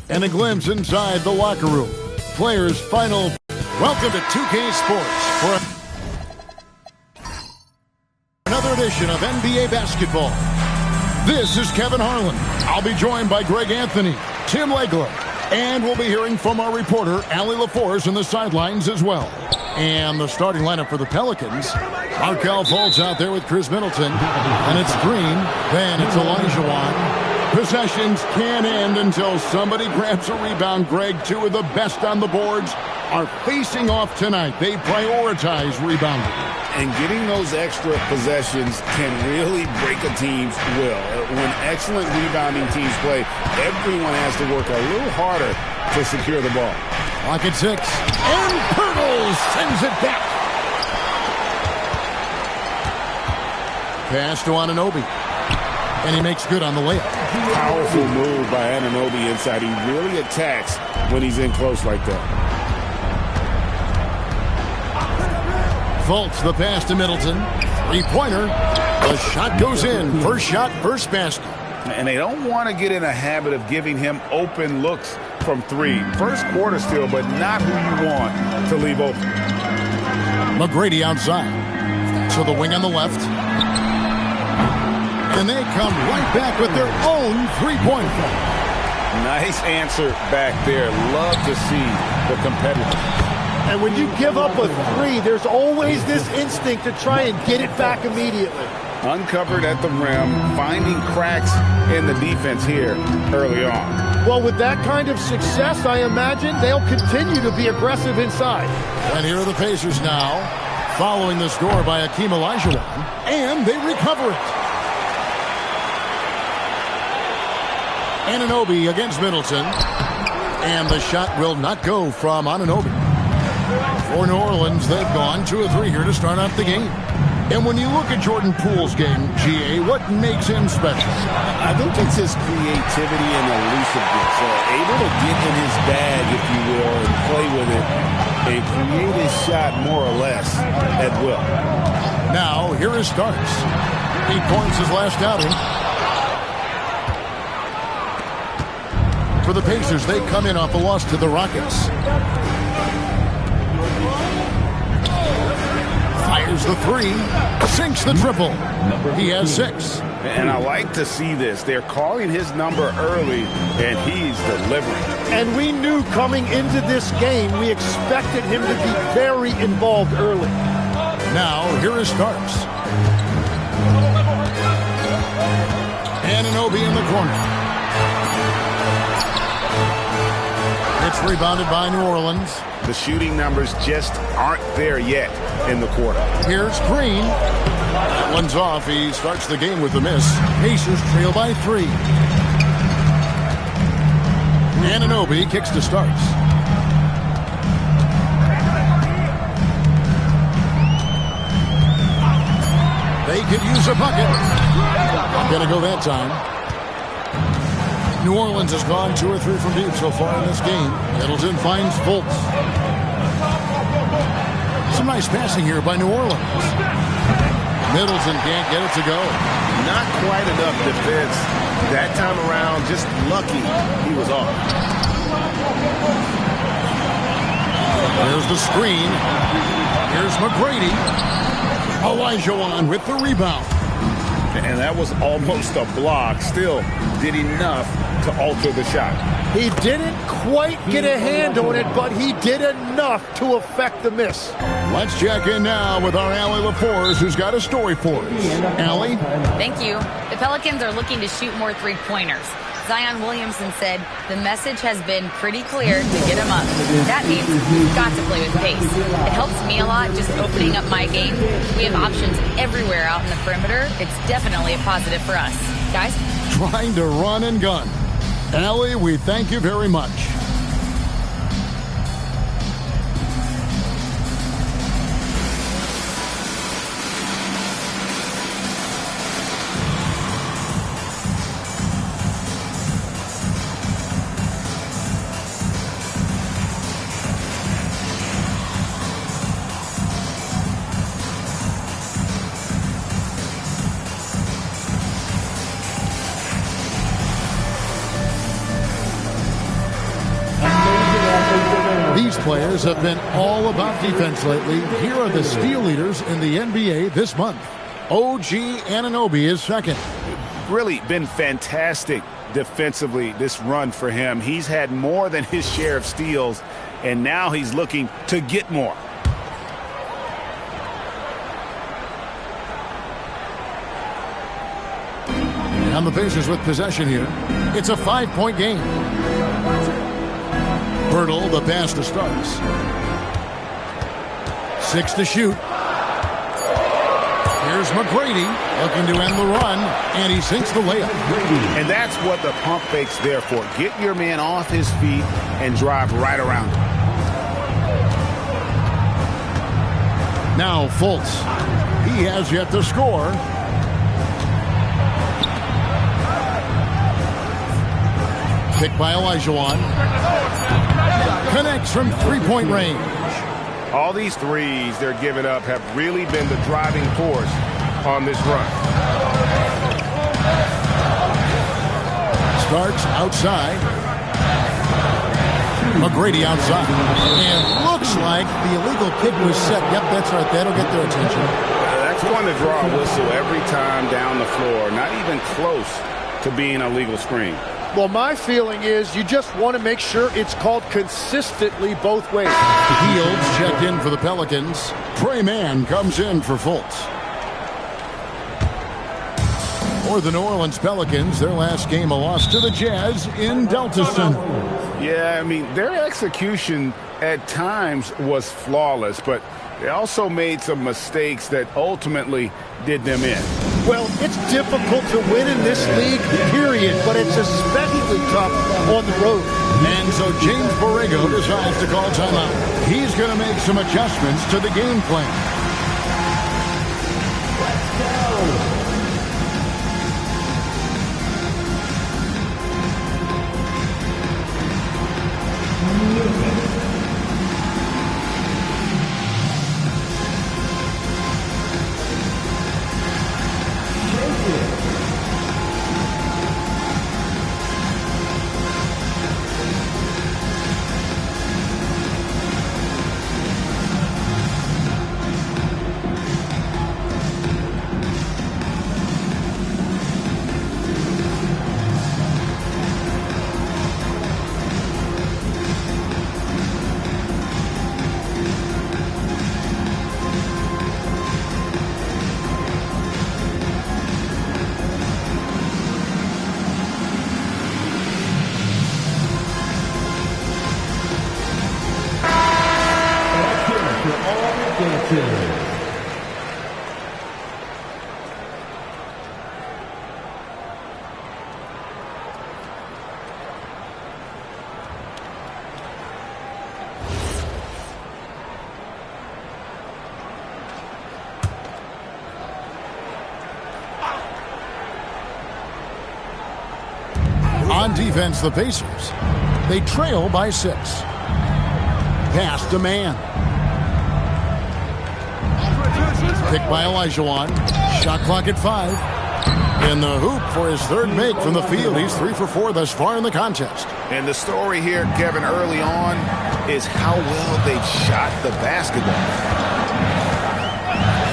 and a glimpse inside the locker room. Players' final. Welcome to 2K Sports for another edition of NBA basketball. This is Kevin Harlan. I'll be joined by Greg Anthony, Tim Legler, and we'll be hearing from our reporter, Allie LaForce, on the sidelines as well. And the starting lineup for the Pelicans, Markelle Fultz out there with Chris Middleton. And it's Green, then it's Olajuwon. Possessions can't end until somebody grabs a rebound. Greg, two of the best on the boards are facing off tonight. They prioritize rebounding. And getting those extra possessions can really break a team's will. When excellent rebounding teams play, everyone has to work a little harder to secure the ball. Clock at 6. And Pirtle sends it back. Pass to Anunoby. And he makes good on the layup. Powerful move by Anunoby inside. He really attacks when he's in close like that. Fultz, the pass to Middleton. Three-pointer. The shot goes in. First shot, first basket. And they don't want to get in a habit of giving him open looks from three. First quarter still, but not who you want to leave open. McGrady outside. To the wing on the left. And they come right back with their own three-point. Nice answer back there. Love to see the competitive. And when you give up a three, there's always this instinct to try and get it back immediately. Uncovered at the rim, finding cracks in the defense here early on. Well, with that kind of success, I imagine they'll continue to be aggressive inside. And here are the Pacers now, following the score by Hakeem Olajuwon, and they recover it. Anunoby against Middleton, and the shot will not go from Anunoby. For New Orleans, they've gone 2 of 3 here to start out the game. And when you look at Jordan Poole's game, GA, what makes him special? I think it's his creativity and elusiveness. Able to get in his bag, if you will, and play with it and create his shot more or less at will. Now, here is Starks. 8 points his last outing. For the Pacers, they come in off a loss to the Rockets. Fires the three, sinks the triple. He has 6. And I like to see this. They're calling his number early, and he's delivering. And we knew coming into this game, we expected him to be very involved early. Now, here is Starks. Anunoby in the corner. It's rebounded by New Orleans. The shooting numbers just aren't there yet in the quarter. Here's Green. That one's off. He starts the game with a miss. Pacers trail by 3. Anunoby kicks to Starks. They could use a bucket. Not gonna go that time. New Orleans has gone 2 or 3 from deep so far in this game. Middleton finds Fultz. Some nice passing here by New Orleans. Middleton can't get it to go. Not quite enough defense. That time around, just lucky he was off. There's the screen. Here's McGrady. Olajuwon with the rebound. And that was almost a block. Still did enough to alter the shot. He didn't quite get a hand on it, but he did enough to affect the miss. Let's check in now with our Allie LaForce, who's got a story for us. Allie? Thank you. The Pelicans are looking to shoot more three-pointers. Zion Williamson said the message has been pretty clear to get him up. That means we've got to play with pace. It helps me a lot just opening up my game. We have options everywhere out in the perimeter. It's definitely a positive for us. Guys? Trying to run and gun. Allie, we thank you very much. Pacers have been all about defense lately. Here are the steal leaders in the NBA this month. OG Anunoby is second. Really been fantastic defensively this run for him. He's had more than his share of steals, and now he's looking to get more. And the Pacers with possession here. It's a 5-point game. Pirtle, the pass to Starks. 6 to shoot. Here's McGrady looking to end the run, and he sinks the layup. And that's what the pump fake's there for. Get your man off his feet and drive right around him. Now Fultz. He has yet to score. Pick by Olajuwon. Connects from three-point range. All these threes they're giving up have really been the driving force on this run. Starks outside. McGrady outside. And looks like the illegal kick was set. Yep, that's right. That'll get their attention. That's one to draw a whistle every time down the floor. Not even close to being a legal screen. Well, my feeling is you just want to make sure it's called consistently both ways. Fields checked in for the Pelicans. Trey Mann comes in for Fultz. For the New Orleans Pelicans, their last game a loss to the Jazz in Delta Center. Yeah, I mean, their execution at times was flawless, but they also made some mistakes that ultimately did them in. Well, it's difficult to win in this league, period, but it's especially tough on the road. And so James Borrego decides to call timeout. He's going to make some adjustments to the game plan. On defense, the Pacers. They trail by 6. Pass to Mann. Pick by Olajuwon. Shot clock at 5. In the hoop for his third make from the field. He's 3 for 4 thus far in the contest. And the story here, Kevin, early on is how well they shot the basketball.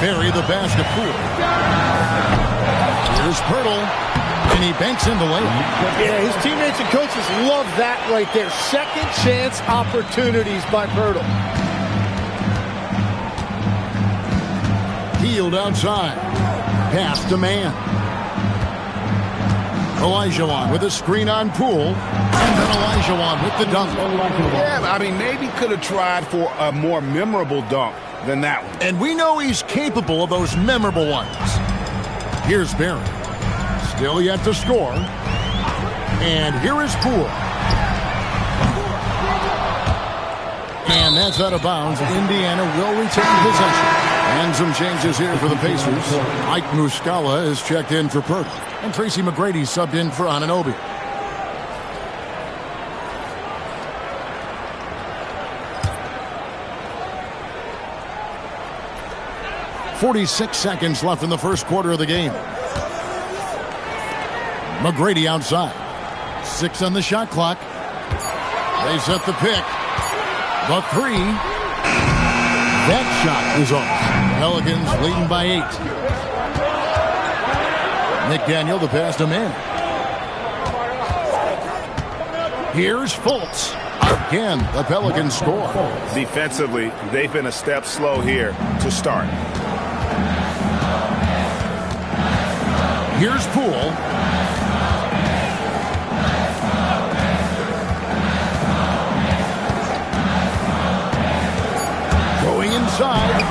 Bury the basket pool. Here's Pirtle. And he banks in the layup. Yeah, his teammates and coaches love that right there. Second chance opportunities by Pirtle. Healed outside. Pass to Mann. Olajuwon with a screen on Poole. And then Olajuwon with the dunk. Yeah, I mean, maybe could have tried for a more memorable dunk than that one. And we know he's capable of those memorable ones. Here's Barry. Still yet to score. And here is Poole. And that's out of bounds. Indiana will retain possession. And some changes here for the Pacers. Mike Muscala is checked in for Pirtle. And Tracy McGrady subbed in for Anunoby. .46 seconds left in the first quarter of the game. McGrady outside. 6 on the shot clock. They set the pick. The three. That shot is off. Pelicans leading by 8. McDaniel the pass to Manning. Here's Fultz. Again, the Pelicans score. Defensively, they've been a step slow here to start. Here's Poole. Going inside.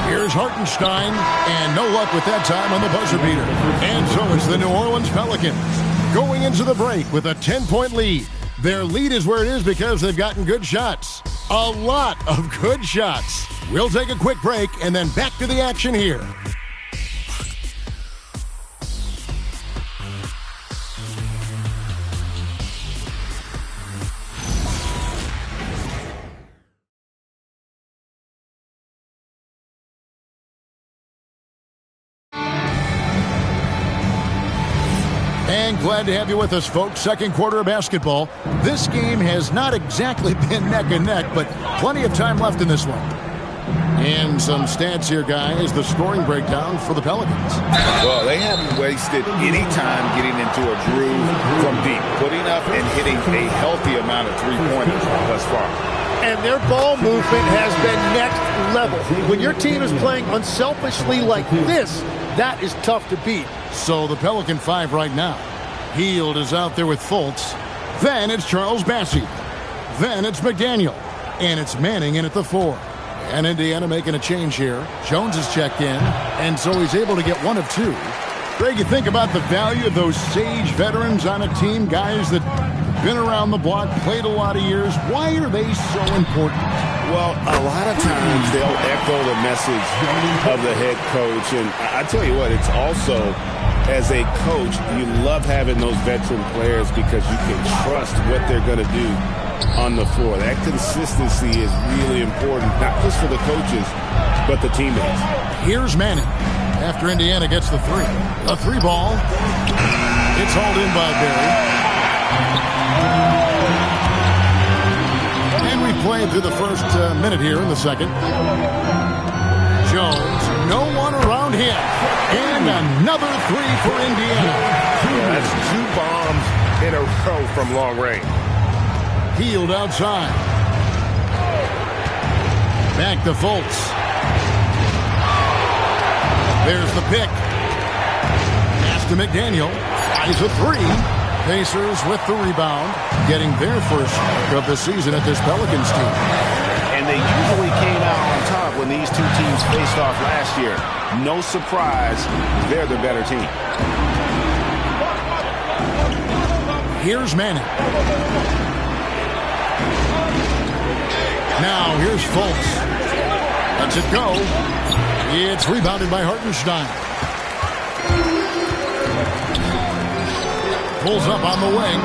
Here's Hartenstein. And no luck with that time on the buzzer beater. And so it's the New Orleans Pelicans going into the break with a 10-point lead. Their lead is where it is because they've gotten good shots. A lot of good shots. We'll take a quick break and then back to the action here. And glad to have you with us, folks. Second quarter of basketball. This game has not exactly been neck and neck, but plenty of time left in this one. And some stats here, guys. The scoring breakdown for the Pelicans. Well, they haven't wasted any time getting into a groove from deep, putting up and hitting a healthy amount of three-pointers thus far. And their ball movement has been next level. When your team is playing unselfishly like this, that is tough to beat. So the Pelican 5 right now. Hield is out there with Fultz. Then it's Charles Bassey. Then it's McDaniel. And it's Manning in at the 4. And Indiana making a change here. Jones is checked in. And so he's able to get 1 of 2. Greg, you think about the value of those sage veterans on a team, guys that been around the block, played a lot of years. Why are they so important? Well, a lot of times they'll echo the message of the head coach. And I tell you what, it's also, as a coach, you love having those veteran players because you can trust what they're going to do on the floor. That consistency is really important, not just for the coaches, but the teammates. Here's Manning after Indiana gets the 3. A 3 ball. It's hauled in by Barry. And we played through the first minute here in the second. Jones, no one around him. And another 3 for Indiana. Yeah, that's 2 bombs in a row from long range. Hield outside. Back to Fultz. There's the pick. Pass to McDaniel. Eyes a 3. Pacers with the rebound, getting their first of the season at this Pelicans team. And they usually came out on top when these two teams faced off last year. No surprise, they're the better team. Here's Manning. Now here's Fultz. Lets it go. It's rebounded by Hartenstein. Pulls up on the wing.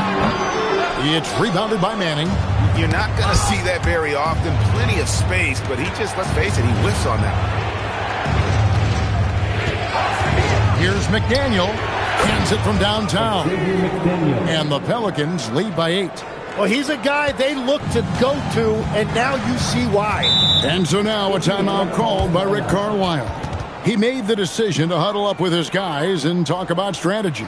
It's rebounded by Manning. You're not going to see that very often. Plenty of space, but he just, let's face it, he whiffs on that. Here's McDaniel. Cans it from downtown. And the Pelicans lead by 8. Well, he's a guy they look to go to, and now you see why. And so now a timeout called by Rick Carlisle. He made the decision to huddle up with his guys and talk about strategy.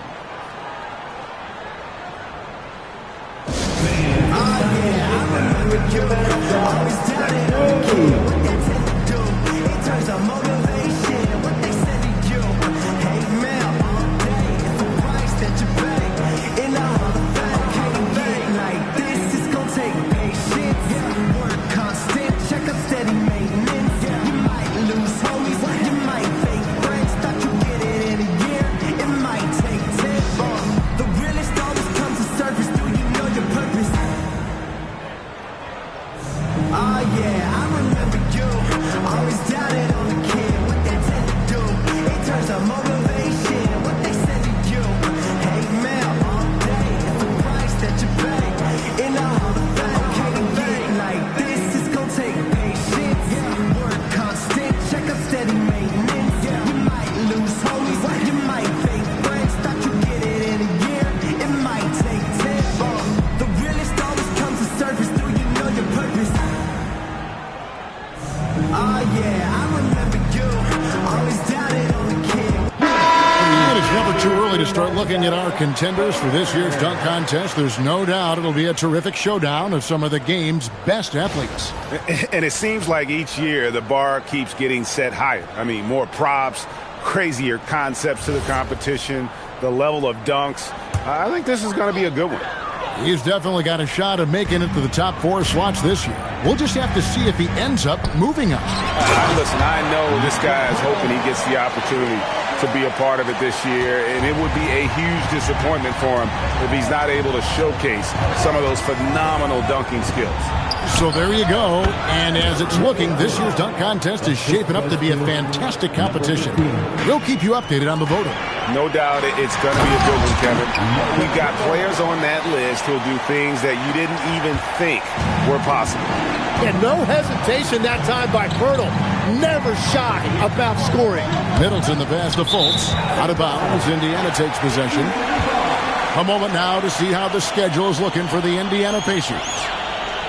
Oh yeah, I remember And it's never too early to start looking at our contenders for this year's dunk contest. There's no doubt it'll be a terrific showdown of some of the game's best athletes. And it seems like each year the bar keeps getting set higher. I mean, more props, crazier concepts to the competition, the level of dunks. I think this is going to be a good one. He's definitely got a shot of making it to the top 4 slots this year. We'll just have to see if he ends up moving up. Listen, I know this guy is hoping he gets the opportunity to be a part of it this year, and it would be a huge disappointment for him if he's not able to showcase some of those phenomenal dunking skills. So there you go, and as it's looking, this year's dunk contest is shaping up to be a fantastic competition. We'll keep you updated on the voting. No doubt it's going to be a good one, Kevin. We've got players on that list who'll do things that you didn't even think were possible. And no hesitation that time by Pirtle. Never shy about scoring. Middleton the pass to Fultz. Out of bounds, Indiana takes possession. A moment now to see how the schedule is looking for the Indiana Pacers.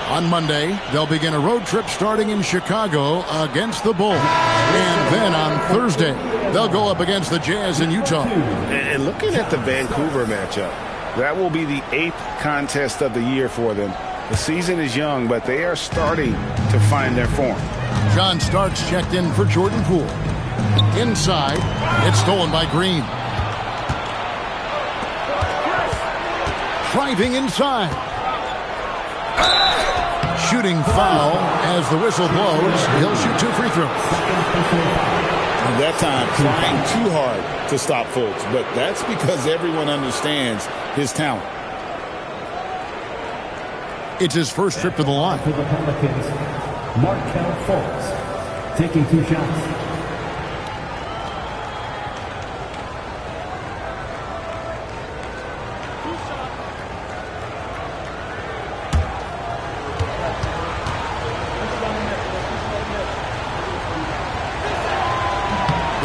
On Monday, they'll begin a road trip starting in Chicago against the Bulls. And then on Thursday, they'll go up against the Jazz in Utah. And looking at the Vancouver matchup, that will be the 8th contest of the year for them. The season is young, but they are starting to find their form. John Starks checked in for Jordan Poole. Inside, it's stolen by Green. Driving inside. Shooting foul as the whistle blows. He'll shoot 2 free throws. And that time, trying too hard to stop Fultz, but that's because everyone understands his talent. It's his first trip to the line. For the Pelicans, Markelle Fultz taking 2 shots.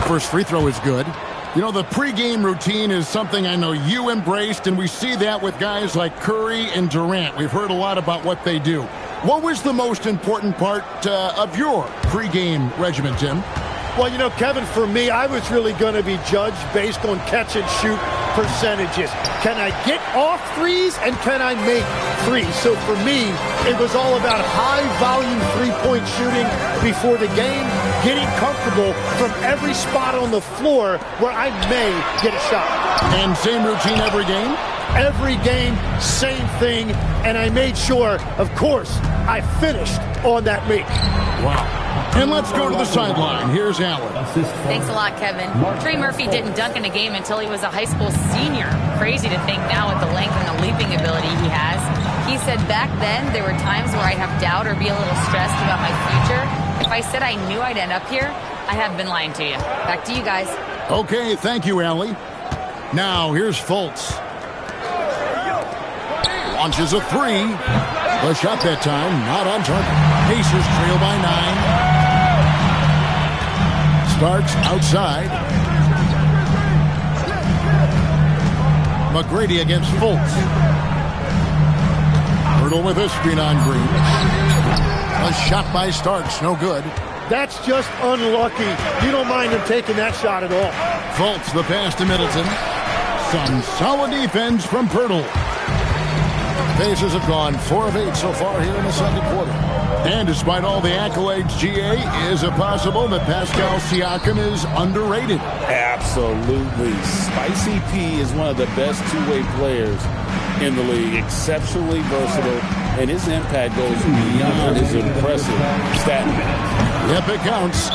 First free throw is good. You know, the pregame routine is something I know you embraced, and we see that with guys like Curry and Durant. We've heard a lot about what they do. What was the most important part of your pregame regimen, Tim? Well, you know, Kevin, for me, I was really going to be judged based on catch-and-shoot percentages. Can I get off threes and can I make threes? So for me, it was all about high-volume three-point shooting before the game, getting comfortable from every spot on the floor where I may get a shot. And same routine every game? Every game, same thing, and I made sure, of course, I finished on that make. Wow. And let's go to the sideline. Here's Allen. Thanks a lot, Kevin. Trey Murphy didn't dunk in a game until he was a high school senior. Crazy to think now with the length and the leaping ability he has. He said back then there were times where I'd have doubt or be a little stressed about my future. If I said I knew I'd end up here, I have been lying to you. Back to you guys. Okay, thank you, Allie. Now, here's Fultz. Launches a 3. The shot that time, not on target. Pacers trail by 9. Starks outside. McGrady against Fultz. Hurdle with a screen on Green. A shot by Starks, no good. That's just unlucky. You don't mind him taking that shot at all. Fultz, the pass to Middleton. Some solid defense from Pirtle. Pacers have gone 4 of 8 so far here in the second quarter. And despite all the accolades, GA, is it possible that Pascal Siakam is underrated? Absolutely. Spicy P is one of the best two-way players in the league. Exceptionally versatile, and his impact goes beyond his impressive stat. Yep, it counts.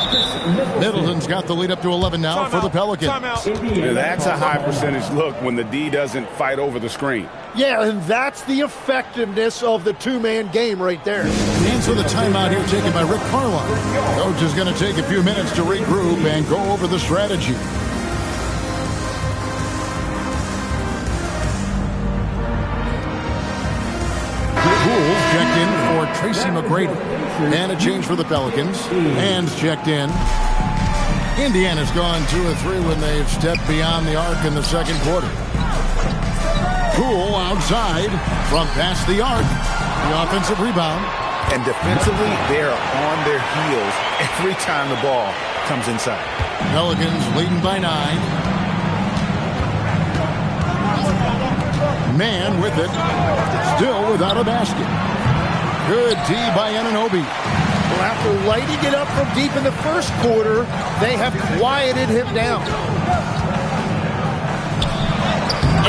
Middleton's got the lead up to 11 now for the Pelicans. Yeah, that's a high percentage look when the D doesn't fight over the screen. Yeah, and that's the effectiveness of the two-man game right there. And so the timeout here taken by Rick Carlisle. Coach is going to take a few minutes to regroup and go over the strategy. Poole checked in for Tracy McGrady. And a change for the Pelicans. Hands checked in. Indiana's gone 2 of 3 when they've stepped beyond the arc in the second quarter. Poole outside from past the arc. The offensive rebound. And defensively, they are on their heels every time the ball comes inside. Pelicans leading by 9. Man with it. Still without a basket. Good D by Anunoby. Well, after lighting it up from deep in the first quarter, they have quieted him down.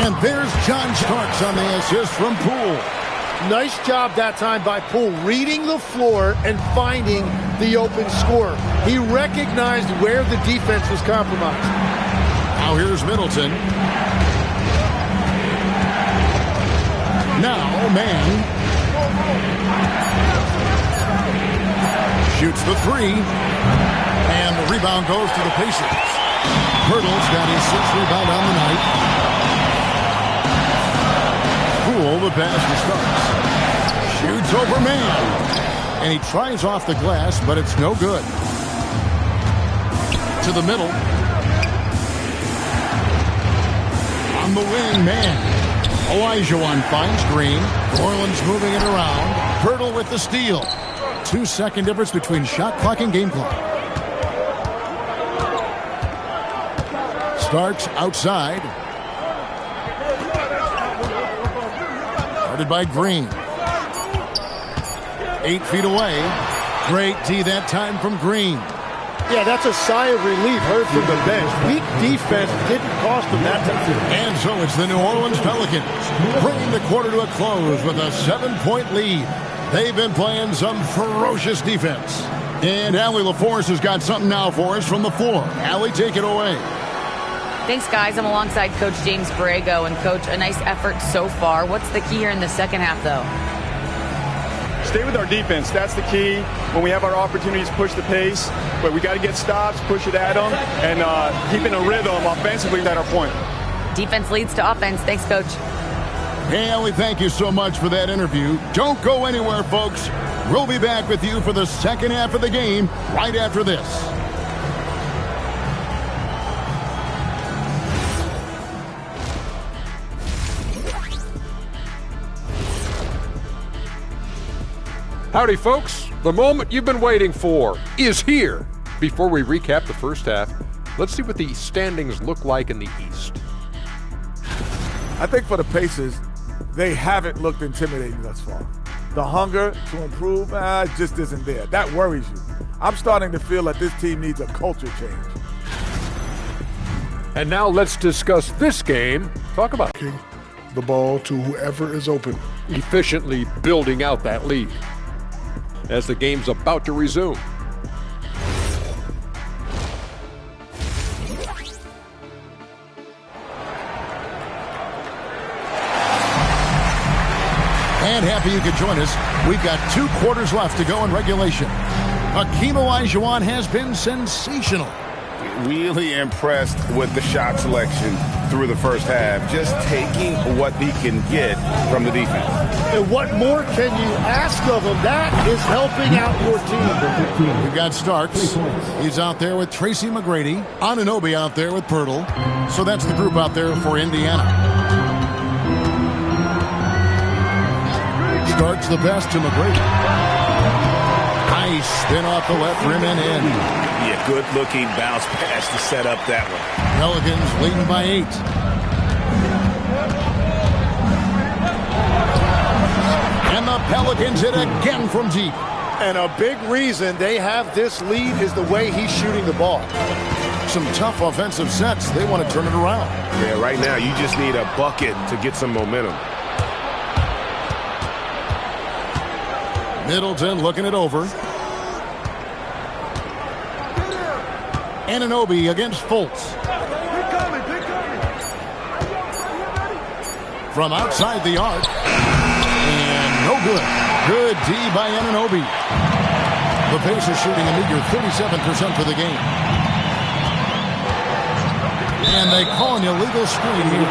And there's John Starks on the assist from Poole. Nice job that time by Poole, reading the floor and finding the open scorer. He recognized where the defense was compromised. Now here's Middleton. Now Man. Shoots the 3. And the rebound goes to the Pacers. Hurdle's got his 6th rebound on the night. Poole, the pass to Starks. Shoots over Man. And he tries off the glass, but it's no good. To the middle. On the wing, Man. Olajuwon finds Green. Orland's moving it around. Hurdle with the steal. 2-second difference between shot clock and game clock. Starks outside. Guarded by Green. 8 feet away. Great D that time from Green. Yeah, that's a sigh of relief heard from the bench. Weak defense didn't cost them that time. And so it's the New Orleans Pelicans bringing the quarter to a close with a 7-point lead. They've been playing some ferocious defense. And Allie LaForce has got something now for us from the floor. Allie, take it away. Thanks, guys. I'm alongside Coach James Borrego. And, Coach, a nice effort so far. What's the key here in the second half, though? Stay with our defense. That's the key. When we have our opportunities, push the pace. But we got to get stops, push it at them, and keeping a rhythm offensively at our point. Defense leads to offense. Thanks, Coach. Hey, Allie, thank you so much for that interview. Don't go anywhere, folks. We'll be back with you for the second half of the game right after this. Howdy, folks. The moment you've been waiting for is here. Before we recap the first half, let's see what the standings look like in the East. I think for the Pacers, they haven't looked intimidating thus far. The hunger to improve just isn't there. That worries you. I'm starting to feel that this team needs a culture change. And now let's discuss this game. Talk about the ball to whoever is open. Efficiently building out that lead as the game's about to resume. And happy you could join us. We've got 2 quarters left to go in regulation. Hakeem Olajuwon has been sensational. Really impressed with the shot selection through the first half. Just taking what he can get from the defense. And what more can you ask of him? That is helping out your team. We've got Starks. He's out there with Tracy McGrady. Anunoby out there with Pirtle. So that's the group out there for Indiana. Starks the best to McGrady. Nice spin off the left rim and in. Yeah, good-looking bounce pass to set up that one. Pelicans leading by 8. And the Pelicans hit again from deep. And a big reason they have this lead is the way he's shooting the ball. Some tough offensive sets. They want to turn it around. Yeah, right now you just need a bucket to get some momentum. Middleton looking it over. Anunoby against Fultz. From outside the arc. And no good. Good D by Anunoby. The Pacers shooting a meager 37% for the game. And they call an illegal screen here.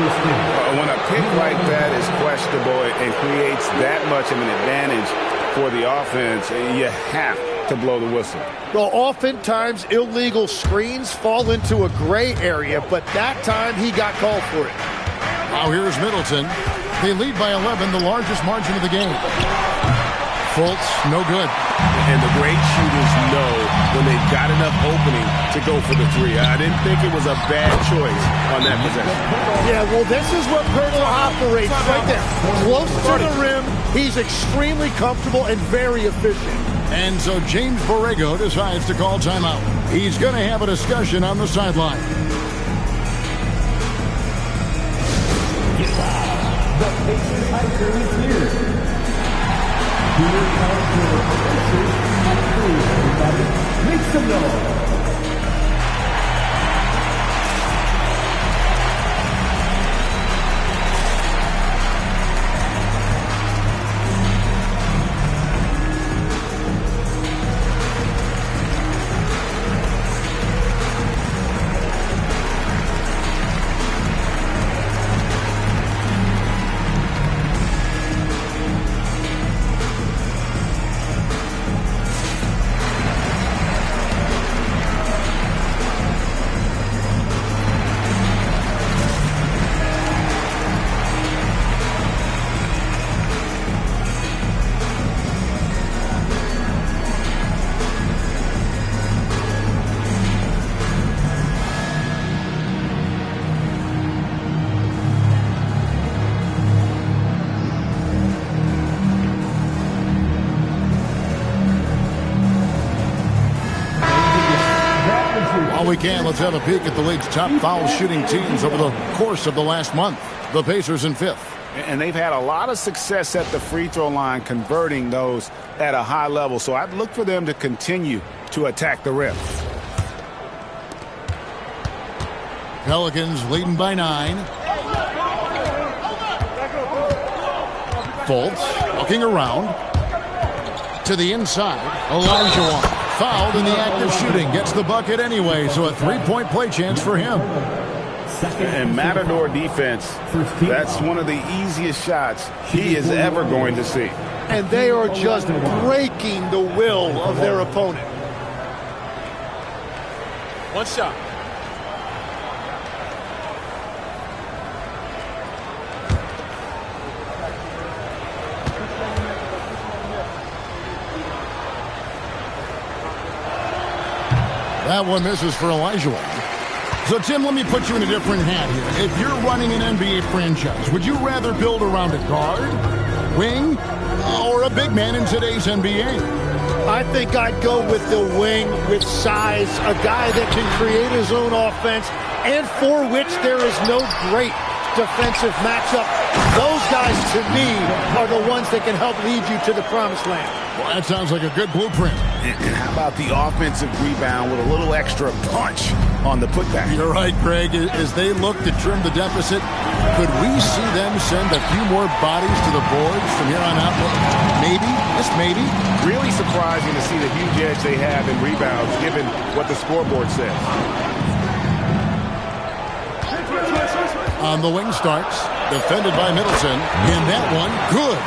When a pick like that is questionable and creates that much of an advantage for the offense, you have to blow the whistle. Well, oftentimes illegal screens fall into a gray area, but that time he got called for it. Now here's Middleton. They lead by 11, the largest margin of the game. Fultz, no good. And the great shooters know when they've got enough opening to go for the three. I didn't think it was a bad choice on that possession. Yeah, well, this is what Pirtle operates right there. Close to the rim. He's extremely comfortable and very efficient. And so James Borrego decides to call timeout. He's going to have a discussion on the sideline. The Pacers are currently clear. Here comes the Pacers at 3. Everybody, make some noise. While we can, let's have a peek at the league's top foul shooting teams over the course of the last month. The Pacers in 5th. And they've had a lot of success at the free throw line, converting those at a high level. So I'd look for them to continue to attack the rim. Pelicans leading by 9. Fultz looking around to the inside. Elijah fouled in the act of shooting. Gets the bucket anyway, so a three-point play chance for him. And Matador defense, that's one of the easiest shots he is ever going to see. And they are just breaking the will of their opponent. One shot. That one misses for Elijah. So, Tim, let me put you in a different hat here. If you're running an NBA franchise, would you rather build around a guard, wing, or a big man in today's NBA? I think I'd go with the wing with size, a guy that can create his own offense and for which there is no great defensive matchup. Those guys, to me, are the ones that can help lead you to the promised land. Well, that sounds like a good blueprint. And how about the offensive rebound with a little extra punch on the putback? You're right, Greg. As they look to trim the deficit, could we see them send a few more bodies to the boards from here on out? Maybe. Yes, maybe. Really surprising to see the huge edge they have in rebounds, given what the scoreboard says. On the wing starts, defended by Middleton. And that one, good.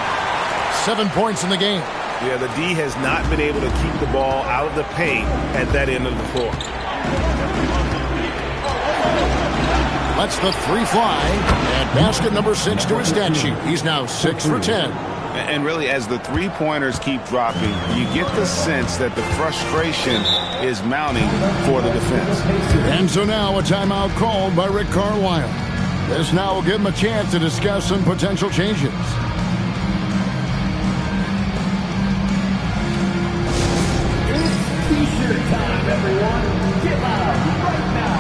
7 points in the game. Yeah, the D has not been able to keep the ball out of the paint at that end of the floor. Lets the three fly. And basket number 6 to his stat sheet. He's now 6 for 10. And really, as the three-pointers keep dropping, you get the sense that the frustration is mounting for the defense. And so now a timeout called by Rick Carlisle. This now will give him a chance to discuss some potential changes. T-shirt time, everyone. Get loud right now.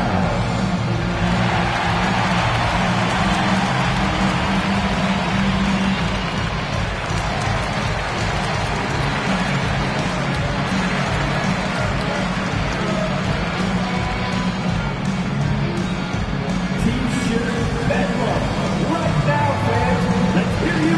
T-shirt bedlam. Right now, fans. Let's hear you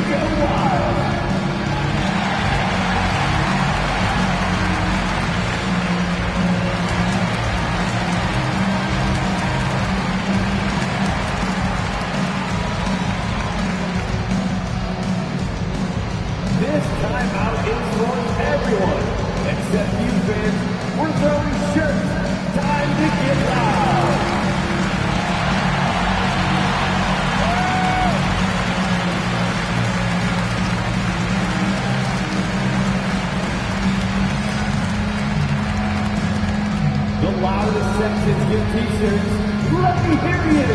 The loudest sections get t-shirts. Let me hear you.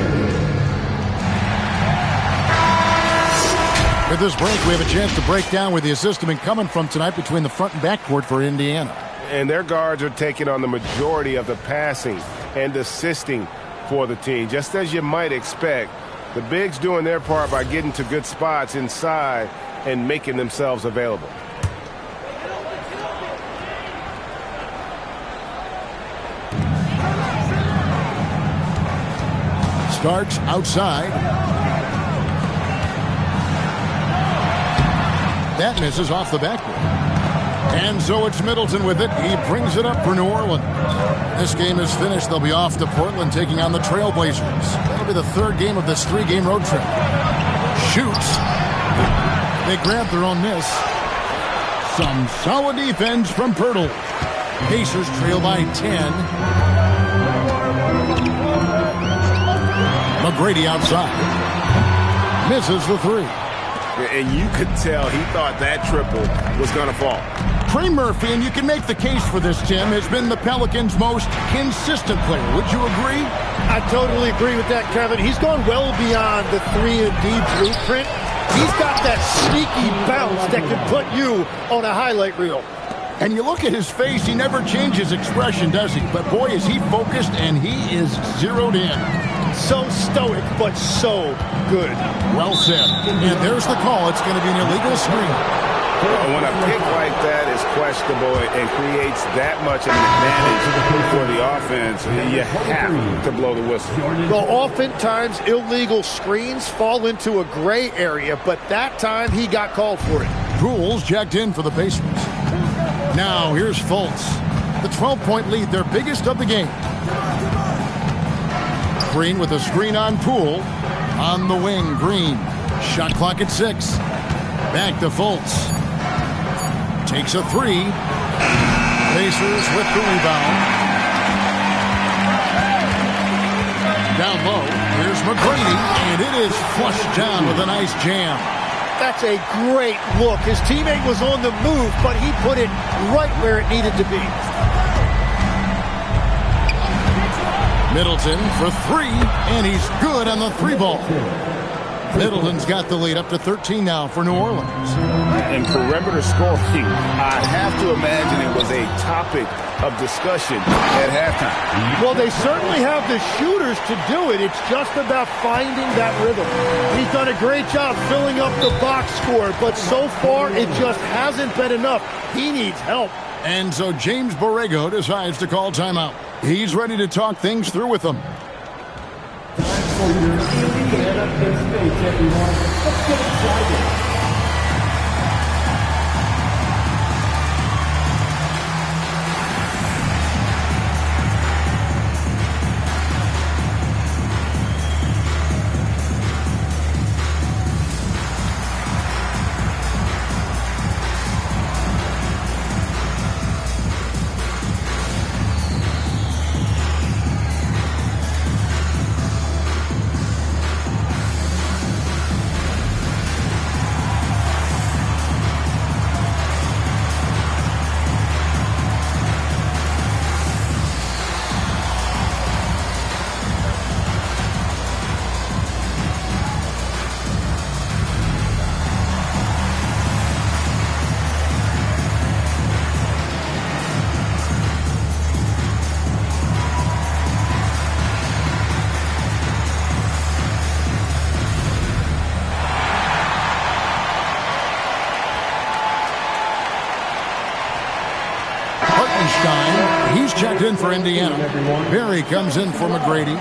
With this break, we have a chance to break down where the assist have been coming from tonight between the front and back court for Indiana. And their guards are taking on the majority of the passing and assisting for the team. Just as you might expect, the bigs doing their part by getting to good spots inside and making themselves available. Starks outside. That misses off the backboard. And so it's Middleton with it. He brings it up for New Orleans. This game is finished. They'll be off to Portland taking on the Trailblazers. That'll be the third game of this three-game road trip. Shoots. They grab their own miss. Some solid defense from Pirtle. Pacers trail by 10. McGrady outside. Misses the three. And you could tell he thought that triple was going to fall. Trey Murphy, and you can make the case for this, Tim, has been the Pelicans' most consistent player. Would you agree? I totally agree with that, Kevin. He's gone well beyond the 3-and-D blueprint. He's got that sneaky bounce that can put you on a highlight reel. And you look at his face, he never changes expression, does he? But boy, is he focused, and he is zeroed in. So stoic, but so good. Well said. And there's the call. It's going to be an illegal screen. When a pick like that is questionable and creates that much of an advantage for the offense, you have to blow the whistle. Well, oftentimes illegal screens fall into a gray area, but that time he got called for it. Poole's jacked in for the Pacers. Now here's Fultz. The 12-point lead, their biggest of the game. Green with a screen on Poole. On the wing, Green. Shot clock at 6. Back to Fultz. Takes a three. Pacers with the rebound. Down low, here's McGrady, and it is flushed down with a nice jam. That's a great look. His teammate was on the move, but he put it right where it needed to be. Middleton for three, and he's good on the three ball. Middleton's got the lead up to 13 now for New Orleans. And perimeter scoring, I have to imagine it was a topic of discussion at halftime. Well, they certainly have the shooters to do it. It's just about finding that rhythm. He's done a great job filling up the box score, but so far it just hasn't been enough. He needs help. And so James Borrego decides to call timeout. He's ready to talk things through with them. Time for your Indiana K-State, everyone. Let's get excited. He's checked in for Indiana. Barry comes in for McGrady.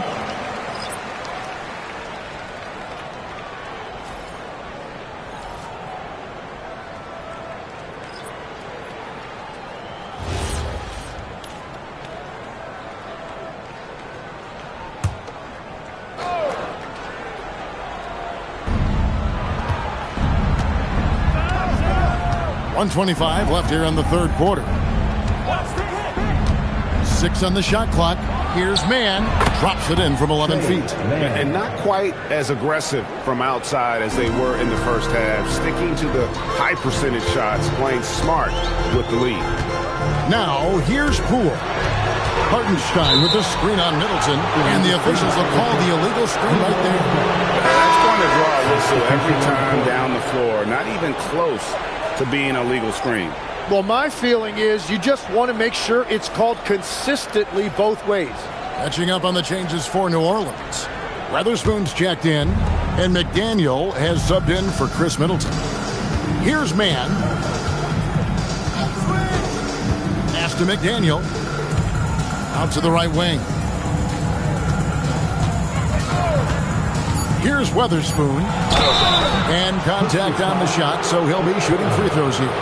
.125 left here in the third quarter. 6 on the shot clock. Here's Mann. Drops it in from 11 feet. And not quite as aggressive from outside as they were in the first half. Sticking to the high percentage shots. Playing smart with the lead. Now, here's Poole. Hartenstein with the screen on Middleton, and the officials will call the illegal screen right there. That's going to draw a whistle every time down the floor. Not even close to being a legal screen. Well, my feeling is you just want to make sure it's called consistently both ways. Catching up on the changes for New Orleans. Weatherspoon's checked in, and McDaniel has subbed in for Chris Middleton. Here's Mann. Pass to McDaniel. Out to the right wing. Here's Weatherspoon. And contact on the shot, so he'll be shooting free throws here.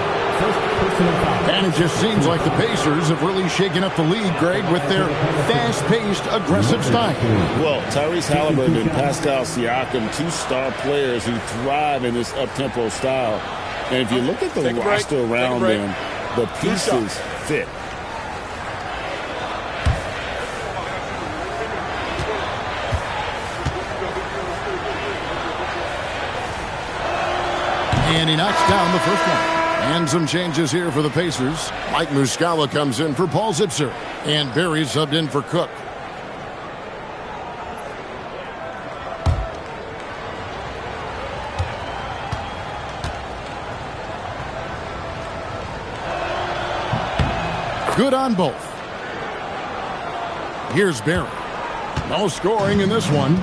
And it just seems like the Pacers have really shaken up the league, Greg, with their fast-paced, aggressive style. Well, Tyrese Halliburton and Pascal Siakam, two star players who thrive in this up-tempo style. And if you look at the roster around them, the pieces fit. And he knocks down the first one. And some changes here for the Pacers. Mike Muscala comes in for Paul Zipser. And Barry subbed in for Cook. Good on both. Here's Barry. No scoring in this one.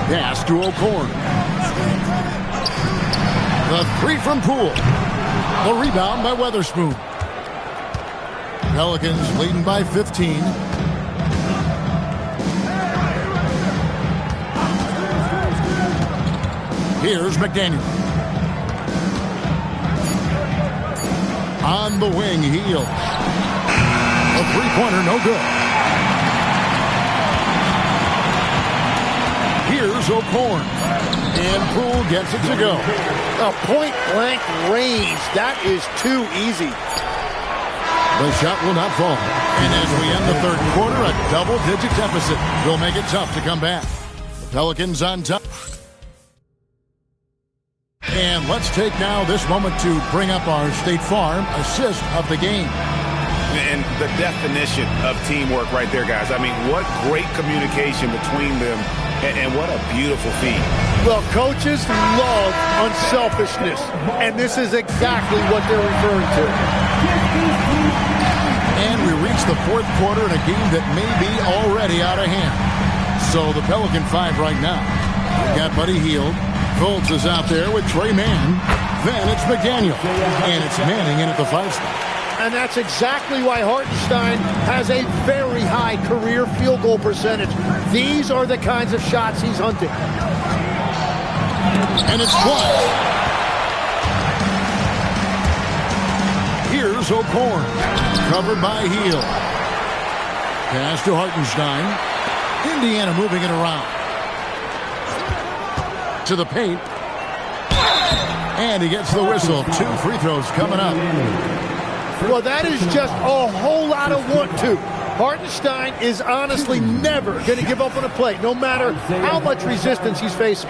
Pass to O'Corn. The three from Poole. The rebound by Weatherspoon. Pelicans leading by 15. Here's McDaniel. On the wing, Hield. A three-pointer, no good. Here's O'Corn. And Poole gets it to go. A point-blank range. That is too easy. The shot will not fall. And as we end the third quarter, a double-digit deficit will make it tough to come back. The Pelicans on top. And let's take now this moment to bring up our State Farm assist of the game. And the definition of teamwork right there, guys. I mean, what great communication between them, and what a beautiful feat. Well, coaches love unselfishness, and this is exactly what they're referring to. And we reach the fourth quarter in a game that may be already out of hand. So the Pelican 5 right now. We've got Buddy Hield. Fultz is out there with Trey Mann. Then it's McDaniel. And it's Manning in at the 5 spot. And that's exactly why Hartenstein has a very high career field goal percentage. These are the kinds of shots he's hunting. And it's blocked. Here's O'Corn. Covered by Hield. Pass to Hartenstein. Indiana moving it around. To the paint. And he gets the whistle. 2 free throws coming up. Well, that is just a whole lot of want-to. Hartenstein is honestly never going to give up on a play, no matter how much resistance he's facing.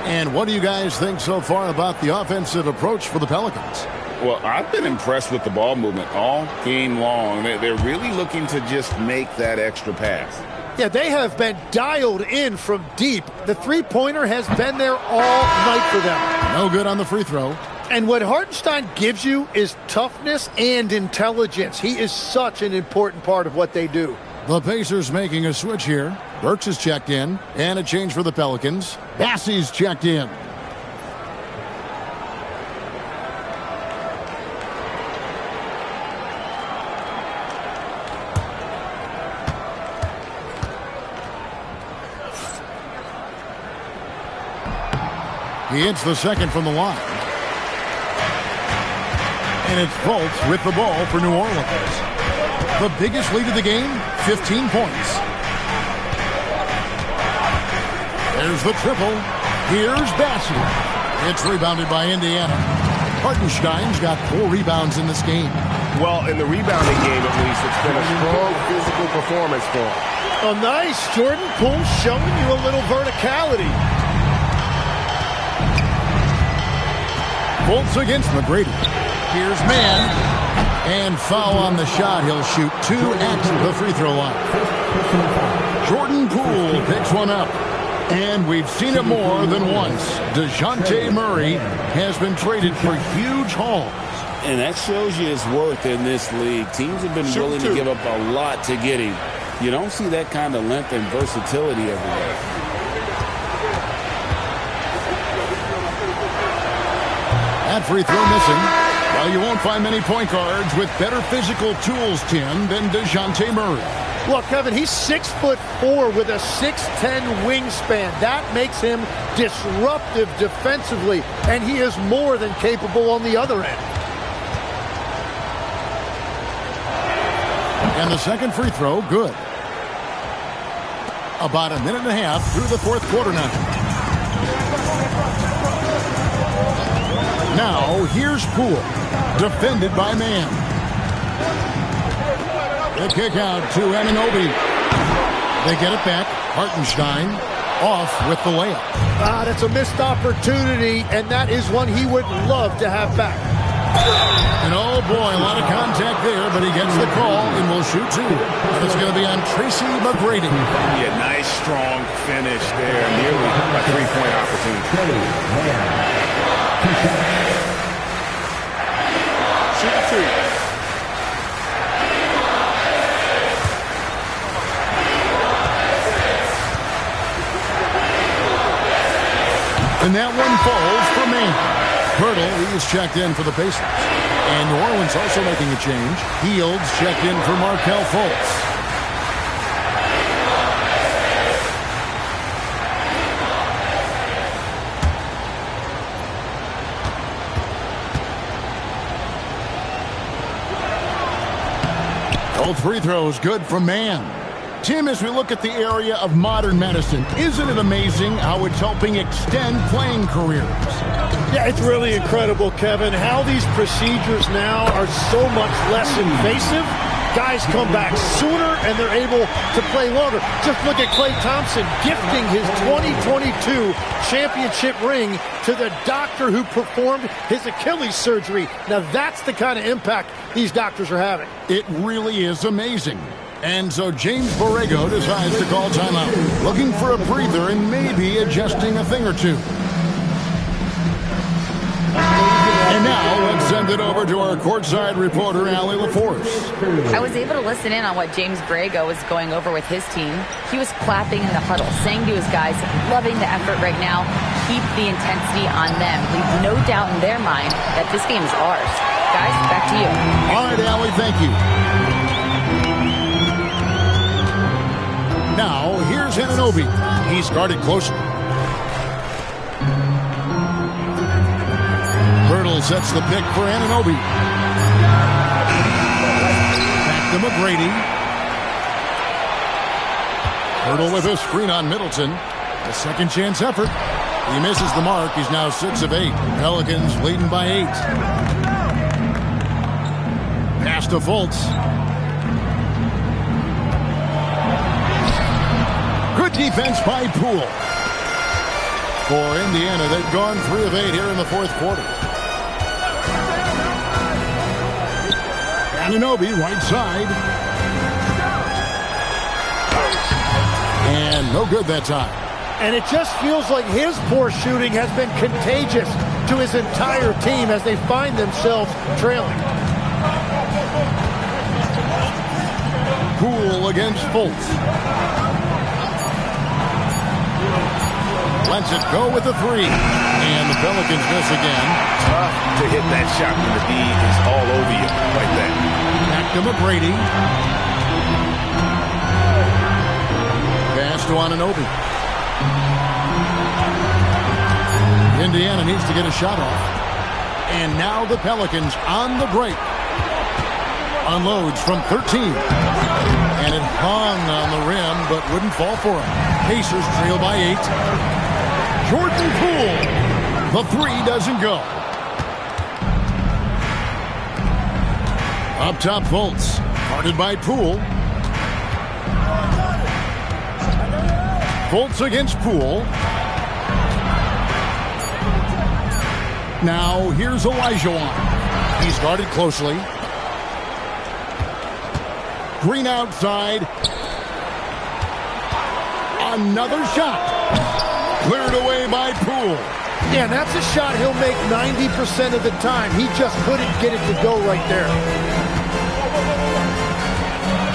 And what do you guys think so far about the offensive approach for the Pelicans? Well, I've been impressed with the ball movement all game long. They're really looking to just make that extra pass. Yeah, they have been dialed in from deep. The three-pointer has been there all night for them. No good on the free throw. And what Hartenstein gives you is toughness and intelligence. He is such an important part of what they do. The Pacers making a switch here. Burks is checked in. And a change for the Pelicans. Bassey's checked in. He hits the second from the line. And it's Fultz with the ball for New Orleans. The biggest lead of the game, 15 points. There's the triple. Here's Bassey. It's rebounded by Indiana. Hartenstein's got 4 rebounds in this game. Well, in the rebounding game, at least, it's been a strong physical performance for him. Oh, nice. Jordan Poole showing you a little verticality. Fultz against McGrady. Here's Mann. And foul on the shot. He'll shoot 2 at the free throw line. Jordan Poole picks one up. And we've seen it more than once. DeJounte Murray has been traded for huge hauls. And that shows you his worth in this league. Teams have been willing to give up a lot to get him. You don't see that kind of length and versatility every day. That free throw missing. Well, you won't find many point guards with better physical tools, Tim, than DeJounte Murray. Look, Kevin, he's 6'4" with a 6'10" wingspan. That makes him disruptive defensively, and he is more than capable on the other end. And the second free throw, good. About a minute and a half through the fourth quarter now. Now, here's Poole, defended by man. The kick out to Anunoby. They get it back. Hartenstein off with the layup. That's a missed opportunity, and that is one he would love to have back. And oh boy, a lot of contact there, but he gets the call and will shoot 2. And it's going to be on Tracy McGrady. Yeah, nice, strong finish there. Nearly a 3-point opportunity. Shoot 2. And that one falls for man. Hurdle, he's checked in for the Pacers. And New Orleans also making a change. Fields checked in for Markelle Fultz. Both free throws good from man. Tim, as we look at the area of modern medicine, isn't it amazing how it's helping extend playing careers? Yeah, it's really incredible, Kevin, how these procedures now are so much less invasive. Guys come back sooner and they're able to play longer. Just look at Klay Thompson gifting his 2022 championship ring to the doctor who performed his Achilles surgery. Now that's the kind of impact these doctors are having. It really is amazing. And so James Borrego decides to call timeout, looking for a breather and maybe adjusting a thing or two. And now let's send it over to our courtside reporter, Allie LaForce. I was able to listen in on what James Borrego was going over with his team. He was clapping in the huddle, saying to his guys, loving the effort right now, keep the intensity on them. Leave no doubt in their mind that this game is ours. Guys, back to you. All right, Allie, thank you. Now, here's Anunoby. He's guarded closely. Hurdle sets the pick for Anunoby. Back to McGrady. Hurdle with a screen on Middleton. A second chance effort. He misses the mark. He's now 6 of 8. Pelicans leading by 8. Pass to Fultz. Good defense by Poole. For Indiana, they've gone 3 of 8 here in the fourth quarter. Anunoby, right side. And no good that time. And it just feels like his poor shooting has been contagious to his entire team as they find themselves trailing. Poole against Fultz. Lets it go with a 3. And the Pelicans miss again. Tough to hit that shot when the D is all over you like that. Back to McGrady. Pass to Anunoby. Indiana needs to get a shot off. And now the Pelicans on the break. Unloads from 13. And it hung on the rim, but wouldn't fall for him. Pacers trail by 8. Jordan Poole. The 3 doesn't go. Up top, Fultz. Guarded by Poole. Fultz against Poole. Now, here's Elijah. He's guarded closely. Screen outside. Another shot. Cleared away by Poole. Yeah, and that's a shot he'll make 90% of the time. He just couldn't get it to go right there.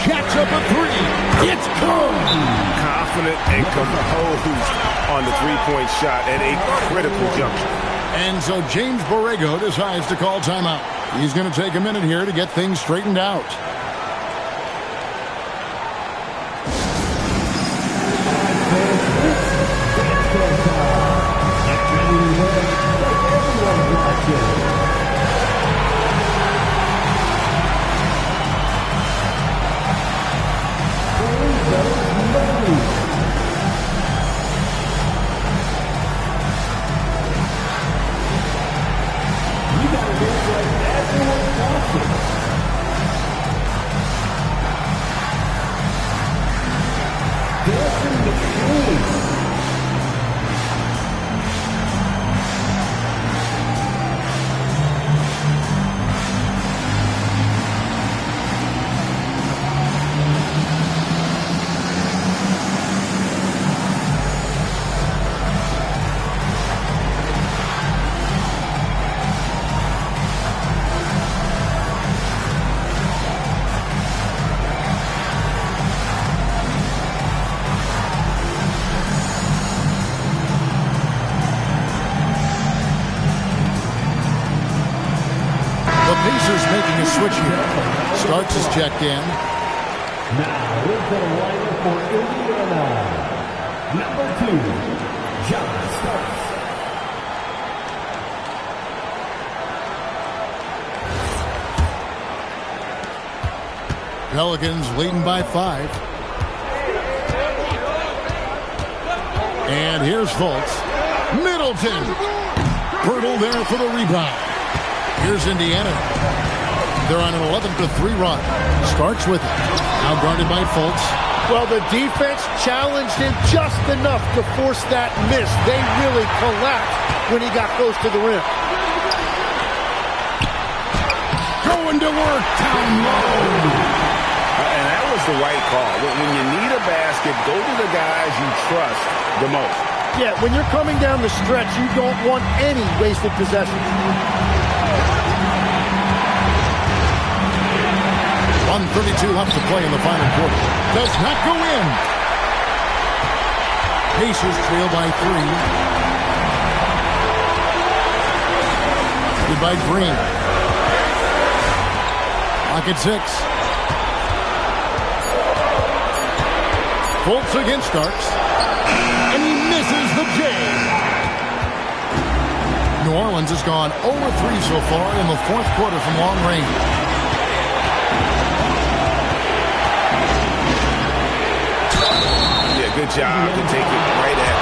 Jacks up a three. It's good. Confident and composed on the three-point shot at a critical juncture. And so James Borrego decides to call timeout. He's going to take a minute here to get things straightened out. Making a switch here. Starks is checked in. Now with the lineup for Indiana, number 2, John Starks. Pelicans leading by 5. And here's Fultz. Middleton. Pirtle there for the rebound. Here's Indiana. They're on an 11-3 run. Starks with it. Now guarded by Fultz. Well, the defense challenged him just enough to force that miss. They really collapsed when he got close to the rim. Going to work down low. And that was the right call. When you need a basket, go to the guys you trust the most. Yeah, when you're coming down the stretch, you don't want any wasted possessions. 1:32 left to play in the final quarter. Does not go in. Pacers trail by 3. Good by Green. Lock at 6. Fultz against Starks. And he misses the J. New Orleans has gone 0-3 so far in the fourth quarter from long range. Good job to take it right at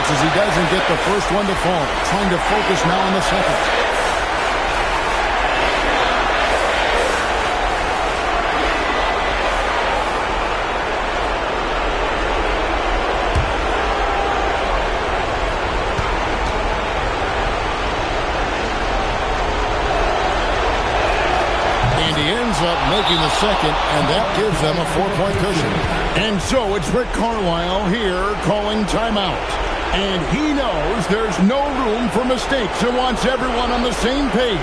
As he doesn't get the first one to fall. Trying to focus now on the second. And he ends up making the second, and that gives them a 4-point cushion. And so it's Rick Carlisle here calling timeout. And he knows there's no room for mistakes and wants everyone on the same page.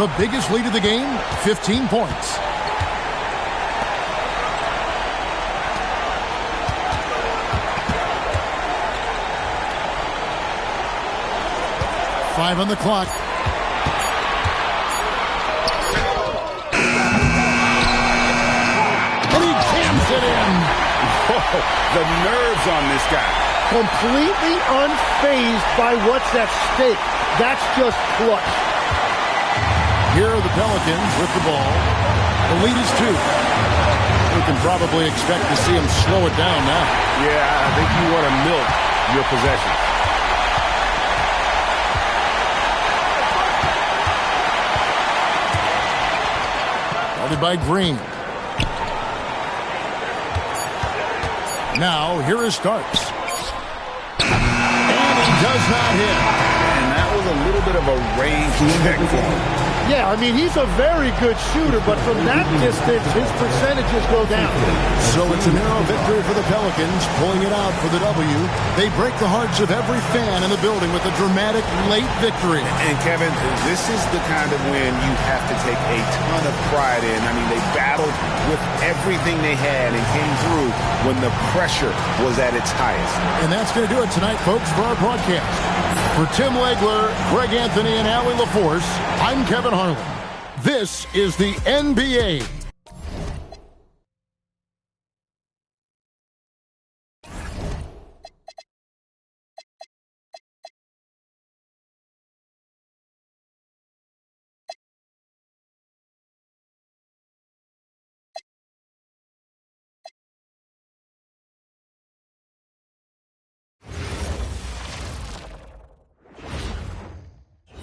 The biggest lead of the game, 15 points. Five on the clock. And he jams it in. Oh, the nerves on this guy. Completely unfazed by what's at stake. That's just clutch. Here are the Pelicans with the ball. The lead is 2. We can probably expect to see him slow it down now. Yeah, I think you want to milk your possession. Guarded by Green. Now, here is Starks. And he does not hit. And that was a little bit of a range check for him. Yeah, I mean, he's a very good shooter, but from that distance, his percentages go down. So it's a narrow victory for the Pelicans, pulling it out for the W. They break the hearts of every fan in the building with a dramatic late victory. And, Kevin, this is the kind of win you have to take a ton of pride in. I mean, they battled with everything they had and came through when the pressure was at its highest. And that's going to do it tonight, folks, for our broadcast. For Tim Legler, Greg Anthony, and Allie LaForce, I'm Kevin Harlan. This is the NBA.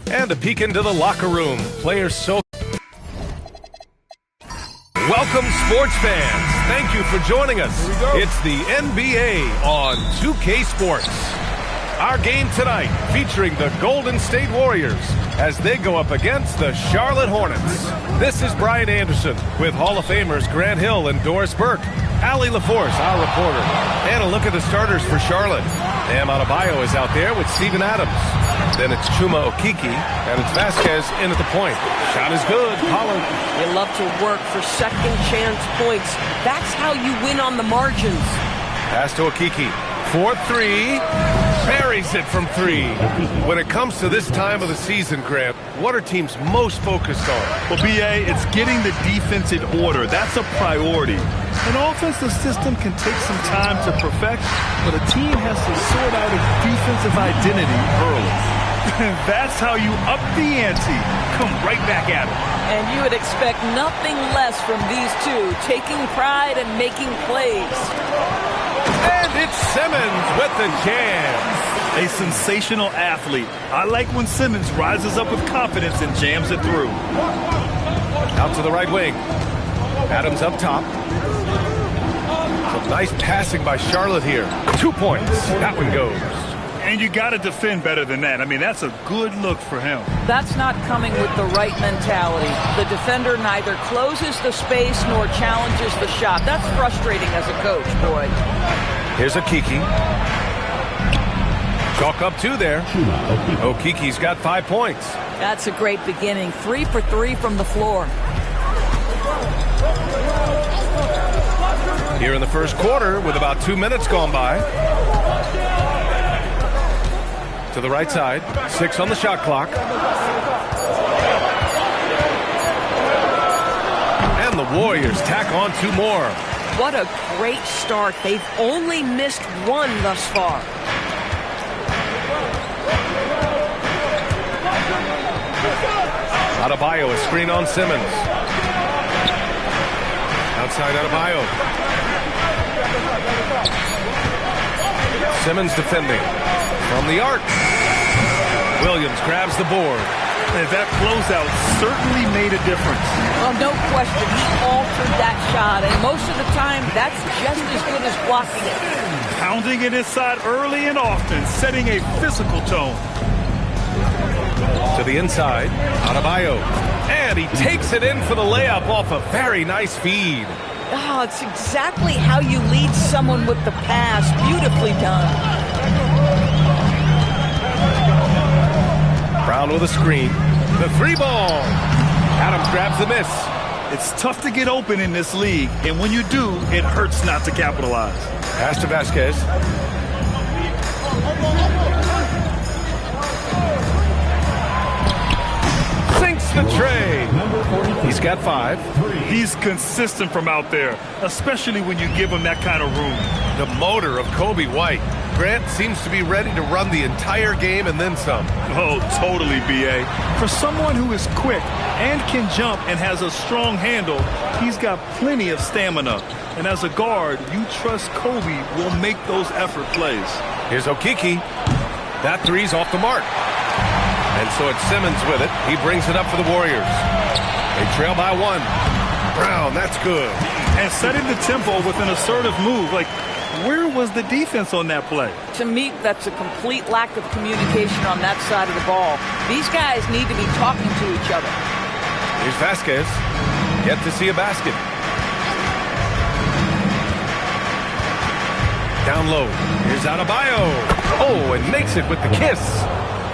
And a peek into the locker room. Players so... Welcome, sports fans. Thank you for joining us. It's the NBA on 2K Sports. Our game tonight featuring the Golden State Warriors as they go up against the Charlotte Hornets. This is Brian Anderson with Hall of Famers Grant Hill and Doris Burke. Allie LaForce, our reporter. And a look at the starters for Charlotte. Bam Adebayo is out there with Steven Adams. Then it's Chuma Okeke, and it's Vasquez in at the point. Shot is good. Pollard. You love to work for second chance points. That's how you win on the margins. Pass to Okeke. 4-3. Buries it from 3. When it comes to this time of the season, Grant, what are teams most focused on? Well, B.A., it's getting the defense in order. That's a priority. An offensive system can take some time to perfect, but a team has to sort out its defensive identity early. That's how you up the ante. Come right back at it. And you would expect nothing less from these two, taking pride and making plays. And it's Simmons with the jam. A sensational athlete. I like when Simmons rises up with confidence and jams it through. Out to the right wing. Adams up top. Some nice passing by Charlotte here. 2 points. That one goes. And you got to defend better than that. I mean, that's a good look for him. That's not coming with the right mentality. The defender neither closes the space nor challenges the shot. That's frustrating as a coach, boy. Here's Okeke. Chalk up 2 there. Okeke's got 5 points. That's a great beginning. 3 for 3 from the floor. Here in the first quarter with about 2 minutes gone by. To the right side. 6 on the shot clock. And the Warriors tack on 2 more. What a great start. They've only missed 1 thus far. Adebayo, a screen on Simmons. Outside Adebayo. Simmons defending. From the arc. Williams grabs the board. And that closeout certainly made a difference. Well, no question. He altered that shot, and most of the time, that's just as good as blocking it. Pounding it inside early and often, setting a physical tone. To the inside, Adebayo. And he takes it in for the layup off a very nice feed. Oh, it's exactly how you lead someone with the pass. Beautifully done. Brown with a screen. The 3 ball. Adams grabs the miss. It's tough to get open in this league, and when you do, it hurts not to capitalize. Pass to Vasquez. Sinks the tray. He's got 5. He's consistent from out there, especially when you give him that kind of room. The motor of Kobe White. Grant seems to be ready to run the entire game and then some. Oh, totally, B.A. For someone who is quick and can jump and has a strong handle, he's got plenty of stamina. And as a guard, you trust Kobe will make those effort plays. Here's Okeke. That three's off the mark. And so it's Simmons with it. He brings it up for the Warriors. They trail by 1. Brown, that's good. And setting the tempo with an assertive move. Like, where was the defense on that play? To me, that's a complete lack of communication on that side of the ball. These guys need to be talking to each other. Here's Vasquez. Yet to see a basket. Down low. Here's Adebayo. Oh, and makes it with the kiss.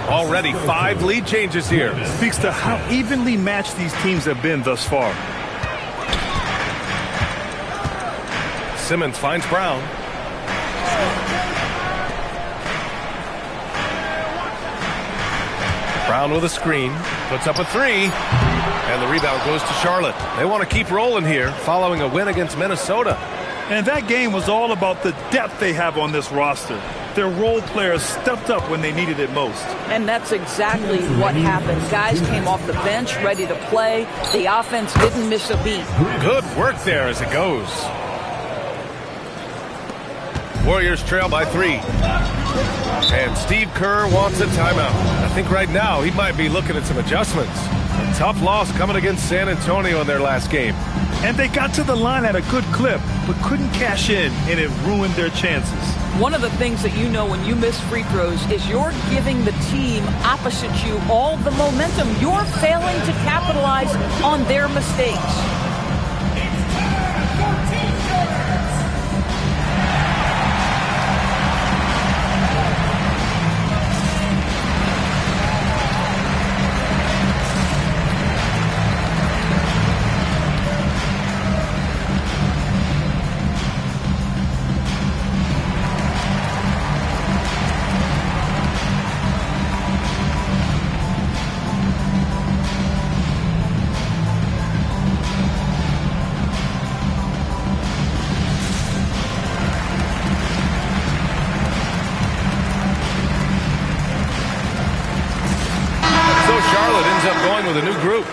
Already 5 lead changes here. Speaks to how evenly matched these teams have been thus far. Simmons finds Brown. Brown with a screen. Puts up a 3. And the rebound goes to Charlotte. They want to keep rolling here following a win against Minnesota. And that game was all about the depth they have on this roster. Their role players stepped up when they needed it most. And that's exactly what happened. Guys came off the bench ready to play. The offense didn't miss a beat. Good work there as it goes. Warriors trail by 3. And Steve Kerr wants a timeout. I think right now he might be looking at some adjustments. A tough loss coming against San Antonio in their last game. And they got to the line at a good clip, but couldn't cash in, and it ruined their chances. One of the things that you know when you miss free throws is you're giving the team opposite you all the momentum. You're failing to capitalize on their mistakes. With a new group.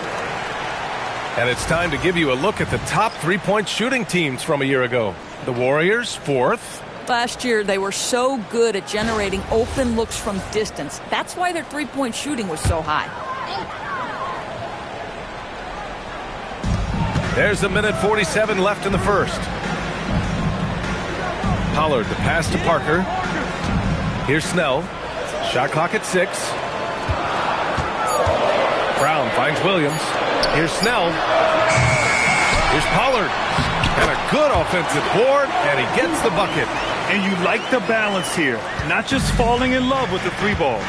And it's time to give you a look at the top three-point shooting teams from a year ago. The Warriors, 4th. Last year, they were so good at generating open looks from distance. That's why their three-point shooting was so high. There's a minute 47 left in the first. Pollard, the pass to Parker. Here's Snell. Shot clock at 6. Brown finds Williams. Here's Snell. Here's Pollard. And a good offensive board, and he gets the bucket. And you like the balance here, not just falling in love with the 3-ball.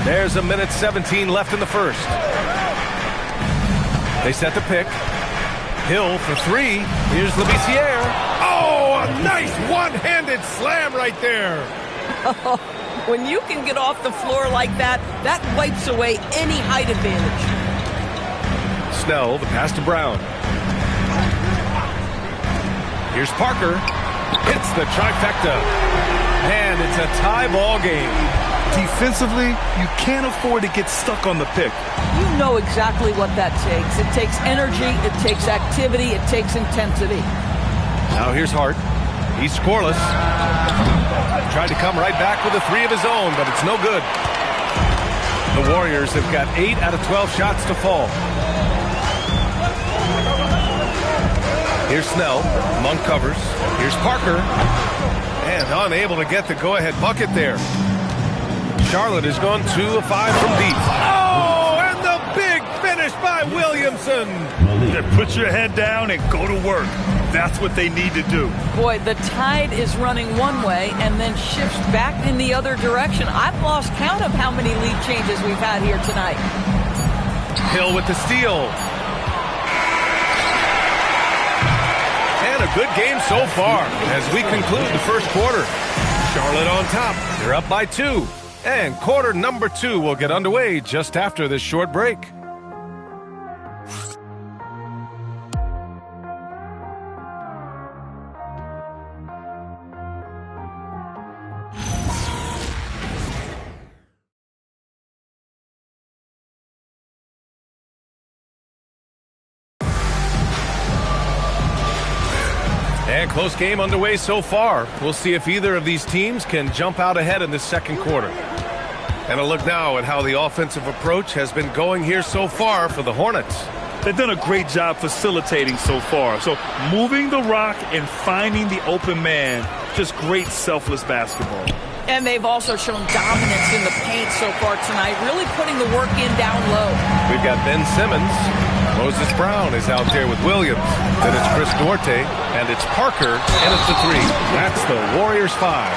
There's a minute 17 left in the first. They set the pick. Hill for 3. Here's Labissiere. Oh, a nice one-handed slam right there. When you can get off the floor like that, that wipes away any height advantage. Snell, the pass to Brown. Here's Parker. Hits the trifecta. And it's a tie ball game. Defensively, you can't afford to get stuck on the pick. You know exactly what that takes. It takes energy, it takes activity, it takes intensity. Now here's Hart. He's scoreless. Tried to come right back with a 3 of his own, but it's no good. The Warriors have got 8 out of 12 shots to fall. Here's Snell. Monk covers. Here's Parker. And unable to get the go-ahead bucket there. Charlotte has gone 2 of 5 from deep. Oh, and the big finish finish by Williamson. Put your head down and go to work. That's what they need to do. Boy, the tide is running one way and then shifts back in the other direction. I've lost count of how many lead changes we've had here tonight. Hill with the steal. And a good game so far as we conclude the first quarter. Charlotte on top. They're up by 2. And quarter number 2 will get underway just after this short break. And close game underway so far. We'll see if either of these teams can jump out ahead in this second quarter. And a look now at how the offensive approach has been going here so far for the Hornets. They've done a great job facilitating so far. So moving the rock and finding the open man, just great selfless basketball. And they've also shown dominance in the paint so far tonight, really putting the work in down low. We've got Ben Simmons. Moses Brown is out there with Williams. Then it's Chris Duarte, and it's Parker, and it's the 3. That's the Warriors 5.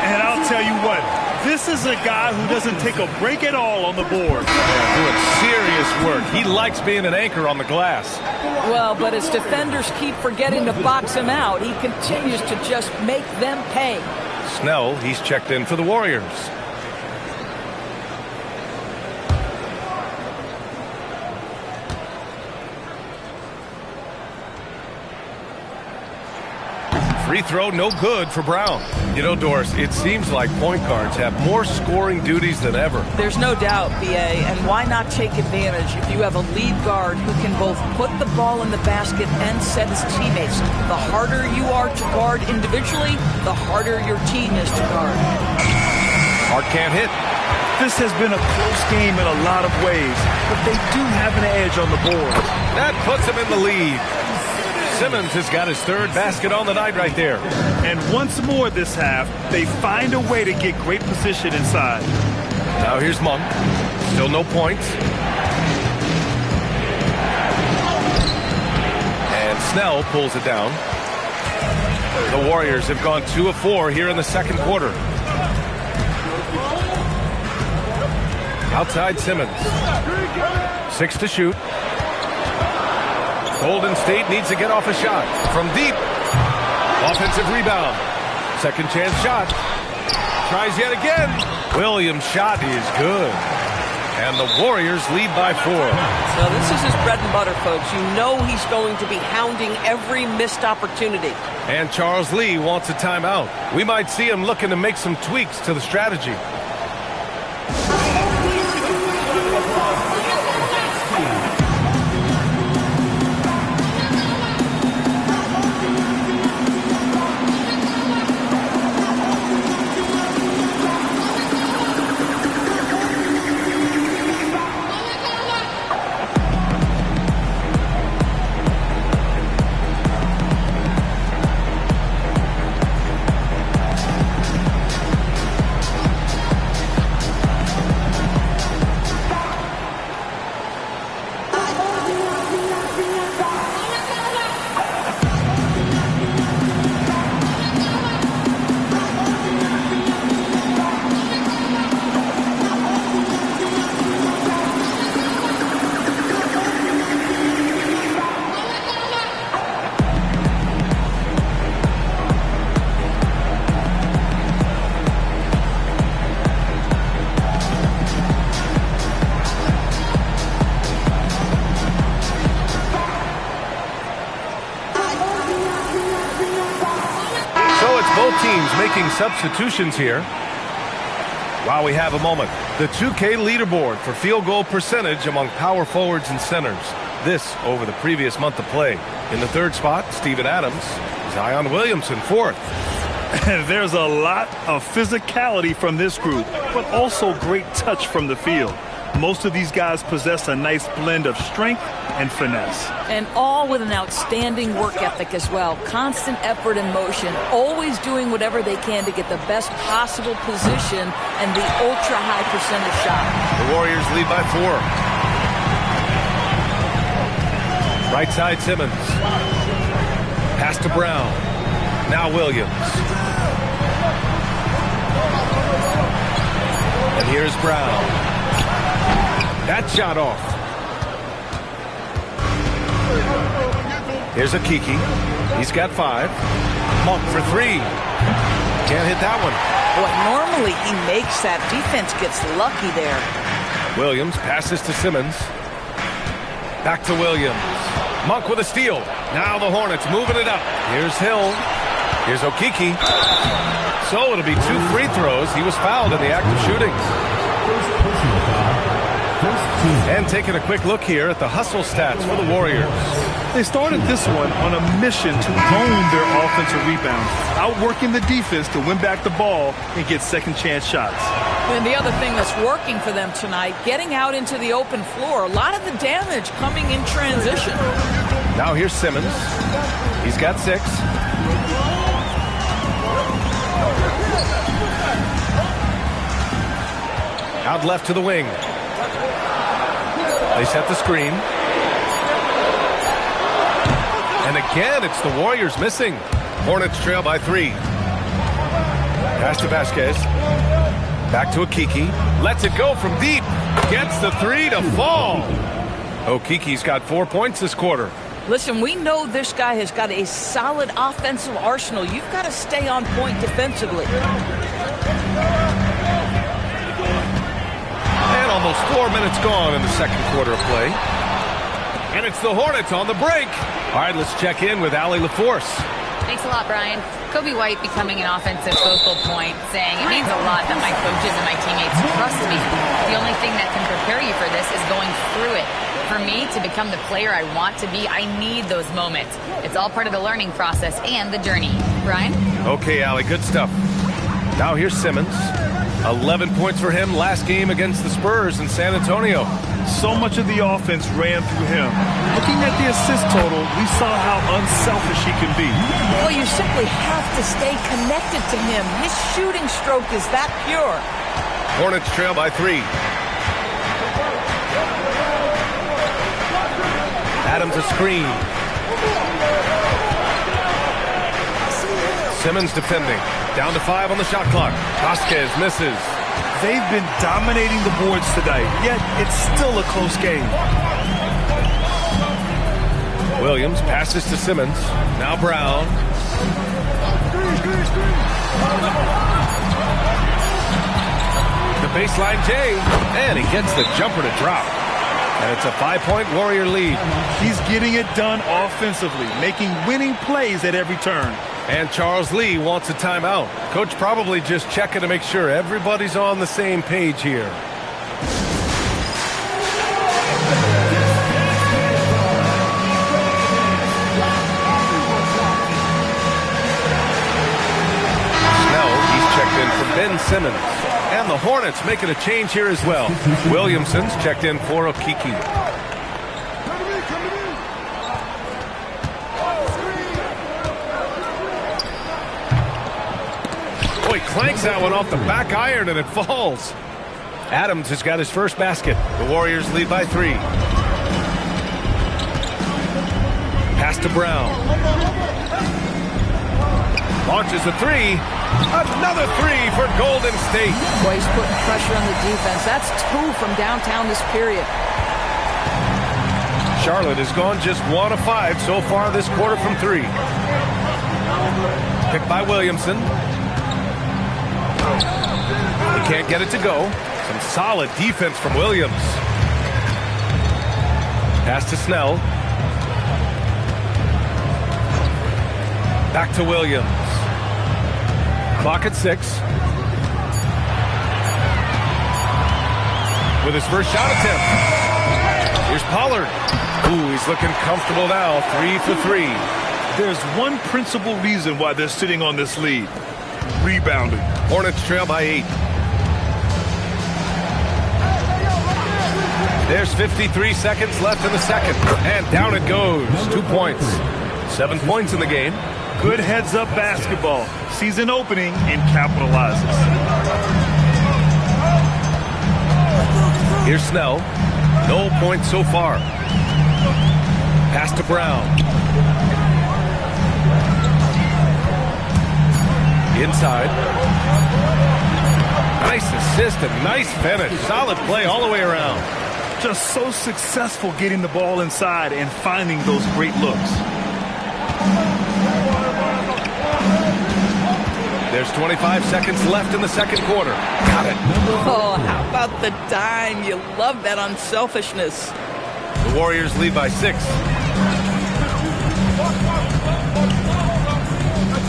And I'll tell you what, this is a guy who doesn't take a break at all on the board. Yeah, doing serious work. He likes being an anchor on the glass. Well, but as defenders keep forgetting to box him out, he continues to just make them pay. Snell, he's checked in for the Warriors. Free throw, no good for Brown. You know, Doris, it seems like point guards have more scoring duties than ever. There's no doubt, BA, and why not take advantage if you have a lead guard who can both put the ball in the basket and set his teammates. The harder you are to guard individually, the harder your team is to guard. Hart can't hit. This has been a close game in a lot of ways, but they do have an edge on the board. That puts them in the lead. Simmons has got his 3rd basket on the night right there. And once more this half, they find a way to get great position inside. Now here's Monk. Still no points. And Snell pulls it down. The Warriors have gone 2 of 4 here in the second quarter. Outside Simmons. 6 to shoot. Golden State needs to get off a shot from deep. Offensive rebound. Second chance shot. Tries yet again. Williams' shot is good. And the Warriors lead by 4. So this is his bread and butter, folks. You know he's going to be hounding every missed opportunity. And Charles Lee wants a timeout. We might see him looking to make some tweaks to the strategy. Making substitutions here. While we have a moment, the 2K leaderboard for field goal percentage among power forwards and centers. This over the previous month of play. In the 3rd spot, Steven Adams. Zion Williamson 4th. There's a lot of physicality from this group, but also great touch from the field. Most of these guys possess a nice blend of strength and finesse. And all with an outstanding work ethic as well. Constant effort and motion, always doing whatever they can to get the best possible position and the ultra-high percentage shot. The Warriors lead by 4. Right side Simmons. Pass to Brown. Now Williams. And here's Brown. That shot off. Here's Akiki. He's got 5. Monk for 3. Can't hit that one. Boy, normally he makes that. Defense gets lucky there. Williams passes to Simmons. Back to Williams. Monk with a steal. Now the Hornets moving it up. Here's Hill. Here's Okiki. So it'll be 2 free throws. He was fouled in the act of shooting. And taking a quick look here at the hustle stats for the Warriors. They started this one on a mission to own their offensive rebounds, outworking the defense to win back the ball and get second chance shots. And the other thing that's working for them tonight, getting out into the open floor. A lot of the damage coming in transition. Now here's Simmons. He's got 6. Out left to the wing. They set the screen. And again, it's the Warriors missing. Hornets trail by 3. Pass to Vasquez. Back to Okiki. Lets it go from deep. Gets the 3 to fall. Okiki's got 4 points this quarter. Listen, we know this guy has got a solid offensive arsenal. You've got to stay on point defensively. And almost 4 minutes gone in the second quarter of play. And it's the Hornets on the break. All right, let's check in with Allie LaForce. Thanks a lot, Brian. Kobe White becoming an offensive focal point, saying it means a lot that my coaches and my teammates trust me. The only thing that can prepare you for this is going through it. For me to become the player I want to be, I need those moments. It's all part of the learning process and the journey. Brian? Okay, Allie, good stuff. Now here's Simmons. 11 points for him last game against the Spurs in San Antonio. So much of the offense ran through him. Looking at the assist total, we saw how unselfish he can be. Well, you simply have to stay connected to him. His shooting stroke is that pure. Hornets trail by 3. Adams a screen. Simmons defending. Down to 5 on the shot clock. Vasquez misses. They've been dominating the boards tonight, yet it's still a close game. Williams passes to Simmons. Now Brown. The baseline J. And he gets the jumper to drop. And it's a 5-point Warrior lead. He's getting it done offensively, making winning plays at every turn. And Charles Lee wants a timeout. Coach probably just checking to make sure everybody's on the same page here. Snell, he's checked in for Ben Simmons. And the Hornets making a change here as well. Williamson's checked in for Okiki. Boy, clanks that one off the back iron and it falls. Adams has got his first basket. The Warriors lead by 3. Pass to Brown. Launches a 3. Another 3 for Golden State. Boy, he's putting pressure on the defense. That's 2 from downtown this period. Charlotte has gone just 1 of 5 so far this quarter from 3. Picked by Williamson. He can't get it to go. Some solid defense from Williams. Pass to Snell. Back to Williams. Clock at 6. With his first shot attempt. Here's Pollard. Ooh, he's looking comfortable now. 3 for 3. There's one principal reason why they're sitting on this lead. Rebounding. Hornets trail by 8. There's 53 seconds left in the second. And down it goes. 2 points. 7 points in the game. Good heads-up basketball. Sees an opening and capitalizes. Here's Snell. No points so far. Pass to Brown. Inside. Nice assist and nice finish. Solid play all the way around. Just so successful getting the ball inside and finding those great looks. There's 25 seconds left in the second quarter. Got it. Oh, how about the dime? You love that unselfishness. The Warriors lead by 6.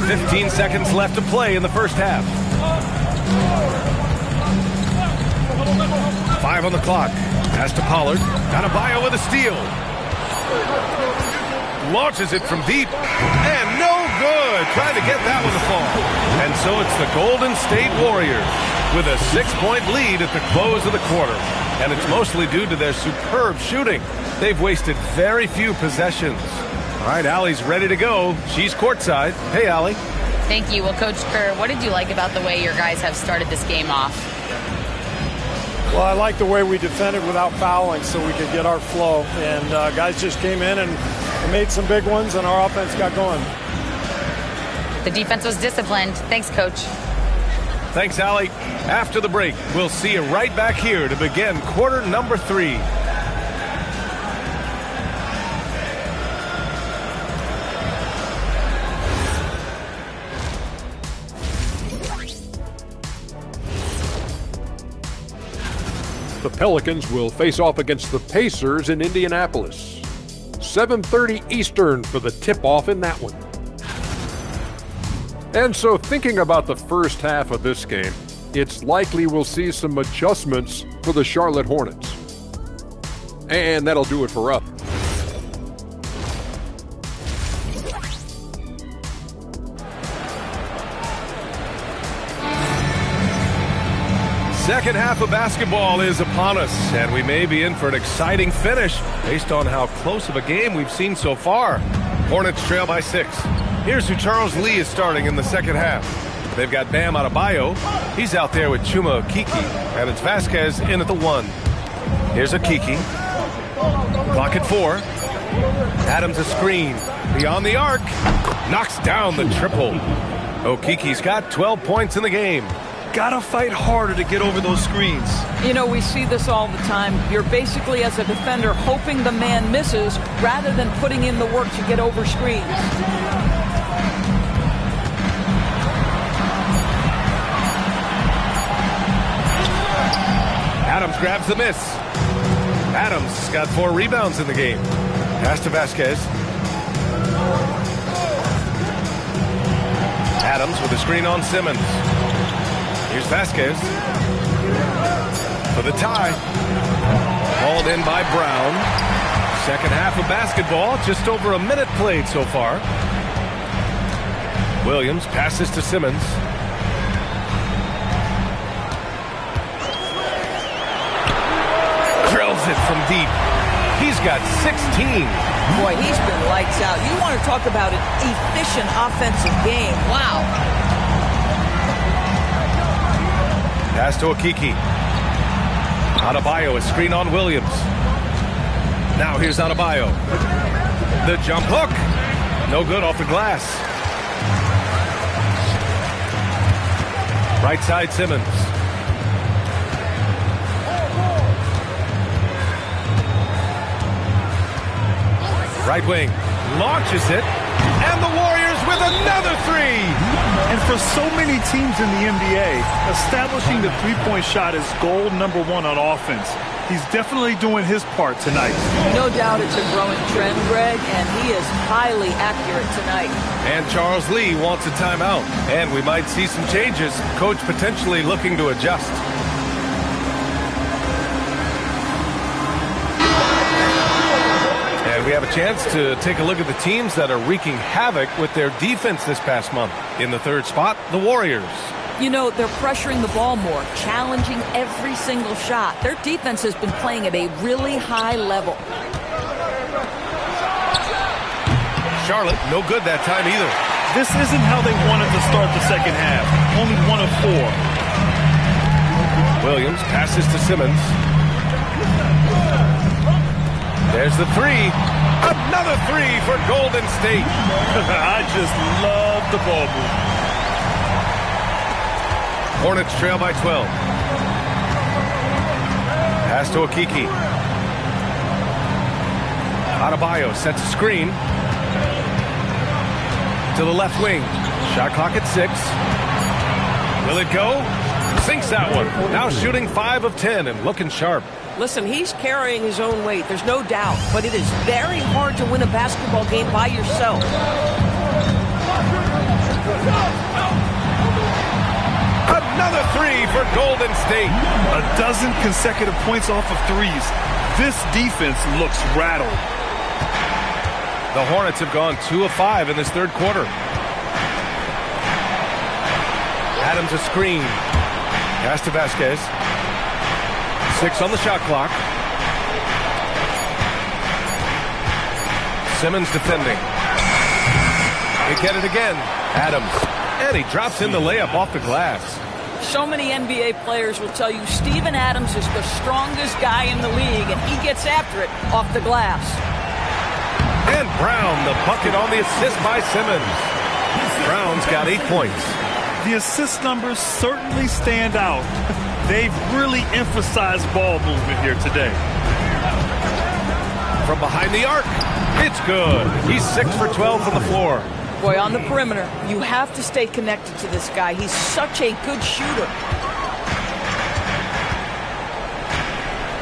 15 seconds left to play in the first half. 5 on the clock. Pass to Pollard. Adebayo with a steal. Launches it from deep. And no good. Trying to get that one to fall. And so it's the Golden State Warriors with a 6-point lead at the close of the quarter. And it's mostly due to their superb shooting. They've wasted very few possessions. All right, Allie's ready to go. She's courtside. Hey, Allie. Thank you. Well, Coach Kerr, what did you like about the way your guys have started this game off? Well, I like the way we defended without fouling so we could get our flow. And guys just came in and made some big ones, and our offense got going. The defense was disciplined. Thanks, Coach. Thanks, Allie. After the break, we'll see you right back here to begin quarter number 3. The Pelicans will face off against the Pacers in Indianapolis. 7:30 Eastern for the tip-off in that one. And so thinking about the first half of this game, it's likely we'll see some adjustments for the Charlotte Hornets. And that'll do it for us. Second half of basketball is upon us, and we may be in for an exciting finish based on how close of a game we've seen so far. Hornets trail by 6. Here's who Charles Lee is starting in the second half. They've got Bam Adebayo. He's out there with Chuma Okeke, and it's Vasquez in at the 1. Here's Okeke. Clock at 4. Adams a screen. Beyond the arc. Knocks down the triple. Okeke's got 12 points in the game. Gotta fight harder to get over those screens. You know, we see this all the time. You're basically, as a defender, hoping the man misses rather than putting in the work to get over screens. Adams grabs the miss. Adams has got 4 rebounds in the game. Pass to Vasquez. Adams with a screen on Simmons. Here's Vasquez for the tie. Hauled in by Brown. Second half of basketball, just over a minute played so far. Williams passes to Simmons. Drills it from deep. He's got 16. Boy, he's been lights out. You want to talk about an efficient offensive game. Wow. Pass to Okeke. Adebayo, a screen on Williams. Now here's Adebayo. The jump hook. No good off the glass. Right side Simmons. Right wing. Launches it. And the Warriors with another 3. And for so many teams in the NBA, establishing the three-point shot is goal number 1 on offense. He's definitely doing his part tonight. No doubt it's a growing trend, Greg, and he is highly accurate tonight. And Charles Lee wants a timeout. And we might see some changes. Coach potentially looking to adjust. We have a chance to take a look at the teams that are wreaking havoc with their defense this past month. In the third spot, the Warriors. You know, they're pressuring the ball more, challenging every single shot. Their defense has been playing at a really high level. Charlotte, no good that time either. This isn't how they wanted to start the second half. Only 1 of 4. Williams passes to Simmons. There's the 3. Another three for Golden State. I just love the ball movement. Hornets trail by 12. Pass to Okiki. Adebayo sets a screen. To the left wing. Shot clock at 6. Will it go? Sinks that one. Now shooting 5 of 10 and looking sharp. Listen, he's carrying his own weight. There's no doubt. But it is very hard to win a basketball game by yourself. Another three for Golden State. A dozen consecutive points off of threes. This defense looks rattled. The Hornets have gone 2 of 5 in this third quarter. Adams a screen. Pass to Vasquez. 6 on the shot clock. Simmons defending. They get it again. Adams. And he drops in the layup off the glass. So many NBA players will tell you Steven Adams is the strongest guy in the league, and he gets after it off the glass. And Brown, the bucket on the assist by Simmons. Brown's got 8 points. The assist numbers certainly stand out. They've really emphasized ball movement here today. From behind the arc, it's good. He's 6 for 12 from the floor. Boy, on the perimeter, you have to stay connected to this guy. He's such a good shooter.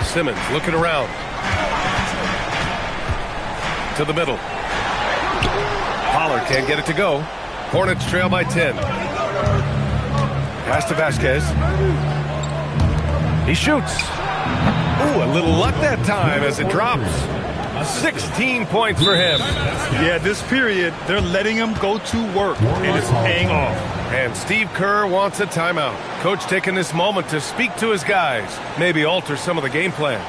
Simmons looking around. To the middle. Pollard can't get it to go. Hornets trail by 10. Pass to Vasquez. He shoots. Ooh, a little luck that time as it drops. 16 points for him. Yeah, this period, they're letting him go to work, and it's paying off. And Steve Kerr wants a timeout. Coach taking this moment to speak to his guys, maybe alter some of the game plan.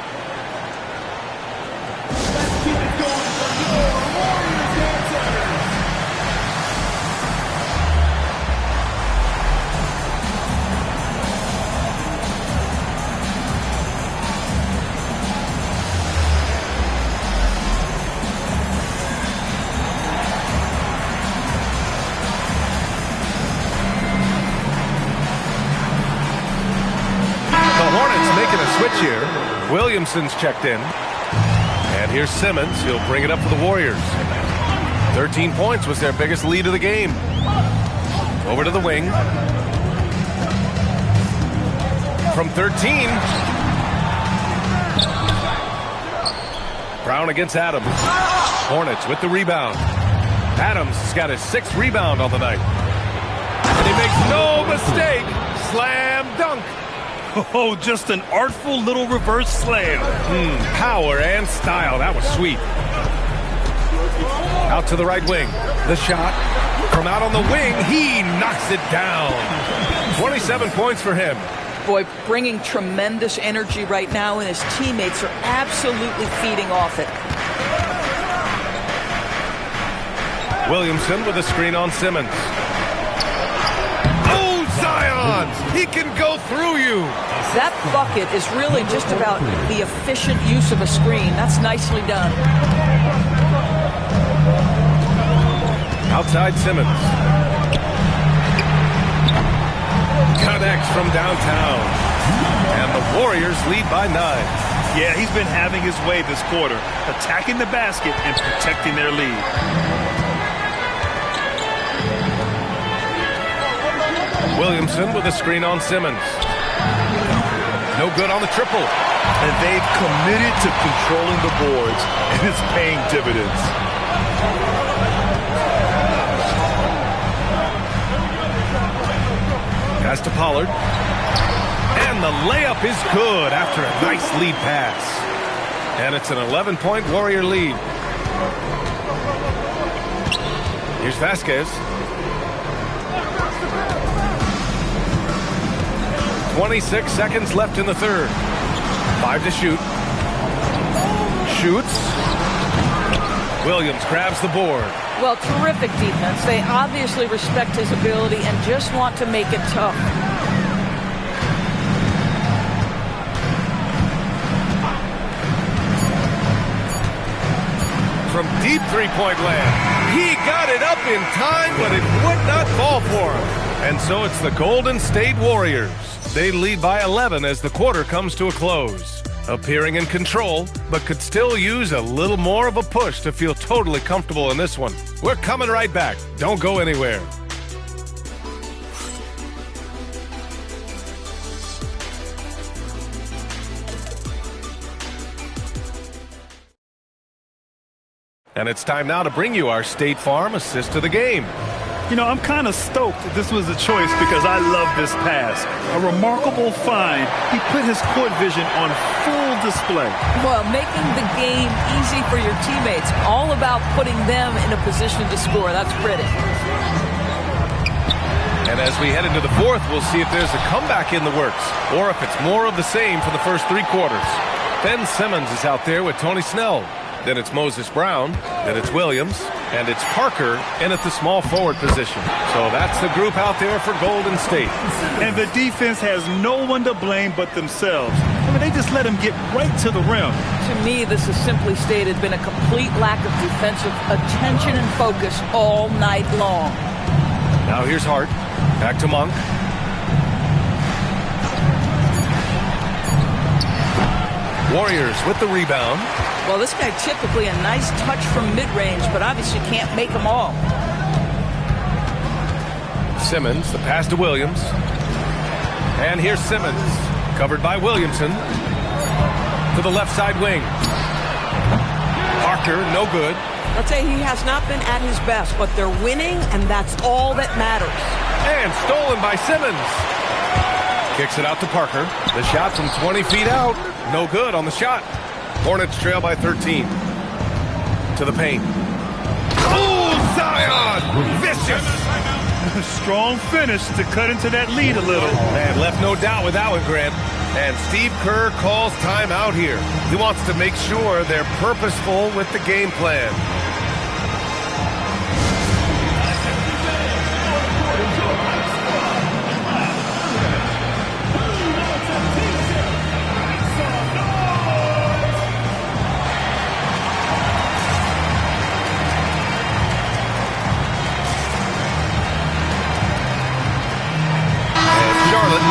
Here, Williamson's checked in. And here's Simmons. He'll bring it up for the Warriors. 13 points was their biggest lead of the game. Over to the wing. From 13. Brown against Adams. Hornets with the rebound. Adams has got his 6th rebound on the night. And he makes no mistake. Slam dunk. Oh, just an artful little reverse slam. Power and style. That was sweet. Out to the right wing. The shot from out on the wing. He knocks it down. 27 points for him. Boy, bringing tremendous energy right now, and his teammates are absolutely feeding off it. Williamson with a screen on Simmons. Oh, Zion! He can go through you. That bucket is really just about the efficient use of a screen. That's nicely done. Outside Simmons. Connects from downtown. And the Warriors lead by 9. Yeah, he's been having his way this quarter, attacking the basket and protecting their lead. Williamson with a screen on Simmons. No good on the triple. And they've committed to controlling the boards, and it's paying dividends. Pass to Pollard. And the layup is good after a nice lead pass. And it's an 11-point Warrior lead. Here's Vasquez. 26 seconds left in the third. 5 to shoot. Shoots. Williams grabs the board. Well, terrific defense. They obviously respect his ability and just want to make it tough. from deep three-point land. He got it up in time, but it would not fall for him. And so it's the Golden State Warriors. They lead by 11 as the quarter comes to a close. Appearing in control, but could still use a little more of a push to feel totally comfortable in this one. We're coming right back. Don't go anywhere. And it's time now to bring you our State Farm assist to the game. You know, I'm kind of stoked that this was a choice because I love this pass. A remarkable find. He put his court vision on full display. Well, making the game easy for your teammates. All about putting them in a position to score. That's pretty. And as we head into the fourth, we'll see if there's a comeback in the works or if it's more of the same for the first three quarters. Ben Simmons is out there with Tony Snell. Then it's Moses Brown, then it's Williams, and it's Parker in at the small forward position. So that's the group out there for Golden State. And the defense has no one to blame but themselves. I mean, they just let him get right to the rim. To me, this is simply stated been a complete lack of defensive attention and focus all night long. Now here's Hart. Back to Monk. Warriors with the rebound. Well, this guy typically a nice touch from mid-range, but obviously can't make them all. Simmons, the pass to Williams. And here's Simmons, covered by Williamson. To the left side wing. Parker, no good. I'll tell you, he has not been at his best, but they're winning, and that's all that matters. And stolen by Simmons. Kicks it out to Parker. The shot from 20 feet out. No good on the shot. Hornets trail by 13. To the paint. Oh, Zion! Vicious! Strong finish to cut into that lead a little. And left no doubt with that one, Grant. And Steve Kerr calls timeout here. He wants to make sure they're purposeful with the game plan.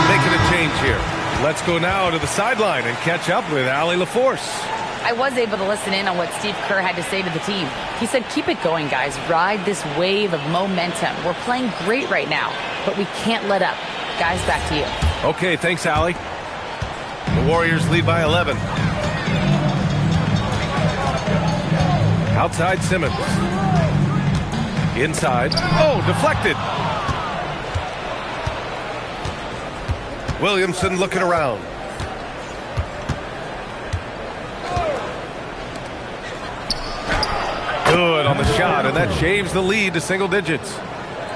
Making a change here. Let's go now to the sideline and catch up with Allie LaForce. I was able to listen in on what Steve Kerr had to say to the team. He said, keep it going, guys. Ride this wave of momentum. We're playing great right now, but we can't let up. Guys, back to you. Okay, thanks, Allie. The Warriors lead by 11. Outside Simmons. Inside. Oh, deflected. Williamson looking around. Good on the shot, and that shaves the lead to single digits.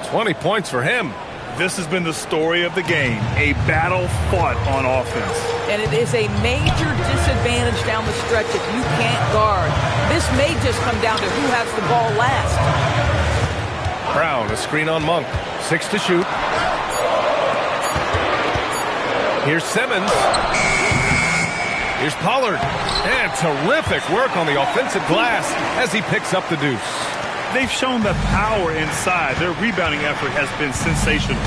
20 points for him. This has been the story of the game, a battle fought on offense. And it is a major disadvantage down the stretch if you can't guard. This may just come down to who has the ball last. Brown, a screen on Monk. 6 to shoot. Here's Simmons. Here's Pollard. And terrific work on the offensive glass as he picks up the deuce. They've shown the power inside. Their rebounding effort has been sensational.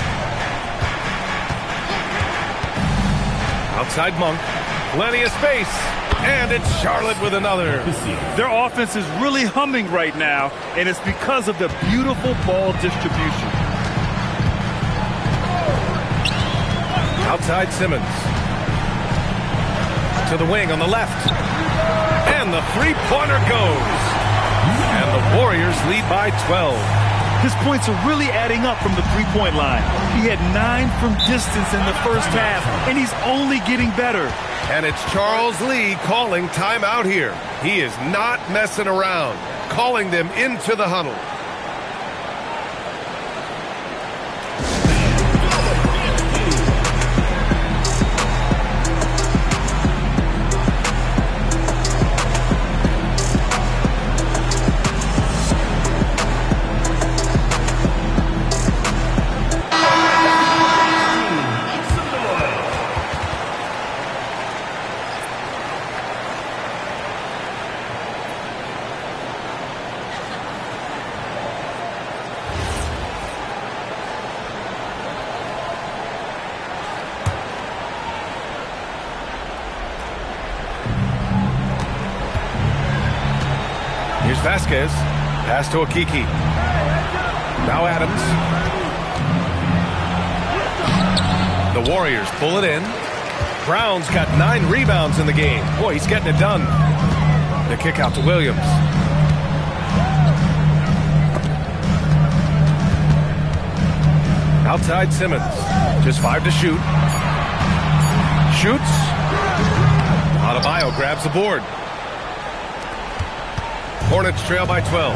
Outside Monk. Plenty of space. And it's Charlotte with another. Their offense is really humming right now, and it's because of the beautiful ball distribution. Outside Simmons. To the wing on the left. And the three-pointer goes. And the Warriors lead by 12. His points are really adding up from the three-point line. He had 9 from distance in the first half, and he's only getting better. And it's Charles Lee calling timeout here. He is not messing around, calling them into the huddle. Vasquez. Pass to Akiki. Now Adams. The Warriors pull it in. Brown's got 9 rebounds in the game. Boy, he's getting it done. The kick out to Williams. Outside Simmons. Just 5 to shoot. Shoots. Adebayo grabs the board. Hornets trail by 12.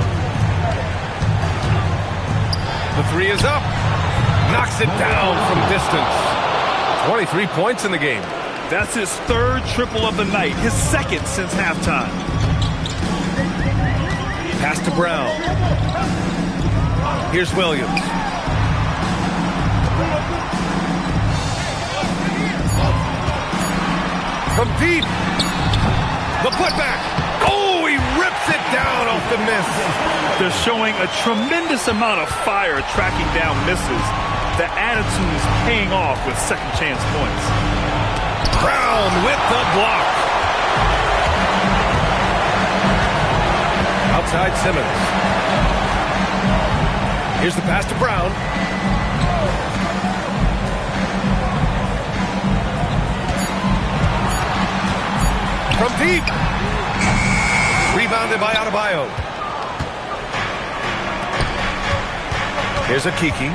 The 3 is up. Knocks it down from distance. 23 points in the game. That's his 3rd triple of the night, his 2nd since halftime. Pass to Brown. Here's Williams. From deep. The putback. Oh, he rips it down off the miss. They're showing a tremendous amount of fire tracking down misses. The attitude is paying off with second chance points. Brown with the block. Outside Simmons. Here's the pass to Brown. From deep. Rebounded by Adebayo. Here's Akiki.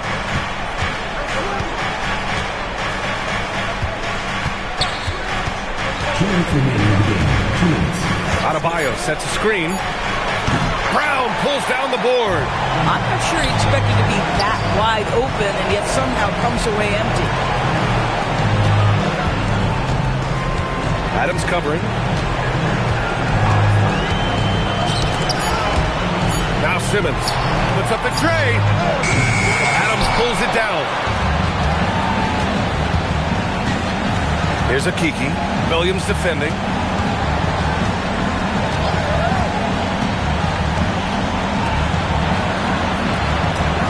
2 minutes remaining in the game. 2 minutes. Adebayo sets a screen. Brown pulls down the board. I'm not sure he expected to be that wide open and yet somehow comes away empty. Adams covering. Now Simmons puts up the tray. Adams pulls it down. Here's Akiki. Williams defending.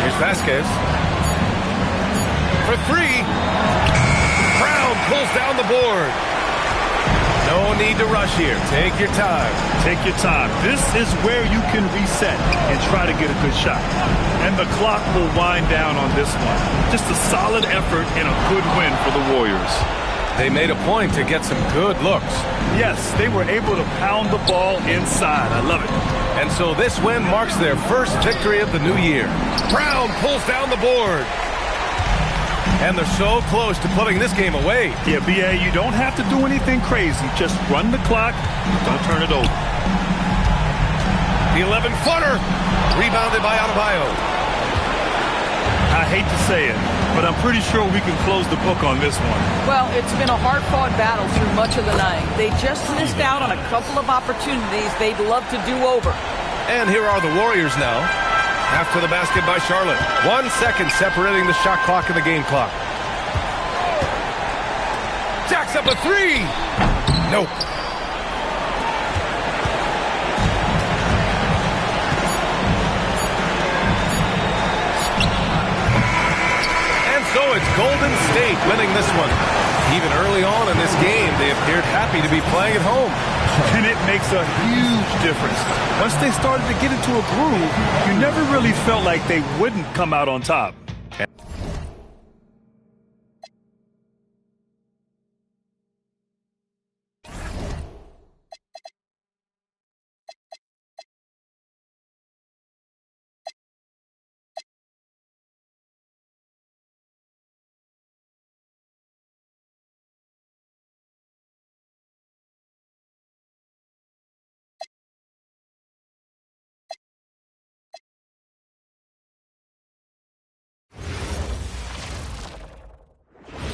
Here's Vasquez. For 3. Brown pulls down the board. No need to rush here. Take your time. Take your time. This is where you can reset and try to get a good shot. And the clock will wind down on this one. Just a solid effort and a good win for the Warriors. They made a point to get some good looks. Yes, they were able to pound the ball inside. I love it. And so this win marks their first victory of the new year. Brown pulls down the board. And they're so close to putting this game away. Yeah, B.A., you don't have to do anything crazy. Just run the clock. Don't turn it over. The 11-footer. Rebounded by Adebayo. I hate to say it, but I'm pretty sure we can close the book on this one. Well, it's been a hard-fought battle through much of the night. They just missed out on a couple of opportunities they'd love to do over. And here are the Warriors now. After the basket by Charlotte. 1 second separating the shot clock and the game clock. Jacks up a 3. Nope. And so it's Golden State winning this one. Even early on in this game, they appeared happy to be playing at home. And it makes a huge difference. Once they started to get into a groove, you never really felt like they wouldn't come out on top.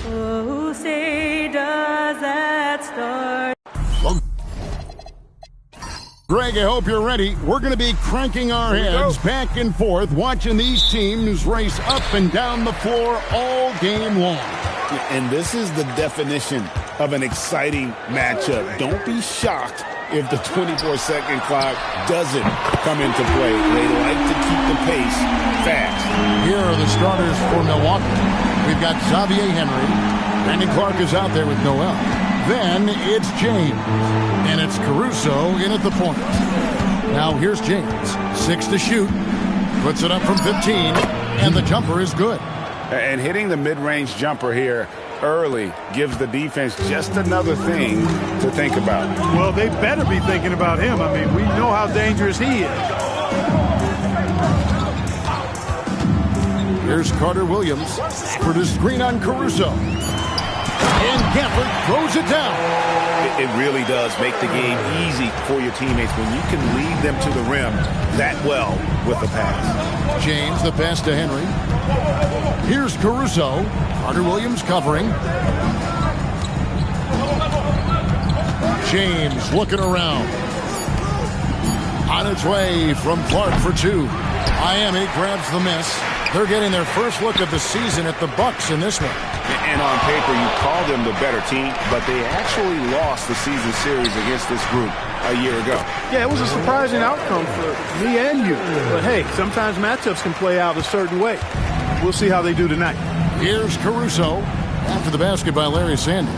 Oh, say does that start? Well, Greg, I hope you're ready. We're going to be cranking our heads back and forth, watching these teams race up and down the floor all game long. And this is the definition of an exciting matchup. Don't be shocked if the 24-second clock doesn't come into play. They like to keep the pace fast. Here are the starters for Milwaukee. We've got Xavier Henry. Brandon Clark is out there with Noel. Then it's James. And it's Caruso in at the point. Now here's James. 6 to shoot. Puts it up from 15, and the jumper is good. And hitting the mid-range jumper here early gives the defense just another thing to think about. Well, they better be thinking about him. I mean, we know how dangerous he is. Here's Carter Williams for the screen on Caruso. And Gafford throws it down. It really does make the game easy for your teammates when you can lead them to the rim that well with the pass. James, the pass to Henry. Here's Caruso. Carter Williams covering. James looking around. On its way from Clark for 2. Miami grabs the miss. They're getting their first look of the season at the Bucks in this one. And on paper, you call them the better team, but they actually lost the season series against this group a year ago. Yeah, it was a surprising outcome for me and you. But hey, sometimes matchups can play out a certain way. We'll see how they do tonight. Here's Caruso after the basket by Larry Sanders.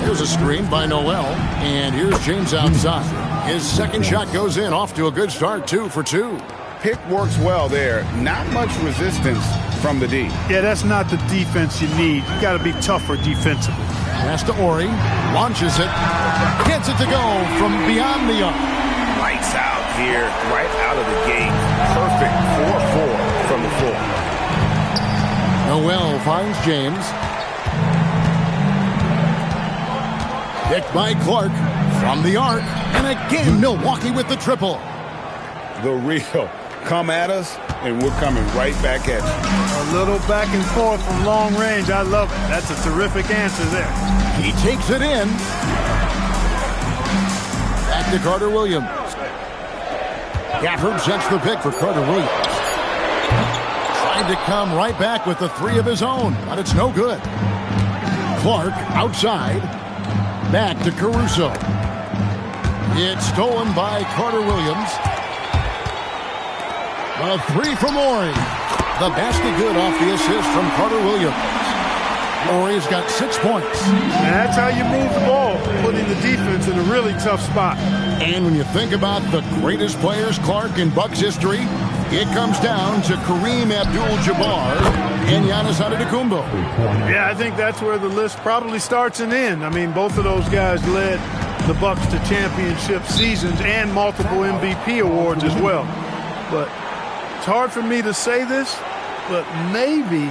Here's a screen by Noel, and here's James outside. His second shot goes in, off to a good start, 2 for 2. Pick works well there. Not much resistance from the D. Yeah, that's not the defense you need. You got to be tougher defensively. Pass to Ori, launches it, gets it to go from beyond the arc. Lights out here, right out of the gate. Perfect 4-4 from the floor. Noel finds James. Picked by Clark from the arc, and again Milwaukee with the triple. The real. Come at us, and we're coming right back at you. A little back and forth from long range. I love it. That's a terrific answer there. He takes it in. Back to Carter Williams. Gafford sets the pick for Carter Williams. Trying to come right back with the 3 of his own, but it's no good. Clark outside. Back to Caruso. It's stolen by Carter Williams. A 3 from Ori. The basket good off the assist from Carter Williams. Ori's got 6 points. And that's how you move the ball, putting the defense in a really tough spot. And when you think about the greatest players, Clark, in Bucks history, it comes down to Kareem Abdul-Jabbar and Giannis Antetokounmpo. Yeah, I think that's where the list probably starts and ends. I mean, both of those guys led the Bucks to championship seasons and multiple MVP awards as well. But it's hard for me to say this, but maybe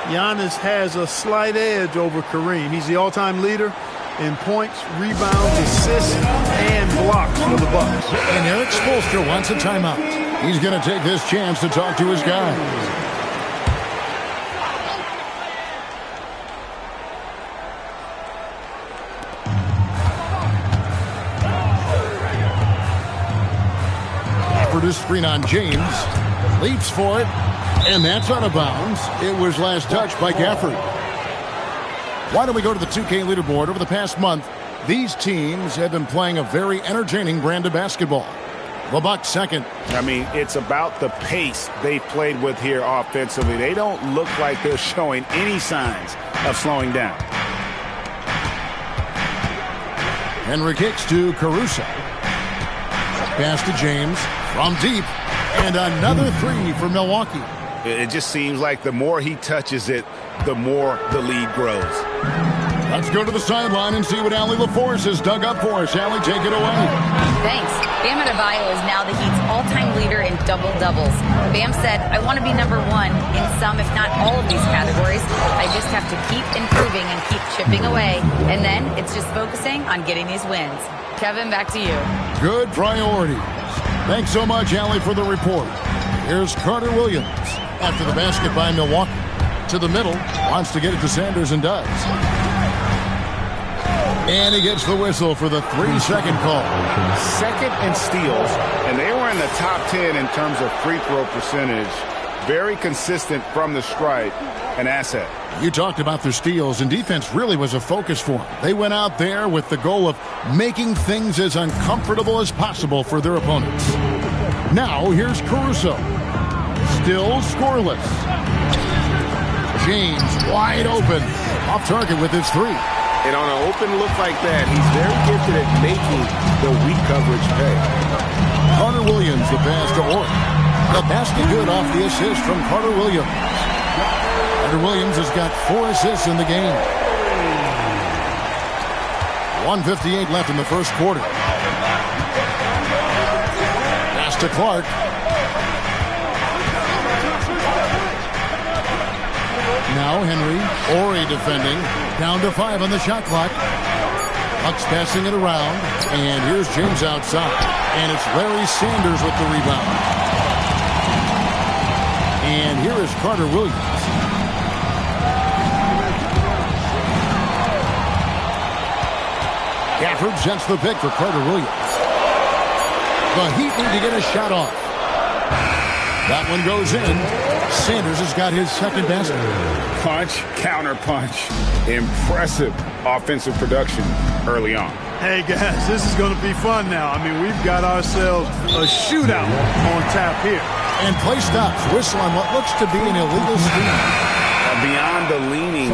Giannis has a slight edge over Kareem. He's the all-time leader in points, rebounds, assists, and blocks for the Bucks. And Eric Spoelstra wants a timeout. He's going to take this chance to talk to his guys. Effort is screen on James. Leaps for it, and that's out of bounds. It was last touched by Gafford. Why don't we go to the 2K leaderboard? Over the past month, these teams have been playing a very entertaining brand of basketball. The Bucks second. I mean, it's about the pace they've played with here offensively. They don't look like they're showing any signs of slowing down. Henry kicks to Caruso. Pass to James from deep. And another 3 for Milwaukee. It just seems like the more he touches it, the more the lead grows. Let's go to the sideline and see what Allie LaForce has dug up for us. Allie, take it away. Thanks. Bam Adebayo is now the Heat's all-time leader in double-doubles. Bam said, I want to be number 1 in some, if not all of these categories. I just have to keep improving and keep chipping away. And then it's just focusing on getting these wins. Kevin, back to you. Good priorities. Thanks so much, Allie, for the report. Here's Carter Williams after the basket by Milwaukee. To the middle, wants to get it to Sanders and does. And he gets the whistle for the 3-second call. Second in steals, and they were in the top 10 in terms of free throw percentage. Very consistent from the stripe, an asset. You talked about their steals, and defense really was a focus for them. They went out there with the goal of making things as uncomfortable as possible for their opponents. Now, here's Caruso. Still scoreless. James wide open. Off target with his 3. And on an open look like that, he's very gifted at making the weak coverage pay. Carter Williams, the pass to Orr. The basket good off the assist from Carter Williams. Carter Williams has got 4 assists in the game. 1:58 left in the first quarter. Pass to Clark. Now Henry. Ori defending. Down to 5 on the shot clock. Bucks passing it around. And here's James outside. And it's Larry Sanders with the rebound. And here is Carter Williams. Gafford sets the pick for Carter Williams. The Heat need to get a shot off. That one goes in. Sanders has got his second basket. Punch, counter punch. Impressive offensive production early on. Hey, guys, this is going to be fun now. I mean, we've got ourselves a shootout on tap here. And play stops. Whistle on what looks to be an illegal screen. Beyond the leaning,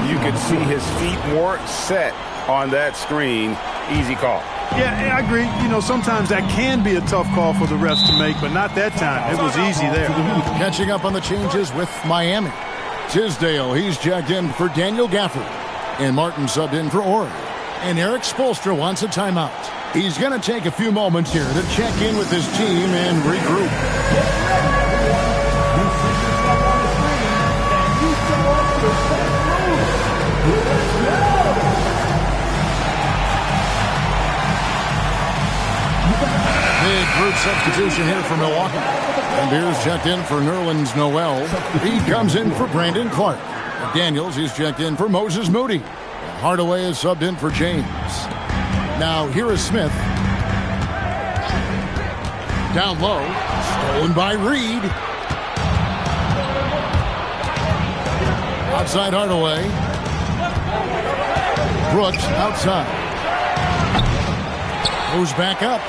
you could see his feet more set on that screen. Easy call. Yeah, I agree. You know, sometimes that can be a tough call for the refs to make, but not that time. It was easy there. Catching up on the changes with Miami. Tisdale, he's jacked in for Daniel Gafford. And Martin subbed in for Ori. And Eric Spoelstra wants a timeout. He's going to take a few moments here to check in with his team and regroup. Big group substitution here for Milwaukee. And Beers checked in for Nerlens Noel. He comes in for Brandon Clark. Daniels, he's checked in for Moses Moody. Hardaway is subbed in for James. Now here is Smith. Down low. Stolen by Reed. Outside Hardaway. Brooks outside. Moves back up.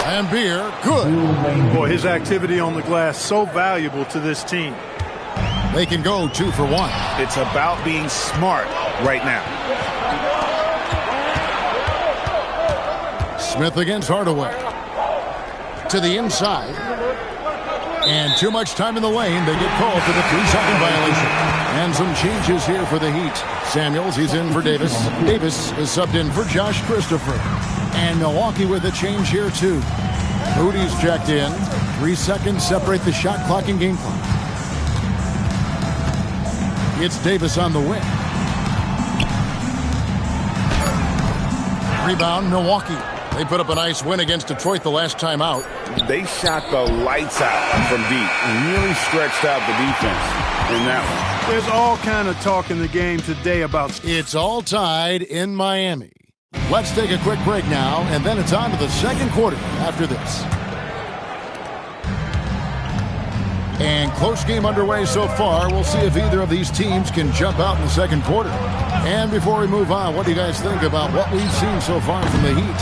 And Beer, good. Boy, his activity on the glass so valuable to this team. They can go 2 for 1. It's about being smart right now. Smith against Hardaway. To the inside. And too much time in the lane. They get called for the 3-second violation. And some changes here for the Heat. Samuels, he's in for Davis. Davis is subbed in for Josh Christopher. And Milwaukee with a change here, too. Moody's checked in. 3 seconds separate the shot clock and game clock. It's Davis on the wing. Rebound, Milwaukee. They put up a nice win against Detroit the last time out. They shot the lights out from deep. Really stretched out the defense in that one. There's all kind of talk in the game today about... It's all tied in Miami. Let's take a quick break now, and then it's on to the second quarter after this. And close game underway so far. We'll see if either of these teams can jump out in the second quarter. And before we move on, what do you guys think about what we've seen so far from the Heat?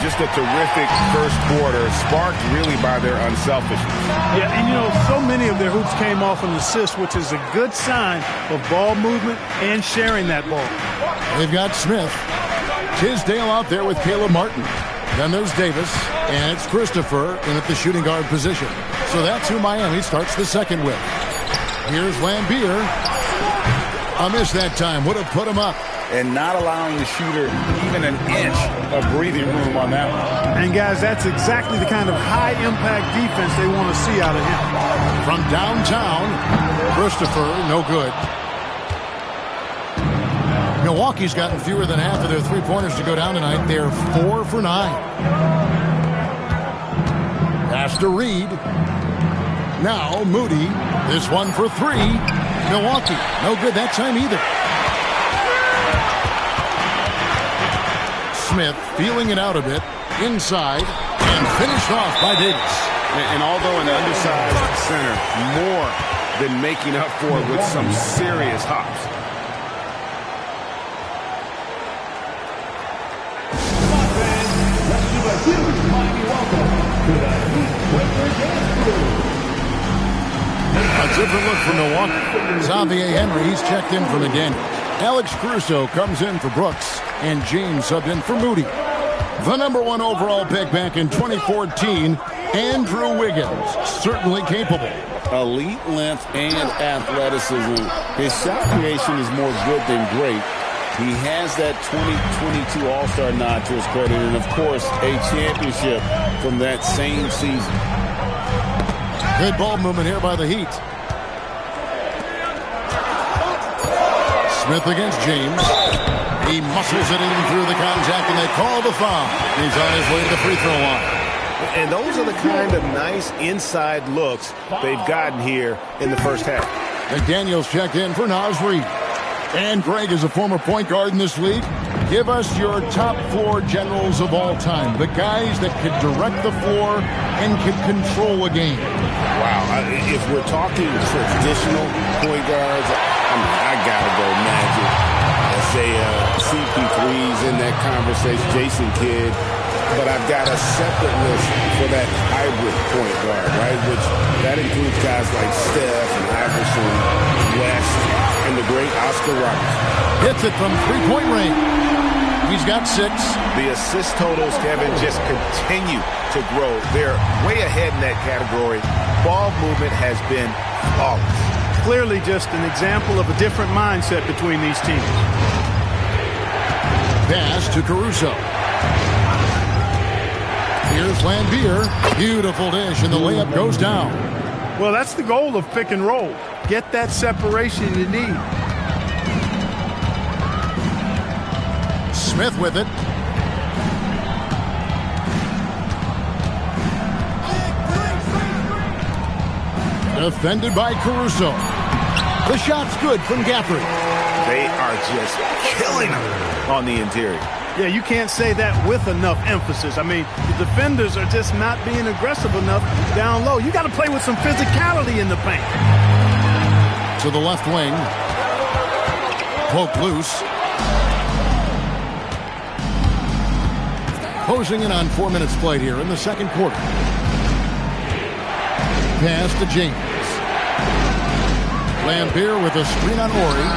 Just a terrific first quarter, sparked really by their unselfishness. Yeah, and you know, so many of their hoops came off an assist, which is a good sign of ball movement and sharing that ball. They've got Smith. Tisdale out there with Caleb Martin. Then there's Davis, and it's Christopher in at the shooting guard position. So that's who Miami starts the second with. Here's Lambeer. A miss that time. Would have put him up. And not allowing the shooter even an inch of breathing room on that one. And, guys, that's exactly the kind of high-impact defense they want to see out of him. From downtown, Christopher, no good. Milwaukee's gotten fewer than half of their three-pointers to go down tonight. They're 4 for 9. Pass to Reed. Now Moody. This one for 3. Milwaukee, no good that time either. Smith feeling it out a bit. Inside. And finished off by Davis. And although an undersized center, more than making up for it with some serious hops. A different look for Milwaukee. Xavier Henry, he's checked in for McDaniels. Alex Caruso comes in for Brooks, and James subbed in for Moody. The number 1 overall pick back in 2014, Andrew Wiggins, certainly capable. Elite length and athleticism. His shot creation is more good than great. He has that 2022 All-Star nod to his credit, and of course, a championship from that same season. Good ball movement here by the Heat. Smith against James. He muscles it in through the contact, and they call the foul. He's on his way to the free throw line. And those are the kind of nice inside looks they've gotten here in the first half. McDaniels checked in for Naz Reid. And Greg is a former point guard in this league. Give us your top floor generals of all time. The guys that could direct the floor and could control a game. Wow. If we're talking traditional point guards, I got to go Magic. Let's say CP3's in that conversation, Jason Kidd. But I've got a separate list for that hybrid point guard, right? Which that includes guys like Steph and Iverson, West, and the great Oscar Robertson. Hits it from three-point range. He's got 6. The assist totals, Kevin, just continue to grow. They're way ahead in that category. Ball movement has been flawless. Clearly just an example of a different mindset between these teams. Pass to Caruso. Here's Lambier. Beautiful dish, and the layup goes down. Well, that's the goal of pick and roll. Get that separation you need. Smith with it. Defended by Caruso. The shot's good from Gafford. They are just killing him on the interior. Yeah, you can't say that with enough emphasis. I mean, the defenders are just not being aggressive enough down low. You got to play with some physicality in the paint. To the left wing. Poke loose. Closing in on 4 minutes played here in the second quarter. Pass to James. Lambier with a screen on Ori.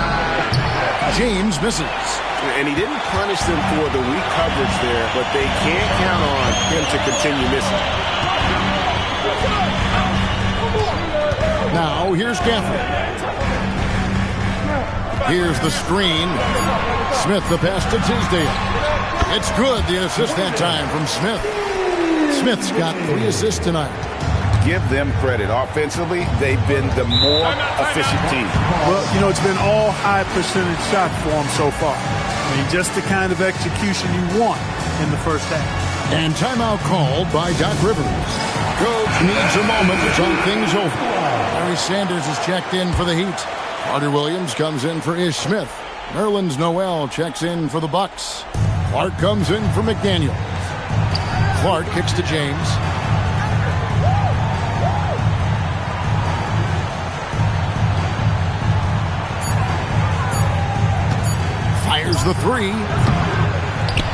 James misses. And he didn't punish them for the weak coverage there, but they can't count on him to continue missing. Now, here's Gafford. Here's the screen. Smith the pass to Tisdale. It's good, the assist that time from Smith. Smith's got 3 assists tonight. Give them credit. Offensively, they've been the more efficient team. Well, you know, it's been all high percentage shots for them so far. I mean, just the kind of execution you want in the first half. And timeout called by Doc Rivers. Coach needs a moment to talk things over. Larry Sanders is checked in for the Heat. Carter Williams comes in for Ish Smith. Nerlens Noel checks in for the Bucks. Clark comes in for McDaniels. Clark kicks to James. Fires the 3.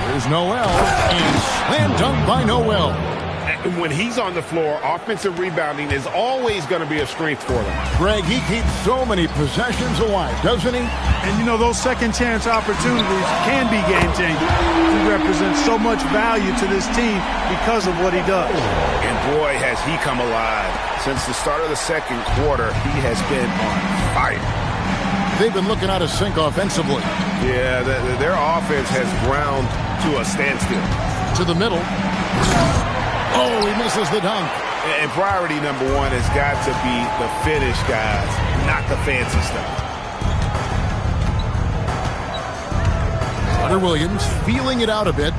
Here's Noel, and slam dunk by Noel. When he's on the floor, offensive rebounding is always going to be a strength for them. Greg, he keeps so many possessions alive, doesn't he? And, you know, those second chance opportunities can be game changing. He represents so much value to this team because of what he does. And, boy, has he come alive. Since the start of the second quarter, he has been on fire. They've been looking out of sync offensively. Yeah, their offense has ground to a standstill. To the middle. Oh, he misses the dunk. And priority number 1 has got to be the finish, guys, not the fancy stuff. Carter Williams feeling it out a bit.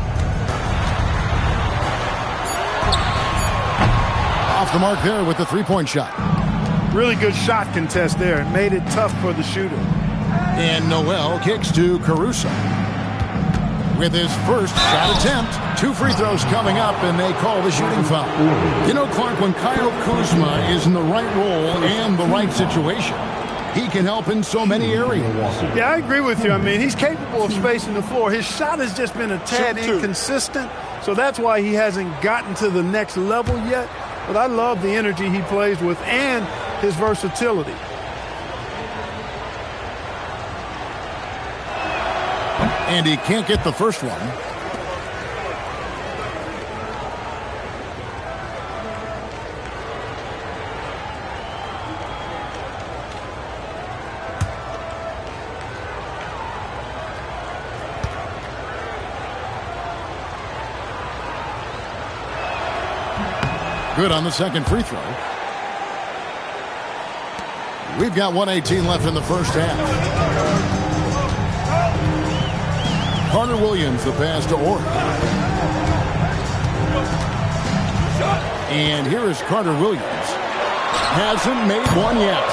Off the mark there with the three-point shot. Really good shot contest there. It made it tough for the shooter. And Noel kicks to Caruso. With his first shot attempt, 2 free throws coming up, and they call the shooting foul. You know, Clark, when Kyle Kuzma is in the right role and the right situation, he can help in so many areas. Yeah, I agree with you. I mean, he's capable of spacing the floor. His shot has just been a tad inconsistent, so that's why he hasn't gotten to the next level yet. But I love the energy he plays with and his versatility. And he can't get the first one. Good on the second free throw. We've got 1:18 left in the first half. Carter Williams, the pass to Orr. And here is Carter Williams. Hasn't made one yet.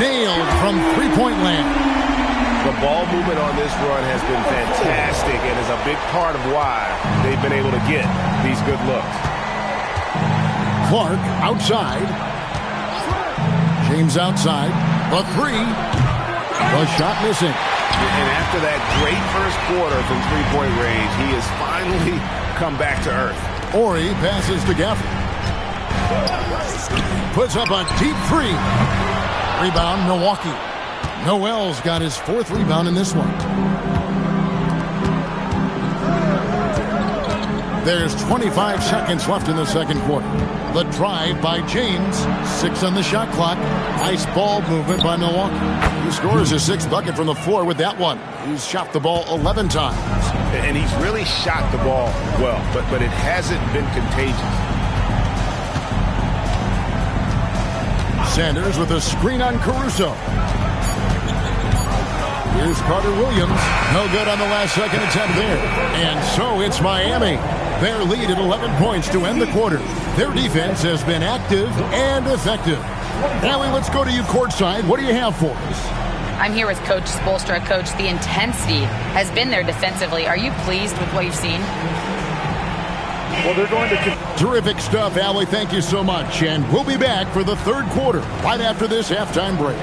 Nailed from three-point land. The ball movement on this run has been fantastic and is a big part of why they've been able to get these good looks. Clark outside. James outside. The three. The shot missing. And after that great first quarter from three-point range, he has finally come back to earth. Ori passes to Gafford. Puts up a deep three. Rebound, Milwaukee. Noel's got his fourth rebound in this one. There's 25 seconds left in the second quarter. The drive by James. 6 on the shot clock. Nice ball movement by Milwaukee. He scores his sixth bucket from the floor with that one. He's shot the ball 11 times. And he's really shot the ball well, but it hasn't been contagious. Sanders with a screen on Caruso. Here's Carter Williams. No good on the last second attempt there. And so it's Miami. Their lead at 11 points to end the quarter. Their defense has been active and effective. Allie, let's go to you courtside. What do you have for us? I'm here with Coach Spoelstra. Coach, the intensity has been there defensively. Are you pleased with what you've seen? Well, they're going to... Terrific stuff, Allie. Thank you so much. And we'll be back for the third quarter right after this halftime break.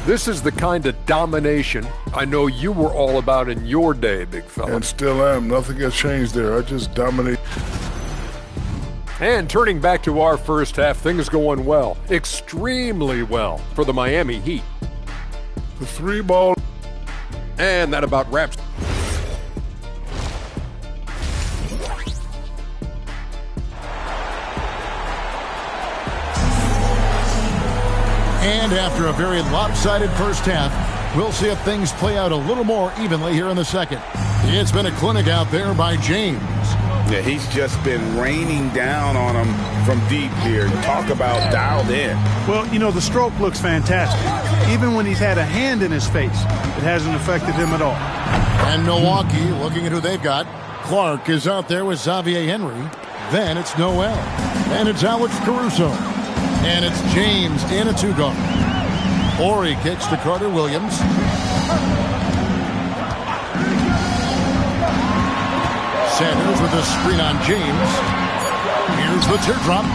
This is the kind of domination I know you were all about in your day, big fella. And still am. Nothing has changed there. I just dominate. And turning back to our first half, things going well. Extremely well for the Miami Heat. The three ball. And that about wraps. And after a very lopsided first half, we'll see if things play out a little more evenly here in the second. It's been a clinic out there by James. Yeah, he's just been raining down on him from deep here. Talk about dialed in. Well, you know, the stroke looks fantastic. Even when he's had a hand in his face, it hasn't affected him at all. And Milwaukee, looking at who they've got, Clark is out there with Xavier Henry. Then it's Noel. And it's Alex Caruso. And it's James in a two-guard. Ori kicks to Carter Williams. Sanders with a screen on James. Here's the teardrop.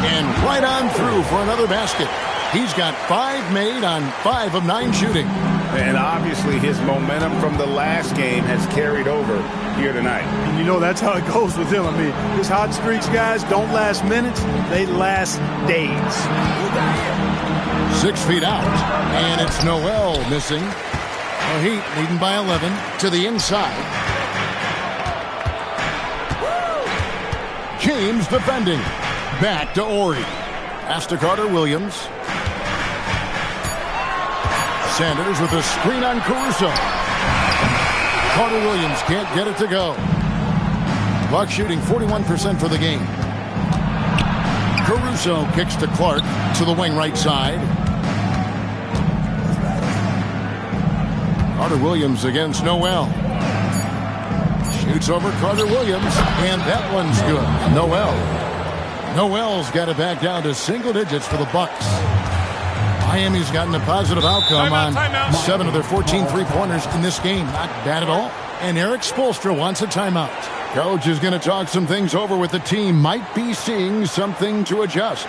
And right on through for another basket. He's got 5 made on 5 of 9 shooting. And obviously his momentum from the last game has carried over here tonight. And you know that's how it goes with him. I mean, his hot streaks, guys, don't last minutes. They last days. 6 feet out. And it's Noel missing. The Heat leading by 11 to the inside. James defending. Back to Ori. Pass to Carter Williams. Sanders with a screen on Caruso. Carter Williams can't get it to go. Buck shooting 41% for the game. Caruso kicks to Clark to the wing right side. Carter Williams against Noel. Shoots over Carter Williams, and that one's good. Noel's got it back down to single digits for the Bucks. Miami's gotten a positive outcome on 7 of their 14 three-pointers in this game. Not bad at all. And Eric Spoelstra wants a timeout. Coach is going to talk some things over with the team. Might be seeing something to adjust.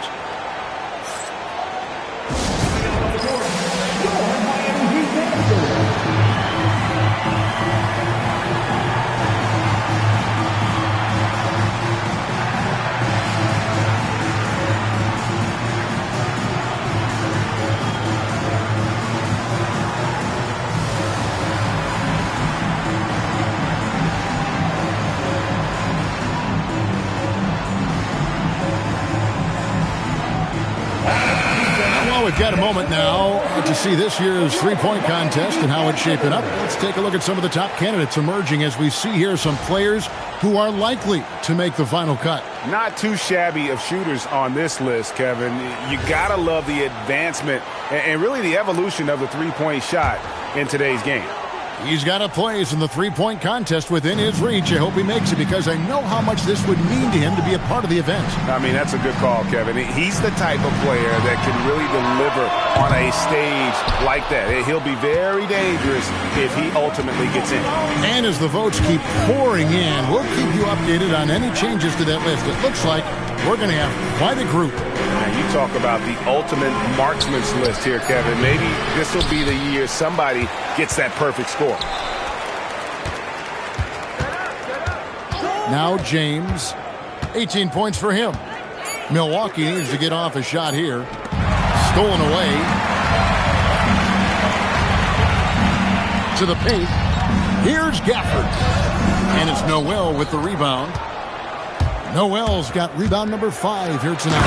we've got a moment now to see this year's three-point contest and how it's shaping up. Let's take a look at some of the top candidates emerging as we see here some players who are likely to make the final cut. Not too shabby of shooters on this list, Kevin. You got to love the advancement and really the evolution of the three-point shot in today's game. He's got a place in the three-point contest within his reach. I hope he makes it because I know how much this would mean to him to be a part of the event. I mean, that's a good call, Kevin. He's the type of player that can really deliver on a stage like that. He'll be very dangerous if he ultimately gets in. And as the votes keep pouring in, we'll keep you updated on any changes to that list. It looks like we're going to have quite a group. Now, you talk about the ultimate marksman's list here, Kevin. Maybe this will be the year somebody gets that perfect score. Now James, 18 points for him. Milwaukee needs to get off a shot here. Stolen away. To the paint. Here's Gafford. And it's Noel with the rebound. Noel's got rebound number 5 here tonight.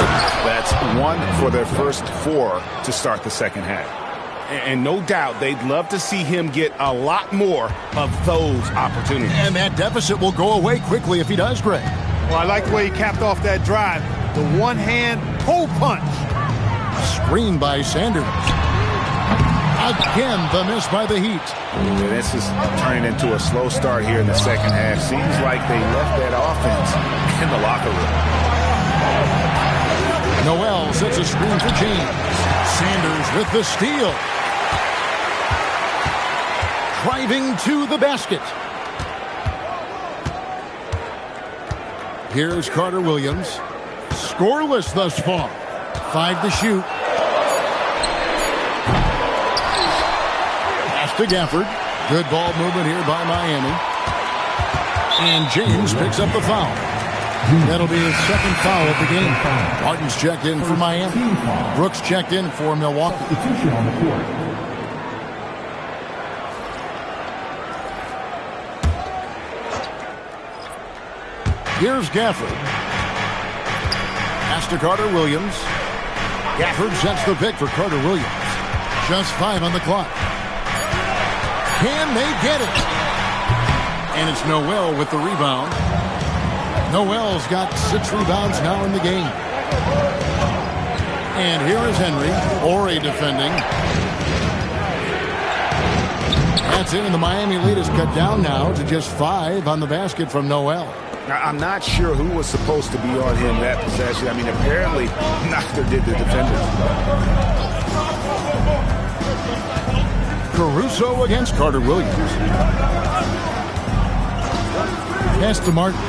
That's 1 for their first 4 to start the second half. And no doubt they'd love to see him get a lot more of those opportunities. And that deficit will go away quickly if he does, Greg. Well, I like the way he capped off that drive. The one-hand pull punch. Screen by Sanders. Again, the miss by the Heat. And this is turning into a slow start here in the second half. Seems like they left that offense in the locker room. Noel sets a screen for James. Sanders with the steal. Driving to the basket. Here's Carter Williams. Scoreless thus far. 5 to shoot. Pass to Gafford. Good ball movement here by Miami. And James picks up the foul. That'll be his second foul of the game. Martin's checked in for Miami. Brooks checked in for Milwaukee. Here's Gafford. Pass to Carter Williams. Gafford sets the pick for Carter Williams. Just 5 on the clock. Can they get it? And it's Noel with the rebound. Noel's got 6 rebounds now in the game. And here is Henry. Ore defending. That's it, and the Miami lead is cut down now to just 5 on the basket from Noel. I'm not sure who was supposed to be on him that possession. I mean, apparently neither did the defenders. Caruso against Carter Williams. Pass to Martin.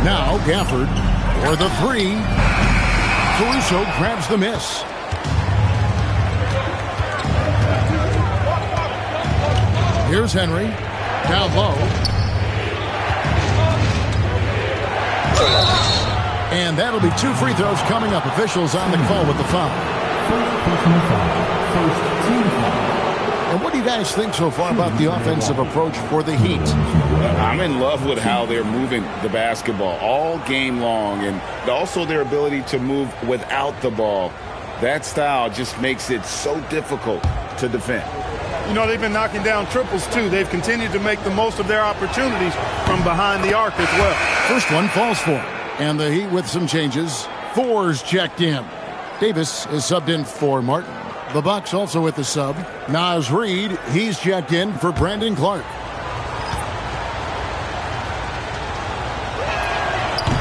Now Gafford for the 3. Caruso grabs the miss. Here's Henry. Down low. And that'll be 2 free throws coming up. Officials on the call with the foul. And what do you guys think so far about the offensive approach for the Heat? I'm in love with how they're moving the basketball all game long, and also their ability to move without the ball. That style just makes it so difficult to defend. You know, they've been knocking down triples, too. They've continued to make the most of their opportunities from behind the arc as well. First one falls for him. And the Heat with some changes. Thor's checked in. Davis is subbed in for Martin. The Bucks also with the sub. Naz Reid, he's checked in for Brandon Clark.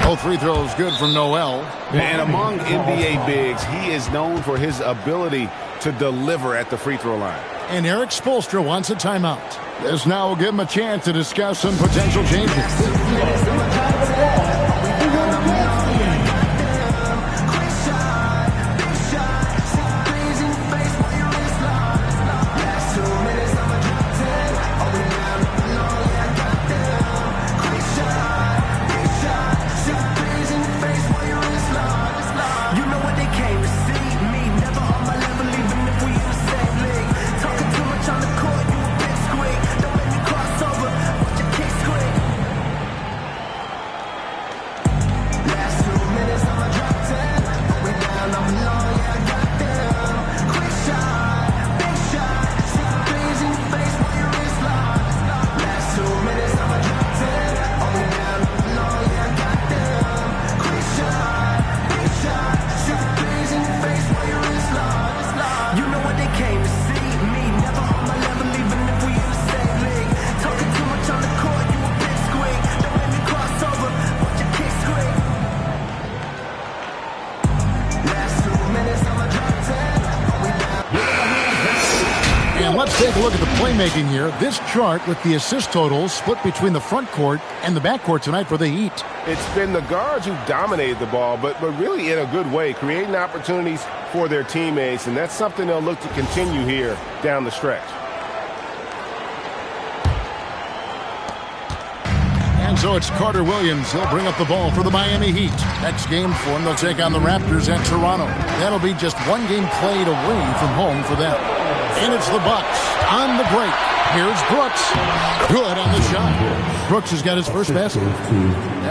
Both free throws good from Noel. And among NBA bigs, he is known for his ability to deliver at the free throw line. And Eric Spoelstra wants a timeout. This now will give him a chance to discuss some potential changes. playmaking here. This chart with the assist totals split between the front court and the back court tonight for the Heat. It's been the guards who dominated the ball, but really in a good way, creating opportunities for their teammates, and that's something they'll look to continue here down the stretch. And so it's Carter Williams. He'll bring up the ball for the Miami Heat. Next game for them, they'll take on the Raptors at Toronto. That'll be just one game played away from home for them. And it's the Bucks on the break. Here's Brooks. Good on the shot. Brooks has got his first basket.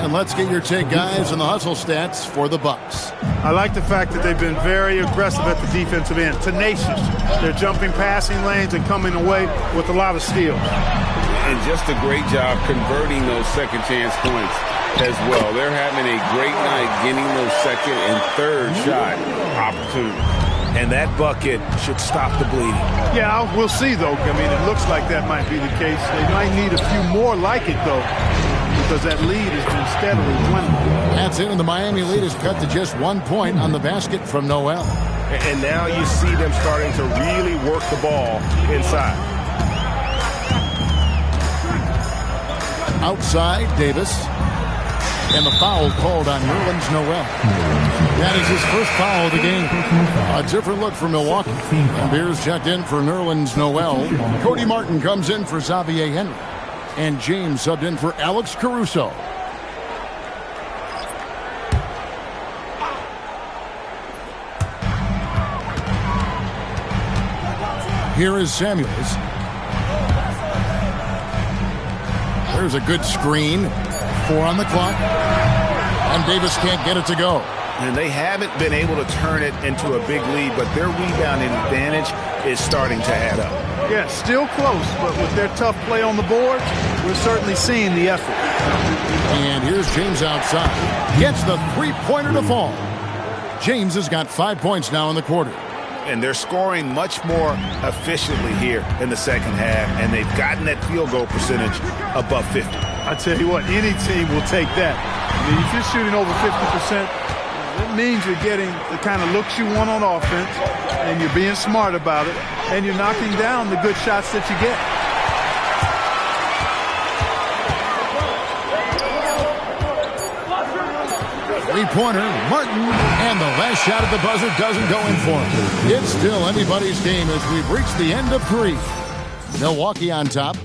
And let's get your take, guys, on the hustle stats for the Bucks. I like the fact that they've been very aggressive at the defensive end. Tenacious. They're jumping passing lanes and coming away with a lot of steals. And just a great job converting those second chance points as well. They're having a great night getting those second and third shot opportunities. And that bucket should stop the bleeding. Yeah, we'll see, though. I mean, it looks like that might be the case. They might need a few more like it, though, because that lead has been steadily dwindling. That's it, and the Miami lead is cut to just 1 point on the basket from Noel. And now you see them starting to really work the ball inside. Outside, Davis. And the foul called on Nerlens Noel. That is his first foul of the game. A different look for Milwaukee. And Beers checked in for Nerlens Noel. Cody Martin comes in for Xavier Henry. And James subbed in for Alex Caruso. Here is Samuels. There's a good screen. 4 on the clock. And Davis can't get it to go. And they haven't been able to turn it into a big lead, but their rebounding advantage is starting to add up. Yeah, still close, but with their tough play on the boards, we're certainly seeing the effort. And here's James outside. Gets the three-pointer to fall. James has got 5 points now in the quarter. And they're scoring much more efficiently here in the second half, and they've gotten that field goal percentage above 50. I tell you what, any team will take that. I mean, if you're shooting over 50%, it means you're getting the kind of looks you want on offense, and you're being smart about it, and you're knocking down the good shots that you get. Three-pointer, Martin, and the last shot at the buzzer doesn't go in for him. It's still anybody's game as we've reached the end of 3. Milwaukee on top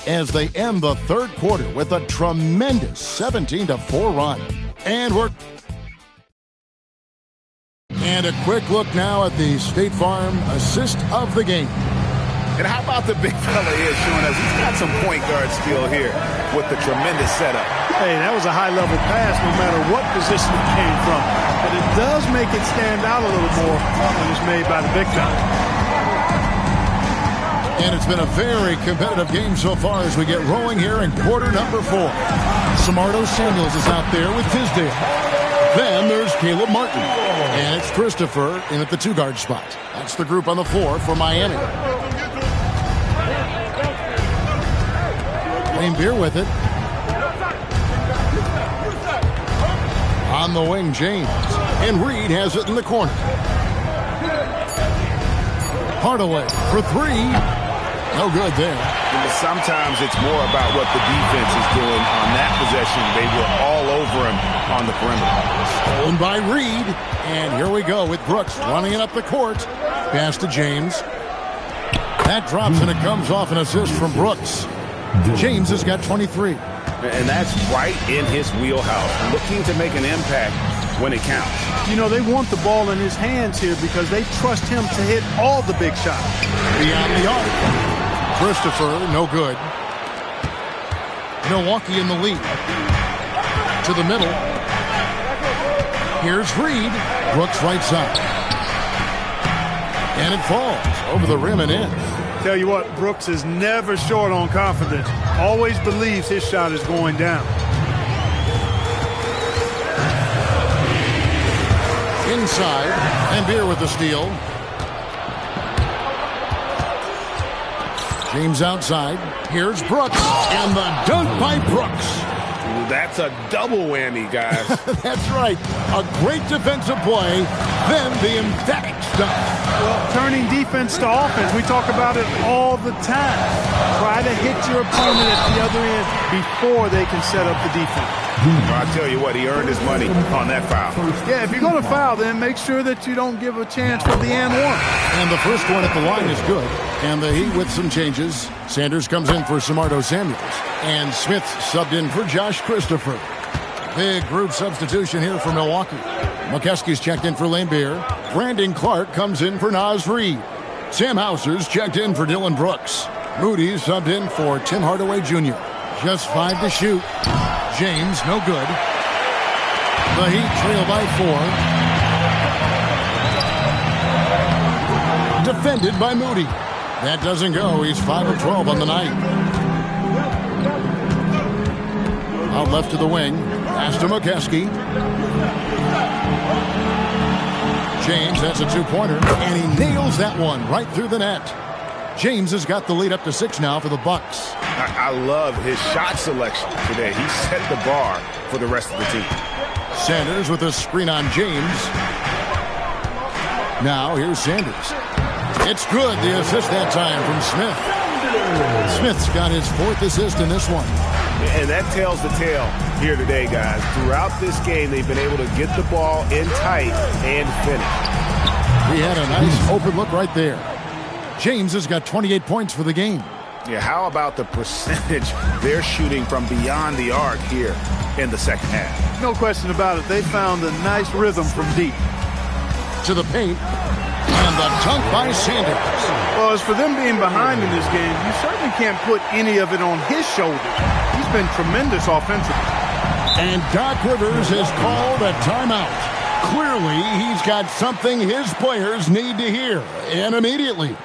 as they end the third quarter with a tremendous 17-4 run. And a quick look now at the State Farm assist of the game. And how about the big fella here showing us he's got some point guard skill here with the tremendous setup. Hey, that was a high-level pass no matter what position it came from. But it does make it stand out a little more when it's made by the big guy. And it's been a very competitive game so far as we get rolling here in quarter number 4. Samardo Samuels is out there with Tisdale. Then there's Caleb Martin. And it's Christopher in at the 2-guard spot. That's the group on the floor for Miami. Wayne Beer with it. On the wing, James. And Reed has it in the corner. Hardaway for 3. No good there. Sometimes it's more about what the defense is doing on that possession. They were all over him on the perimeter. Stolen by Reed. And here we go with Brooks running it up the court. Pass to James. That drops and it comes off an assist from Brooks. James has got 23. And that's right in his wheelhouse. Looking to make an impact when it counts. You know, they want the ball in his hands here because they trust him to hit all the big shots. Beyond the arc. Christopher, no good. Milwaukee in the lead. To the middle. Here's Reed. Brooks right side. And it falls over the rim and in. Tell you what, Brooks is never short on confidence. Always believes his shot is going down. Inside. And Beer with the steal. James outside. Here's Brooks. And the dunk by Brooks. That's a double whammy, guys. That's right. A great defensive play, then the emphatic stuff. Well, turning defense to offense, we talk about it all the time. Try to hit your opponent at the other end before they can set up the defense. Well, I tell you what, he earned his money on that foul. Yeah, if you're going to foul, then make sure that you don't give a chance for the and one. And the first one at the line is good. And the Heat with some changes. Sanders comes in for Samardo Samuels. And Smith subbed in for Josh Christopher. Big group substitution here for Milwaukee. McKeskey's checked in for Lambeer. Brandon Clark comes in for Naz Reid. Sam Hauser's checked in for Dylan Brooks. Moody subbed in for Tim Hardaway Jr. Just 5 to shoot. James, no good. The Heat trail by 4. Defended by Moody. That doesn't go. He's 5 of 12 on the night. Out left to the wing. Pass to McKeskey. James, that's a two-pointer. And he nails that one right through the net. James has got the lead up to 6 now for the Bucks. I love his shot selection today. He set the bar for the rest of the team. Sanders with a screen on James. Now here's Sanders. It's good. The assist that time from Smith. Smith's got his 4th assist in this one. And that tells the tale here today, guys. Throughout this game, they've been able to get the ball in tight and finish. He had a nice open look right there. James has got 28 points for the game. Yeah, how about the percentage they're shooting from beyond the arc here in the second half? No question about it. They found a nice rhythm from deep. To the paint. And the dunk by Sanders. Well, as for them being behind in this game, you certainly can't put any of it on his shoulders. He's been tremendous offensively. And Doc Rivers has called a timeout. Clearly, he's got something his players need to hear, and immediately.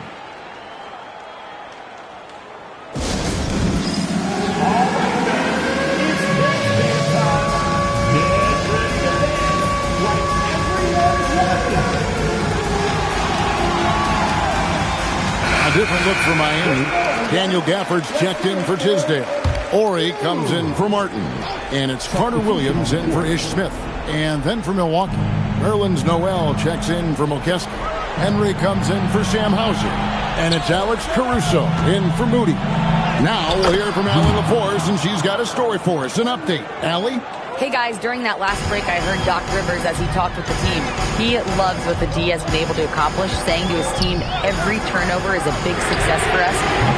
Different look for Miami. Daniel Gafford's checked in for Tisdale. Ori comes in for Martin. And it's Carter Williams in for Ish Smith. And then for Milwaukee, Nerlens Noel checks in for McKeskey. Henry comes in for Sam Hauser. And it's Alex Caruso in for Moody. Now we'll hear from Allie LaForce, and she's got a story for us. An update. Allie? Hey guys, during that last break, I heard Doc Rivers as he talked with the team. He loves what the D has been able to accomplish, saying to his team, every turnover is a big success for us.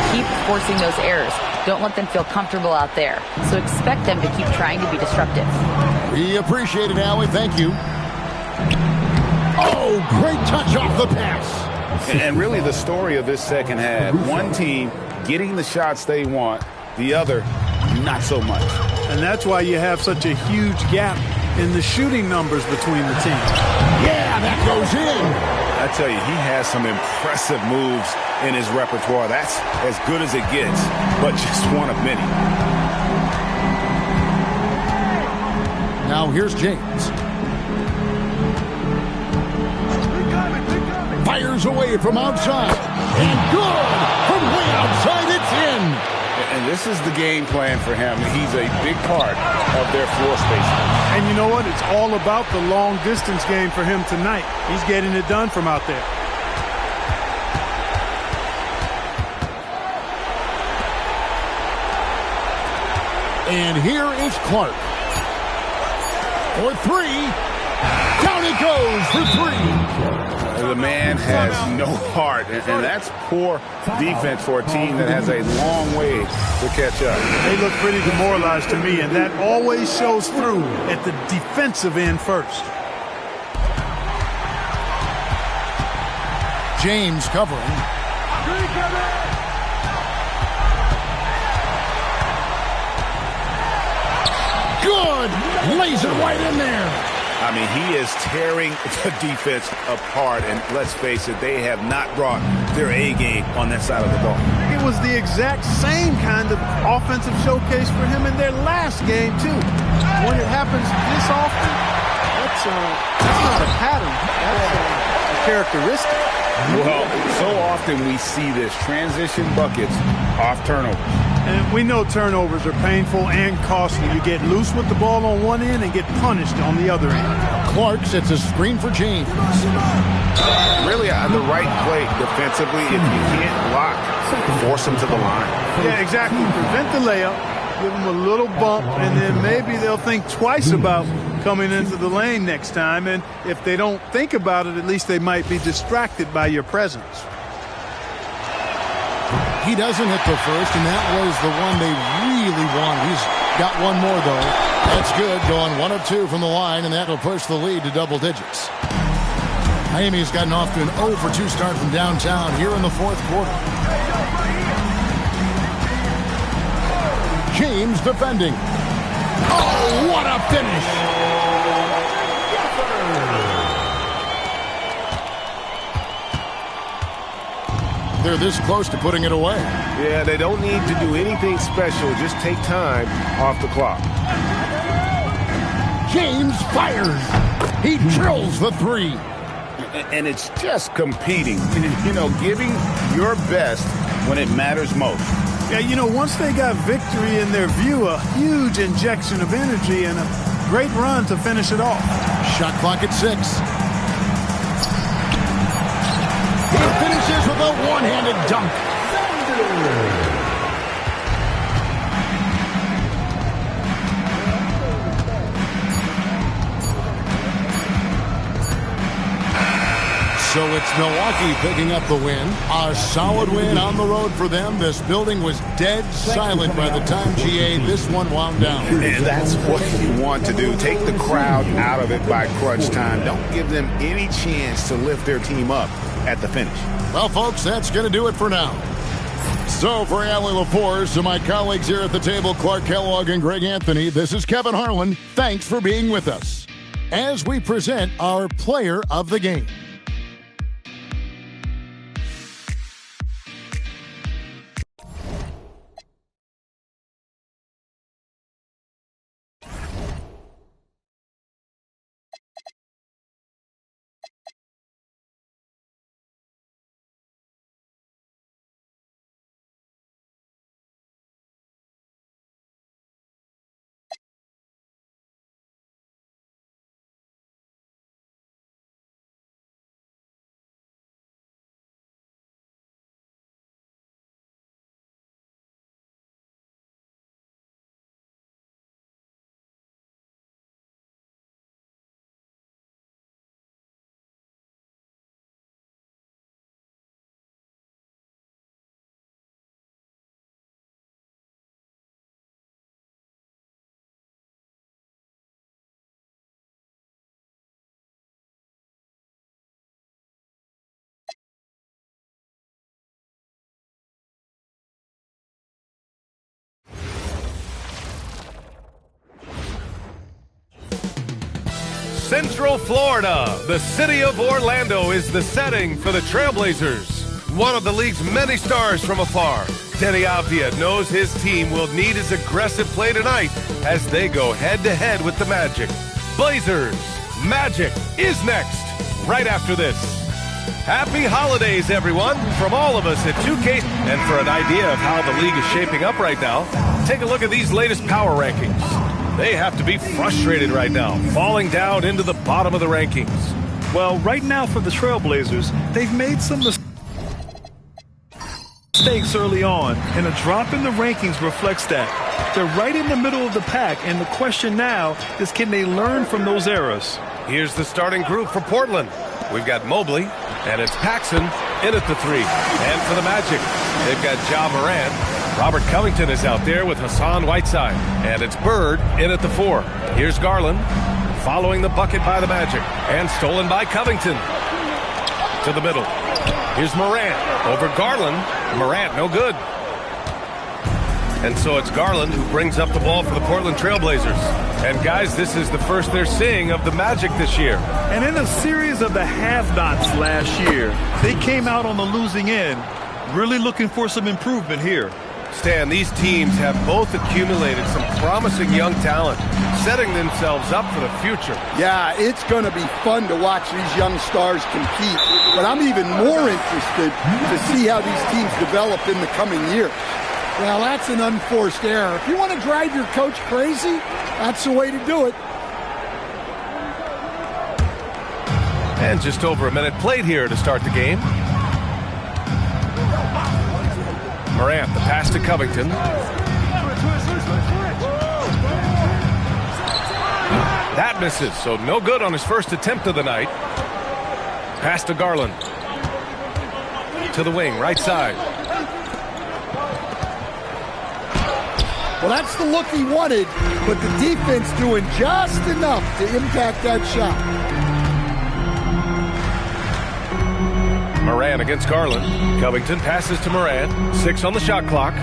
Keep forcing those errors. Don't let them feel comfortable out there. So expect them to keep trying to be disruptive. We appreciate it, Allie. Thank you. Oh, great touch off the pass. And really the story of this second half, one team getting the shots they want, the other not so much. And that's why you have such a huge gap in the shooting numbers between the teams. Yeah, that goes in. I tell you, he has some impressive moves in his repertoire. That's as good as it gets, but just one of many. Now here's James. Fires away from outside. And good! From way outside, it's in. And this is the game plan for him. He's a big part of their floor spacing. And you know what? It's all about the long distance game for him tonight. He's getting it done from out there. And here is Clark. For 3. Down he goes for 3. The man has no heart, and that's poor defense for a team that has a long way to catch up. They look pretty demoralized to me, and that always shows through at the defensive end first. James covering. Good! Lays it right in there. I mean, he is tearing the defense apart, and let's face it, they have not brought their A game on that side of the ball. It was the exact same kind of offensive showcase for him in their last game, too. When it happens this often, that's not a pattern. That's a characteristic. Well, so often we see this transition buckets off turnovers. And we know turnovers are painful and costly. You get loose with the ball on one end and get punished on the other end. Clark sets a screen for James. Really on the right play defensively. If you can't block, force them to the line. Yeah, exactly. Prevent the layup, give them a little bump, and then maybe they'll think twice about coming into the lane next time. And if they don't think about it, at least they might be distracted by your presence. He doesn't hit the first, and that was the one they really wanted. He's got one more, though. That's good, going 1 of 2 from the line, and that'll push the lead to double digits. Miami's gotten off to an 0 for 2 start from downtown here in the fourth quarter. James defending. Oh, what a finish! They're this close to putting it away. Yeah, they don't need to do anything special. Just take time off the clock. James fires. He drills the 3. And it's just competing. You know, giving your best when it matters most. Yeah, you know, once they got victory in their view, a huge injection of energy and a great run to finish it off. Shot clock at 6. He finishes with a one-handed dunk. So it's Milwaukee picking up the win. A solid win on the road for them. This building was dead silent by the time, GA, this one wound down. And that's what you want to do. Take the crowd out of it by crunch time. Don't give them any chance to lift their team up at the finish. Well, folks, that's going to do it for now. So for Allie LaForce, to my colleagues here at the table, Clark Kellogg and Greg Anthony, this is Kevin Harlan. Thanks for being with us as we present our player of the game. Central Florida, the city of Orlando is the setting for the Trailblazers. One of the league's many stars from afar, Denny Avdia knows his team will need his aggressive play tonight as they go head-to-head with the Magic. Blazers, Magic is next, right after this. Happy holidays, everyone, from all of us at 2K. And for an idea of how the league is shaping up right now, take a look at these latest power rankings. They have to be frustrated right now, falling down into the bottom of the rankings. Well, right now for the Trailblazers, they've made some mistakes early on, and a drop in the rankings reflects that. They're right in the middle of the pack, and the question now is, can they learn from those errors? Here's the starting group for Portland. We've got Mobley, and it's Paxson in at the 3. And for the Magic, they've got Ja Morant. Robert Covington is out there with Hassan Whiteside. And it's Bird in at the 4. Here's Garland, following the bucket by the Magic. And stolen by Covington. To the middle. Here's Morant over Garland. Morant, no good. And so it's Garland who brings up the ball for the Portland Trailblazers. And guys, this is the first they're seeing of the Magic this year. And in a series of the have-nots last year, they came out on the losing end, really looking for some improvement here. Stan, these teams have both accumulated some promising young talent, setting themselves up for the future. Yeah, it's going to be fun to watch these young stars compete. But I'm even more interested to see how these teams develop in the coming year. Well, that's an unforced error. If you want to drive your coach crazy, that's the way to do it. And just over a minute played here to start the game. Morant, the pass to Covington. That misses, so no good on his first attempt of the night. Pass to Garland. To the wing, right side. Well, that's the look he wanted, but the defense doing just enough to impact that shot. Morant against Garland. Covington passes to Morant. 6 on the shot clock.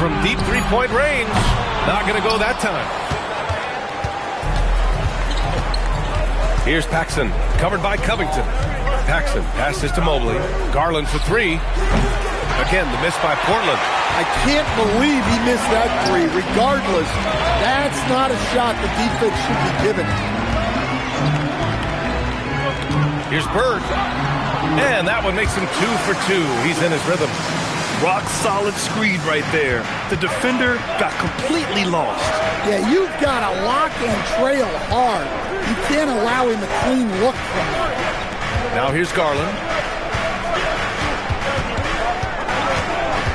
From deep three-point range. Not going to go that time. Here's Paxson, covered by Covington. Paxson passes to Mobley. Garland for 3. Again, the miss by Portland. I can't believe he missed that 3. Regardless, that's not a shot the defense should be given. Here's Bird. And that one makes him 2 for 2. He's in his rhythm. Rock solid screen right there. The defender got completely lost. Yeah, you've got to lock and trail hard. You can't allow him a clean look from it. Now here's Garland.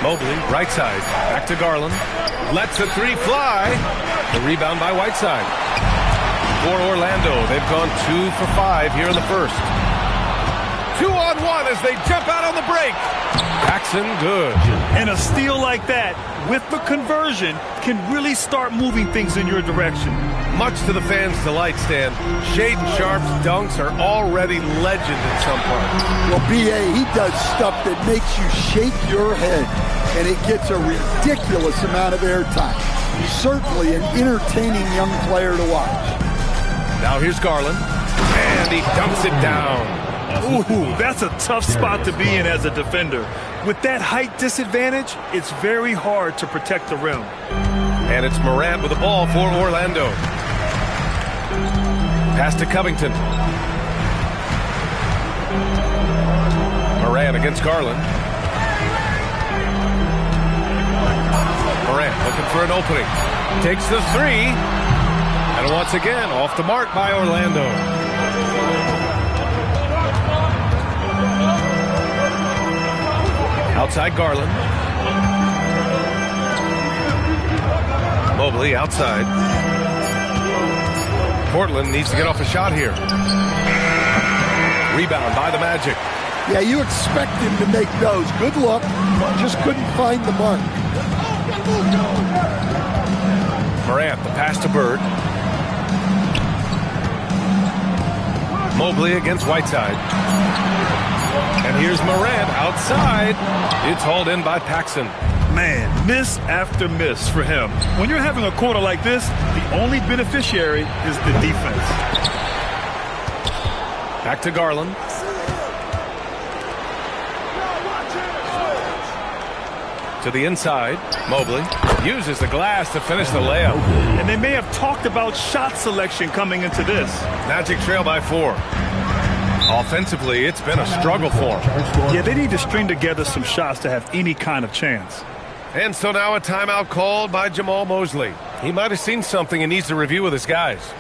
Mobley, right side. Back to Garland. Lets a 3 fly. The rebound by Whiteside. For Orlando, they've gone 2 for 5 here in the first. 2-on-1 as they jump out on the break. Paxson, good. And a steal like that, with the conversion, can really start moving things in your direction. Much to the fans' delight, Stan, Shaedon Sharp's dunks are already legend in some parts. Well, B.A., he does stuff that makes you shake your head, and it gets a ridiculous amount of airtime. Certainly an entertaining young player to watch. Now here's Garland, and he dumps it down. Ooh, that's a tough spot to be in as a defender. With that height disadvantage, it's very hard to protect the rim. And it's Morant with the ball for Orlando. Pass to Covington. Morant against Garland. Morant looking for an opening. Takes the 3. And once again, off the mark by Orlando. Outside Garland. Mobley outside. Portland needs to get off a shot here. Rebound by the Magic. Yeah, you expect him to make those. Good look. Just couldn't find the mark. Morant, the pass to Bird. Mobley against Whiteside. And here's Morant outside. It's hauled in by Paxson. Man, miss after miss for him. When you're having a quarter like this, the only beneficiary is the defense. Back to Garland. To the inside. Mobley uses the glass to finish the layup. And they may have talked about shot selection coming into this. Magic trail by 4. Offensively, it's been a struggle for them. Yeah, they need to string together some shots to have any kind of chance. And so now a timeout called by Jamal Mosley. He might have seen something and needs to review with his guys.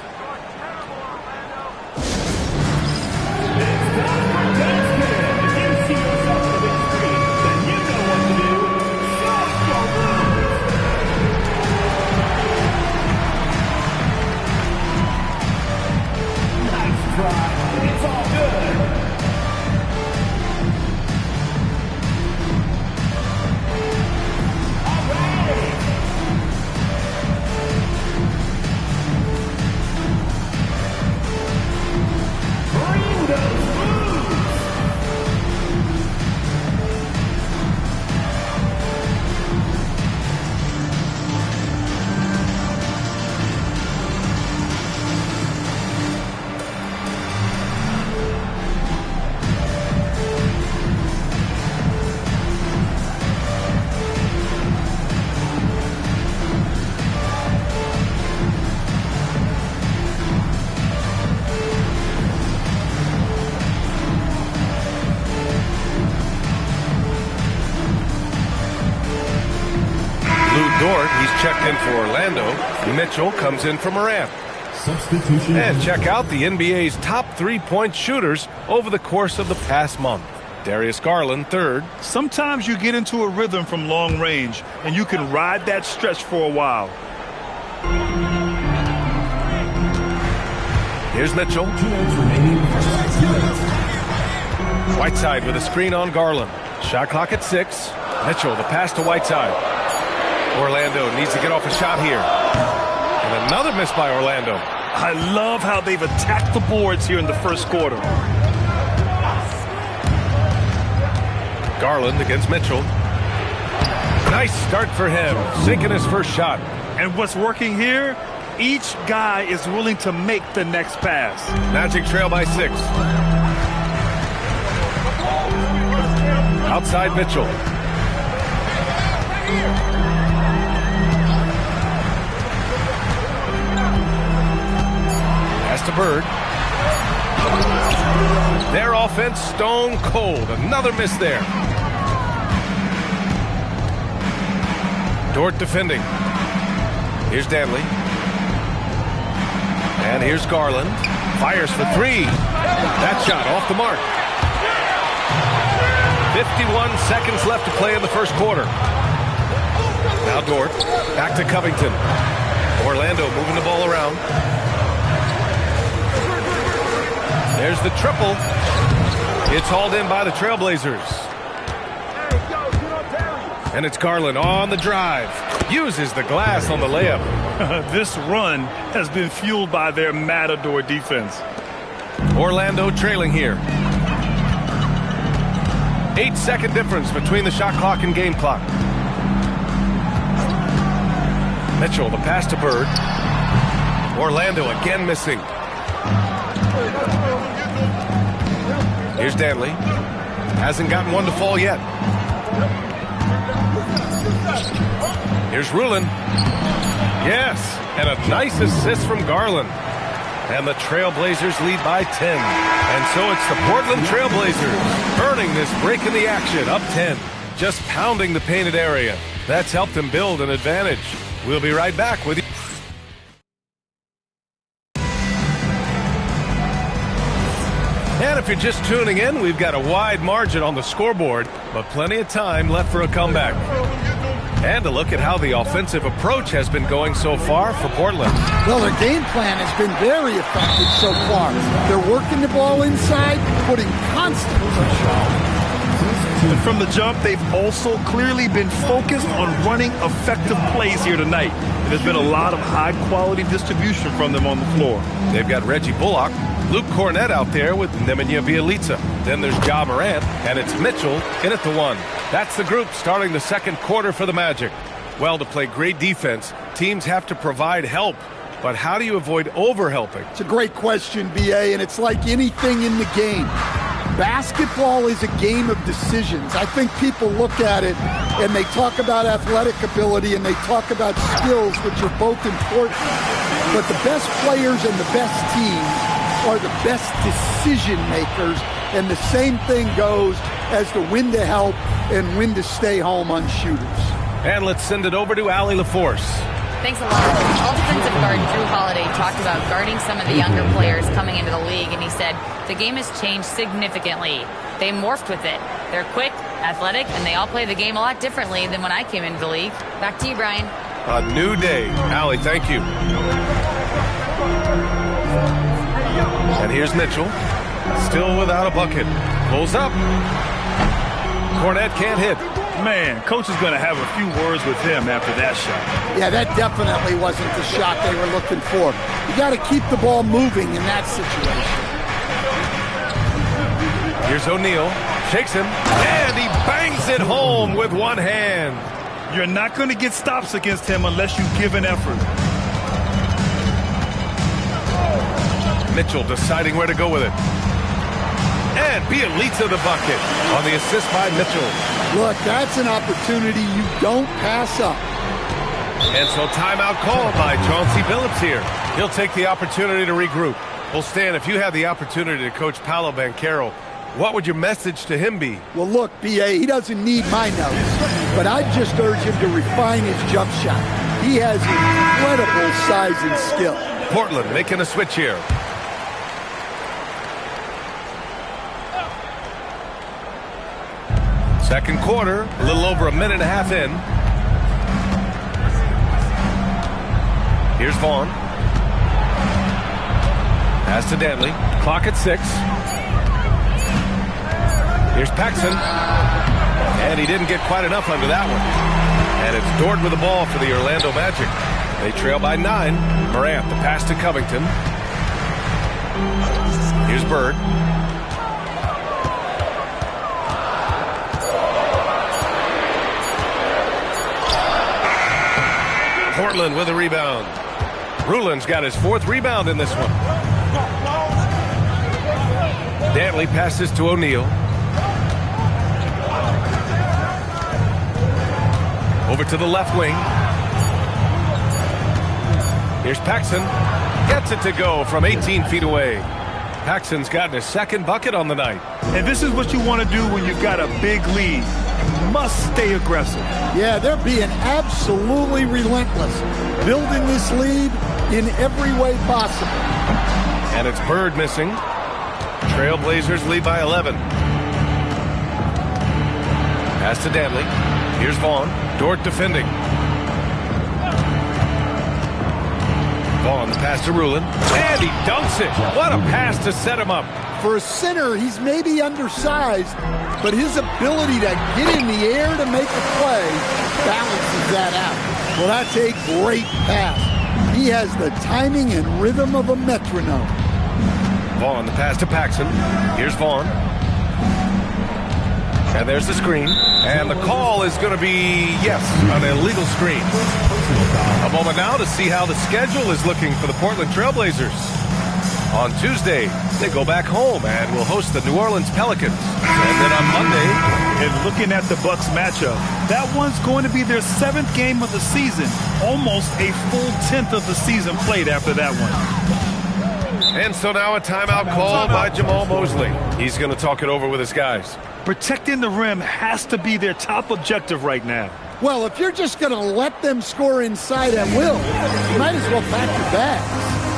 Dort. He's checked in for Orlando. Mitchell comes in for Morant. Substitution. And check out the NBA's top 3-point shooters over the course of the past month. Darius Garland, third. Sometimes you get into a rhythm from long range, and you can ride that stretch for a while. Here's Mitchell. Whiteside with a screen on Garland. Shot clock at 6. Mitchell, the pass to Whiteside. Orlando needs to get off a shot here. And another miss by Orlando. I love how they've attacked the boards here in the first quarter. Garland against Mitchell. Nice start for him, sinking his first shot. And what's working here? Each guy is willing to make the next pass. Magic trail by 6. Outside Mitchell. Pass to Bird. Their offense stone cold. Another miss there. Dort defending. Here's Danley. And here's Garland. Fires for 3. That shot off the mark. 51 seconds left to play in the first quarter. Now Dort. Back to Covington. Orlando moving the ball around. There's the triple. It's hauled in by the Trailblazers. And it's Garland on the drive. Uses the glass on the layup. This run has been fueled by their Matador defense. Orlando trailing here. 8-second difference between the shot clock and game clock. Mitchell, the pass to Bird. Orlando again missing. Here's Danley. Hasn't gotten one to fall yet. Here's Rulin. Yes, and a nice assist from Garland. And the Trailblazers lead by 10. And so it's the Portland Trailblazers earning this break in the action, up 10. Just pounding the painted area. That's helped them build an advantage. We'll be right back with you. And if you're just tuning in, we've got a wide margin on the scoreboard, but plenty of time left for a comeback. And a look at how the offensive approach has been going so far for Portland. Well, their game plan has been very effective so far. They're working the ball inside, putting constant pressure on. And from the jump, they've also clearly been focused on running effective plays here tonight. There's been a lot of high-quality distribution from them on the floor. They've got Reggie Bullock, Luke Cornett out there with Nemanja Bjelica. Then there's Ja Morant, and it's Mitchell in at the 1. That's the group starting the second quarter for the Magic. Well, to play great defense, teams have to provide help. But how do you avoid over-helping? It's a great question, B.A., and it's like anything in the game. Basketball is a game of decisions. I think people look at it and they talk about athletic ability and they talk about skills, which are both important. But the best players and the best teams are the best decision makers, and the same thing goes as to when to help and when to stay home on shooters. And let's send it over to Allie LaForce. Thanks a lot. Offensive guard Drew Holiday talked about guarding some of the younger players coming into the league, and he said the game has changed significantly. They morphed with it. They're quick, athletic, and they all play the game a lot differently than when I came into the league. Back to you, Brian. A new day. Allie, thank you. And here's Mitchell. Still without a bucket. Pulls up. Cornett can't hit. Man, coach is going to have a few words with him after that shot. Yeah, that definitely wasn't the shot they were looking for. You got to keep the ball moving in that situation. Here's O'Neal. Shakes him. And he bangs it home with one hand. You're not going to get stops against him unless you give an effort. Mitchell deciding where to go with it. And Bjelica the bucket on the assist by Mitchell. Look, that's an opportunity you don't pass up. And so timeout called by Chauncey Billups here. He'll take the opportunity to regroup. Well, Stan, if you had the opportunity to coach Paolo Banchero, What would your message to him be? Well, look, B.A., he doesn't need my notes, but I'd just urge him to refine his jump shot. He has incredible size and skill. Portland making a switch here. Second quarter, a little over a minute and a half in. Here's Vaughn. Pass to Dantley. Clock at 6. Here's Paxson. And he didn't get quite enough under that one. And it's Dort with the ball for the Orlando Magic. They trail by 9. Morant, the pass to Covington. Here's Bird. Portland with a rebound. Rulin's got his 4th rebound in this one. Dantley passes to O'Neal. Over to the left wing. Here's Paxson. Gets it to go from 18 feet away. Paxson's gotten his 2nd bucket on the night. And this is what you want to do when you've got a big lead. You must stay aggressive. Yeah, they're being absolutely relentless, building this lead in every way possible. And it's Bird missing. Trailblazers lead by 11. Pass to Dantley. Here's Vaughn. Dort defending. Vaughn, the pass to Rulin. And he dunks it. What a pass to set him up. For a center, he's maybe undersized, but his ability to get in the air to make a play balances that out. Well, that's a great pass. He has the timing and rhythm of a metronome. Vaughn, the pass to Paxson. Here's Vaughn. And there's the screen. And the call is going to be, yes, an illegal screen. A moment now to see how the schedule is looking for the Portland Trailblazers. On Tuesday, they go back home and will host the New Orleans Pelicans. And then on Monday, and looking at the Bucks matchup, that one's going to be their 7th game of the season. Almost a full 10th of the season played after that one. And so now a timeout called by Jamal Mosley. He's going to talk it over with his guys. Protecting the rim has to be their top objective right now. Well, if you're just going to let them score inside at will, you might as well pack your bags.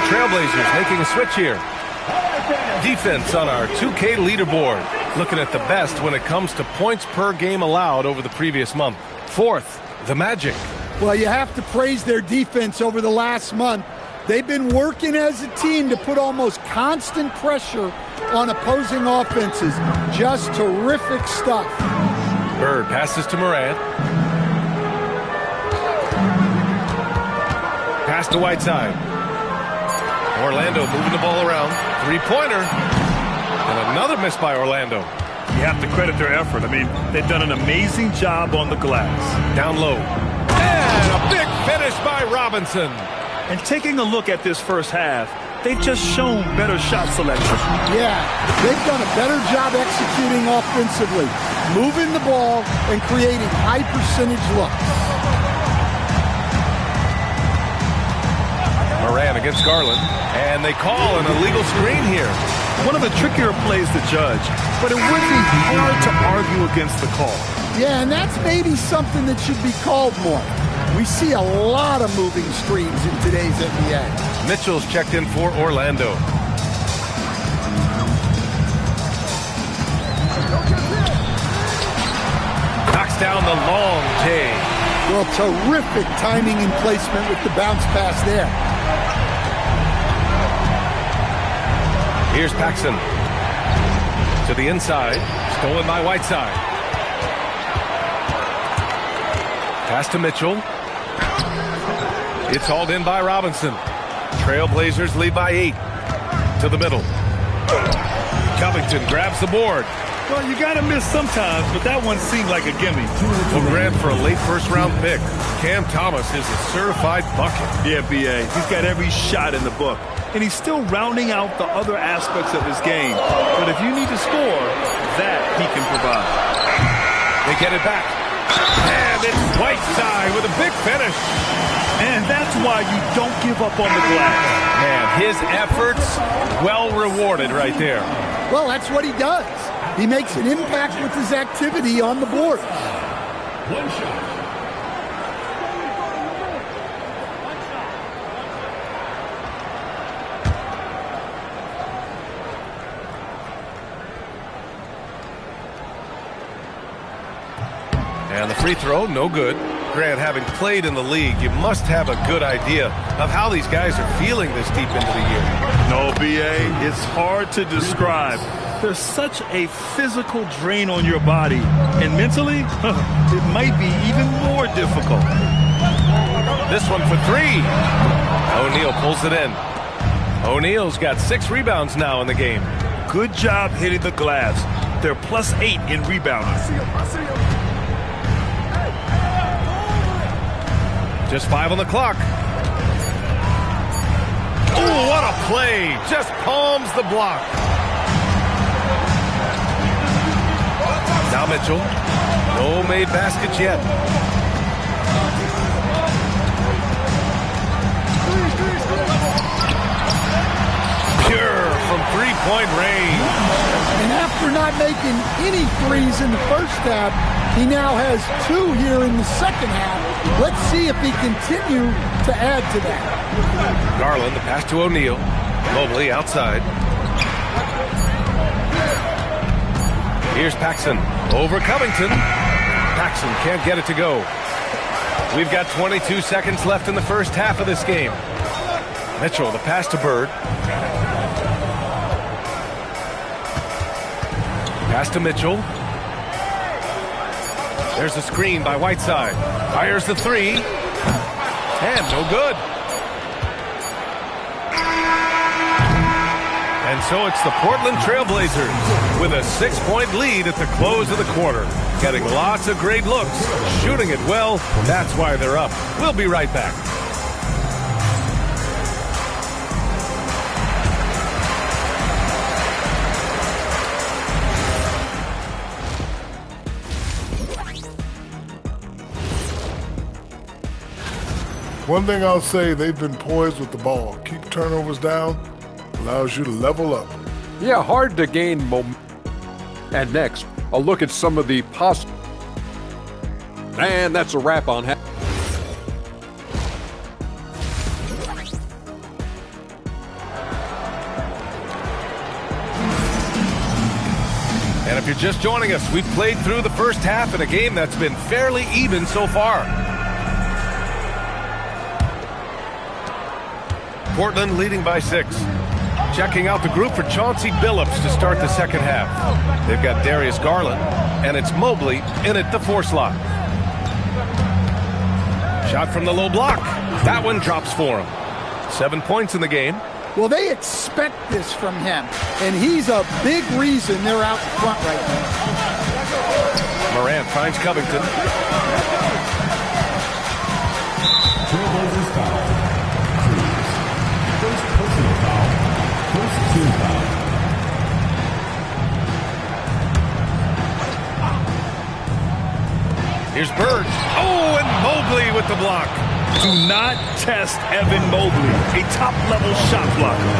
Trailblazers making a switch here. Defense on our 2K leaderboard. Looking at the best when it comes to points per game allowed over the previous month. 4th, the Magic. Well, you have to praise their defense over the last month. They've been working as a team to put almost constant pressure on opposing offenses. Just terrific stuff. Bird passes to Morant. Pass to Whiteside. Orlando moving the ball around. 3-pointer. And another miss by Orlando. You have to credit their effort. I mean, they've done an amazing job on the glass. Down low. And a big finish by Robinson. And taking a look at this first half, they've just shown better shot selection. Yeah, they've done a better job executing offensively, moving the ball and creating high percentage looks. Moran against Garland, and they call an illegal screen here. One of the trickier plays to judge, but it would be hard to argue against the call. Yeah, and that's maybe something that should be called more. We see a lot of moving streams in today's NBA. Mitchell's checked in for Orlando. Knocks down the long J. Well, terrific timing and placement with the bounce pass there. Here's Paxson. To the inside. Stolen by Whiteside. Pass to Mitchell. It's hauled in by Robinson. Trailblazers lead by 8. To the middle. Covington grabs the board. Well, you got to miss sometimes, but that one seemed like a gimme. Well, Grant, for a late first-round pick, Cam Thomas is a certified bucket. Yeah, B.A. He's got every shot in the book. And he's still rounding out the other aspects of his game. But if you need to score, that he can provide. They get it back. And it's Whiteside with a big finish. And that's why you don't give up on the glass. Man, his efforts well rewarded right there. Well, that's what he does. He makes an impact with his activity on the board. One shot. And the free throw, no good. Grant, having played in the league, you must have a good idea of how these guys are feeling this deep into the year. No, B.A., it's hard to describe. There's such a physical drain on your body. And mentally, it might be even more difficult. This one for 3. O'Neal pulls it in. O'Neal's got 6 rebounds now in the game. Good job hitting the glass. They're +8 in rebounding. Just 5 on the clock. Oh, what a play. Just palms the block. Now Mitchell. No made baskets yet. Pure from three-point range. And after not making any threes in the first half, he now has 2 here in the second half. Let's see if he continue to add to that. Garland, the pass to O'Neal. Mobley outside. Here's Paxson over Covington. Paxson can't get it to go. We've got 22 seconds left in the first half of this game. Mitchell, the pass to Bird. Pass to Mitchell. There's a screen by Whiteside. Fires the 3. And no good. And so it's the Portland Trailblazers with a 6-point lead at the close of the quarter. Getting lots of great looks, shooting it well. That's why they're up. We'll be right back. One thing I'll say, they've been poised with the ball. Keep turnovers down, allows you to level up. Yeah, hard to gain momentum. And next, a look at some of the possible. And that's a wrap on half. And if you're just joining us, we've played through the first half in a game that's been fairly even so far. Portland leading by 6. Checking out the group for Chauncey Billups to start the second half. They've got Darius Garland, and it's Mobley in at the 4 slot. Shot from the low block. That one drops for him. 7 points in the game. Well, they expect this from him, and he's a big reason they're out front right now. Morant finds Covington. Trailblazers foul. First personal foul. First team foul. Here's Bird. Oh, and Mobley with the block. Do not test Evan Mobley, a top-level shot blocker.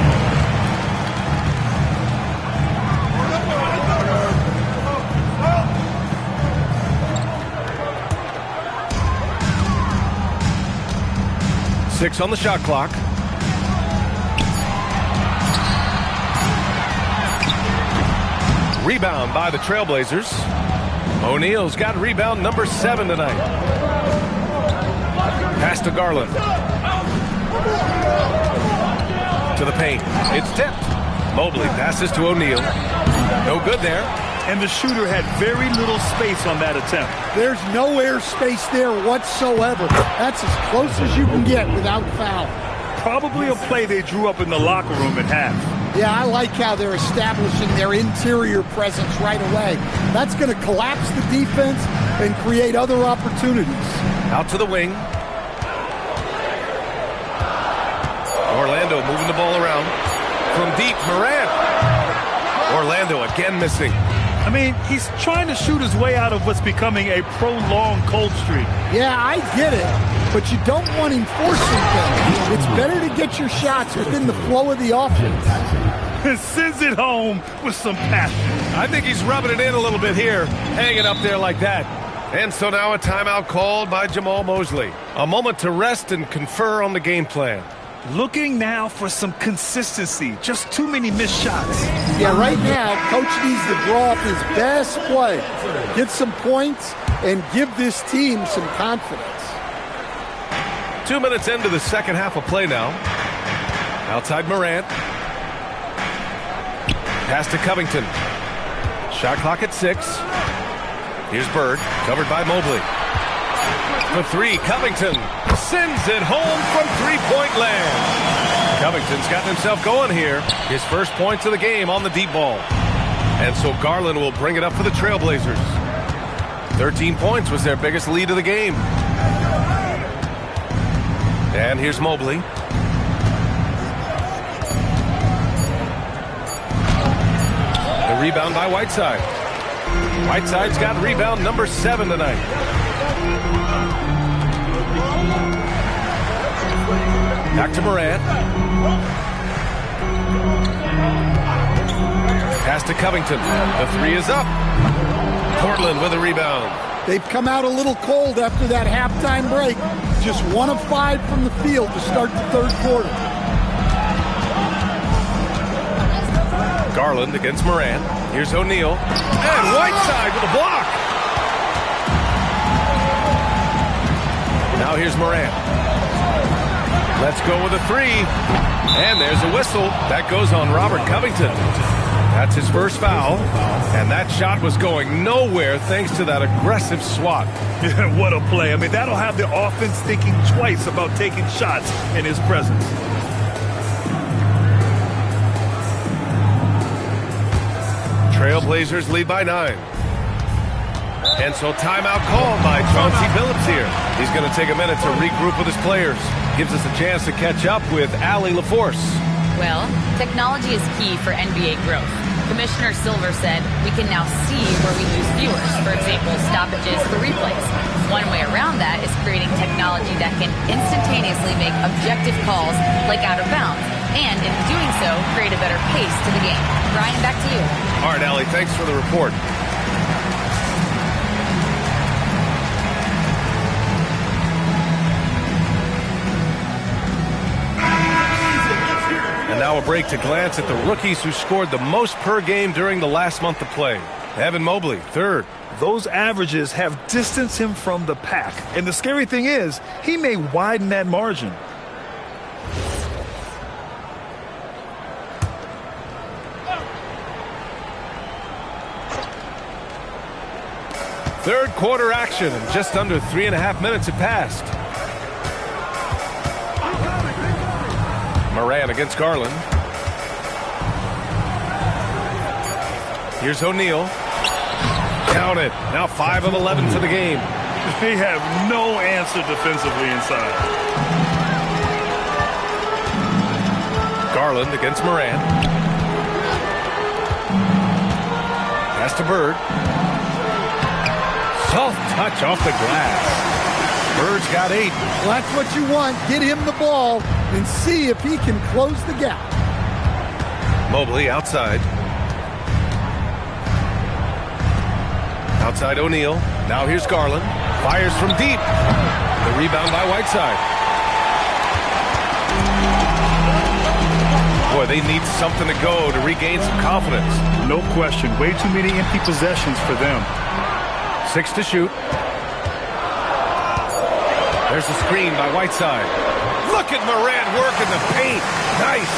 6 on the shot clock. Rebound by the Trailblazers. O'Neal's got rebound number 7 tonight. Pass to Garland. To the paint. It's tipped. Mobley passes to O'Neal. No good there. And the shooter had very little space on that attempt. There's no air space there whatsoever. That's as close as you can get without foul. Probably a play they drew up in the locker room at half. Yeah, I like how they're establishing their interior presence right away. That's going to collapse the defense and create other opportunities. Out to the wing. Orlando moving the ball around. From deep, Morant. Orlando again missing. I mean, he's trying to shoot his way out of what's becoming a prolonged cold streak. Yeah, I get it, but you don't want him forcing things. It's better to get your shots within the flow of the offense. Sends it home with some passion. I think he's rubbing it in a little bit here, hanging up there like that. And so now a timeout called by Jamal Mosley. A moment to rest and confer on the game plan. Looking now for some consistency. Just too many missed shots. Yeah, right now, Coach needs to draw up his best play, get some points, and give this team some confidence. 2 minutes into the second half of play now. Outside Morant. Pass to Covington. Shot clock at 6. Here's Bird, covered by Mobley. The 3, Covington sends it home from three-point land. Covington's gotten himself going here. His first points of the game on the deep ball. And so Garland will bring it up for the Trailblazers. 13 points was their biggest lead of the game. And here's Mobley. The rebound by Whiteside. Whiteside's got rebound number 7 tonight. Back to Morant. Pass to Covington. The 3 is up. Portland with a rebound. They've come out a little cold after that halftime break. Just 1 of 5 from the field to start the third quarter. Garland against Morant. Here's O'Neal. And Whiteside with a block. Now here's Morant. Let's go with a 3. And there's a whistle. That goes on Robert Covington. That's his first foul. And that shot was going nowhere thanks to that aggressive swat. What a play. I mean, that'll have the offense thinking twice about taking shots in his presence. Trailblazers lead by 9. And so timeout called by Chauncey Billups here. He's going to take a minute to regroup with his players. Gives us a chance to catch up with Allie LaForce. Well, technology is key for NBA growth. Commissioner Silver said we can now see where we lose viewers, for example, stoppages for replays. One way around that is creating technology that can instantaneously make objective calls like out of bounds, and in doing so, create a better pace to the game. Brian, back to you. All right, Allie, thanks for the report. And now a break to glance at the rookies who scored the most per game during the last month of play. Evan Mobley, 3rd. Those averages have distanced him from the pack. And the scary thing is, he may widen that margin. Third quarter action, and just under 3.5 minutes have passed. Morant against Garland. Here's O'Neal. Count it. Now 5 of 11 for the game. They have no answer defensively inside. Garland against Morant. Pass to Bird. Soft touch off the glass. Bird's got 8. Well, that's what you want. Get him the ball and see if he can close the gap. Mobley outside. Outside O'Neal. Now here's Garland. Fires from deep. The rebound by Whiteside. Boy, they need something to go to regain some confidence. No question. Way too many empty possessions for them. 6 to shoot. There's a screen by Whiteside. Look at Morant working the paint. Nice.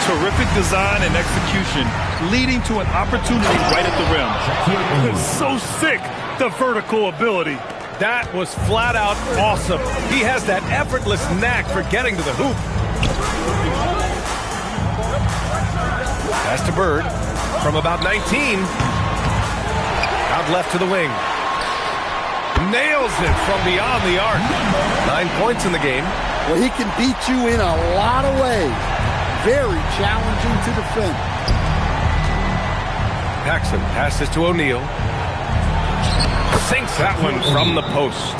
Terrific design and execution, leading to an opportunity right at the rim. It's so sick, the vertical ability. That was flat out awesome. He has that effortless knack for getting to the hoop. Pass to Bird from about 19. Out left to the wing. Nails it from beyond the arc. 9 points in the game. Well, he can beat you in a lot of ways. Very challenging to defend. Paxson passes to O'Neal. Sinks that one from the post.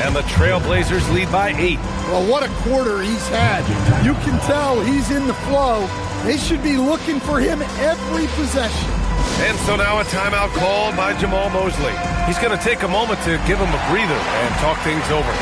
And the Trailblazers lead by 8. Well, what a quarter he's had. You can tell he's in the flow. They should be looking for him every possession. And so now a timeout called by Jamal Mosley. He's going to take a moment to give him a breather and talk things over.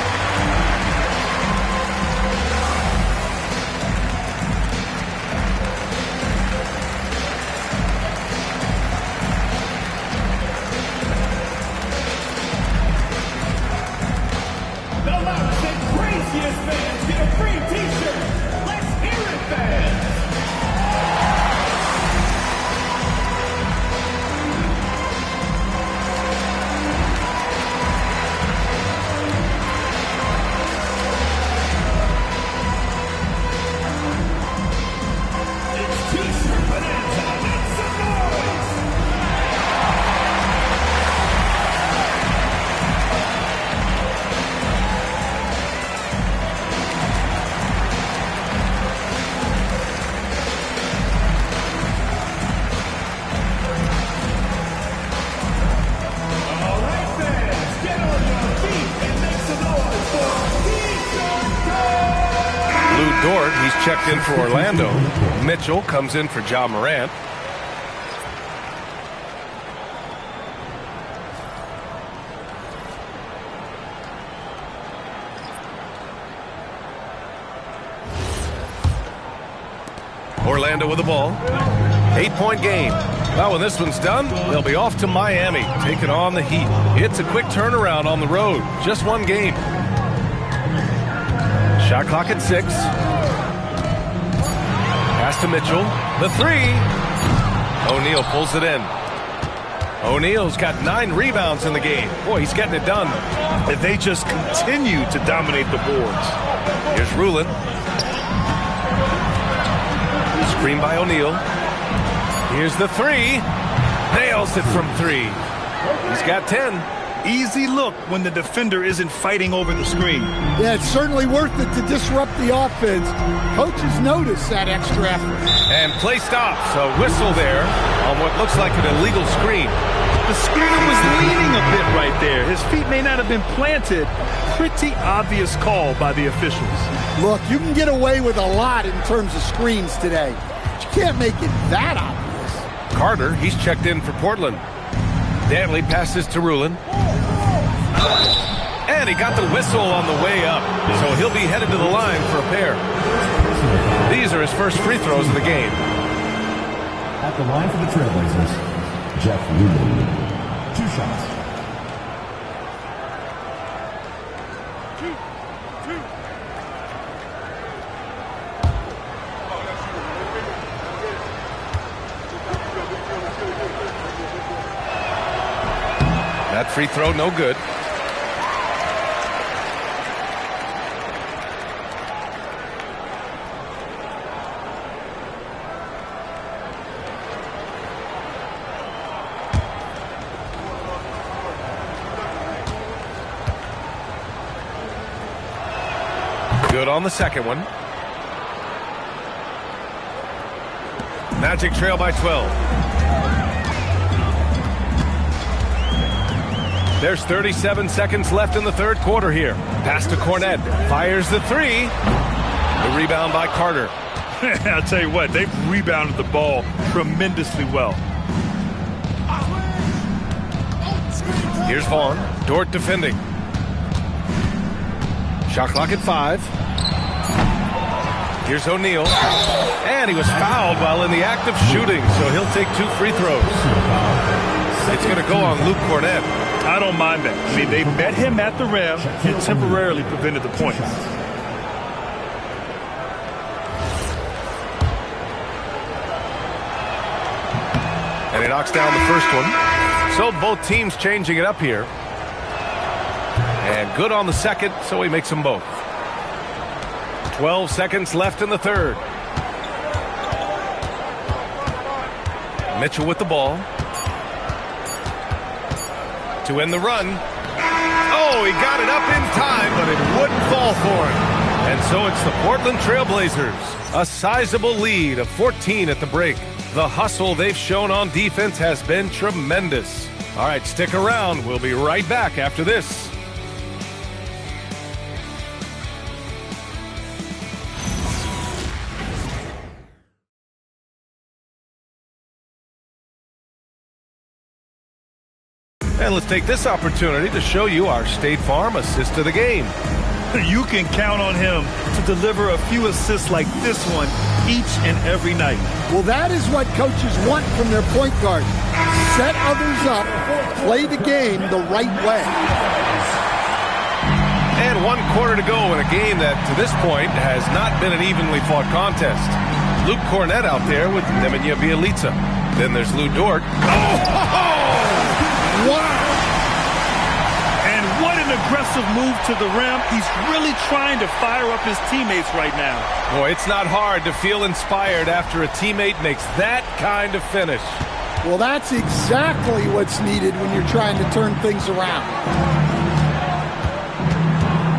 Checked in for Orlando. Mitchell comes in for Ja Morant. Orlando with the ball. 8-point game. Well, when this one's done, they'll be off to Miami, taking on the Heat. It's a quick turnaround on the road. Just one game. Shot clock at 6. Pass to Mitchell. The 3. O'Neal pulls it in. O'Neal's got 9 rebounds in the game. Boy, he's getting it done. And they just continue to dominate the boards. Here's Rulin. Screen by O'Neal. Here's the 3. Nails it from 3. He's got 10. Easy look when the defender isn't fighting over the screen. Yeah, it's certainly worth it to disrupt the offense. Coaches notice that extra effort. And play stops. A whistle there on what looks like an illegal screen. The screener was leaning a bit right there. His feet may not have been planted. Pretty obvious call by the officials. Look, you can get away with a lot in terms of screens today. But you can't make it that obvious. Carter, he's checked in for Portland. Dantley passes to Rulin. And he got the whistle on the way up. So he'll be headed to the line for a pair. These are his first free throws of the game. At the line for the Trailblazers, Jeff Rulin. 2 shots. That free throw, no good. Good on the second one. Magic trail by 12. There's 37 seconds left in the third quarter here. Pass to Cornette. Fires the 3. The rebound by Carter. I'll tell you what, they've rebounded the ball tremendously well. Here's Vaughn. Dort defending. Shot clock at 5. Here's O'Neal. And he was fouled while in the act of shooting, so he'll take 2 free throws. It's going to go on Luke Cornett. I don't mind that. I mean, they met him at the rim and temporarily prevented the points. And he knocks down the first one. So both teams changing it up here. And good on the second, so he makes them both. 12 seconds left in the third. Mitchell with the ball. To end the run. Oh, he got it up in time, but it wouldn't fall for him. And so it's the Portland Trailblazers. A sizable lead of 14 at the break. The hustle they've shown on defense has been tremendous. All right, stick around. We'll be right back after this. And let's take this opportunity to show you our State Farm assist of the game. You can count on him to deliver a few assists like this one each and every night. Well, that is what coaches want from their point guard. Set others up, play the game the right way. And 1 quarter to go in a game that, to this point, has not been an evenly fought contest. Luke Cornett out there with Nemanja Bjelica. Then there's Lou Dort. Wow! And what an aggressive move to the rim. He's really trying to fire up his teammates right now. Boy, it's not hard to feel inspired after a teammate makes that kind of finish. Well, that's exactly what's needed when you're trying to turn things around.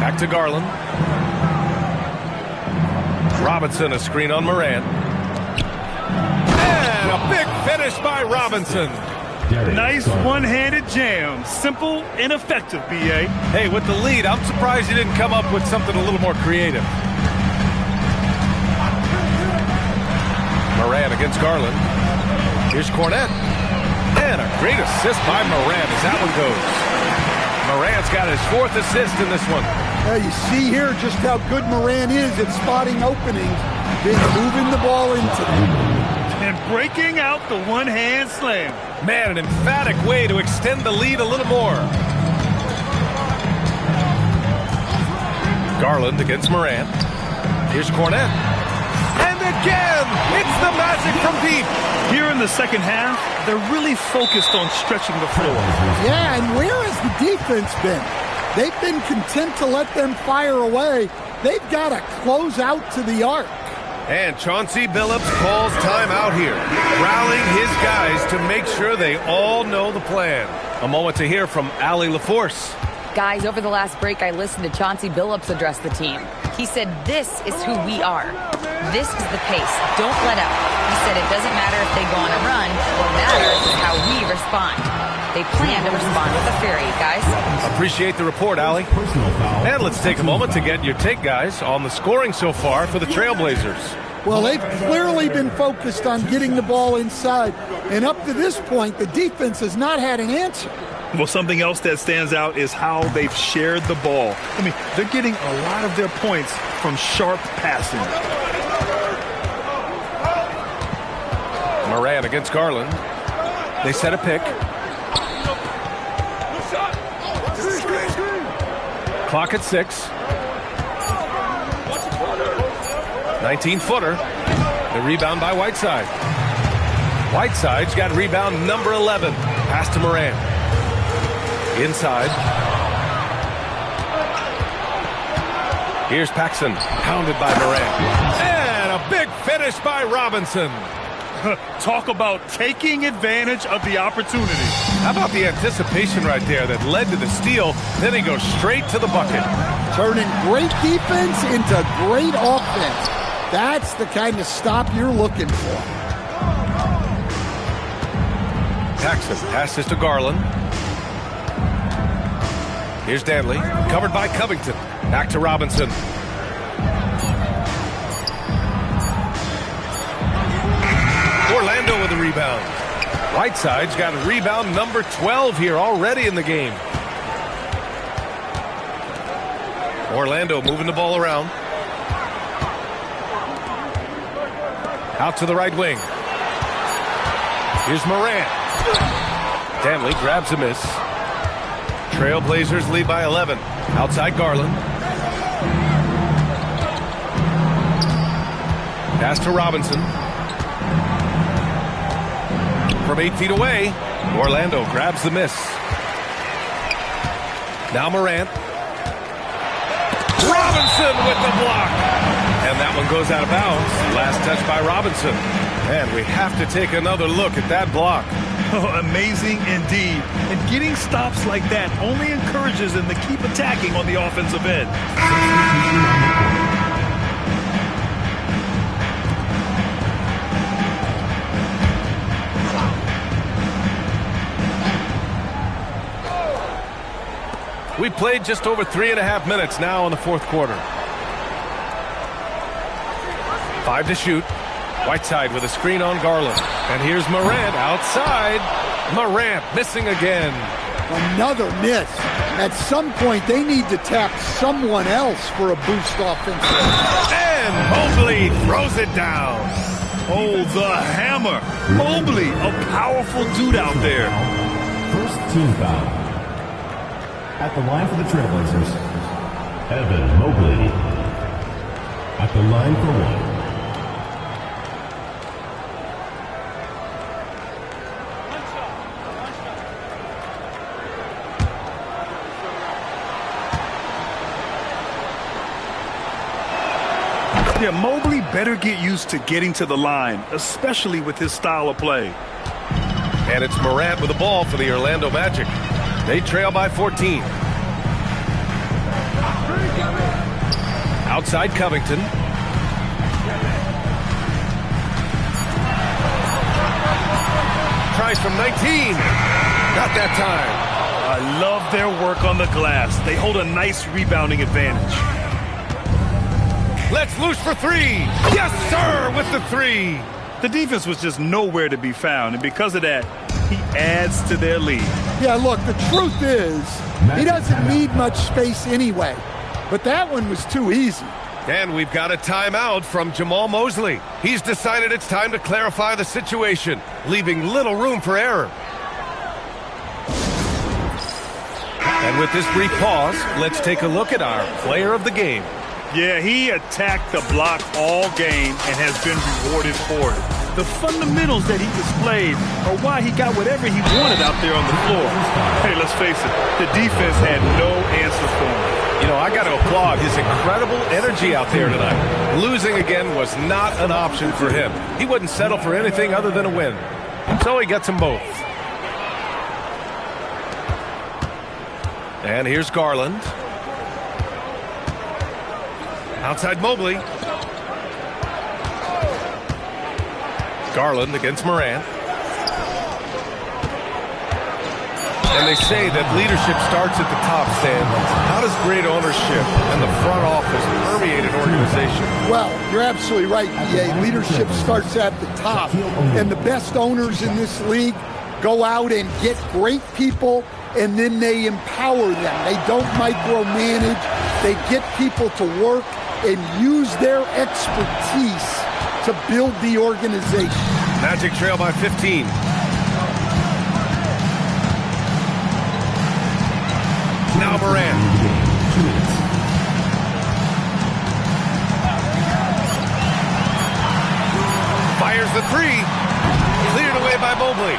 Back to Garland. Robinson, a screen on Moran. And a big finish by Robinson. Nice one-handed jam. Simple and effective, B.A. Hey, with the lead, I'm surprised he didn't come up with something a little more creative. Moran against Garland. Here's Cornett. And a great assist by Moran as that one goes. Moran's got his 4th assist in this one. Now you see here just how good Moran is at spotting openings, then moving the ball into them. And breaking out the one-hand slam. Man, an emphatic way to extend the lead a little more. Garland against Moran. Here's Cornett. And again, it's the magic from deep. Here in the second half, they're really focused on stretching the floor. Yeah, and where has the defense been? They've been content to let them fire away. They've got to close out to the arc. And Chauncey Billups calls timeout here, rallying his guys to make sure they all know the plan. A moment to hear from Allie LaForce. Guys, over the last break, I listened to Chauncey Billups address the team. He said, this is who we are. This is the pace. Don't let up. He said it doesn't matter if they go on a run. What matters is how we respond. They plan to respond with a fury, guys. Appreciate the report, Allie. And let's take a moment to get your take, guys, on the scoring so far for the Trailblazers. Well, they've clearly been focused on getting the ball inside. And up to this point, the defense has not had an answer. Well, something else that stands out is how they've shared the ball. I mean, they're getting a lot of their points from sharp passing. Moran against Garland. They set a pick. Clock at 6. 19-footer. The rebound by Whiteside. Whiteside's got rebound number 11. Pass to Moran. Inside. Here's Paxson. Pounded by Moran. And a big finish by Robinson. Talk about taking advantage of the opportunity. How about the anticipation right there that led to the steal? Then he goes straight to the bucket. Turning great defense into great offense. That's the kind of stop you're looking for. Paxson passes to Garland. Here's Danley, covered by Covington. Back to Robinson. Orlando with a rebound. Whiteside's got a rebound number 12 here already in the game. Orlando moving the ball around. Out to the right wing. Here's Morant. Danley grabs a miss. Trailblazers lead by 11. Outside Garland. Pass to Robinson. From 8 feet away, Orlando grabs the miss. Now Morant. Robinson with the block. And that one goes out of bounds. Last touch by Robinson. And we have to take another look at that block. Oh, amazing indeed. And getting stops like that only encourages them to keep attacking on the offensive end. We played just over 3.5 minutes now in the fourth quarter. 5 to shoot. Whiteside with a screen on Garland. And here's Morant outside. Morant missing again. Another miss. At some point, they need to tap someone else for a boost offensively. And Mobley throws it down. Oh, the hammer. Mobley, a powerful dude out there. First team foul. At the line for the Trailblazers, Evan Mobley. At the line for one. Yeah, Mobley better get used to getting to the line, especially with his style of play. And it's Morant with the ball for the Orlando Magic. They trail by 14. Outside Covington. Tries from 19. Not that time. I love their work on the glass. They hold a nice rebounding advantage. Let's loose for 3. Yes, sir, with the 3. The defense was just nowhere to be found, and because of that, he adds to their lead. Yeah, look, the truth is, he doesn't need much space anyway. But that one was too easy. And we've got a timeout from Jamal Mosley. He's decided it's time to clarify the situation, leaving little room for error. And with this brief pause, let's take a look at our player of the game. Yeah, he attacked the block all game and has been rewarded for it. The fundamentals that he displayed are why he got whatever he wanted out there on the floor. Hey, let's face it, the defense had no answer for him. You know, I got to applaud his incredible energy out there tonight. Losing again was not an option for him. He wouldn't settle for anything other than a win. So he gets them both. And here's Garland. Outside Mobley. Garland against Morant. And they say that leadership starts at the top, Stan. How does great ownership and the front office permeate an organization? Well, you're absolutely right, EA. Leadership starts at the top. And the best owners in this league go out and get great people, and then they empower them. They don't micromanage. They get people to work and use their expertise to build the organization. Magic trail by 15. Now Morant. Fires the 3. Cleared away by Mobley.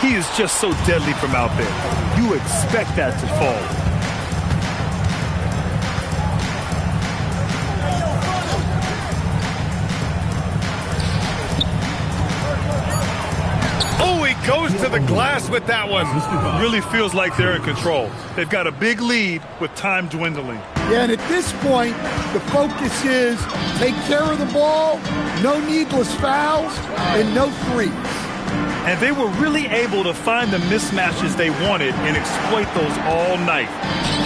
He is just so deadly from out there. You expect that to fall. Goes to the glass with that one. Really feels like they're in control. They've got a big lead with time dwindling. Yeah, and at this point, the focus is take care of the ball, no needless fouls, and no threes. And they were really able to find the mismatches they wanted and exploit those all night.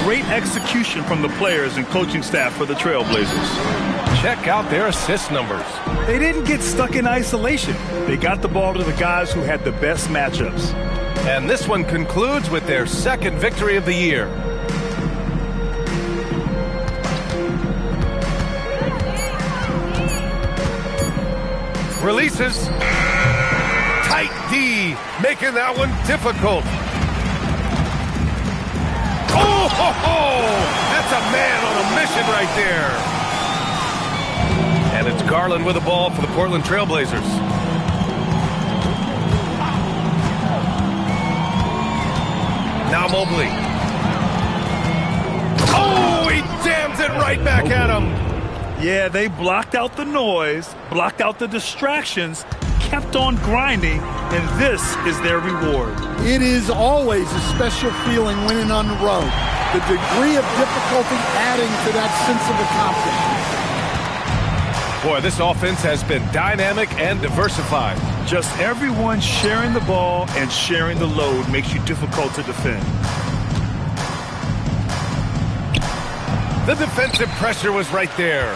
Great execution from the players and coaching staff for the Trailblazers. Check out their assist numbers. They didn't get stuck in isolation. They got the ball to the guys who had the best matchups. And this one concludes with their second victory of the year. Releases. Tight D, making that one difficult. Oh, ho, ho! That's a man on a mission right there. And it's Garland with the ball for the Portland Trailblazers. Now Mobley. Oh, he jams it right back at him. Yeah, they blocked out the noise, blocked out the distractions, kept on grinding, and this is their reward. It is always a special feeling winning on the road. The degree of difficulty adding to that sense of accomplishment. Boy, this offense has been dynamic and diversified. Just everyone sharing the ball and sharing the load makes you difficult to defend. The defensive pressure was right there.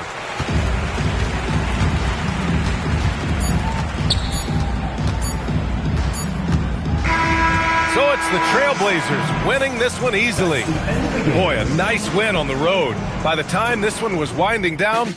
So it's the Trailblazers winning this one easily. Boy, a nice win on the road. By the time this one was winding down,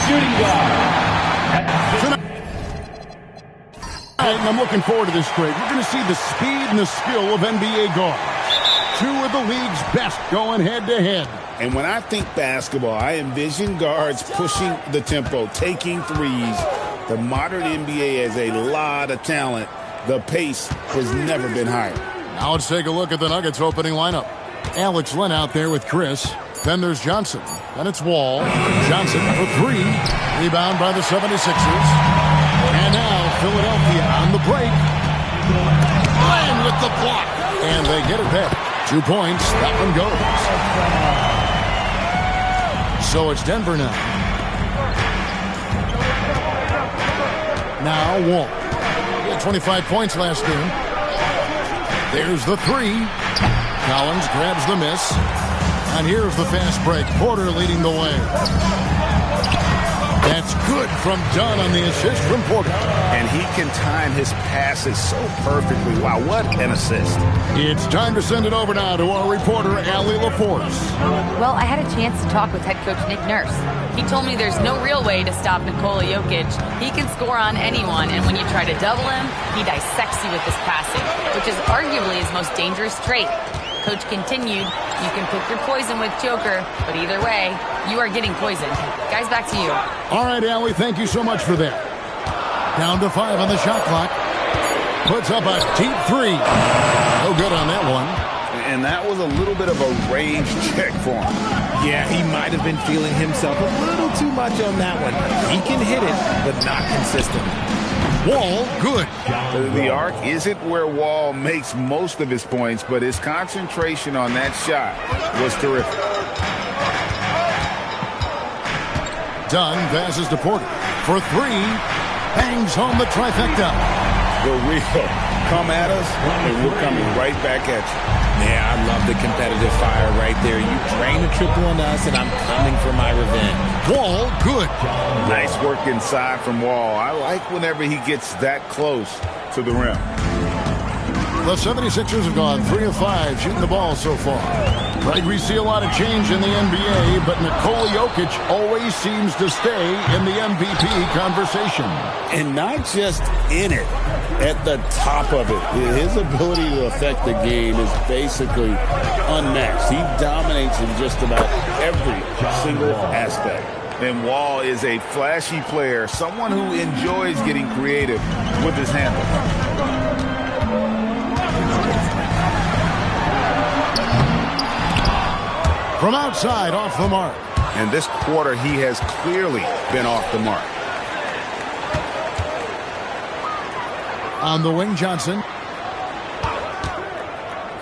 shooting guard. And I'm looking forward to this trade. We're going to see the speed and the skill of NBA guards. Two of the league's best going head-to-head. And when I think basketball, I envision guards pushing the tempo, taking threes. The modern NBA has a lot of talent. The pace has never been higher. Now let's take a look at the Nuggets opening lineup. Alex Len out there with Chris. Then there's Johnson. Then it's Wall. Johnson for three. Rebound by the 76ers. And now Philadelphia on the break. Len with the block. And they get it back. 2 points. That one goes. So it's Denver now. Now Wall. He had 25 points last game. There's the three. Collins grabs the miss. And here's the fast break. Porter leading the way. That's good from Dunn on the assist from Porter. And he can time his passes so perfectly. Wow, what an assist. It's time to send it over now to our reporter, Allie LaForce. Well, I had a chance to talk with head coach Nick Nurse. He told me there's no real way to stop Nikola Jokic. He can score on anyone, and when you try to double him, he dissects you with his passing, which is arguably his most dangerous trait. Coach continued, you can pick your poison with Joker, but either way, you are getting poisoned. Guys, back to you. All right, Allie, thank you so much for that. Down to 5 on the shot clock. Puts up a deep three. No good on that one. And that was a little bit of a range check for him. Yeah, he might have been feeling himself a little too much on that one. He can hit it, but not consistent. Wall, good. The arc isn't where Wall makes most of his points, but his concentration on that shot was terrific. Dunn passes to Porter for three. Bangs home the trifecta. The real come at us, and we're coming right back at you. Yeah, I love the competitive fire right there. You drain a triple on us, and I'm coming for my revenge. Wall, good. Nice work inside from Wall. I like whenever he gets that close to the rim. The 76ers have gone 3 of 5 shooting the ball so far. Right, we see a lot of change in the NBA, but Nikola Jokic always seems to stay in the MVP conversation. And not just in it, at the top of it. His ability to affect the game is basically unmatched. He dominates in just about every single aspect. And Wall is a flashy player, someone who enjoys getting creative with his handle. From outside, off the mark. And this quarter, he has clearly been off the mark. On the wing, Johnson.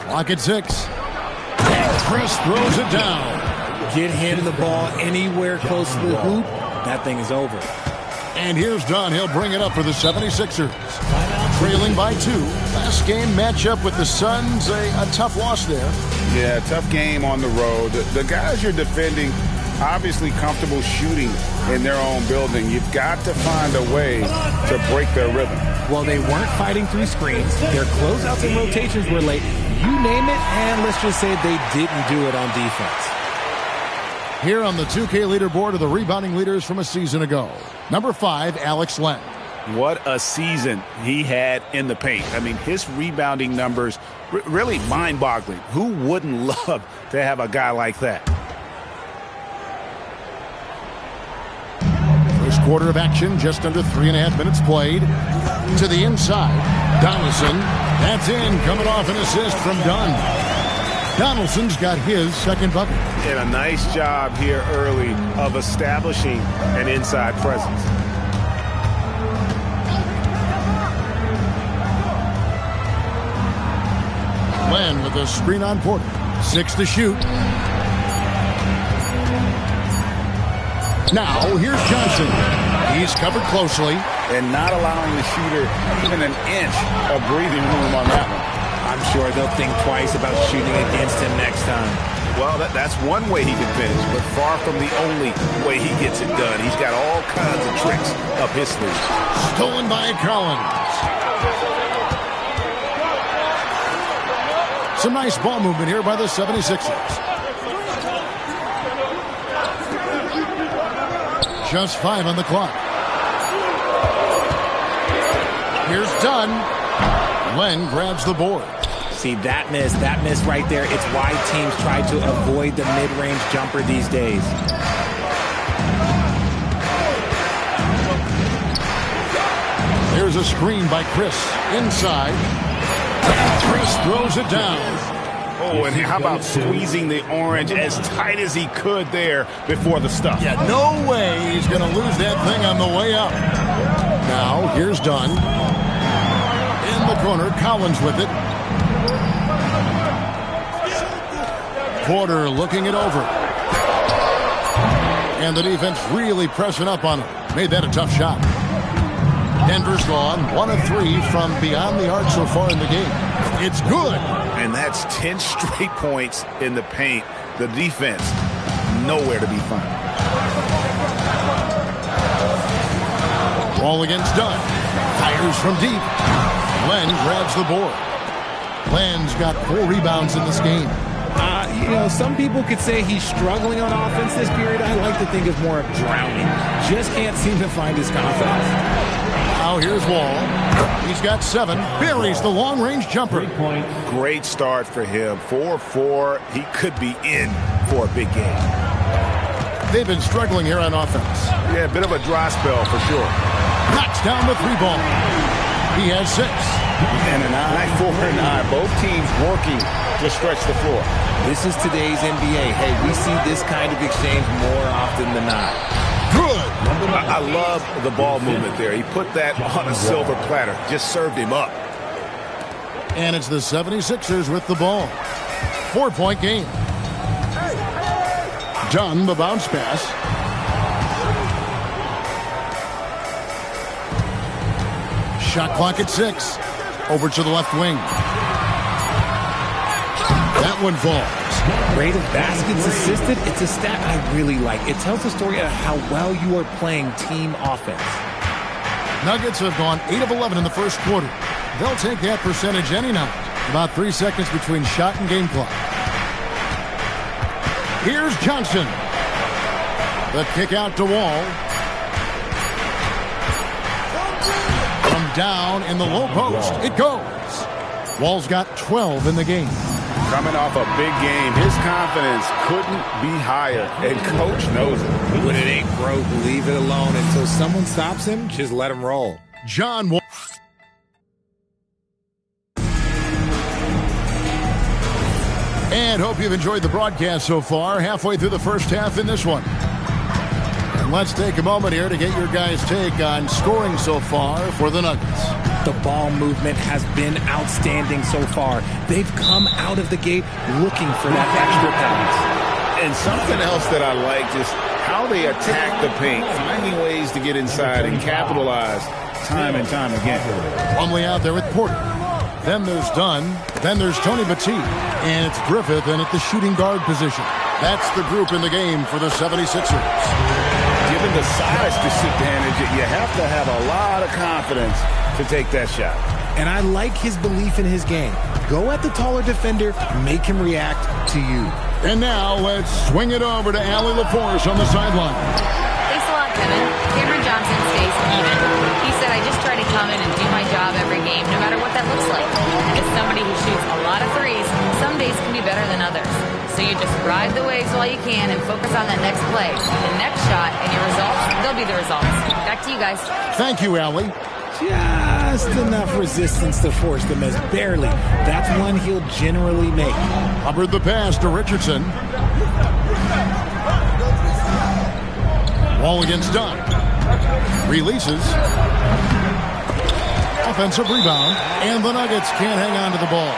Clock at 6. And Chris throws it down. Get him the ball anywhere close to the hoop. That thing is over. And here's Dunn. He'll bring it up for the 76ers. Trailing by 2. Last game matchup with the Suns, a tough loss there. Yeah, tough game on the road. The guys you're defending, obviously comfortable shooting in their own building. You've got to find a way to break their rhythm. Well, they weren't fighting through screens. Their closeouts and rotations were late. You name it, and let's just say they didn't do it on defense. Here on the 2K leaderboard are the rebounding leaders from a season ago. Number 5, Alex Len. What a season he had in the paint. I mean, his rebounding numbers, really mind-boggling. Who wouldn't love to have a guy like that? First quarter of action, just under 3.5 minutes played. To the inside, Donaldson. That's in, coming off an assist from Dunn. Donaldson's got his second bucket. And a nice job here early of establishing an inside presence. Len with a screen on Porter. 6 to shoot. Now, here's Johnson. He's covered closely. And not allowing the shooter even an inch of breathing room on that one. I'm sure they'll think twice about shooting against him next time. Well, that's one way he can finish, but far from the only way he gets it done. He's got all kinds of tricks up his sleeve. Stolen by Collins. Some nice ball movement here by the 76ers. Just 5 on the clock. Here's Dunn. Len grabs the board. See, that miss right there, it's why teams try to avoid the mid-range jumper these days. There's a screen by Chris. Inside. And Chris throws it down. Oh, and how about squeezing the orange as tight as he could there before the stuff? Yeah, no way he's going to lose that thing on the way up. Now, here's Dunn. In the corner, Collins with it. Porter looking it over. And the defense really pressing up on him. Made that a tough shot. Denver's gone 1 of 3 from beyond the arc so far in the game. It's good. And that's 10 straight points in the paint. The defense, nowhere to be found. Ball against Dunn. Fires from deep. Len grabs the board. Len's got 4 rebounds in this game. You know, some people could say he's struggling on offense this period. I like to think of more of drowning. Just can't seem to find his confidence. Now here's Wall. He's got 7. Buries the long-range jumper. Great start for him. 4-4. He could be in for a big game. They've been struggling here on offense. Yeah, a bit of a dry spell for sure. Knocks down the 3-ball. He has 6. And an eye for an eye. Both teams working to stretch the floor. This is today's NBA. Hey, we see this kind of exchange more often than not. Good. I love the ball movement there. He put that on a silver platter. Just served him up. And it's the 76ers with the ball. 4-point game. Dunn, the bounce pass. Shot clock at 6. Over to the left wing. That one falls. Rate of baskets assisted, it's a stat I really like. It tells the story of how well you are playing team offense. Nuggets have gone 8 of 11 in the first quarter. They'll take that percentage any night. About 3 seconds between shot and game clock. Here's Johnson. The kick out to Wall. From down in the low post, it goes. Wall's got 12 in the game. Coming off a big game, his confidence couldn't be higher, and coach knows it. When it ain't broke, leave it alone. Until someone stops him, just let him roll. John Wall. And hope you've enjoyed the broadcast so far. Halfway through the first half in this one. And let's take a moment here to get your guys' take on scoring so far for the Nuggets. The ball movement has been outstanding so far. They've come out of the gate looking for that extra pass. And something else that I like is how they attack the paint, finding ways to get inside and capitalize time and time again. Plumlee out there with Porter. Then there's Dunn. Then there's Tony Batiste. And it's Griffith in at the shooting guard position. That's the group in the game for the 76ers. Given the size disadvantage, you have to have a lot of confidence to take that shot. And I like his belief in his game. Go at the taller defender, make him react to you. And now let's swing it over to Allie LaForce on the sideline. Thanks a lot, Kevin. Cameron Johnson stays even. He said, I just try to come in and do my job every game, no matter what that looks like. And as somebody who shoots a lot of threes, some days can be better than others. So you just ride the waves while you can and focus on that next play. The next shot and your results, they'll be the results. Back to you guys. Thank you, Allie. Just enough resistance to force the miss. Barely. That's one he'll generally make. Hubbard the pass to Richardson. Wall against Dunn. Releases. Offensive rebound. And the Nuggets can't hang on to the ball.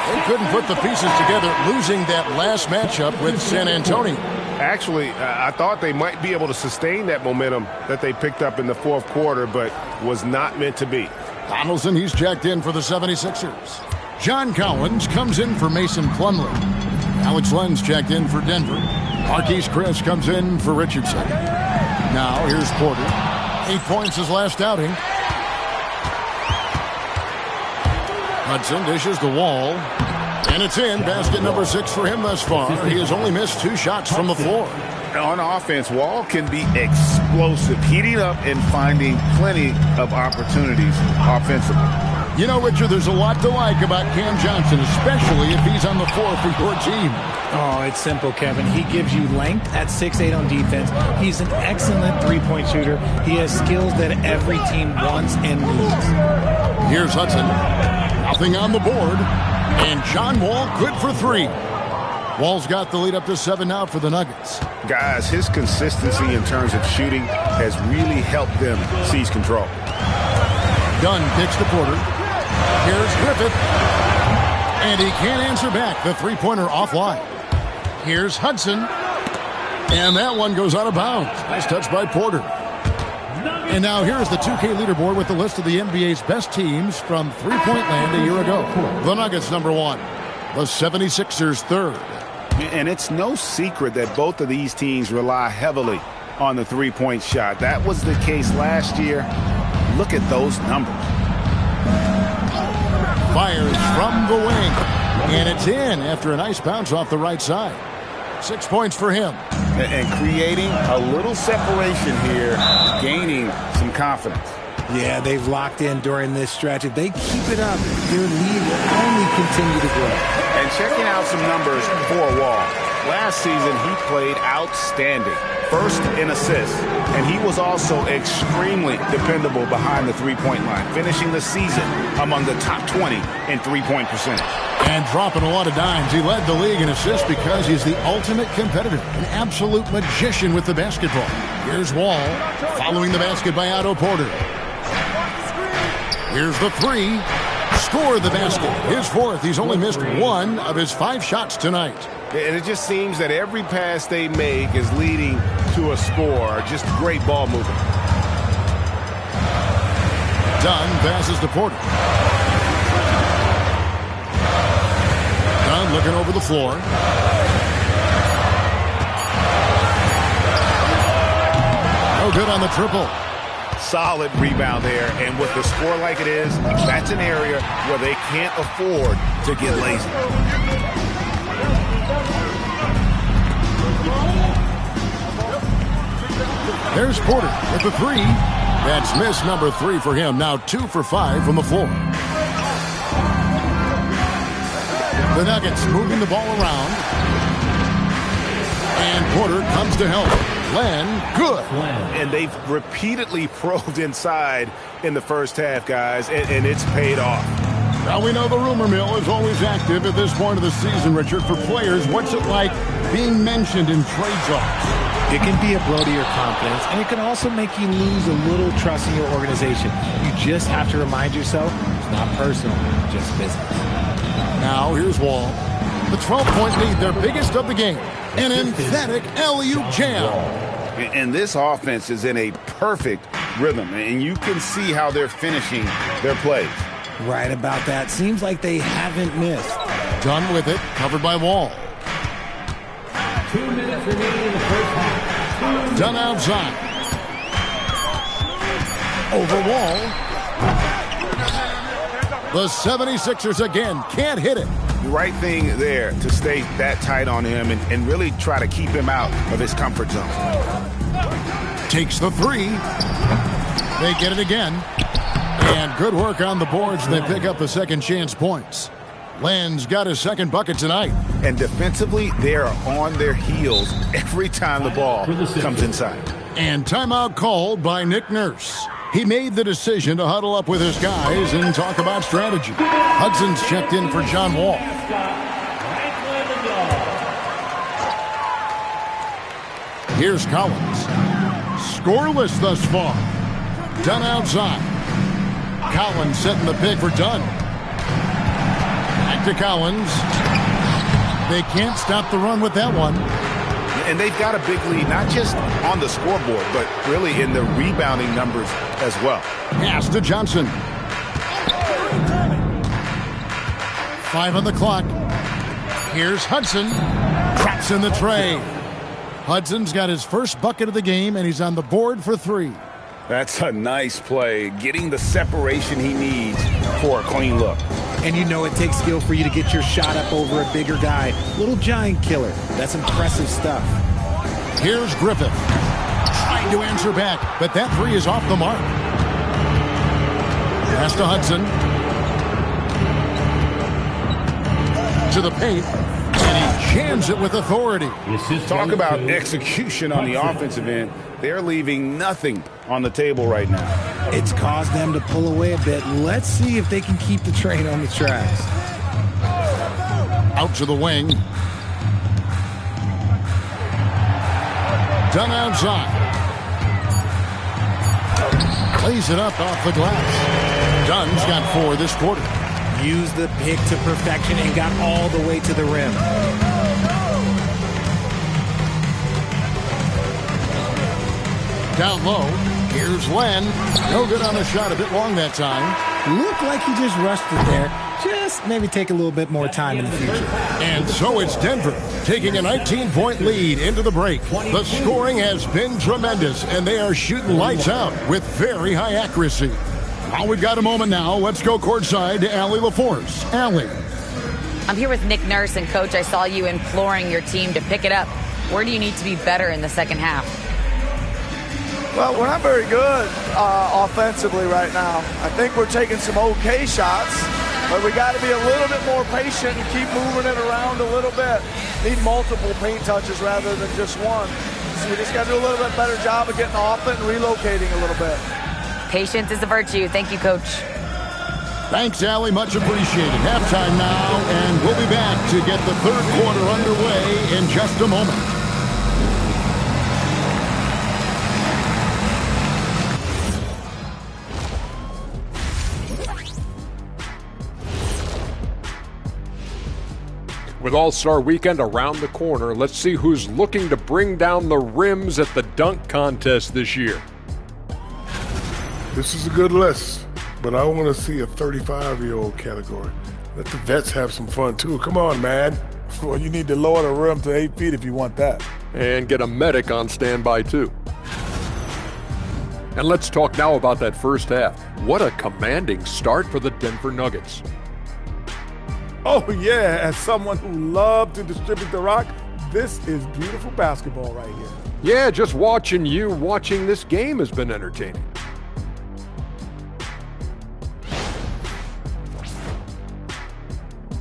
They couldn't put the pieces together, losing that last matchup with San Antonio. Actually, I thought they might be able to sustain that momentum that they picked up in the fourth quarter, but was not meant to be. Donaldson, he's checked in for the 76ers. John Collins comes in for Mason Plumlee. Alex Len's checked in for Denver. Marquise Chris comes in for Richardson. Now, here's Porter. 8 points his last outing. Hudson dishes the Wall. And it's in. Basket number 6 for him thus far. He has only missed 2 shots from the floor. On offense, Wall can be explosive, heating up and finding plenty of opportunities offensively. You know, Richard, there's a lot to like about Cam Johnson, especially if he's on the floor for your team. Oh, it's simple, Kevin. He gives you length at 6'8" on defense. He's an excellent three-point shooter. He has skills that every team wants and needs. Here's Hudson. Nothing on the board. And John Wall good for 3. Wall's got the lead up to 7 now for the Nuggets. Guys, his consistency in terms of shooting has really helped them seize control. Dunn kicks to Porter. Here's Griffith. And he can't answer back. The three-pointer offline. Here's Hudson. And that one goes out of bounds. Nice touch by Porter. And now here's the 2K leaderboard with the list of the NBA's best teams from three-point land a year ago. The Nuggets number 1. The 76ers third. And it's no secret that both of these teams rely heavily on the three-point shot. That was the case last year. Look at those numbers. Fires from the wing. And it's in after a nice bounce off the right side. 6 points for him. And creating a little separation here, gaining some confidence. Yeah, they've locked in during this stretch. If they keep it up, their lead will only continue to grow. And checking out some numbers for Wall. Last season, he played outstanding. First in assists, and he was also extremely dependable behind the three-point line, finishing the season among the top 20 in three-point percentage. And dropping a lot of dimes. He led the league in assists because he's the ultimate competitor, an absolute magician with the basketball. Here's Wall, following the basket by Otto Porter. Here's the 3. Score the basket. His 4th. He's only missed 1 of his 5 shots tonight. And it just seems that every pass they make is leading to a score. Just great ball movement. Dunn passes to Porter. Dunn looking over the floor. No good on the triple. Solid rebound there, and with the score like it is, that's an area where they can't afford to get lazy. There's Porter with the 3. That's miss number 3 for him. Now 2 for 5 from the floor. The Nuggets moving the ball around. And Porter comes to help. Len, good. And they've repeatedly probed inside in the first half, guys, and it's paid off. Now we know the rumor mill is always active at this point of the season, Richard. For players, what's it like being mentioned in trade talks? It can be a blow to your confidence, and it can also make you lose a little trust in your organization. You just have to remind yourself it's not personal, just business. Now here's Wall. The 12-point lead, their biggest of the game. An emphatic LU jam. And this offense is in a perfect rhythm, and you can see how they're finishing their plays. Right about that. Seems like they haven't missed. Done with it, covered by Wall. 2 minutes remaining in the first half. Done outside. Over Wall. The 76ers again can't hit it. The right thing there to stay that tight on him and really try to keep him out of his comfort zone. Takes the three. They get it again. And good work on the boards. They pick up the second chance points. Len's got his second bucket tonight. And defensively, they are on their heels every time the ball comes inside. And timeout called by Nick Nurse. He made the decision to huddle up with his guys and talk about strategy. Hudson's checked in for John Wall. Here's Collins. Scoreless thus far. Dunn outside. Collins setting the pick for Dunn. Back to Collins. They can't stop the run with that one. And they've got a big lead, not just on the scoreboard, but really in the rebounding numbers as well. Pass to Johnson. 5 on the clock. Here's Hudson. Traps in the tray. Hudson's got his first bucket of the game, and he's on the board for 3. That's a nice play, getting the separation he needs for a clean look. And you know it takes skill for you to get your shot up over a bigger guy. Little giant killer. That's impressive stuff. Here's Griffith. Trying to answer back, but that 3 is off the mark. Pass to Hudson. To the paint. And he jams it with authority. Talk about execution on the offensive end. They're leaving nothing on the table right now. It's caused them to pull away a bit. Let's see if they can keep the train on the tracks. Out to the wing. Dunn outside. Plays it up off the glass. Dunn's got 4 this quarter. Used the pick to perfection and got all the way to the rim. Down low, here's Len. No good on the shot, a bit long that time. Looked like he just rushed it there. Just maybe take a little bit more time in the future. And so it's Denver taking a 19-point lead into the break. The scoring has been tremendous, and they are shooting lights out with very high accuracy. Well, we've got a moment now. Let's go courtside to Allie LaForce. Allie. I'm here with Nick Nurse, and Coach, I saw you imploring your team to pick it up. Where do you need to be better in the second half? Well, we're not very good offensively right now. I think we're taking some okay shots, but we got to be a little bit more patient and keep moving it around a little bit. Need multiple paint touches rather than just one. So you just got to do a little bit better job of getting off it and relocating a little bit. Patience is a virtue. Thank you, Coach. Thanks, Allie. Much appreciated. Halftime now, and we'll be back to get the third quarter underway in just a moment. With All-Star Weekend around the corner, let's see who's looking to bring down the rims at the dunk contest this year. This is a good list, but I want to see a 35-year-old category. Let the vets have some fun, too. Come on, man. Well, you need to lower the rim to 8 feet if you want that. And get a medic on standby, too. And let's talk now about that first half. What a commanding start for the Denver Nuggets. Oh, yeah, as someone who loved to distribute the rock, this is beautiful basketball right here. Yeah, just watching this game has been entertaining.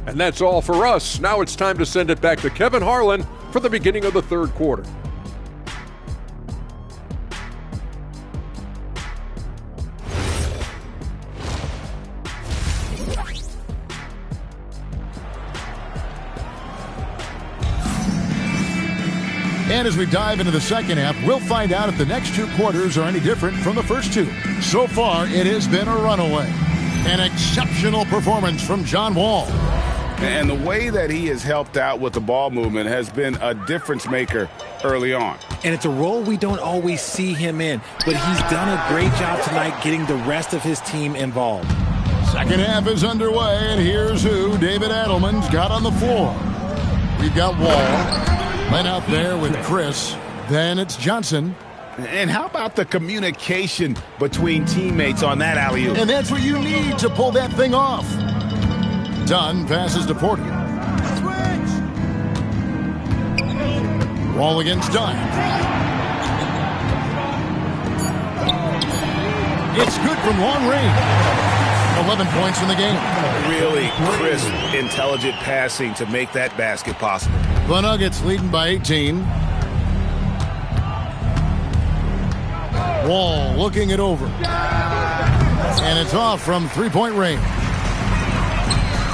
And that's all for us. Now it's time to send it back to Kevin Harlan for the beginning of the third quarter. And as we dive into the second half, we'll find out if the next two quarters are any different from the first two. So far, it has been a runaway. An exceptional performance from John Wall. And the way that he has helped out with the ball movement has been a difference maker early on. And it's a role we don't always see him in, but he's done a great job tonight getting the rest of his team involved. Second half is underway, and here's who David Adelman's got on the floor. We've got Wall, then out there with Chris, then it's Johnson. And how about the communication between teammates on that alley-oop? And that's what you need to pull that thing off. Dunn passes to Porter. Wall against Dunn. It's good from long range. 11 points in the game. Really crisp, intelligent passing to make that basket possible. The Nuggets leading by 18. Wall looking it over. And it's off from three-point range.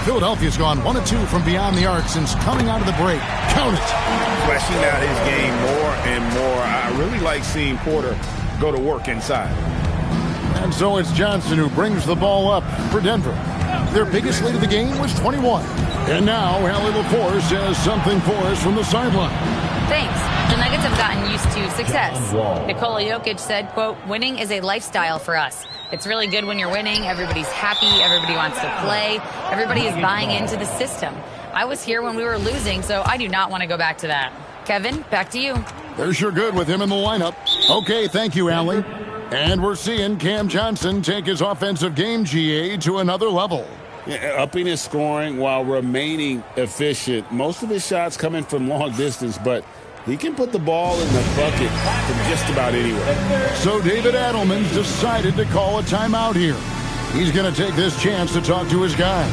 Philadelphia's gone 1 of 2 from beyond the arc since coming out of the break. Count it. Fleshing out his game more and more. I really like seeing Porter go to work inside. And so it's Johnson who brings the ball up for Denver. Their biggest lead of the game was 21. And now Allie LaForce has something for us from the sideline. Thanks. The Nuggets have gotten used to success. Nikola Jokic said, quote, winning is a lifestyle for us. It's really good when you're winning. Everybody's happy. Everybody wants to play. Everybody is buying into the system. I was here when we were losing, so I do not want to go back to that. Kevin, back to you. They're sure good with him in the lineup. Okay, thank you, Allie. And we're seeing Cam Johnson take his offensive game, GA, to another level. Yeah, upping his scoring while remaining efficient. Most of his shots coming from long distance, but he can put the ball in the bucket from just about anywhere. So David Adelman's decided to call a timeout here. He's going to take this chance to talk to his guys.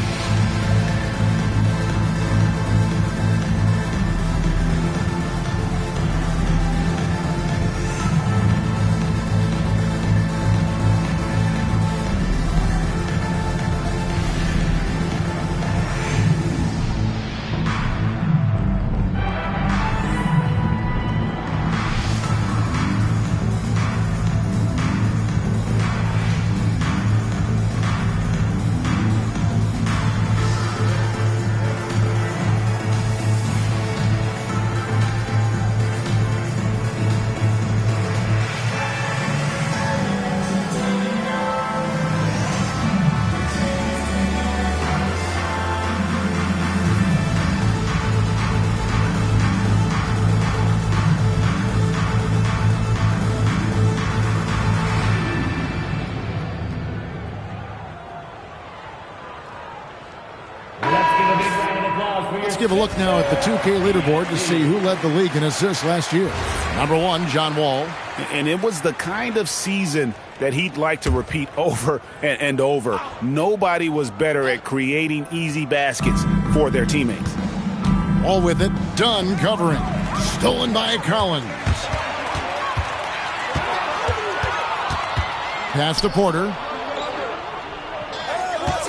Let's give a look now at the 2K leaderboard to see who led the league in assists last year. Number 1, John Wall. And it was the kind of season that he'd like to repeat over and over. Nobody was better at creating easy baskets for their teammates. All with it, Dunn covering. Stolen by Collins. Pass to Porter.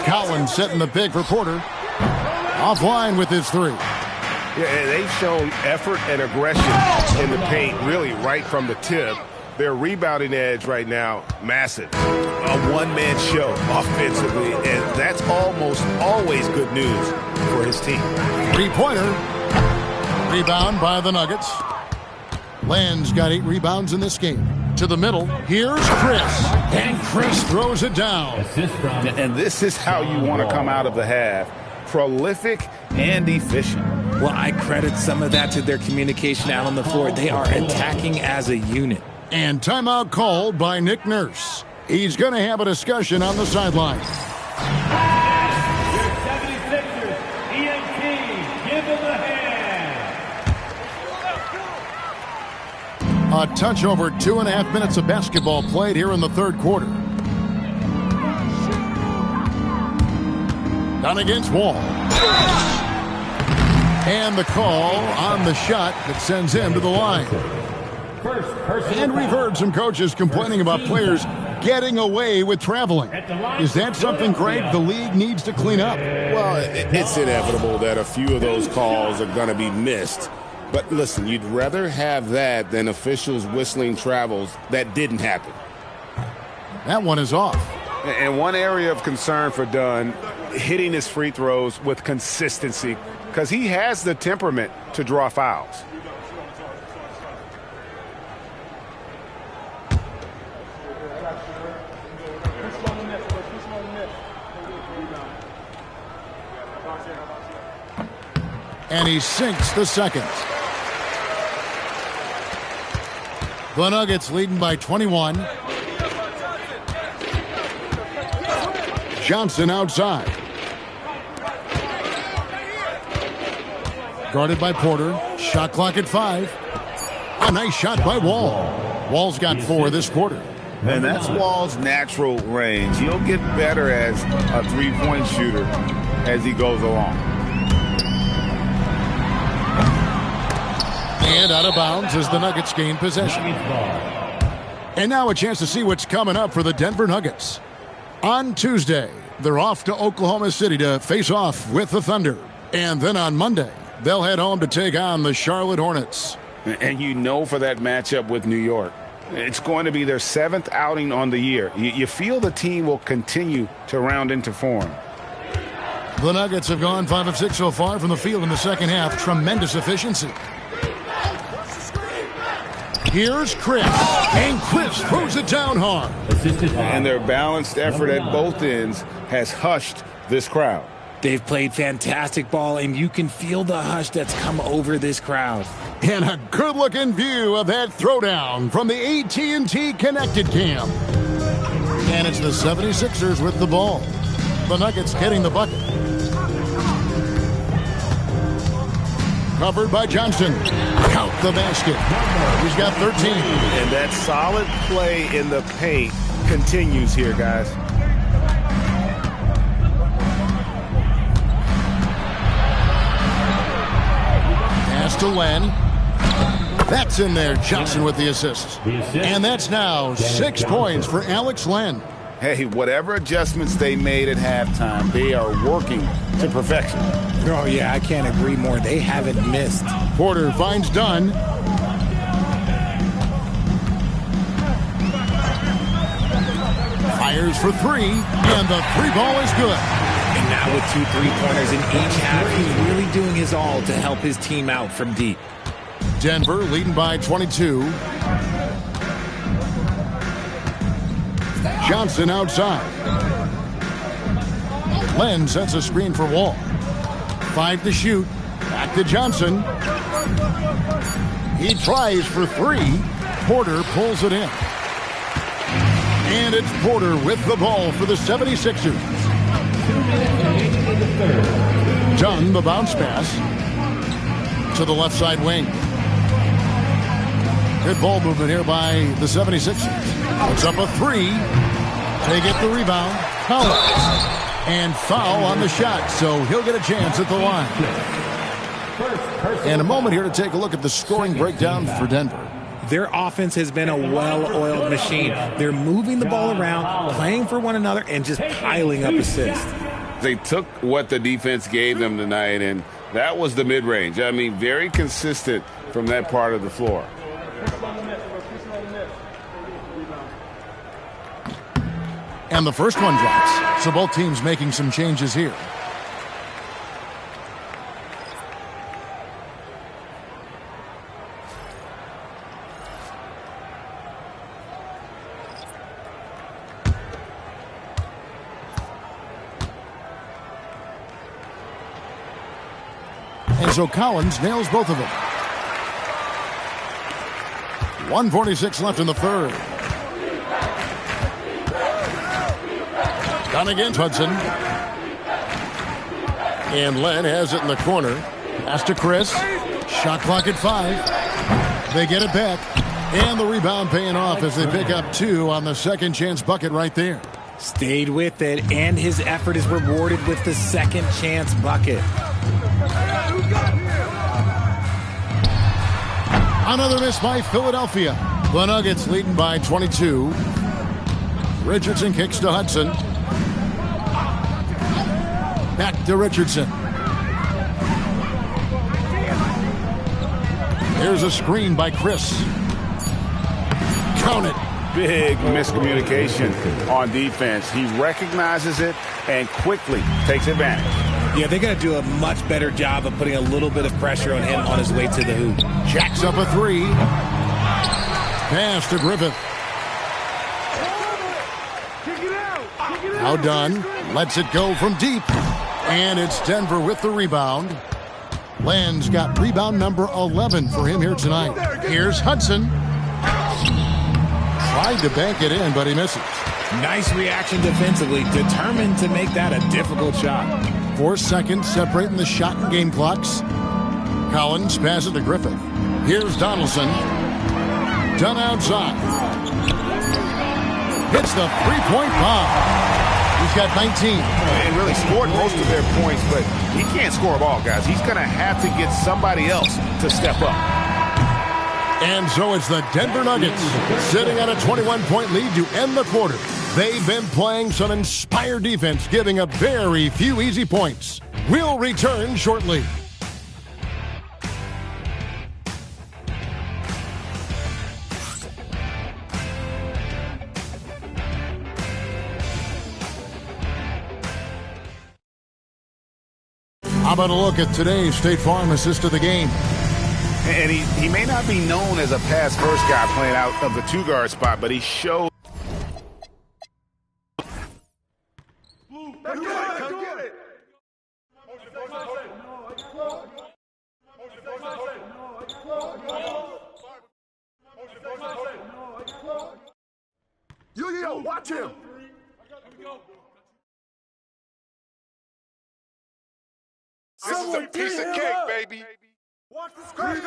Collins setting the pick for Porter. Offline with his three. Yeah, they've shown effort and aggression in the paint, really right from the tip. Their rebounding edge right now, massive. A one-man show offensively, and that's almost always good news for his team. Three-pointer. Rebound by the Nuggets. Land's got 8 rebounds in this game. To the middle, here's Chris. And Chris throws it down. And this is how you want to come out of the half. Prolific and efficient. Well, I credit some of that to their communication out on the floor. They are attacking as a unit. And timeout called by Nick Nurse. He's going to have a discussion on the sideline. Your 76ers, ENT, give them a hand. A touch over 2.5 minutes of basketball played here in the third quarter. Down against Wall. And the call on the shot that sends him to the line. And we've heard some coaches complaining about players getting away with traveling. Is that something, Greg, the league needs to clean up? Well, it's inevitable that a few of those calls are going to be missed. But listen, you'd rather have that than officials whistling travels that didn't happen. That one is off. And one area of concern for Dunn, hitting his free throws with consistency, because he has the temperament to draw fouls. And he sinks the second. The Nuggets leading by 21. Johnson outside. Guarded by Porter. Shot clock at 5. A nice shot by Wall. Wall's got 4 this quarter. And that's Wall's natural range. He'll get better as a three-point shooter as he goes along. And out of bounds as the Nuggets gain possession. And now a chance to see what's coming up for the Denver Nuggets. On Tuesday, they're off to Oklahoma City to face off with the Thunder. And then on Monday, they'll head home to take on the Charlotte Hornets. And you know for that matchup with New York, it's going to be their 7th outing on the year. You feel the team will continue to round into form. The Nuggets have gone 5 of 6 so far from the field in the second half. Tremendous efficiency. Here's Chris, and Chris throws it down hard. And their balanced effort at both ends has hushed this crowd. They've played fantastic ball, and you can feel the hush that's come over this crowd. And a good-looking view of that throwdown from the AT&T Connected Cam. And it's the 76ers with the ball. The Nuggets getting the bucket. Covered by Johnson. Count the basket. He's got 13. And that solid play in the paint continues here, guys. Pass to Len. That's in there. Johnson with the assist. And that's now 6 points for Alex Len. Hey, whatever adjustments they made at halftime, they are working to perfection. Oh, yeah, I can't agree more. They haven't missed. Porter finds Dunn. Fires for 3, and the 3 ball is good. And now with 2 3-pointers in each half, he's really doing his all to help his team out from deep. Denver leading by 22. Johnson outside. Len sets a screen for Wall. 5 to shoot. Back to Johnson. He tries for 3. Porter pulls it in. And it's Porter with the ball for the 76ers. Dunn, the bounce pass to the left side wing. Good ball movement here by the 76ers. Puts up a 3. They get the rebound. Collins. And foul on the shot, so he'll get a chance at the line. And a moment here to take a look at the scoring breakdown for Denver. Their offense has been a well-oiled machine. They're moving the ball around, playing for one another, and just piling up assists. They took what the defense gave them tonight, and that was the mid-range. I mean, very consistent from that part of the floor. And the first one drops. So both teams making some changes here. And so Collins nails both of them. 1:46 left in the third. Done against Hudson. And Len has it in the corner. Pass to Chris. Shot clock at 5. They get it back. And the rebound paying off as they pick up 2 on the second chance bucket right there. Stayed with it, and his effort is rewarded with the second chance bucket. Another miss by Philadelphia. The Nuggets leading by 22. Richardson kicks to Hudson. Back to Richardson. Here's a screen by Chris. Count it. Big miscommunication on defense. He recognizes it and quickly takes advantage. Yeah, they're going to do a much better job of putting a little bit of pressure on him on his way to the hoop. Jacks up a three. Pass to Griffith. Now done. Lets it go from deep. And it's Denver with the rebound. Land's got rebound number 11 for him here tonight. Here's Hudson. Tried to bank it in, but he misses. Nice reaction defensively. Determined to make that a difficult shot. 4 seconds separating the shot and game clocks. Collins passes to Griffith. Here's Donaldson. Done outside. Hits the three-point bomb. He's got 19. And really scored most of their points, but he can't score a ball, guys. He's going to have to get somebody else to step up. And so it's the Denver Nuggets sitting at a 21-point lead to end the quarter. They've been playing some inspired defense, giving up very few easy points. We'll return shortly. How about a look at today's State Farm assist of the game? And he may not be known as a pass-first guy playing out of the two-guard spot, but he showed. Come get it. Yo, watch him. This is a piece of cake, baby. Watch the scratch.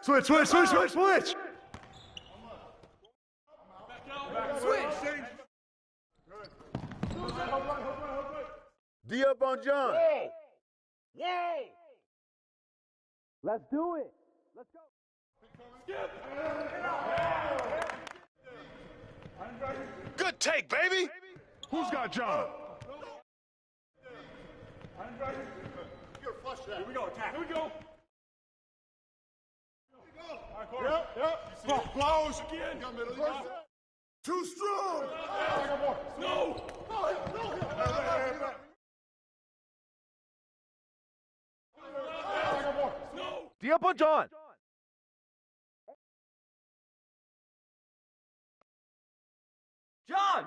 Switch. D up on John. Whoa. Let's do it. Let's go. Good take, baby. Who's got John? Here we go, attack. Here we go. Yep. Close again. Too strong. No. D up on John. John.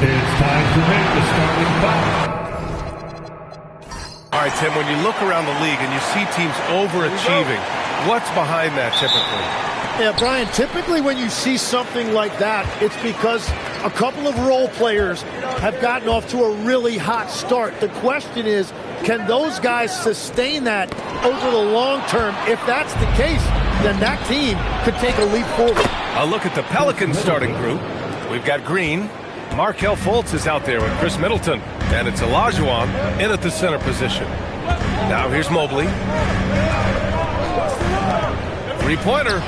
It's time to make the starting five. All right, Tim, when you look around the league and you see teams overachieving, what's behind that typically? Yeah, Brian, typically when you see something like that, it's because a couple of role players have gotten off to a really hot start. The question is, can those guys sustain that over the long term? If that's the case, then that team could take a leap forward. A look at the Pelicans starting group. We've got Green. Markelle Fultz is out there with Chris Middleton. And it's Olajuwon in at the center position. Now here's Mobley. Three-pointer.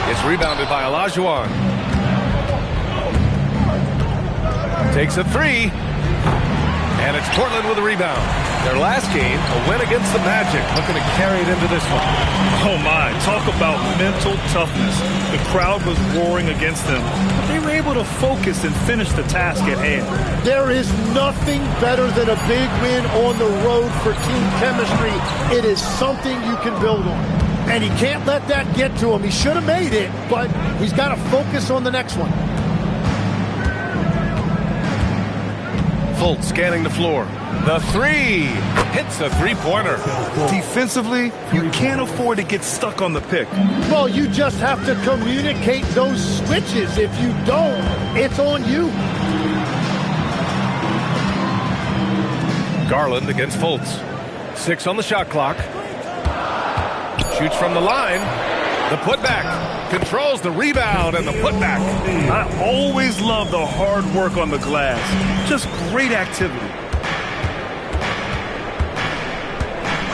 It's rebounded by Olajuwon. Takes a three. And it's Portland with a rebound. Their last game, a win against the Magic, looking to carry it into this one. Oh my, talk about mental toughness. The crowd was roaring against them, but they were able to focus and finish the task at hand. There is nothing better than a big win on the road for team chemistry. It is something you can build on. And he can't let that get to him. He should have made it, but he's got to focus on the next one. Fultz scanning the floor. The three hits a three-pointer. Defensively, you can't afford to get stuck on the pick. Well, you just have to communicate those switches. If you don't, it's on you. Garland against Fultz. 6 on the shot clock. Shoots from the line. The putback. Controls the rebound and the putback. I always love the hard work on the glass. Just great activity.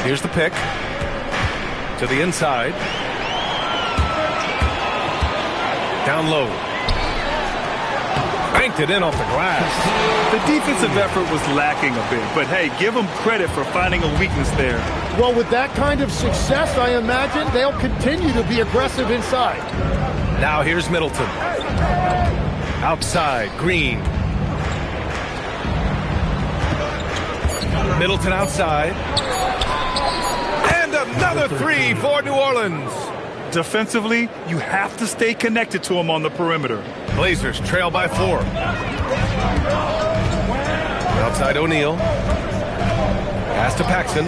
Here's the pick. To the inside. Down low. Banked it in off the glass. The defensive effort was lacking a bit, but hey, give them credit for finding a weakness there. Well, with that kind of success, I imagine they'll continue to be aggressive inside. Now here's Middleton. Outside, Green. Middleton outside. And another three for New Orleans. Defensively, you have to stay connected to him on the perimeter. Blazers trail by 4. Outside O'Neal. Pass to Paxson.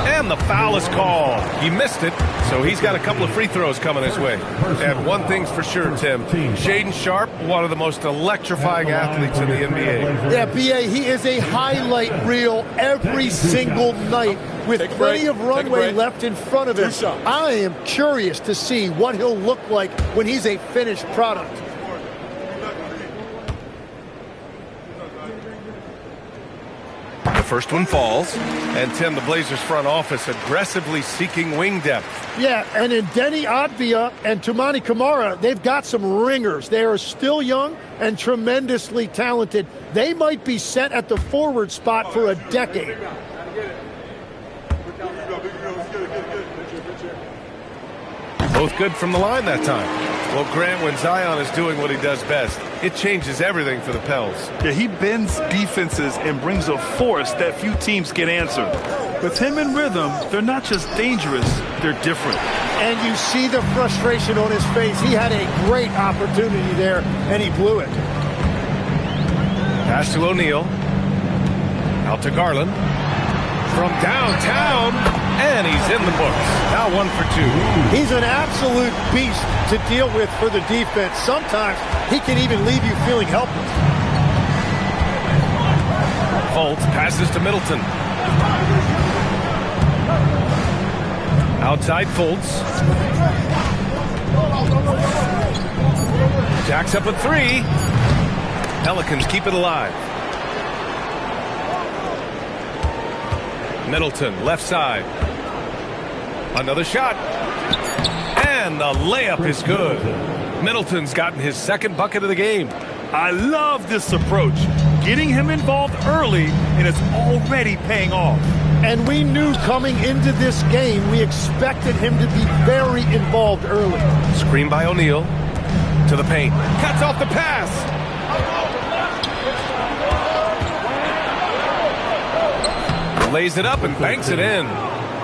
And the foul is called. He missed it, so he's got a couple of free throws coming his way. And one thing's for sure, Tim. Shaedon Sharpe, one of the most electrifying athletes in the NBA. Yeah, B.A., he is a highlight reel every single night with plenty of runway left in front of him. I am curious to see what he'll look like when he's a finished product. The first one falls, and Tim, the Blazers front office aggressively seeking wing depth. Yeah, and in Denny Advia and Toumani Camara, they've got some ringers. They are still young and tremendously talented. They might be set at the forward spot for a decade. Both good from the line that time. Well, Grant, when Zion is doing what he does best, it changes everything for the Pels. Yeah, he bends defenses and brings a force that few teams can answer. With him in rhythm, they're not just dangerous, they're different. And you see the frustration on his face. He had a great opportunity there, and he blew it. Pass to O'Neal. Out to Garland. From downtown, and he's in the books. Now 1 for 2. He's an absolute beast to deal with for the defense. Sometimes he can even leave you feeling helpless. Fultz passes to Middleton. Outside Fultz. Jacks up a 3. Pelicans keep it alive. Middleton, left side. Another shot. And the layup is good. Middleton's gotten his second bucket of the game. I love this approach. Getting him involved early, and it's already paying off. And we knew coming into this game, we expected him to be very involved early. Screen by O'Neal. To the paint. Cuts off the pass. Lays it up and banks it in.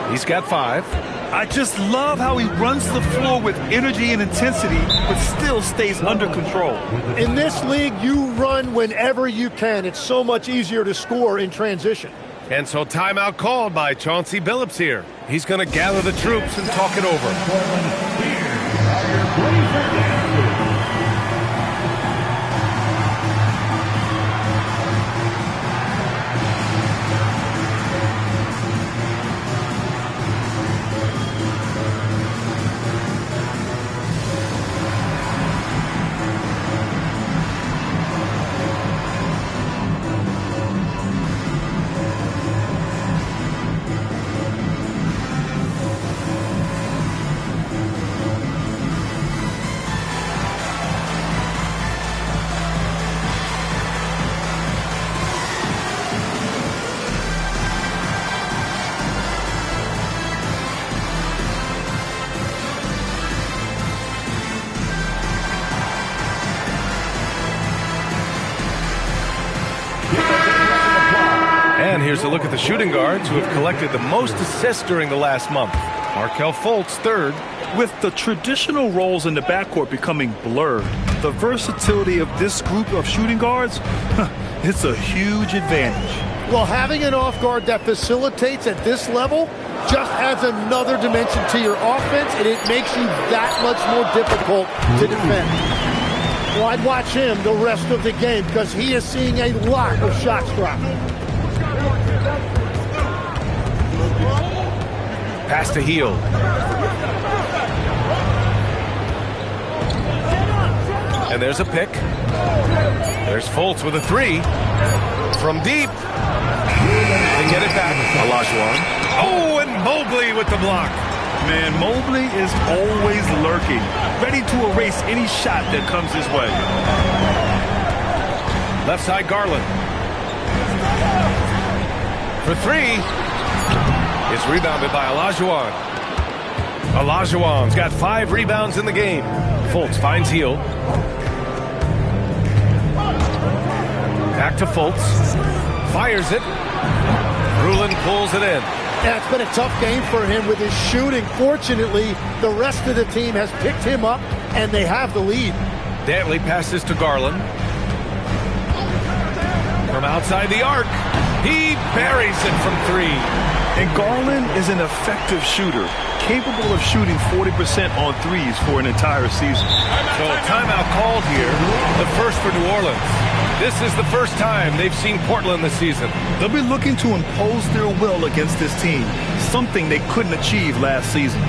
He's got 5. I just love how he runs the floor with energy and intensity, but still stays under control. In this league, you run whenever you can. It's so much easier to score in transition. And so timeout called by Chauncey Billups here. He's going to gather the troops and talk it over. And here's a look at the shooting guards who have collected the most assists during the last month. Markelle Fultz, third. With the traditional roles in the backcourt becoming blurred, the versatility of this group of shooting guards, it's a huge advantage. Well, having an off guard that facilitates at this level just adds another dimension to your offense, and it makes you that much more difficult to defend. Well, I'd watch him the rest of the game because he is seeing a lot of shots drop. Pass to Hield. And there's a pick. There's Fultz with a three. From deep. They get it back. Olajuwon. Oh, and Mobley with the block. Man, Mobley is always lurking, ready to erase any shot that comes his way. Left side, Garland. For three. It's rebounded by Olajuwon. Olajuwon's got 5 rebounds in the game. Fultz finds Hield. Back to Fultz. Fires it. Rulin pulls it in. Yeah, it's been a tough game for him with his shooting. Fortunately, the rest of the team has picked him up, and they have the lead. Dantley passes to Garland. From outside the arc, he buries it from 3. And Garland is an effective shooter, capable of shooting 40% on threes for an entire season. So timeout called here, the first for New Orleans. This is the first time they've seen Portland this season. They'll be looking to impose their will against this team, something they couldn't achieve last season.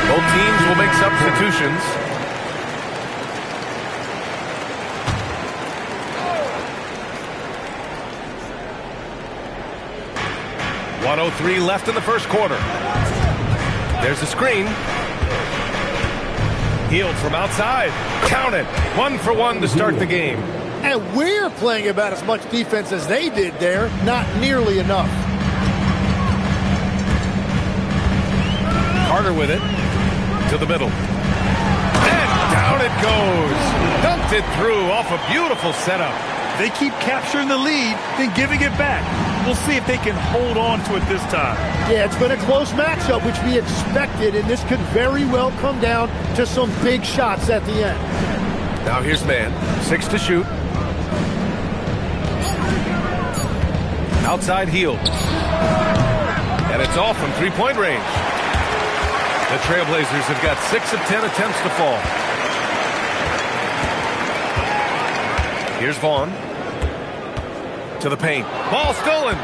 Both teams will make substitutions. .103 left in the first quarter. There's a screen. Hield from outside. Count it. 1 for 1 to start the game. And we're playing about as much defense as they did there. Not nearly enough. Carter with it. To the middle. And down it goes. Dumped it through off a beautiful setup. They keep capturing the lead, then giving it back. We'll see if they can hold on to it this time. Yeah, it's been a close matchup, which we expected, and this could very well come down to some big shots at the end. Now here's man. 6 to shoot. Outside Hield. And it's off from three-point range. The Trailblazers have got 6 of 10 attempts to fall. Here's Vaughn. To the paint. Ball stolen.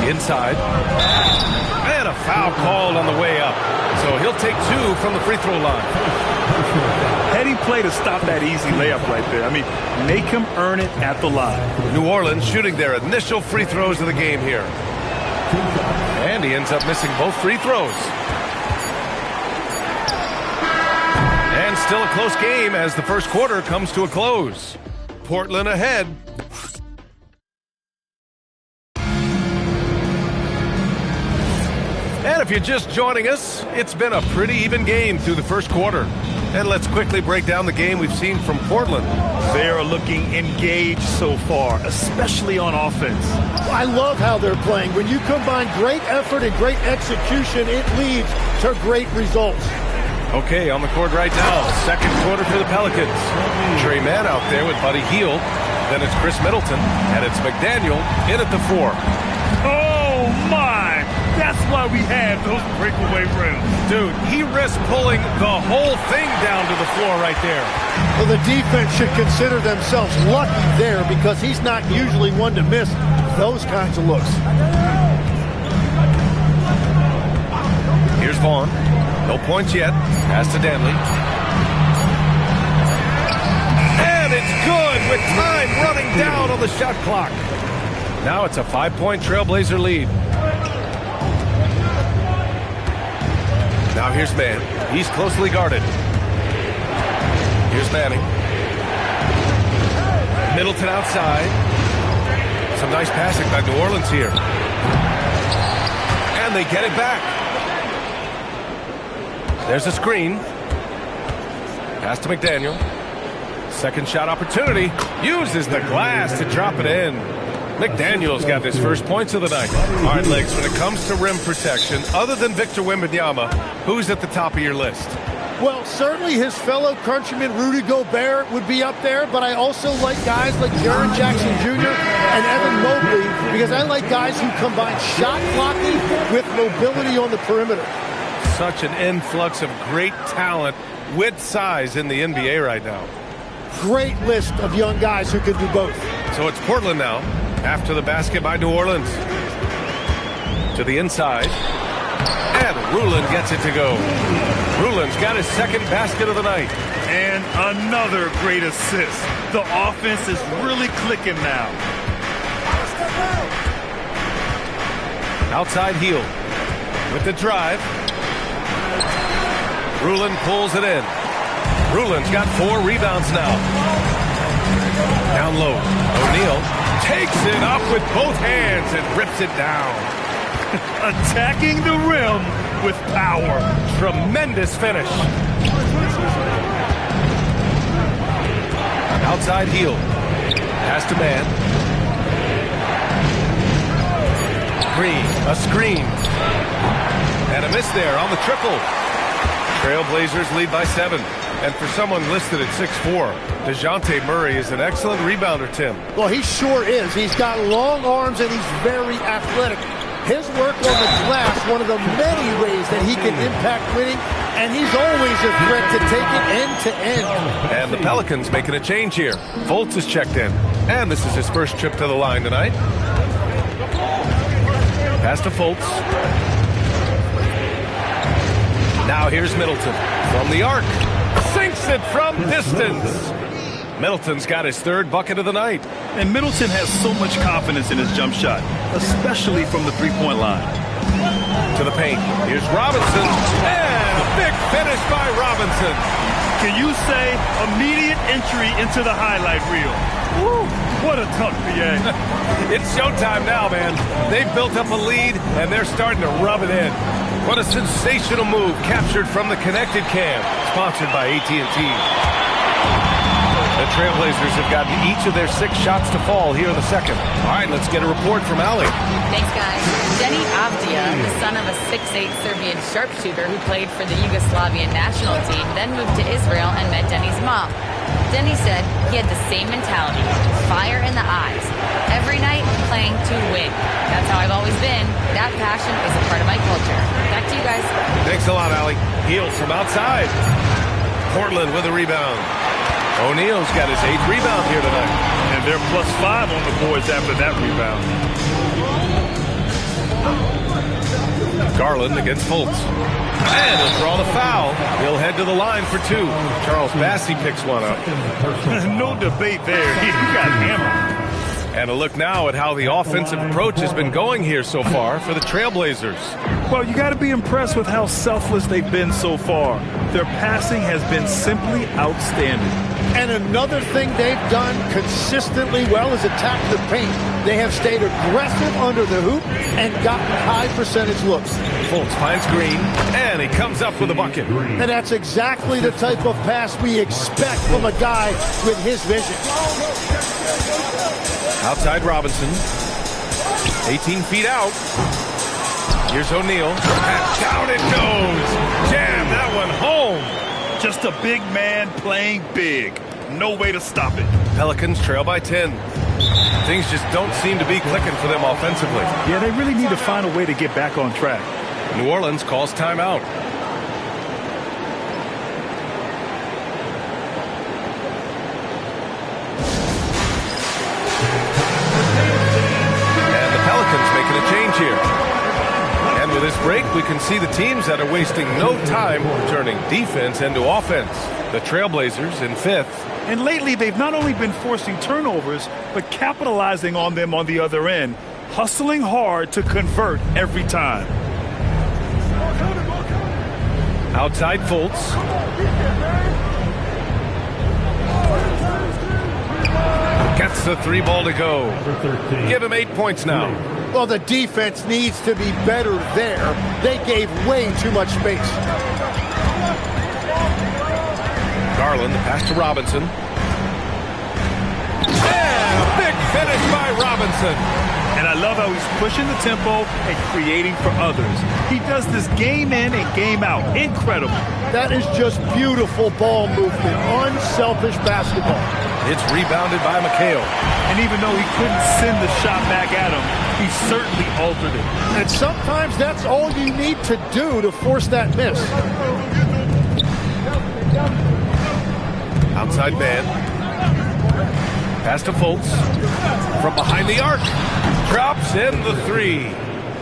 Inside. And a foul called on the way up. So he'll take 2 from the free throw line. Heady play to stop that easy layup right there. I mean, make him earn it at the line. New Orleans shooting their initial free throws of the game here. And he ends up missing both free throws. And still a close game as the first quarter comes to a close. Portland ahead And if you're just joining us, it's been a pretty even game through the first quarter. And let's quickly break down the game we've seen from Portland. They are looking engaged so far, especially on offense. I love how they're playing. When you combine great effort and great execution, it leads to great results. Okay, on the court right now, second quarter for the Pelicans. Trey Mann out there with Buddy Hield. Then it's Chris Middleton, and it's McDaniel in at the 4. Oh, my! That's why we have those breakaway rims. Dude, he risked pulling the whole thing down to the floor right there. Well, the defense should consider themselves lucky there because he's not usually one to miss those kinds of looks. Here's Vaughn. No points yet. Pass to Danley. And it's good with time running down on the shot clock. Now it's a 5-point Trailblazer lead. Now here's Mann. He's closely guarded. Here's Manning. Middleton outside. Some nice passing by New Orleans here. And they get it back. There's a screen. Pass to McDaniel. Second shot opportunity. Uses the glass to drop it in. McDaniel's got his first points of the night. All right, Legs, when it comes to rim protection, other than Victor Wembanyama, who's at the top of your list? Well, certainly his fellow countryman Rudy Gobert would be up there, but I also like guys like Jaren Jackson Jr. and Evan Mobley because I like guys who combine shot blocking with mobility on the perimeter. Such an influx of great talent with size in the NBA right now. Great list of young guys who can do both. So it's Portland now, after the basket by New Orleans. To the inside. And Rulin gets it to go. Rulin's got his second basket of the night. And another great assist. The offense is really clicking now. Outside Hield with the drive. Rulin pulls it in. Rulin's got 4 rebounds now. Down low. O'Neal takes it up with both hands and rips it down. Attacking the rim with power. Tremendous finish. Outside Hield. Pass to Mann. A screen. And a miss there on the triple. Trailblazers lead by 7. And for someone listed at 6'4", DeJounte Murray is an excellent rebounder, Tim. Well, he sure is. He's got long arms and he's very athletic. His work on the glass, one of the many ways that he can impact winning, and he's always a threat to take it end to end. And the Pelicans making a change here. Fultz is checked in, and this is his first trip to the line tonight. Pass to Fultz. Now here's Middleton from the arc. Sinks it from distance. Middleton's got his 3rd bucket of the night. And Middleton has so much confidence in his jump shot, especially from the three-point line. To the paint. Here's Robinson. And a big finish by Robinson. Can you say immediate entry into the highlight reel? Woo, what a tough PA. It's showtime now, man. They've built up a lead, and they're starting to rub it in. What a sensational move captured from the Connected Cam, sponsored by AT&T. The Trailblazers have gotten each of their 6 shots to fall here in the second. All right, let's get a report from Ali. Thanks, guys. Denny Avdia, the son of a 6'8" Serbian sharpshooter who played for the Yugoslavian national team, then moved to Israel and met Denny's mom. Denny said he had the same mentality, fire in the eyes. Every night, playing to win. That's how I've always been. That passion is a part of my culture. Back to you guys. Thanks a lot, Ali. Hield from outside. Portland with a rebound. O'Neal's got his 8th rebound here tonight. And they're +5 on the boards after that rebound. Garland against Fultz. And he'll draw the foul. He'll head to the line for 2. Charles Bassey picks one up. No debate there. He got hammered. And a look now at how the offensive approach has been going here so far for the Trailblazers. Well, you got to be impressed with how selfless they've been so far. Their passing has been simply outstanding. And another thing they've done consistently well is attack the paint. They have stayed aggressive under the hoop and gotten high percentage looks. Fultz finds Green, and he comes up with a bucket. And that's exactly the type of pass we expect from a guy with his vision. Outside Robinson. 18 feet out. Here's O'Neal. And down it goes. Jam that one home. Just a big man playing big. No way to stop it. Pelicans trail by 10. Things just don't seem to be clicking for them offensively. Yeah, they really need to find a way to get back on track. New Orleans calls timeout. And the Pelicans making a change here. And with this break, we can see the teams that are wasting no time turning defense into offense. The Trailblazers in 5th. And lately, they've not only been forcing turnovers, but capitalizing on them on the other end, hustling hard to convert every time. Outside Fultz. Gets the 3 ball to go. Give him 8 points now. Well, the defense needs to be better there. They gave way too much space. Garland, the pass to Robinson. And a big finish by Robinson. And I love how he's pushing the tempo and creating for others. He does this game in and game out. Incredible. That is just beautiful ball movement. Unselfish basketball. It's rebounded by McHale. And even though he couldn't send the shot back at him, he certainly altered it. And sometimes that's all you need to do to force that miss. Outside man. Pass to Fultz. From behind the arc. Drops in the 3.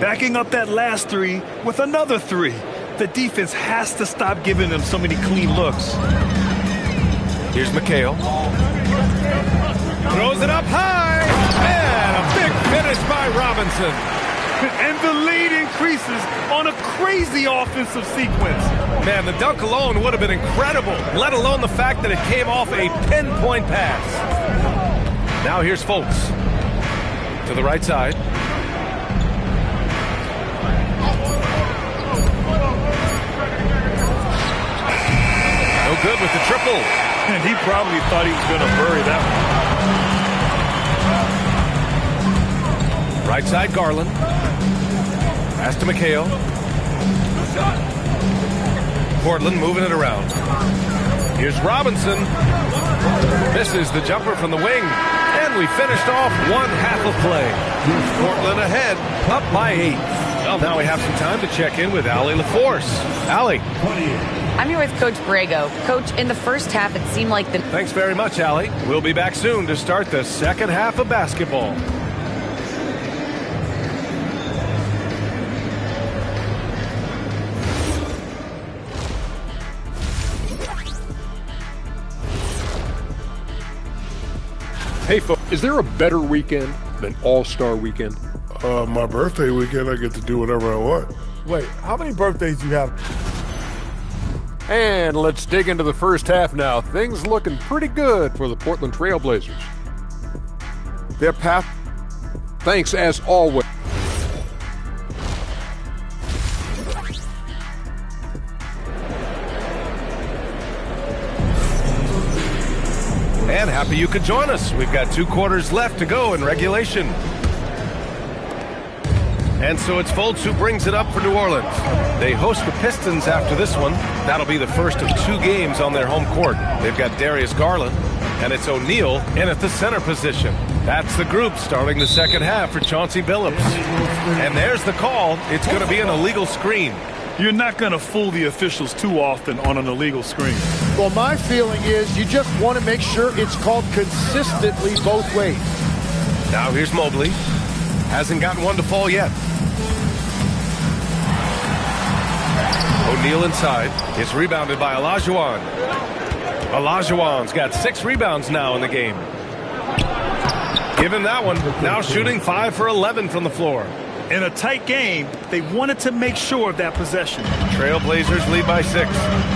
Backing up that last 3 with another 3. The defense has to stop giving them so many clean looks. Here's McHale. Throws it up high. And a big finish by Robinson. And the lead increases on a crazy offensive sequence. Man, the dunk alone would have been incredible, let alone the fact that it came off a pinpoint pass. Now here's Fultz. To the right side. No good with the triple. And he probably thought he was going to bury that one. Right side, Garland. Pass to McHale. Portland moving it around. Here's Robinson. Misses the jumper from the wing. And we finished off one half of play. Portland ahead, up by 8. Well, now we have some time to check in with Allie LaForce. Allie. I'm here with Coach Borrego. Coach, in the first half, it seemed like the... Thanks very much, Allie. We'll be back soon to start the second half of basketball. Hey, folks, is there a better weekend than All-Star Weekend? My birthday weekend, I get to do whatever I want. Wait, how many birthdays do you have? And let's dig into the first half now. Things looking pretty good for the Portland Trailblazers. Their path. Thanks, as always. And happy you could join us. We've got 2 quarters left to go in regulation. And so it's Fultz who brings it up for New Orleans. They host the Pistons after this one. That'll be the first of 2 games on their home court. They've got Darius Garland, and it's O'Neal in at the center position. That's the group starting the second half for Chauncey Billups. And there's the call. It's going to be an illegal screen. You're not going to fool the officials too often on an illegal screen. Well, my feeling is you just want to make sure it's called consistently both ways. Now here's Mobley. Hasn't gotten one to fall yet. O'Neal inside. It's rebounded by Olajuwon. Olajuwon's got 6 rebounds now in the game. Give him that one. Now shooting 5 for 11 from the floor. In a tight game, they wanted to make sure of that possession. Trailblazers lead by 6.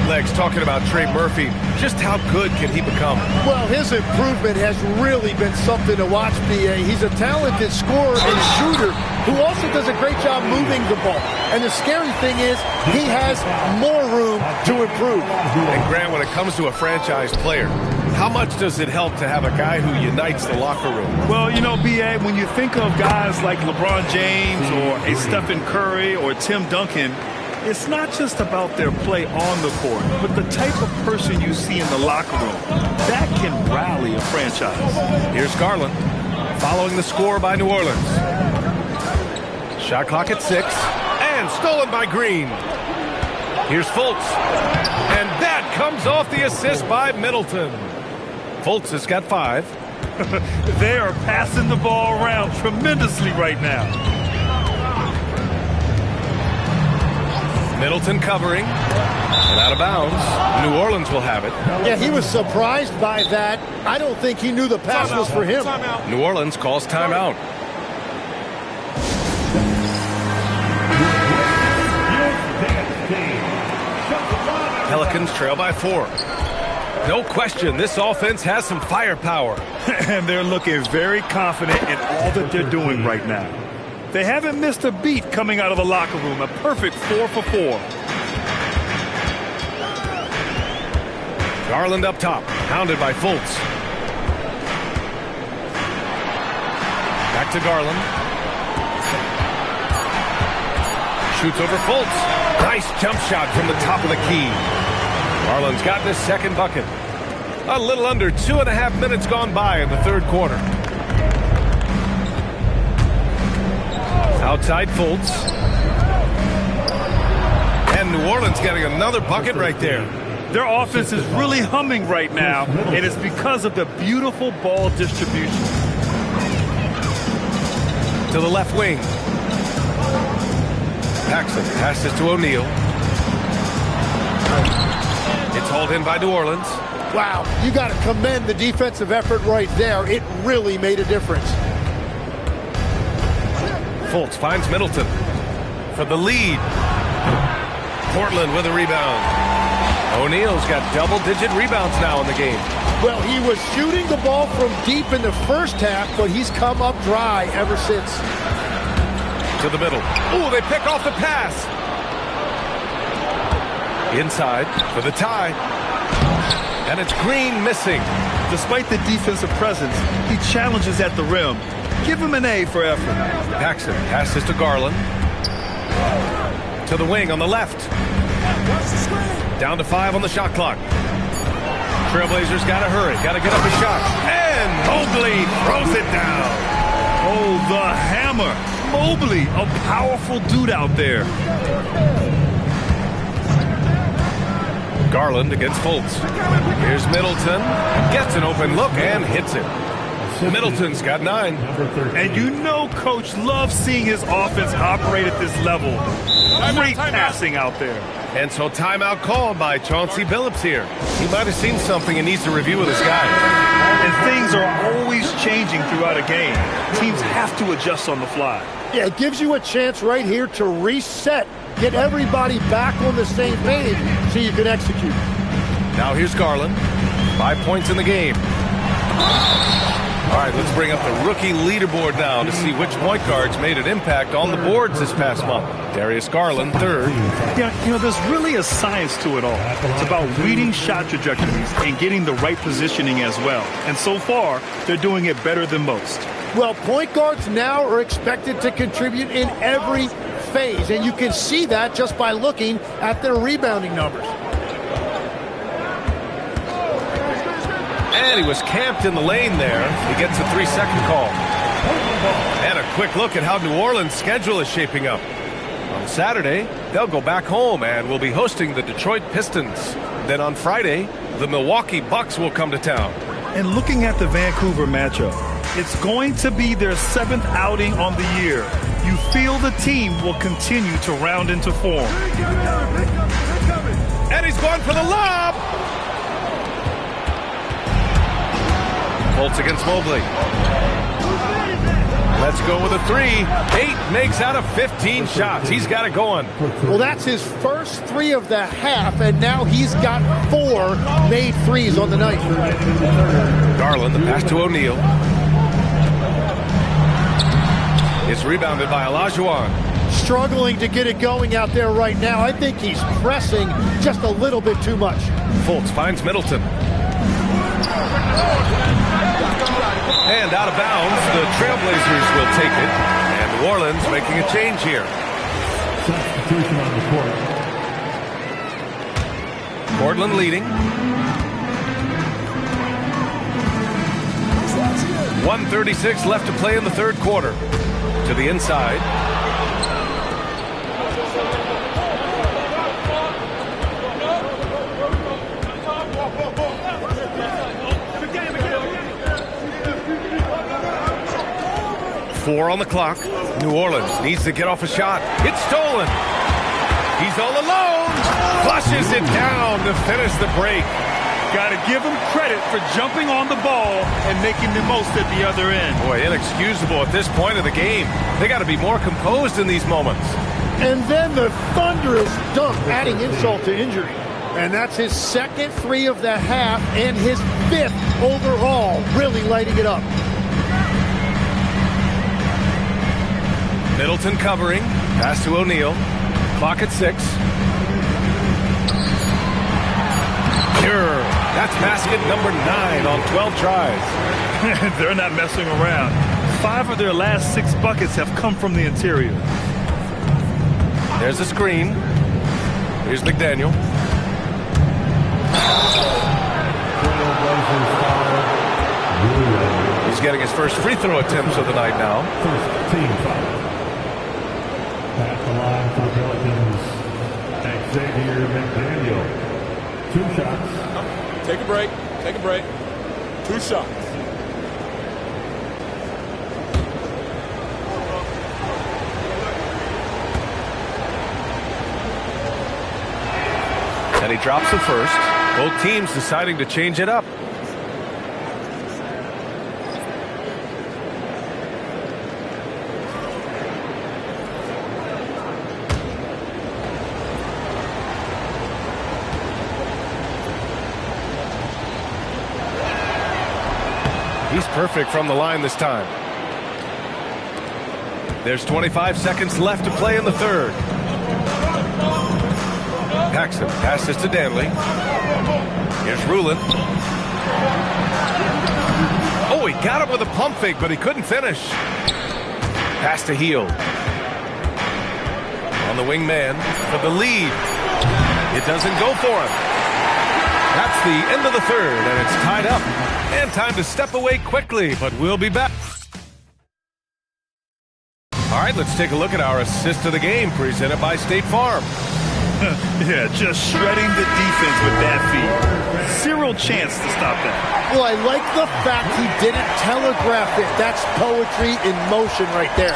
Legs talking about Trey Murphy. Just how good can he become? Well, his improvement has really been something to watch, B.A. He's a talented scorer and shooter who also does a great job moving the ball. And the scary thing is he has more room to improve. And Grant, when it comes to a franchise player, how much does it help to have a guy who unites the locker room? Well, you know, B.A., when you think of guys like LeBron James or a Stephen Curry or Tim Duncan, it's not just about their play on the court, but the type of person you see in the locker room. That can rally a franchise. Here's Garland, following the score by New Orleans. Shot clock at 6, and stolen by Green. Here's Fultz, and that comes off the assist by Middleton. Fultz has got 5. They are passing the ball around tremendously right now. Middleton covering, and out of bounds. New Orleans will have it. Yeah, he was surprised by that. I don't think he knew the pass was for him. New Orleans calls timeout. Pelicans trail by 4. No question, this offense has some firepower. And they're looking very confident in all that they're doing right now. They haven't missed a beat coming out of the locker room. A perfect 4 for 4. Garland up top, hounded by Fultz. Back to Garland. Shoots over Fultz. Nice jump shot from the top of the key. Garland's got this second bucket. A little under 2.5 minutes gone by in the third quarter. Outside Fultz. And New Orleans getting another bucket right there. Their offense is really humming right now, and it's because of the beautiful ball distribution. To the left wing. Paxson passes to O'Neal. It's hauled in by New Orleans. Wow, you got to commend the defensive effort right there. It really made a difference. Fultz finds Middleton for the lead. Portland with a rebound. O'Neal's got double-digit rebounds now in the game. Well, he was shooting the ball from deep in the first half, but he's come up dry ever since. To the middle. Ooh, they pick off the pass. Inside for the tie. And it's Green missing. Despite the defensive presence, he challenges at the rim. Give him an A for effort. Paxson passes to Garland. To the wing on the left. Down to 5 on the shot clock. Trailblazers got to hurry. Got to get up a shot. And Mobley throws it down. Oh, the hammer. Mobley, a powerful dude out there. Garland against Fultz. Here's Middleton. Gets an open look and hits it. Middleton's got 9. And you know Coach loves seeing his offense operate at this level. Great passing out there. And so timeout called by Chauncey Billups here. He might have seen something and needs to review with his guys. And things are always changing throughout a game. Teams have to adjust on the fly. Yeah, it gives you a chance right here to reset. Get everybody back on the same page so you can execute. Now here's Garland. 5 points in the game. All right, let's bring up the rookie leaderboard now to see which point guards made an impact on the boards this past month. Darius Garland, 3rd. Yeah, you know, there's really a science to it all. It's about reading shot trajectories and getting the right positioning as well. And so far, they're doing it better than most. Well, point guards now are expected to contribute in every phase, and you can see that just by looking at their rebounding numbers. And he was camped in the lane there. He gets a 3-second call. And a quick look at how New Orleans' schedule is shaping up. On Saturday, they'll go back home and will be hosting the Detroit Pistons. Then on Friday, the Milwaukee Bucks will come to town. And looking at the Vancouver matchup, it's going to be their 7th outing on the year. You feel the team will continue to round into form. And he's going for the lob. Fultz against Mobley. Let's go with a 3. 8 makes out of 15 shots. He's got it going. Well, that's his first 3 of the half, and now he's got 4 made threes on the night. Garland, the pass to O'Neal. It's rebounded by Olajuwon. Struggling to get it going out there right now. I think he's pressing just a little bit too much. Fultz finds Middleton. And out of bounds, the Trailblazers will take it. And New Orleans making a change here. Substitution on the court. Portland leading. 1:36 left to play in the third quarter. To the inside. Four on the clock. New Orleans needs to get off a shot. It's stolen. He's all alone. Flushes it down to finish the break. Got to give him credit for jumping on the ball and making the most at the other end. Boy, inexcusable at this point of the game. They got to be more composed in these moments. And then the thunderous dunk, adding insult to injury. And that's his second 3 of the half and his 5th overall, really lighting it up. Middleton covering. Pass to O'Neal. Clock at 6. Pure. That's basket number 9 on 12 tries. They're not messing around. 5 of their last 6 buckets have come from the interior. There's a screen. Here's McDaniel. He's getting his first free throw attempts of the night now. First team foul. At the line for Pelicans, Xavier McDaniel. 2 shots. Take a break. Take a break. 2 shots. And he drops the first. Both teams deciding to change it up. He's perfect from the line this time. There's 25 seconds left to play in the third. Paxson passes to Danley. Here's Rulin. Oh, he got it with a pump fake, but he couldn't finish. Pass to Hield. On the wing man for the lead. It doesn't go for him. That's the end of the third, and it's tied up. And time to step away quickly, but we'll be back. All right, let's take a look at our assist of the game, presented by State Farm. Yeah, just shredding the defense with that feed. Zero chance to stop that. Well, I like the fact he didn't telegraph it. That's poetry in motion right there.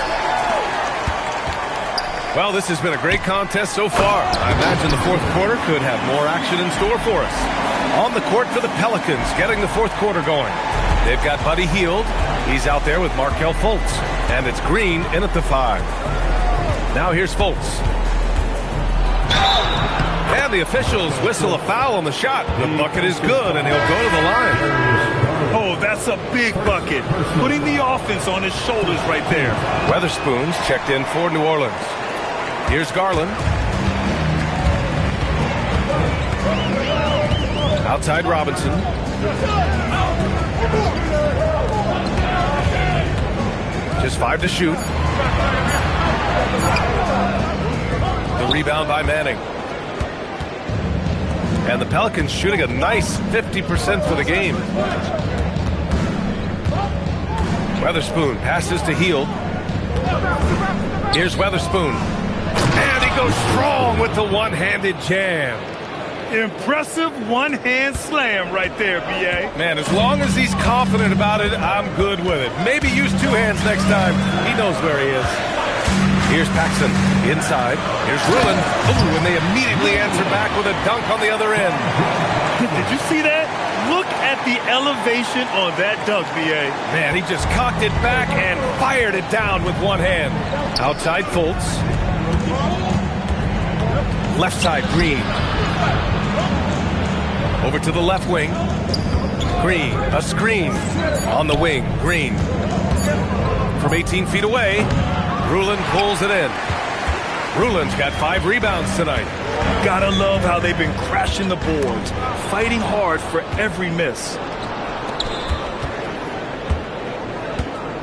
Well, this has been a great contest so far. I imagine the fourth quarter could have more action in store for us. On the court for the Pelicans, getting the fourth quarter going. They've got Buddy Hield. He's out there with Markelle Fultz. And it's Green in at the 5. Now here's Fultz. And the officials whistle a foul on the shot. The bucket is good, and he'll go to the line. Oh, that's a big bucket. Putting the offense on his shoulders right there. Weatherspoon's checked in for New Orleans. Here's Garland. Outside Robinson. Just 5 to shoot. The rebound by Manning. And the Pelicans shooting a nice 50% for the game. Weatherspoon passes to Hield. Here's Weatherspoon. And he goes strong with the one-handed jam. Impressive one-hand slam right there, B.A. Man, as long as he's confident about it, I'm good with it. Maybe use 2 hands next time. He knows where he is. Here's Paxson inside. Here's Rulin. Ooh, and they immediately answer back with a dunk on the other end. Did you see that? Look at the elevation on that dunk, B.A. Man, he just cocked it back and fired it down with one hand. Outside Fultz. Left side, Green. Over to the left wing. Green, a screen on the wing. Green. From 18 feet away, Rulin pulls it in. Rulin's got 5 rebounds tonight. Gotta love how they've been crashing the boards, fighting hard for every miss.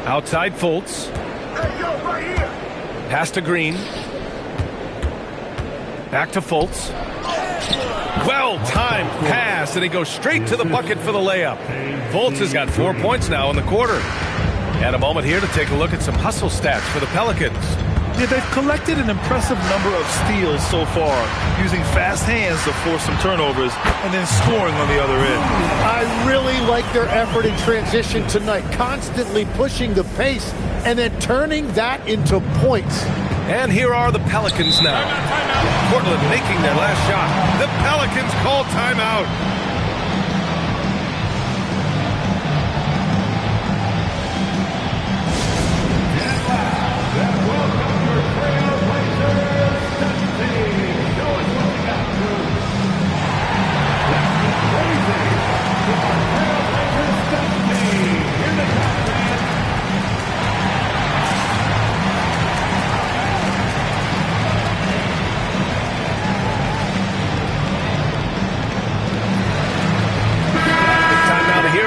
Outside Fultz. Pass to Green. Back to Fultz. Well-timed pass, and he goes straight to the bucket for the layup. Fultz has got 4 points now in the quarter. And a moment here to take a look at some hustle stats for the Pelicans. Yeah, they've collected an impressive number of steals so far, using fast hands to force some turnovers and then scoring on the other end. I really like their effort in transition tonight, constantly pushing the pace and then turning that into points. And here are the Pelicans now. Portland making their last shot. The Pelicans call timeout.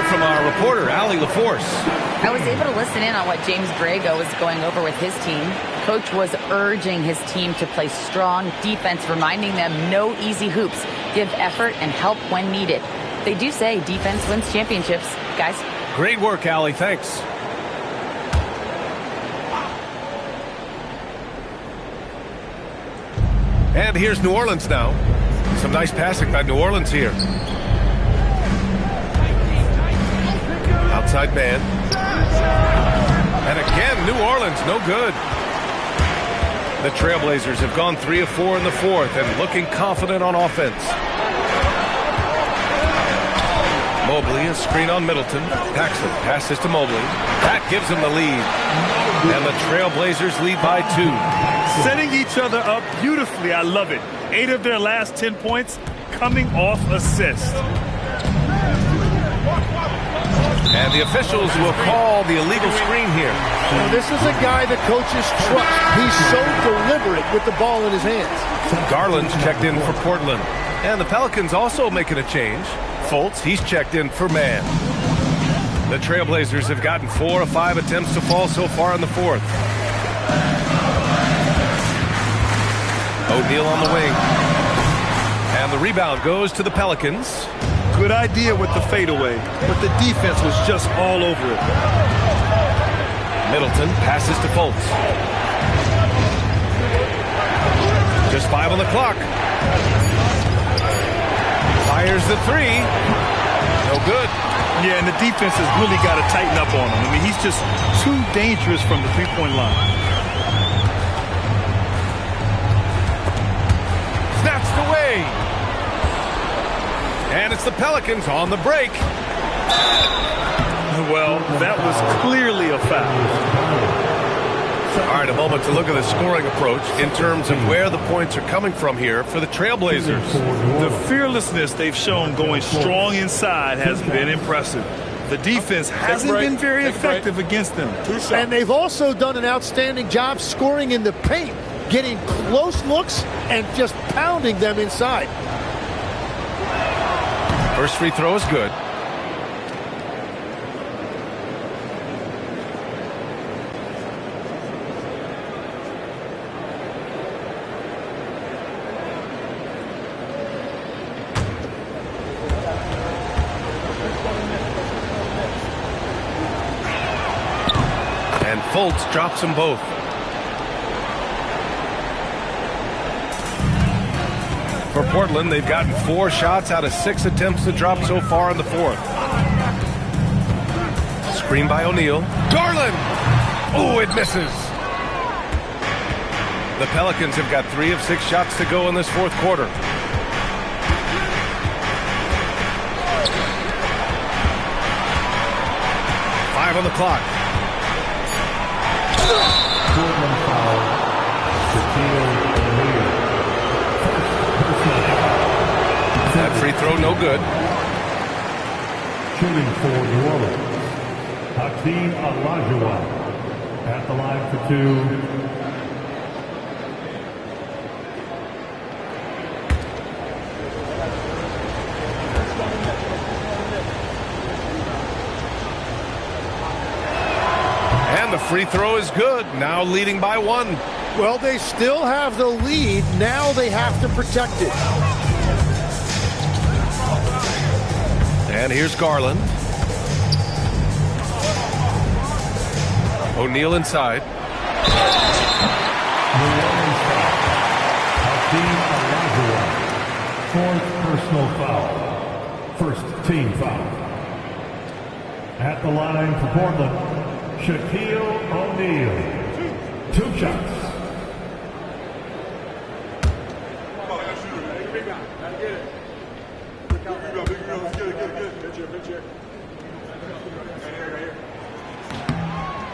From our reporter, Allie LaForce. I was able to listen in on what James Borrego was going over with his team. Coach was urging his team to play strong defense, reminding them no easy hoops, give effort and help when needed. They do say defense wins championships, guys. Great work, Allie. Thanks. And here's New Orleans now. Some nice passing by New Orleans here. Outside man. And again, New Orleans, no good. The Trailblazers have gone 3 of 4 in the fourth and looking confident on offense. Mobley, a screen on Middleton. Paxson passes to Mobley. That gives them the lead. And the Trailblazers lead by 2. Setting each other up beautifully. I love it. 8 of their last 10 points coming off assists. And the officials will call the illegal screen here. Well, this is a guy that coaches trust. He's so deliberate with the ball in his hands. Garland's checked in for Portland. And the Pelicans also making a change. Fultz, he's checked in for man. The Trailblazers have gotten 4 of 5 attempts to fall so far in the fourth. O'Neal on the wing. And the rebound goes to the Pelicans. Good idea with the fadeaway, but the defense was just all over it. Middleton passes to Fultz. Just 5 on the clock. Fires the 3. No good. Yeah, and the defense has really got to tighten up on him. I mean, he's just too dangerous from the three-point line. Snatched away. And it's the Pelicans on the break. Well, that was clearly a foul. All right, a moment to look at the scoring approach in terms of where the points are coming from here for the Trailblazers. The fearlessness they've shown going strong inside has been impressive. The defense hasn't been very effective against them. And they've also done an outstanding job scoring in the paint, getting close looks and just pounding them inside. First free throw is good. And Fultz drops them both. For Portland, they've gotten 4 shots out of 6 attempts to drop so far in the fourth. Screen by O'Neal. Garland! Oh, it misses. The Pelicans have got 3 of 6 shots to go in this fourth quarter. 5 on the clock. That free throw, no good. Shooting for New Orleans, Hakeem Olajuwon at the line for 2. And the free throw is good. Now leading by 1. Well, they still have the lead. Now they have to protect it. And here's Garland. O'Neal inside. Hakeem Olajuwon, 4th personal foul. First team foul. At the line for Portland, Shaquille O'Neal. 2 shots.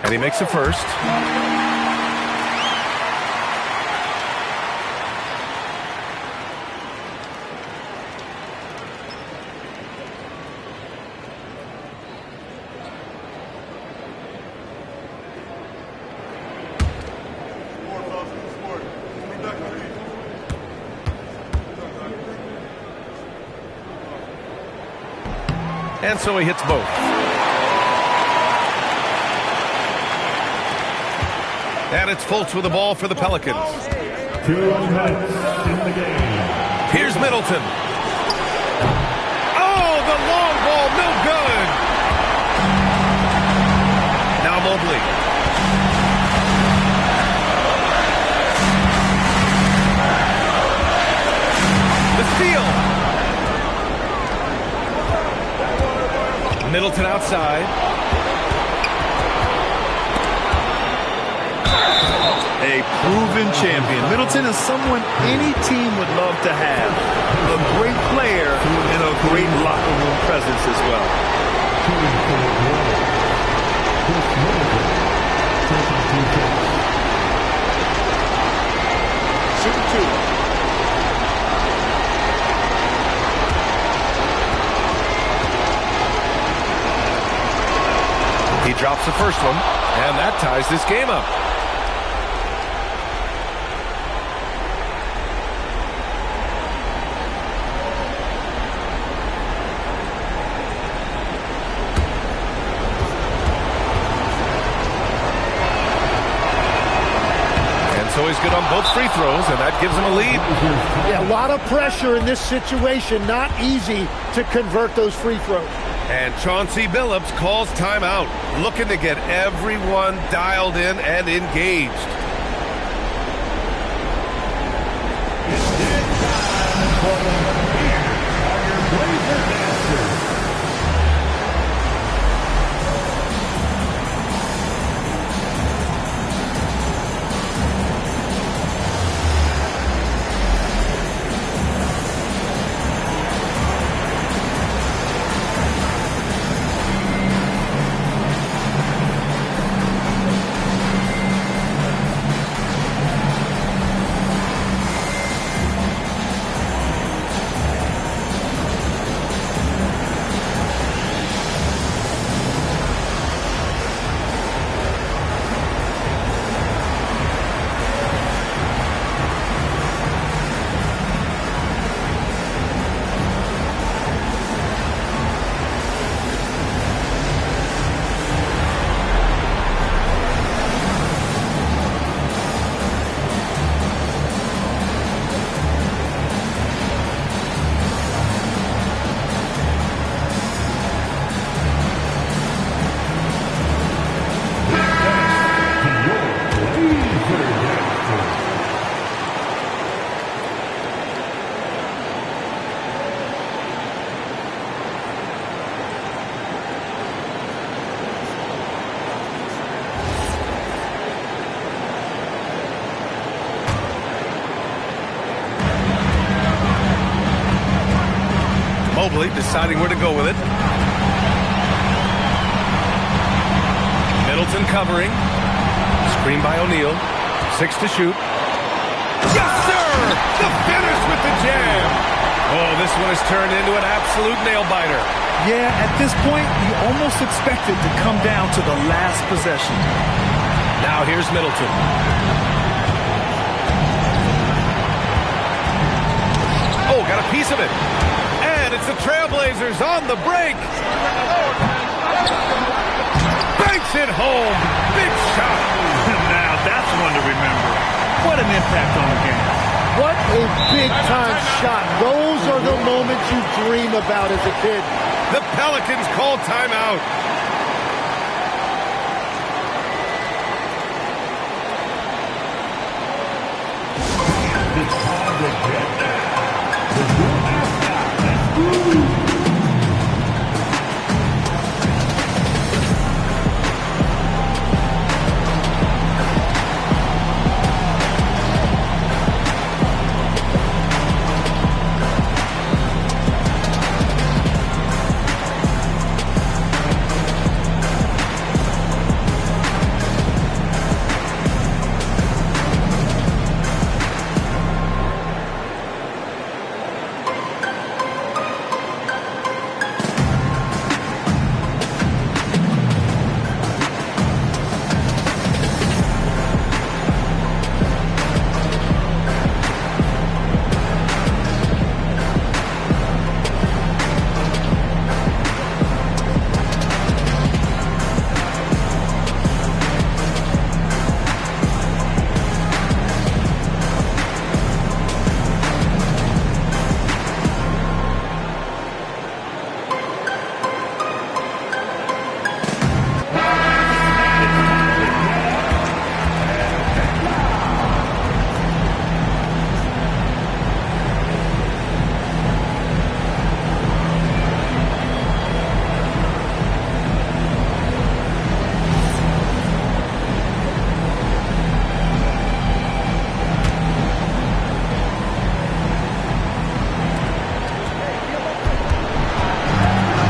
And he makes the first. And so he hits both. And it's Fultz with the ball for the Pelicans. 2 minutes in the game. Here's Middleton. Oh, the long ball, no good. Now Mobley. The steal. Middleton outside. A proven champion. Middleton is someone any team would love to have. A great player and a great locker room presence as well. Shooting 2. He drops the first one, and that ties this game up. So he's good on both free throws, and that gives him a lead. Yeah, a lot of pressure in this situation. Not easy to convert those free throws. And Chauncey Billups calls timeout, looking to get everyone dialed in and engaged. Mobley deciding where to go with it. Middleton covering. Screen by O'Neal. 6 to shoot. Yes, sir! The finish with the jam. Oh, this one has turned into an absolute nail-biter. Yeah, at this point, you almost expect it to come down to the last possession. Now here's Middleton. Oh, got a piece of it. And it's the Trailblazers on the break. Banks it home. Big shot. Now that's one to remember. What an impact on the game. What a big-time shot. Those are the moments you dream about as a kid. The Pelicans call timeout.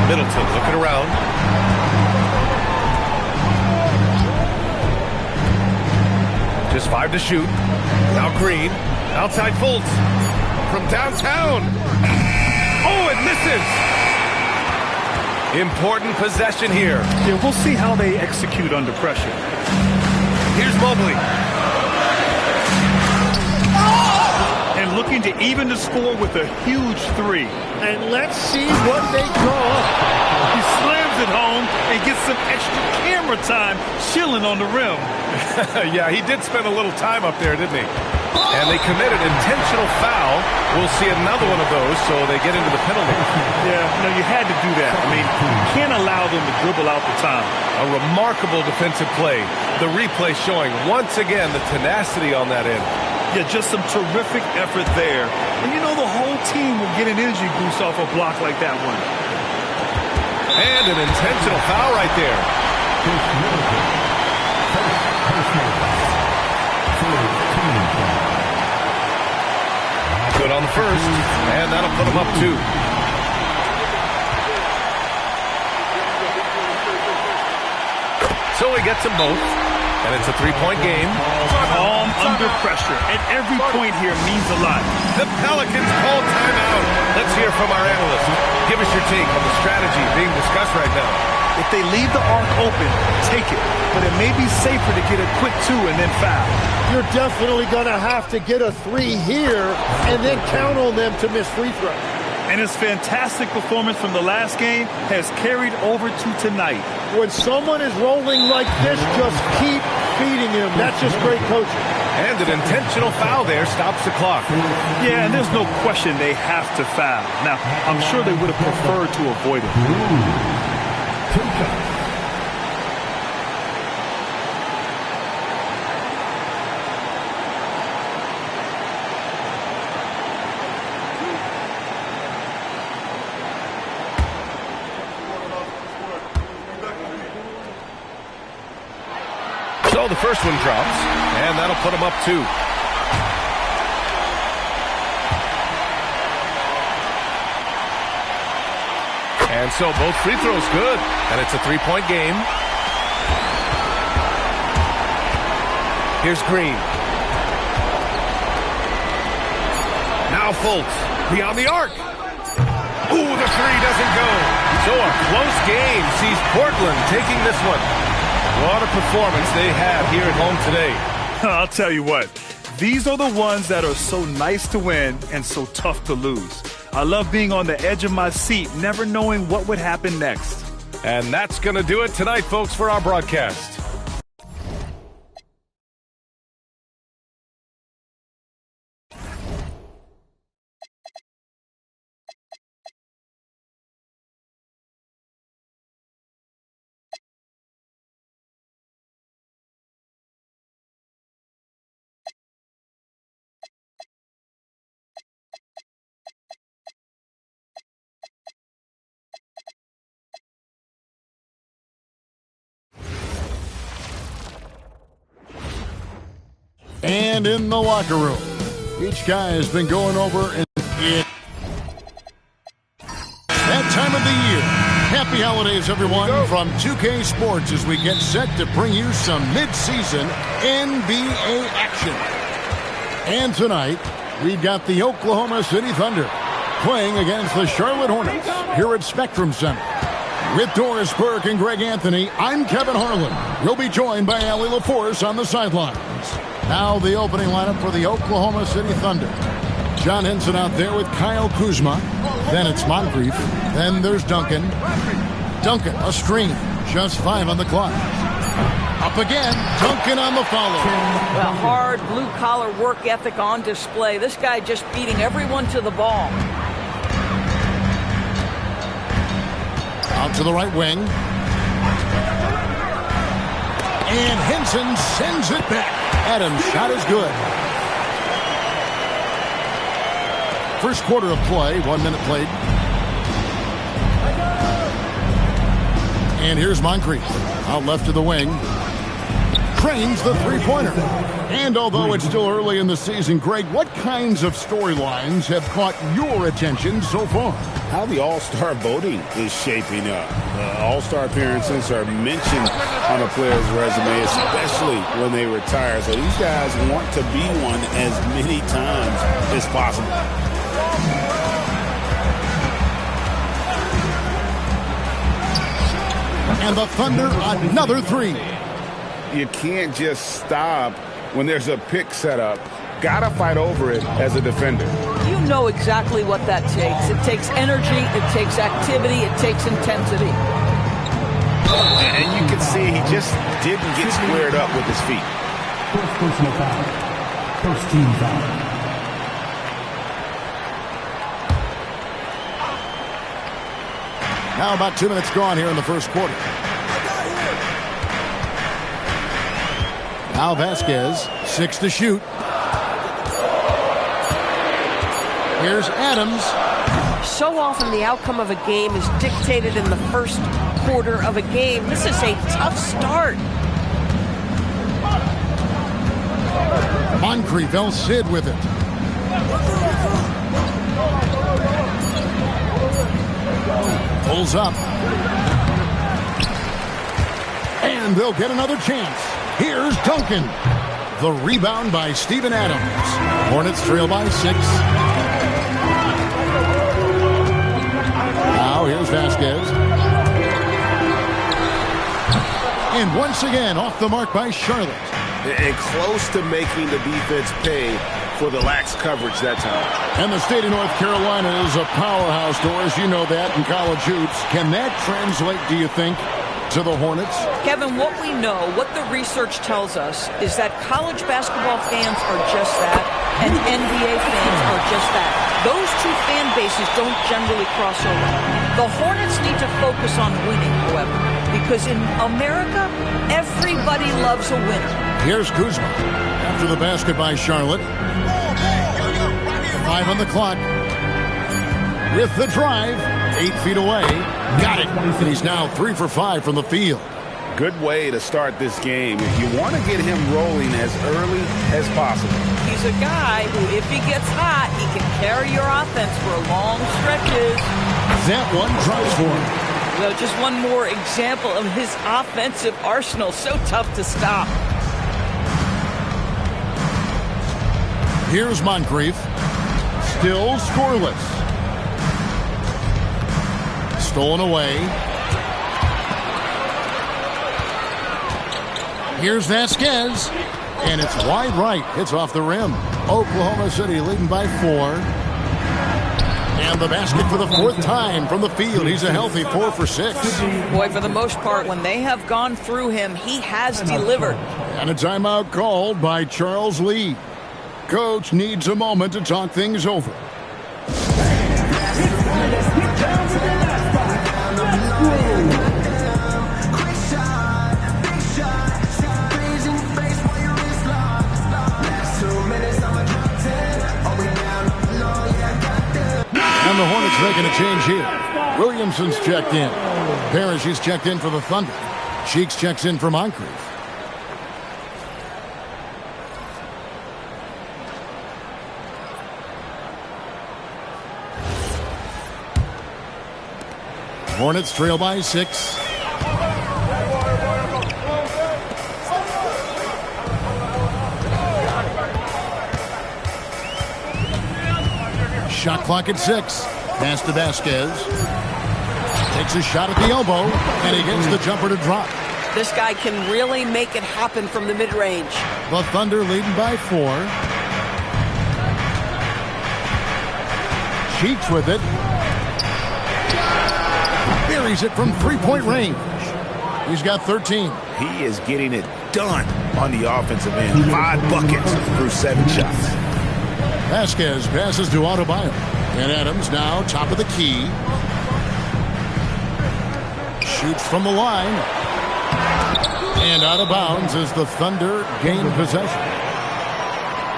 Middleton looking around. Just 5 to shoot. Now Green. Outside Fultz. From downtown. Oh, it misses. Important possession here. Yeah, we'll see how they execute under pressure. Here's Mobley. And looking to even the score with a huge 3. And let's see what they draw up. He slams it home and gets some extra camera time chilling on the rim. Yeah, he did spend a little time up there, didn't he? And they committed intentional foul. We'll see another one of those, so they get into the penalty. Yeah, no, you had to do that. I mean, you can't allow them to dribble out the time. A remarkable defensive play. The replay showing, once again, the tenacity on that end. Yeah, just some terrific effort there. And you know the whole team will get an energy boost off a block like that one. And an intentional foul right there. Good on the first, and that'll put him up 2. So he gets them both, and it's a 3-point game. Calm under pressure, and every point here means a lot. The Pelicans call timeout. Let's hear from our analyst. Give us your take on the strategy being discussed right now. If they leave the arc open, take it. But it may be safer to get a quick 2 and then foul. You're definitely going to have to get a 3 here and then count on them to miss free throws. And his fantastic performance from the last game has carried over to tonight. When someone is rolling like this, just keep feeding him. That's just great coaching. And an intentional foul there stops the clock. Yeah, and there's no question they have to foul. Now, I'm sure they would have preferred to avoid it. So the first one drops, and that'll put him up 2. And so both free throws good, and it's a 3-point game. Here's Green. Now Fultz, beyond the arc. Ooh, the three doesn't go. So a close game sees Portland taking this one. What a performance they have here at home today. I'll tell you what, these are the ones that are so nice to win and so tough to lose. I love being on the edge of my seat, never knowing what would happen next. And that's going to do it tonight, folks, for our broadcast. And in the locker room, each guy has been going over it. That time of the year. Happy holidays, everyone, from 2K Sports as we get set to bring you some mid-season NBA action. And tonight, we've got the Oklahoma City Thunder playing against the Charlotte Hornets here at Spectrum Center. With Doris Burke and Greg Anthony, I'm Kevin Harlan. We'll be joined by Allie LaForce on the sidelines. Now the opening lineup for the Oklahoma City Thunder. John Henson out there with Kyle Kuzma. Then it's Moncrief. Then there's Duncan. Duncan, a screen. Just 5 on the clock. Up again. Duncan on the follow. Well, hard blue-collar work ethic on display. This guy just beating everyone to the ball. Out to the right wing. And Henson sends it back. Adams' shot is good. First quarter of play, 1 minute played. And here's Moncrief. Out left to the wing. Trains the three-pointer. And although it's still early in the season, Greg, what kinds of storylines have caught your attention so far? How the All-Star voting is shaping up. All-Star appearances are mentioned on a player's resume, especially when they retire. So these guys want to be one as many times as possible. And the Thunder, another three. You can't just stop when there's a pick set up. Gotta fight over it as a defender. You know exactly what that takes. It takes energy, it takes activity, it takes intensity. And you can see he just didn't get squared up with his feet. First personal foul. First team foul. Now about 2 minutes gone here in the first quarter. Now Vasquez, 6 to shoot. Here's Adams. So often the outcome of a game is dictated in the first quarter of a game. This is a tough start. Moncrief, El Cid with it. Pulls up. And they'll get another chance. Here's Duncan. The rebound by Steven Adams. Hornets trail by 6. Now here's Vasquez. And once again off the mark by Charlotte. And close to making the defense pay for the lax coverage that time. And the state of North Carolina is a powerhouse, Doris. You know that in college hoops. Can that translate, do you think, to the Hornets? Kevin, what we know, what the research tells us, is that college basketball fans are just that, and NBA fans are just that. Those two fan bases don't generally cross over. The Hornets need to focus on winning, however, because in America, everybody loves a winner. Here's Kuzma after the basket by Charlotte. 5 on the clock. With the drive, 8 feet away. Got it. And he's now 3 for 5 from the field. Good way to start this game if you want to get him rolling as early as possible. He's a guy who, if he gets hot, he can carry your offense for long stretches. That one tries for him. Well, just one more example of his offensive arsenal. So tough to stop. Here's Moncrief. Still scoreless. Stolen away. Here's Vasquez. And it's wide right. It's off the rim. Oklahoma City leading by 4. And the basket for the 4th time from the field. He's a healthy 4 for 6. Boy, for the most part, when they have gone through him, he has delivered. And a timeout called by Charles Lee. Coach needs a moment to talk things over. And the Hornets making a change here. Williamson's checked in. Parrish is checked in for the Thunder. Cheeks checks in for Moncrief. Hornets trail by 6. Shot clock at 6. Pass to Vasquez. Takes a shot at the elbow, and he gets the jumper to drop. This guy can really make it happen from the mid-range. The Thunder leading by 4. Cheeks with it. Buries it from three-point range. He's got 13. He is getting it done on the offensive end. 5 buckets through 7 shots. Vasquez passes to Adebayo. And Adams now top of the key. Shoots from the line. And out of bounds as the Thunder gain possession.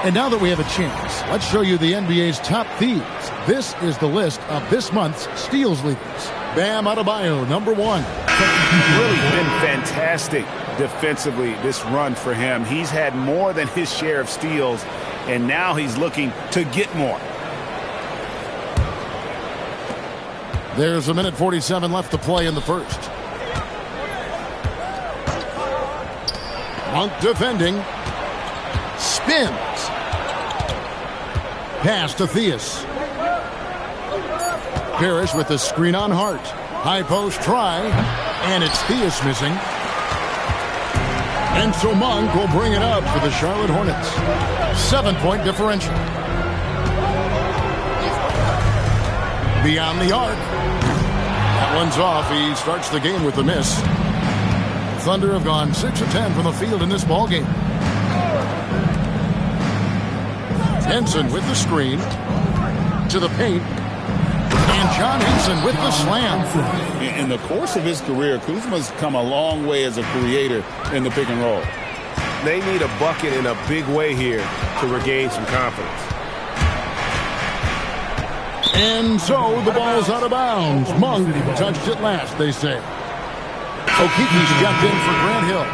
And now that we have a chance, let's show you the NBA's top thieves. This is the list of this month's steals leaders. Bam Adebayo, number 1. Really been fantastic defensively this run for him. He's had more than his share of steals, and now he's looking to get more. There's 1:47 left to play in the first. Monk defending. Spins. Pass to Theus. Parrish with the screen on Hart. High post try. And it's Theus missing. And so Monk will bring it up for the Charlotte Hornets. 7-point differential. Beyond the arc. That one's off. He starts the game with a miss. Thunder have gone 6 of 10 from the field in this ballgame. Henson with the screen. To the paint. And John Henson with the slam. In the course of his career, Kuzma's come a long way as a creator in the pick and roll. They need a bucket in a big way here to regain some confidence. And so the ball's out of bounds. Monk touched it last, they say. Okiki's checked in for Grant Hill.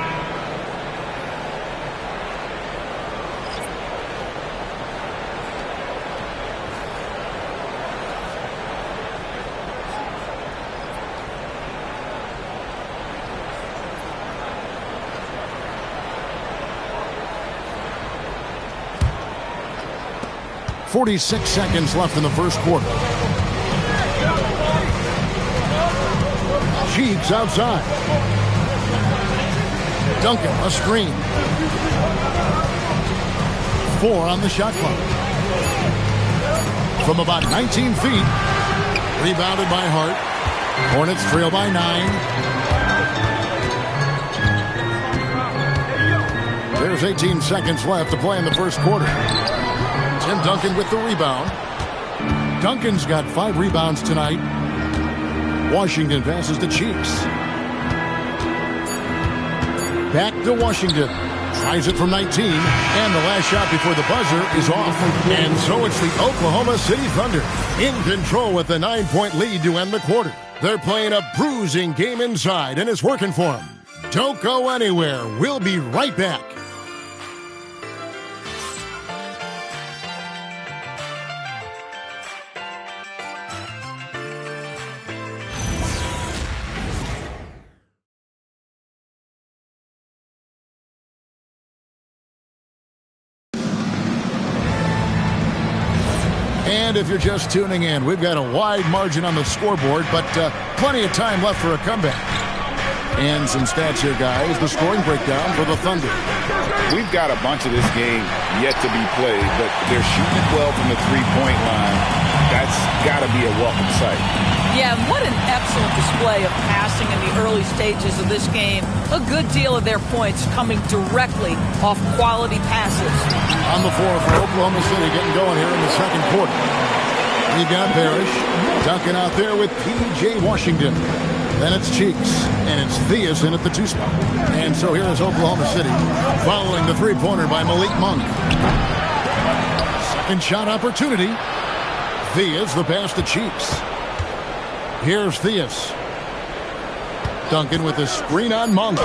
.46 seconds left in the first quarter. Cheeks outside. Duncan, a screen. 4 on the shot clock. From about 19 feet. Rebounded by Hart. Hornets trail by 9. There's 18 seconds left to play in the first quarter. Tim Duncan with the rebound. Duncan's got 5 rebounds tonight. Washington passes to Cheeks. Back to Washington. Tries it from 19. And the last shot before the buzzer is off. And so it's the Oklahoma City Thunder in control with a 9-point lead to end the quarter. They're playing a bruising game inside, and it's working for them. Don't go anywhere. We'll be right back. And if you're just tuning in, we've got a wide margin on the scoreboard, but plenty of time left for a comeback. And some stats here, guys. The scoring breakdown for the Thunder. We've got a bunch of this game yet to be played, but they're shooting well from the three-point line. That's got to be a welcome sight. Yeah, and what an excellent display of passing in the early stages of this game. A good deal of their points coming directly off quality passes. On the floor for Oklahoma City, getting going here in the second quarter. We've got Parrish. Duncan out there with P.J. Washington. Then it's Cheeks, and it's Theus in at the 2 spot. And so here is Oklahoma City, following the three-pointer by Malik Monk. Second shot opportunity. Theus, the pass to Cheeks. Here's Theus. Duncan with a screen on Monk.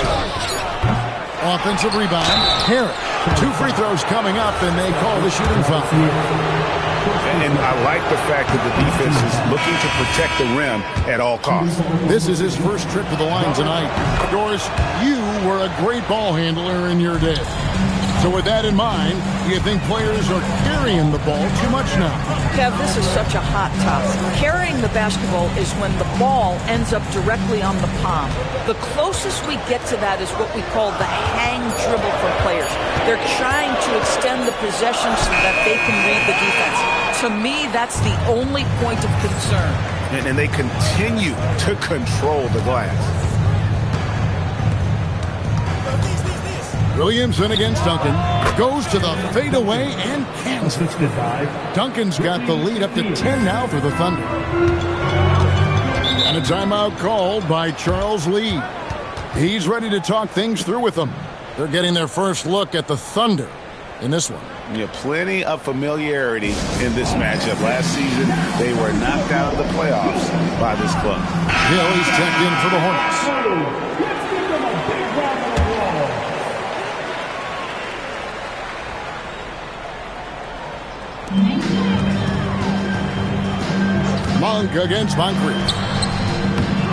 Offensive rebound. Harris. 2 free throws coming up, and they call the shooting foul. And I like the fact that the defense is looking to protect the rim at all costs. This is his first trip to the line tonight. Doris, you were a great ball handler in your day. So with that in mind, do you think players are carrying the ball too much now? Kev, this is such a hot topic. Carrying the basketball is when the ball ends up directly on the palm. The closest we get to that is what we call the hang dribble for players. They're trying to extend the possession so that they can read the defense. To me, that's the only point of concern. And they continue to control the glass. Williamson against Duncan. Goes to the fadeaway and cans it. Duncan's got the lead up to 10 now for the Thunder. And a timeout called by Charles Lee. He's ready to talk things through with them. They're getting their first look at the Thunder in this one. Yeah, plenty of familiarity in this matchup. Last season, they were knocked out of the playoffs by this club. Hill, he's checked in for the Hornets. Monk against Moncrief.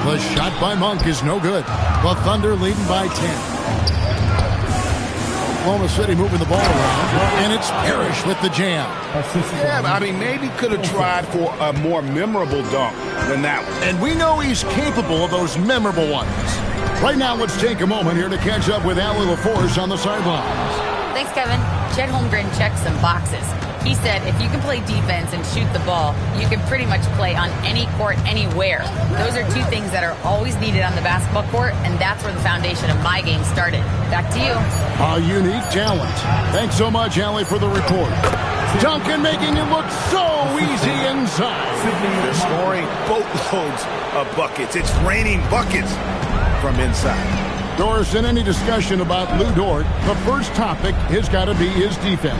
The shot by Monk is no good. The Thunder leading by 10. Oklahoma City moving the ball around, and it's Parrish with the jam. Yeah, I mean, maybe could have tried for a more memorable dunk than that one. And we know he's capable of those memorable ones. Right now, let's take a moment here to catch up with Allie LaForce on the sidelines. Thanks, Kevin. Chet Holmgren checked some boxes. He said if you can play defense and shoot the ball, you can pretty much play on any court, anywhere. Those are 2 things that are always needed on the basketball court, and that's where the foundation of my game started. Back to you. A unique talent. Thanks so much, Allie, for the report. Duncan making it look so easy inside. They're scoring boatloads of buckets. It's raining buckets from inside. Doris, in any discussion about Lou Dort, the first topic has got to be his defense.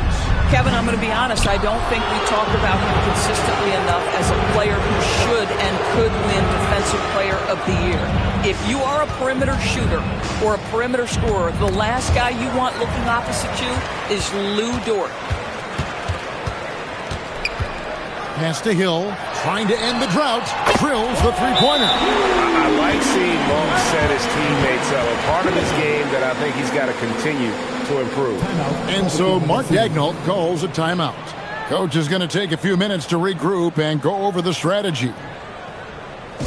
Kevin, I'm going to be honest. I don't think we talk about him consistently enough as a player who should and could win Defensive Player of the Year. If you are a perimeter shooter or a perimeter scorer, the last guy you want looking opposite you is Lou Dort. Pass to Hill, trying to end the drought. Drills the three-pointer. I like seeing Monk set his teammates up. A part of his game that I think he's got to continue to improve. And so Mark Daigneault calls a timeout. Coach is going to take a few minutes to regroup and go over the strategy. Make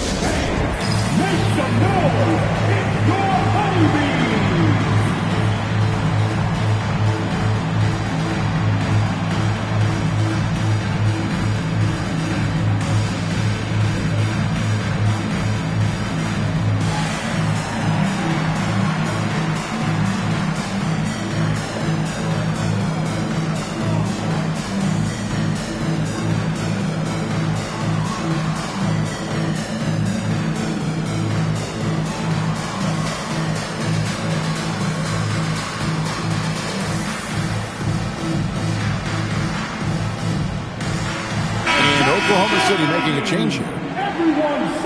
some noise in your honeybee. Oklahoma City making a change here.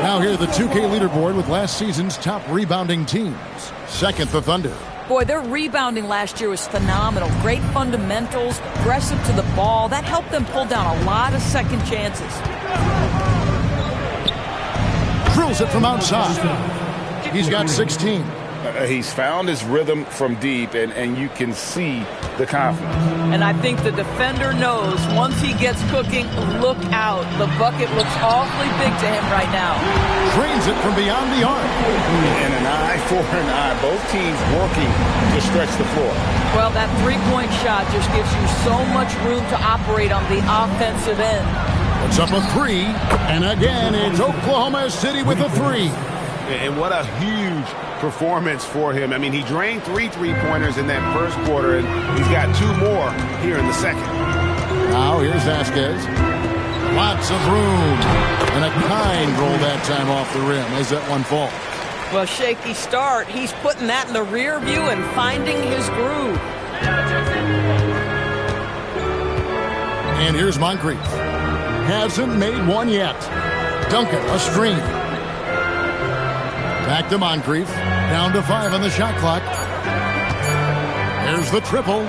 Now here the 2K leaderboard with last season's top rebounding teams. Second, the Thunder. Boy, their rebounding last year was phenomenal. Great fundamentals, aggressive to the ball. That helped them pull down a lot of second chances. Drills it from outside. He's got 16. He's found his rhythm from deep, and you can see the confidence. And I think the defender knows once he gets cooking, look out. The bucket looks awfully big to him right now. Drains it from beyond the arc. And an eye for an eye. Both teams working to stretch the floor. Well, that three-point shot just gives you so much room to operate on the offensive end. It's up a three, and again, it's Oklahoma City with a three. And what a huge performance for him. I mean, he drained three three-pointers in that first quarter, and he's got two more here in the second. Now here's Vasquez. Lots of room. And a kind roll that time off the rim as that one falls. Well, shaky start. He's putting that in the rear view and finding his groove. And here's Moncrief. Hasn't made one yet. Duncan, a screen. Back to Moncrief. Down to 5 on the shot clock. There's the triple.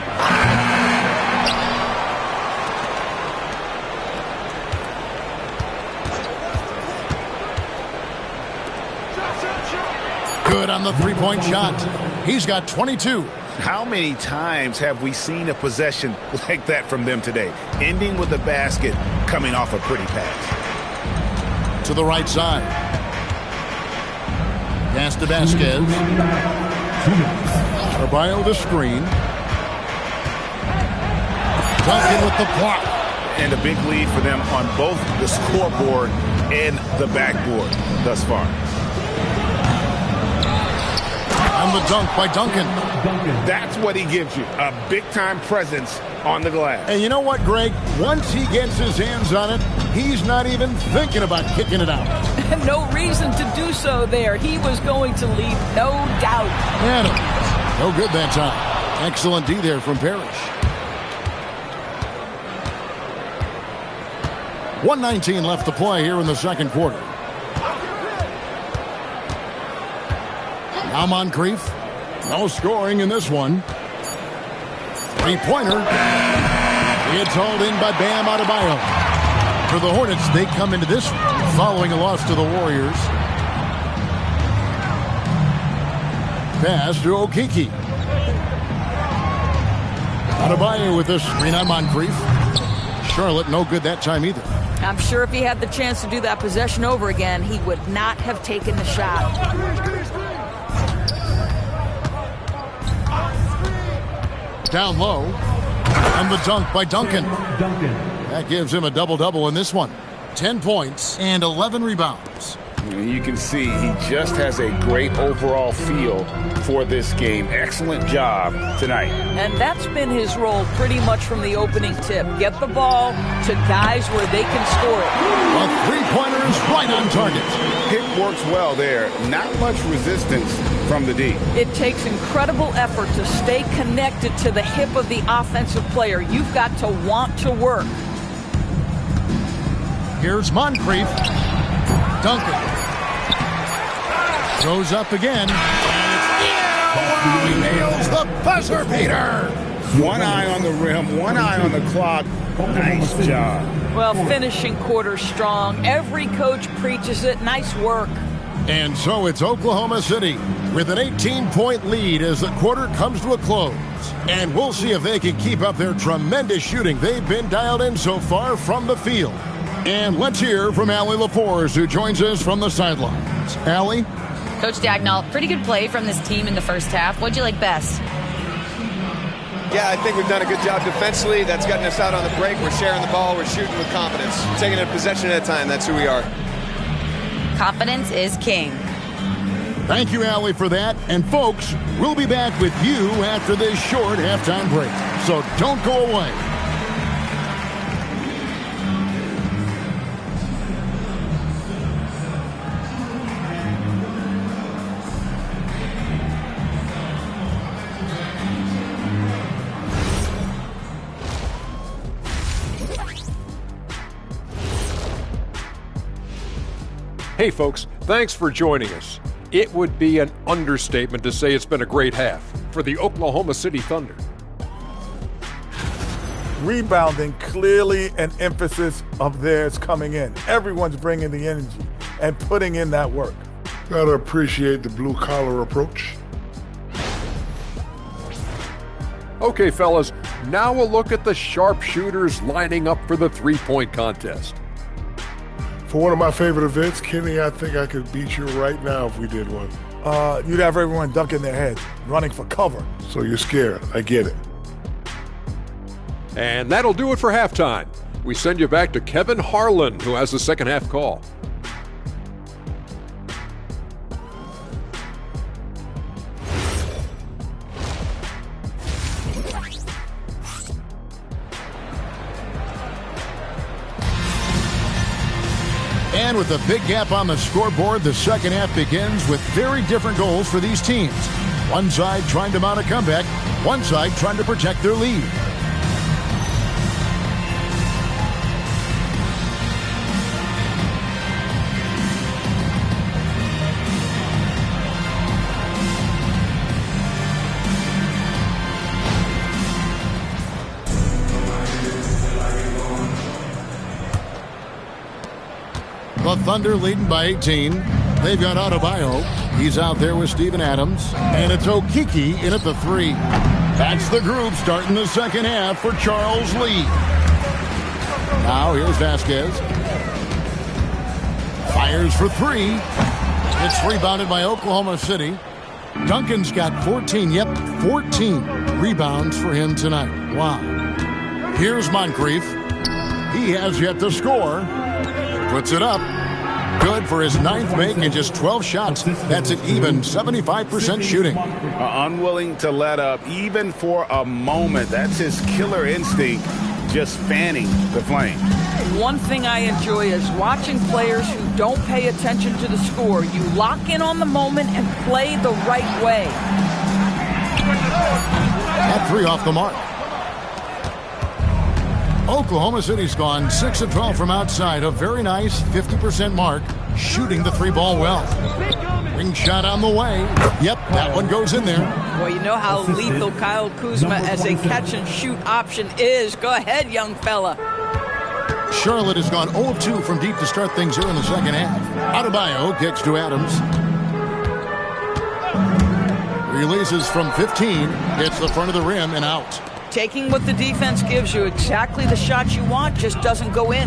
Good on the three-point shot. He's got 22. How many times have we seen a possession like that from them today? Ending with a basket, coming off a pretty pass. To the right side. Pass to Vasquez. Arbayo the screen. Duncan with the block. And a big lead for them on both the scoreboard and the backboard thus far. And the dunk by Duncan. That's what he gives you, a big-time presence on the glass. And you know what, Greg? Once he gets his hands on it, he's not even thinking about kicking it out. No reason to do so there. He was going to leave, no doubt. Adam, no good that time. Excellent D there from Parrish. 1:19 left to play here in the second quarter. Now Moncrief. No scoring in this one. Three-pointer. It's hauled in by Bam Adebayo. For the Hornets, they come into this following a loss to the Warriors. Pass to Okeke. Adebayo with this screen on Moncrief. Charlotte, no good that time either. I'm sure if he had the chance to do that possession over again, he would not have taken the shot. Down low. And the dunk by Duncan. That gives him a double-double in this one. 10 points and 11 rebounds. You can see he just has a great overall feel for this game. Excellent job tonight. And that's been his role pretty much from the opening tip. Get the ball to guys where they can score it. A three-pointer is right on target. Pick works well there. Not much resistance from the D. It takes incredible effort to stay connected to the hip of the offensive player. You've got to want to work. Here's Moncrief. Duncan. Goes up again. And he nails the buzzer beater. One eye on the rim, one eye on the clock. Nice job. Well, finishing quarter strong. Every coach preaches it. Nice work. And so it's Oklahoma City with an 18-point lead as the quarter comes to a close. And we'll see if they can keep up their tremendous shooting they've been dialed in so far from the field. And let's hear from Allie LaForce, who joins us from the sidelines. Allie? Coach Dagnall, pretty good play from this team in the first half. What'd you like best? Yeah, I think we've done a good job defensively. That's gotten us out on the break. We're sharing the ball. We're shooting with confidence. Taking it possession at a time. That's who we are. Confidence is king. Thank you, Allie, for that. And, folks, we'll be back with you after this short halftime break. So don't go away. Hey folks, thanks for joining us. It would be an understatement to say it's been a great half for the Oklahoma City Thunder. Rebounding, clearly an emphasis of theirs coming in. Everyone's bringing the energy and putting in that work. Gotta appreciate the blue-collar approach. Okay, fellas, now we'll look at the sharpshooters lining up for the three-point contest. For one of my favorite events, Kenny, I think I could beat you right now if we did one. You'd have everyone ducking their head, running for cover. So you're scared. I get it. And that'll do it for halftime. We send you back to Kevin Harlan, who has the second half call. And with a big gap on the scoreboard, the second half begins with very different goals for these teams. One side trying to mount a comeback, one side trying to protect their lead. The Thunder leading by 18. They've got Adebayo. He's out there with Steven Adams. And it's Okeke in at the 3. That's the group starting the second half for Charles Lee. Now here's Vasquez. Fires for 3. It's rebounded by Oklahoma City. Duncan's got 14. Yep, 14 rebounds for him tonight. Wow. Here's Moncrief. He has yet to score. Puts it up. Good for his 9th make and just 12 shots. That's an even 75% shooting. Unwilling to let up even for a moment. That's his killer instinct, just fanning the flame. One thing I enjoy is watching players who don't pay attention to the score. You lock in on the moment and play the right way. That 3 off the mark. Oklahoma City's gone 6 of 12 from outside. A very nice 50% mark. Shooting the 3-ball well. Ring shot on the way. Yep, that one goes in there. Well, you know how lethal Kyle Kuzma as a catch-and-shoot option is. Go ahead, young fella. Charlotte has gone 0 of 2 from deep to start things here in the second half. Adebayo kicks to Adams. Releases from 15. Hits the front of the rim and out. Taking what the defense gives you, exactly the shot you want, just doesn't go in.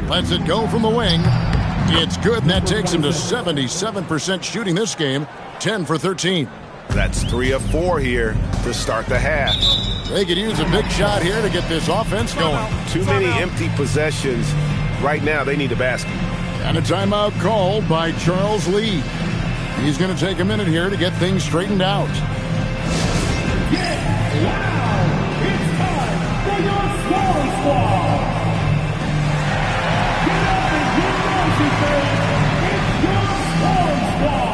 Lets it go from the wing. It's good, and that takes him to 77% shooting this game, 10 for 13. That's 3 of 4 here to start the half. They could use a big shot here to get this offense going. Too many empty possessions. Right now, they need a basket. And a timeout called by Charles Lee. He's going to take a minute here to get things straightened out. Wow! It's time for your small squad! Get up and get noisy, fans! It's your small squad!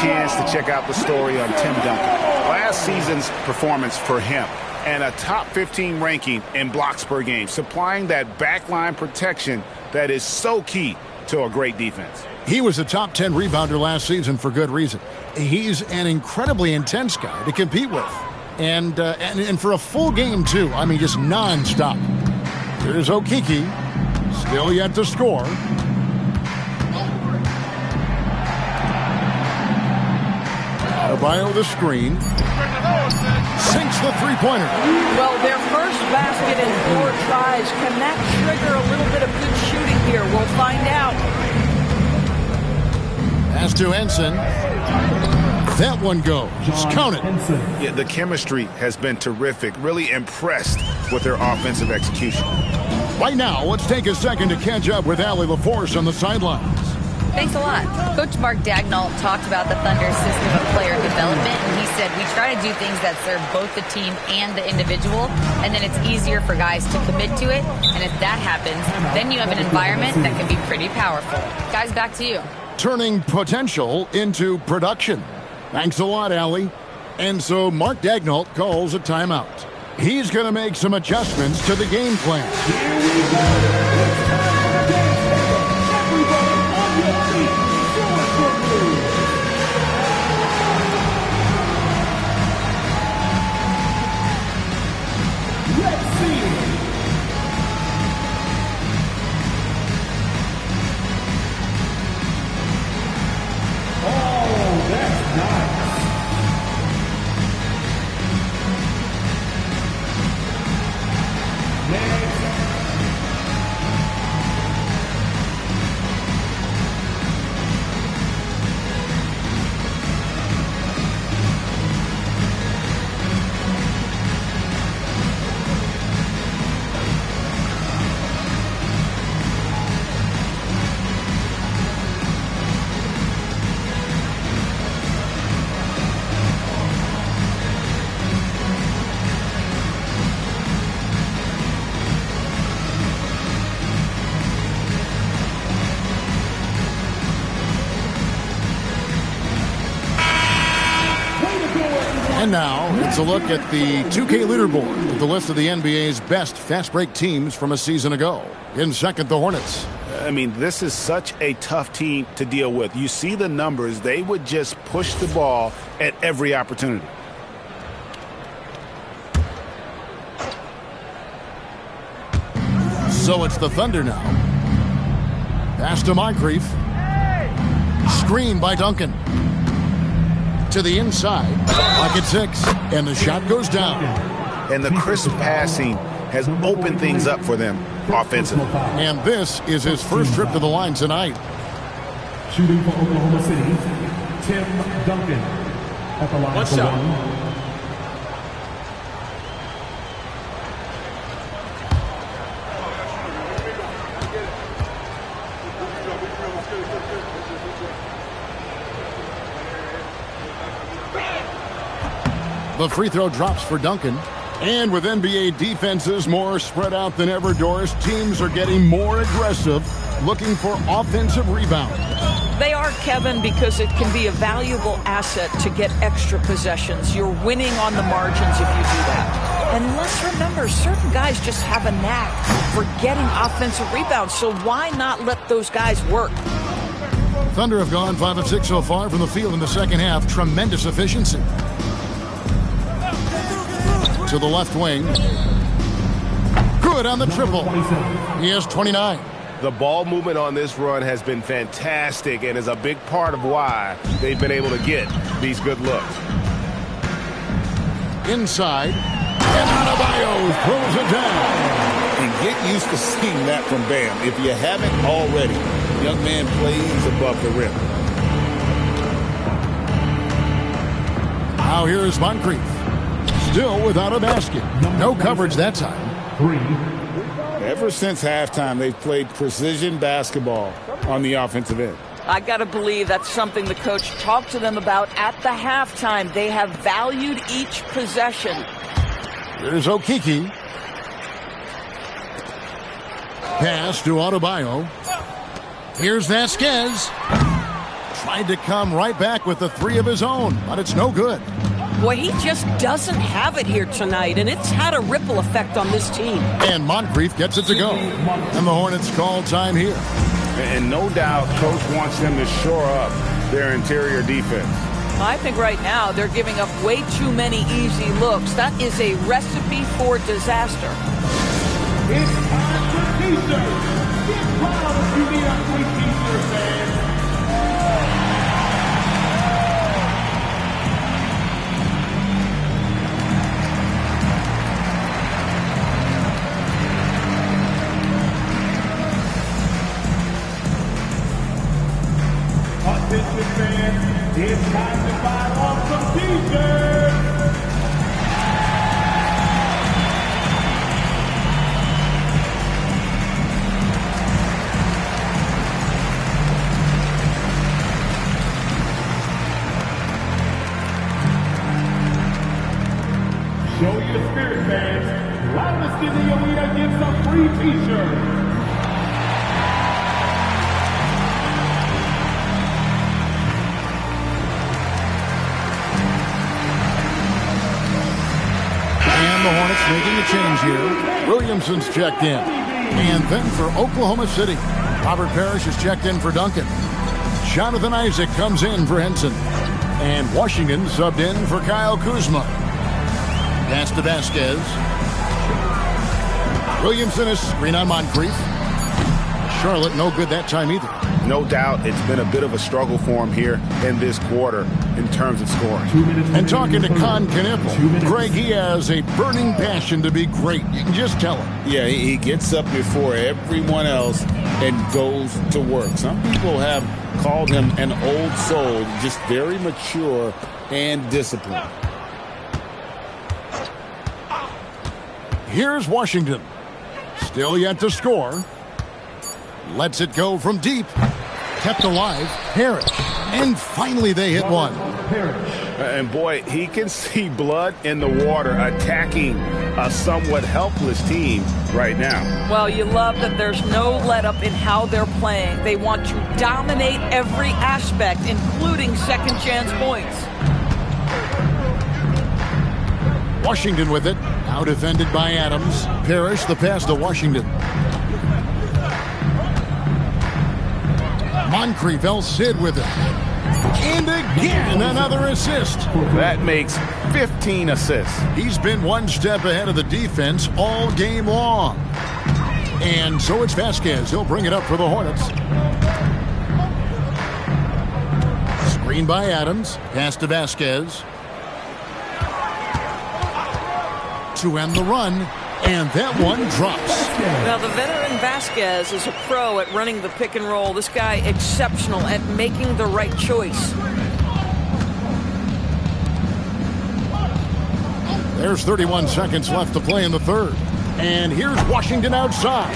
Chance to check out the story on Tim Duncan. Last season's performance for him and a top 15 ranking in blocks per game, supplying that backline protection that is so key to a great defense. He was a top 10 rebounder last season for good reason. He's an incredibly intense guy to compete with. And for a full game, too. I mean, just nonstop. Here's Okeke. Still yet to score. Adebayo the screen. Sinks the three-pointer. Well, their first basket in 4 tries. Can that trigger a little bit of good shooting here? We'll find out. Pass to Henson. That one goes. Count it. Yeah, the chemistry has been terrific. Really impressed with their offensive execution. Right now, let's take a second to catch up with Allie LaForce on the sidelines. Thanks a lot. Coach Mark Daigneault talked about the Thunder's system of player development, and he said, we try to do things that serve both the team and the individual, and then it's easier for guys to commit to it, and if that happens, then you have an environment that can be pretty powerful. Guys, back to you. Turning potential into production. Thanks a lot, Allie. And so Mark Daigneault calls a timeout. He's going to make some adjustments to the game plan. Here we go. Let's see it. Oh, that's nice. Next. And now, it's a look at the 2K leaderboard with the list of the NBA's best fast break teams from a season ago. In second, the Hornets. I mean, this is such a tough team to deal with. You see the numbers. They would just push the ball at every opportunity. So it's the Thunder now. Pass to Moncrief. Screen by Duncan. To the inside. Pocket 6. And the shot goes down. And the crisp passing has opened things up for them offensively. And this is his first trip to the line tonight. Shooting for Oklahoma City, Tim Duncan at the line for one. The free throw drops for Duncan. And with NBA defenses more spread out than ever, Doris, teams are getting more aggressive, looking for offensive rebounds. They are, Kevin, because it can be a valuable asset to get extra possessions. You're winning on the margins if you do that. And let's remember, certain guys just have a knack for getting offensive rebounds, so why not let those guys work? Thunder have gone 5 of 6 so far from the field in the second half. Tremendous efficiency. To the left wing. Good on the triple. He has 29. The ball movement on this run has been fantastic and is a big part of why they've been able to get these good looks. Inside. And Adebayo throws it down. And get used to seeing that from Bam. If you haven't already, young man plays above the rim. Now here is Moncrief. Still without a basket. No coverage that time. Ever since halftime, they've played precision basketball on the offensive end. I got to believe that's something the coach talked to them about at the halftime. They have valued each possession. Here's Okeke. Pass to Adebayo. Here's Vasquez. Tried to come right back with the three of his own, but it's no good. Boy, he just doesn't have it here tonight, and it's had a ripple effect on this team. And Moncrief gets it to go. And the Hornets call time here. And no doubt, Coach wants them to shore up their interior defense. I think right now they're giving up way too many easy looks. That is a recipe for disaster. It's time for T-shirts. Get proud if you need a free T-shirt, man. Attention fans, it's time to fire off some defense. Show your spirit, fans. Loudest in the arena gets a free t-shirt. And the Hornets making a change here. Williamson's checked in. And then for Oklahoma City, Robert Parrish is checked in for Duncan. Jonathan Isaac comes in for Henson. And Washington subbed in for Kyle Kuzma. Pass to Vasquez. Williamson is screen on Moncrief. Charlotte no good that time either. No doubt it's been a bit of a struggle for him here in this quarter in terms of scoring. And talking to Con Knippel, Greg, he has a burning passion to be great. You can just tell him. Yeah, he gets up before everyone else and goes to work. Some people have called him an old soul, just very mature and disciplined. Here's Washington. Still yet to score. Lets it go from deep. Kept alive. Parrish. And finally they hit one. And boy, he can see blood in the water attacking a somewhat helpless team right now. Well, you love that there's no let-up in how they're playing. They want to dominate every aspect, including second-chance points. Washington with it. Now defended by Adams. Parrish, the pass to Washington. Moncrief, El Cid with it. And again, another assist. That makes 15 assists. He's been one step ahead of the defense all game long. And so it's Vasquez. He'll bring it up for the Hornets. Screen by Adams. Pass to Vasquez. To end the run. And that one drops. Now, the veteran Vasquez is a pro at running the pick and roll. This guy exceptional at making the right choice. There's 31 seconds left to play in the third. And here's Washington outside.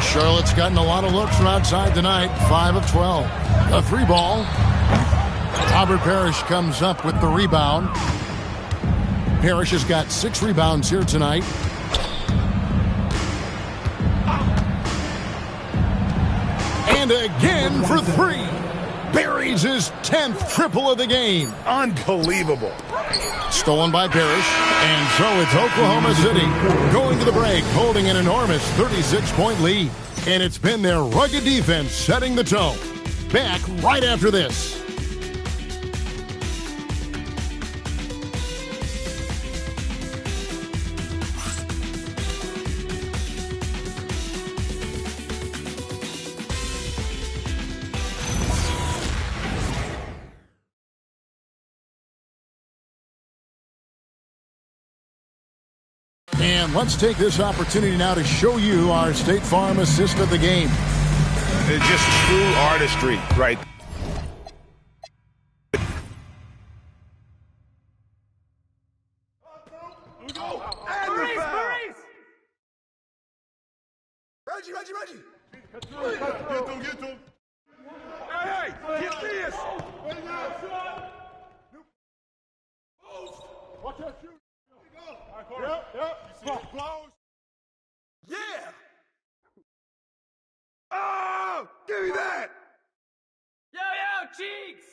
Charlotte's gotten a lot of looks from outside tonight. 5 of 12. A 3-ball. Robert Parrish comes up with the rebound. Parrish has got 6 rebounds here tonight. And again for 3. Buries his 10th triple of the game. Unbelievable. Stolen by Parrish. And so it's Oklahoma City going to the break, holding an enormous 36-point lead. And it's been their rugged defense setting the tone. Back right after this. And let's take this opportunity now to show you our State Farm assist of the game. It's just true artistry, right? Reggie! Get to him. Hey, get this! Watch that shoot. Yep. Yeah! Oh! Give me that! Yo, Cheeks!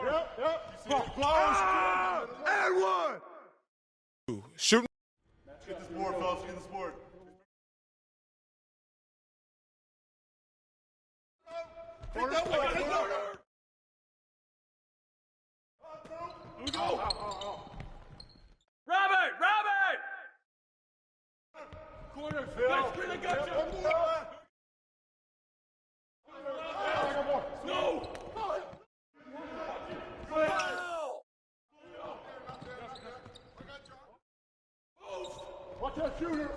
Yep. Close. And one! Shooting. Get this board, fellas. Get this board. Take that one. Robert! Corner, Phil. No! Watch that shooter.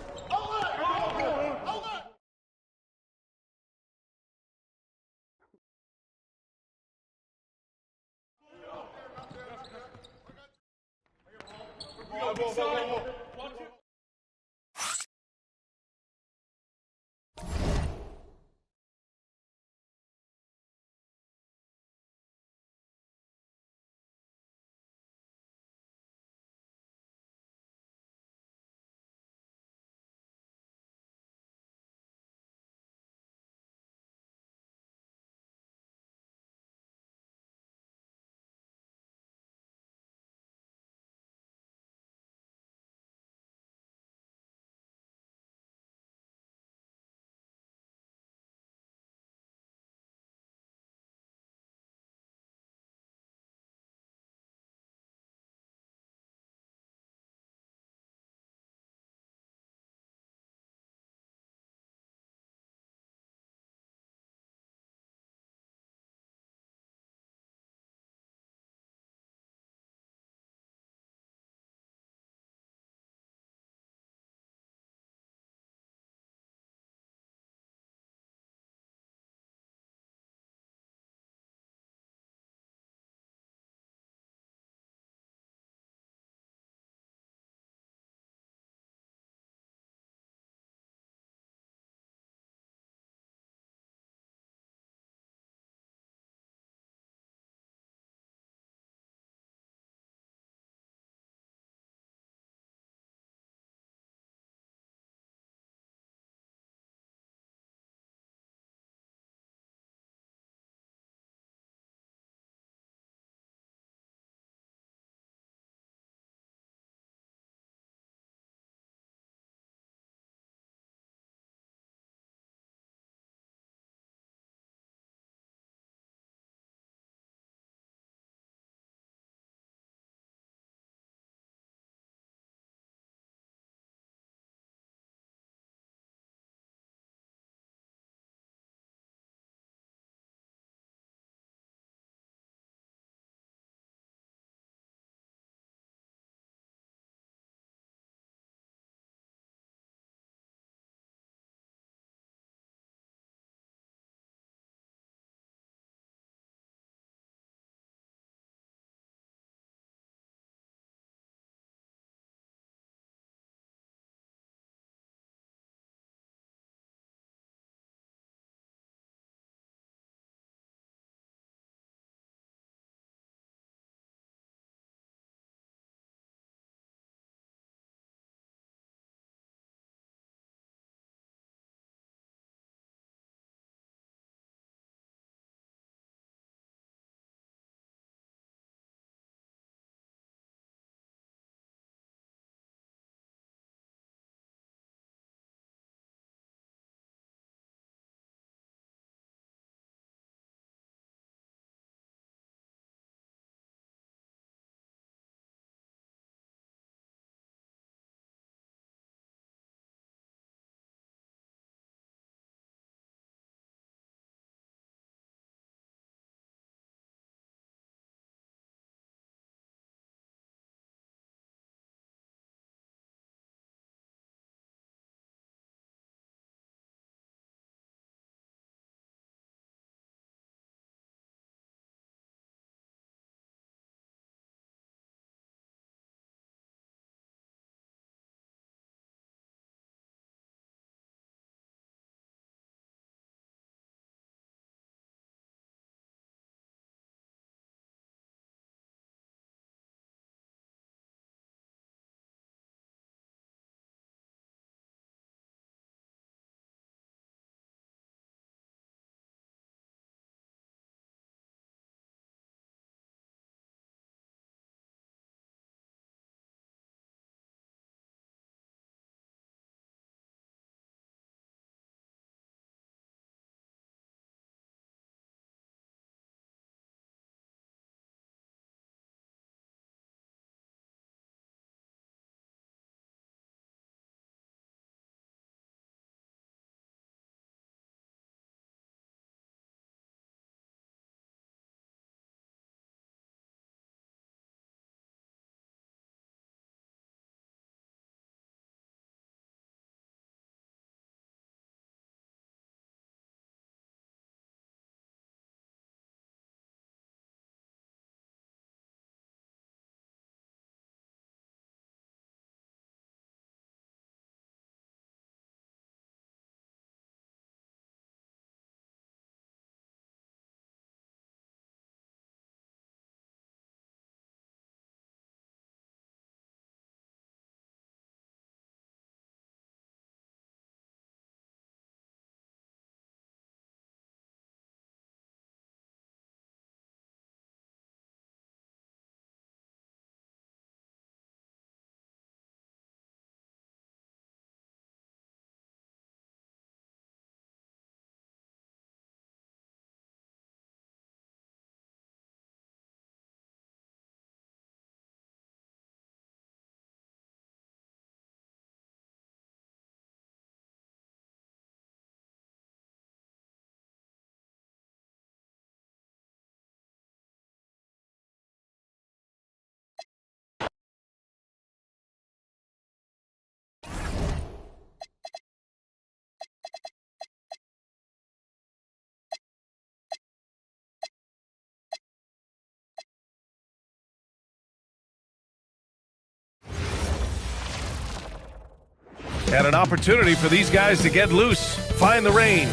And an opportunity for these guys to get loose, find the range.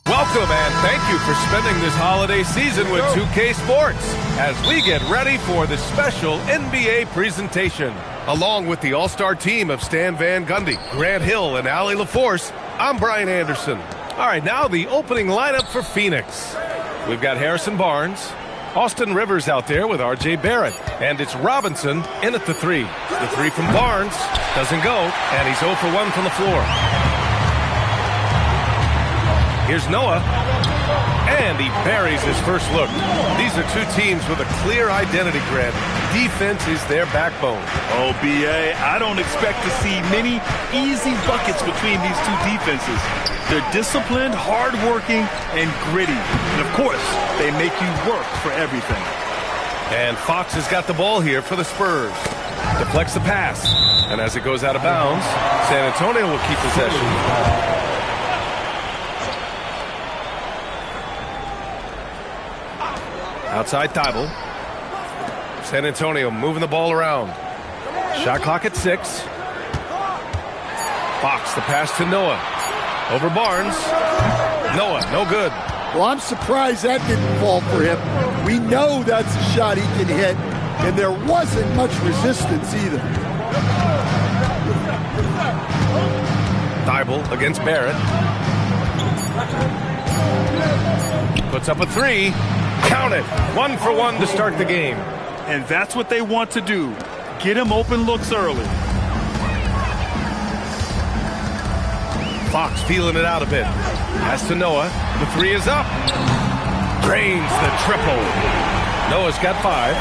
Welcome and thank you for spending this holiday season with 2K Sports as we get ready for the special NBA presentation. Along with the all-star team of Stan Van Gundy, Grant Hill, and Allie LaForce, I'm Brian Anderson. All right, now the opening lineup for Phoenix. We've got Harrison Barnes, Austin Rivers out there with R.J. Barrett, and it's Robinson in at the 3. The 3 from Barnes doesn't go, and he's 0 for 1 from the floor. Here's Noah, and he buries his first look. These are two teams with a clear identity, Grant. Defense is their backbone. Oh, B.A., I don't expect to see many easy buckets between these two defenses. They're disciplined, hard-working, and gritty. And, of course, they make you work for everything. And Fox has got the ball here for the Spurs. Deflects the pass, and as it goes out of bounds, San Antonio will keep possession. Outside Thibault. San Antonio moving the ball around. Shot clock at 6. Fox, the pass to Noah. Over Barnes. Noah, no good. Well, I'm surprised that didn't fall for him. We know that's a shot he can hit, and there wasn't much resistance either. Thibault against Barrett. Puts up a 3. Count it. 1 for 1 to start the game. And that's what they want to do. Get him open looks early. Fox feeling it out a bit. Pass to Noah. The 3 is up. Drains the triple. Noah's got 5.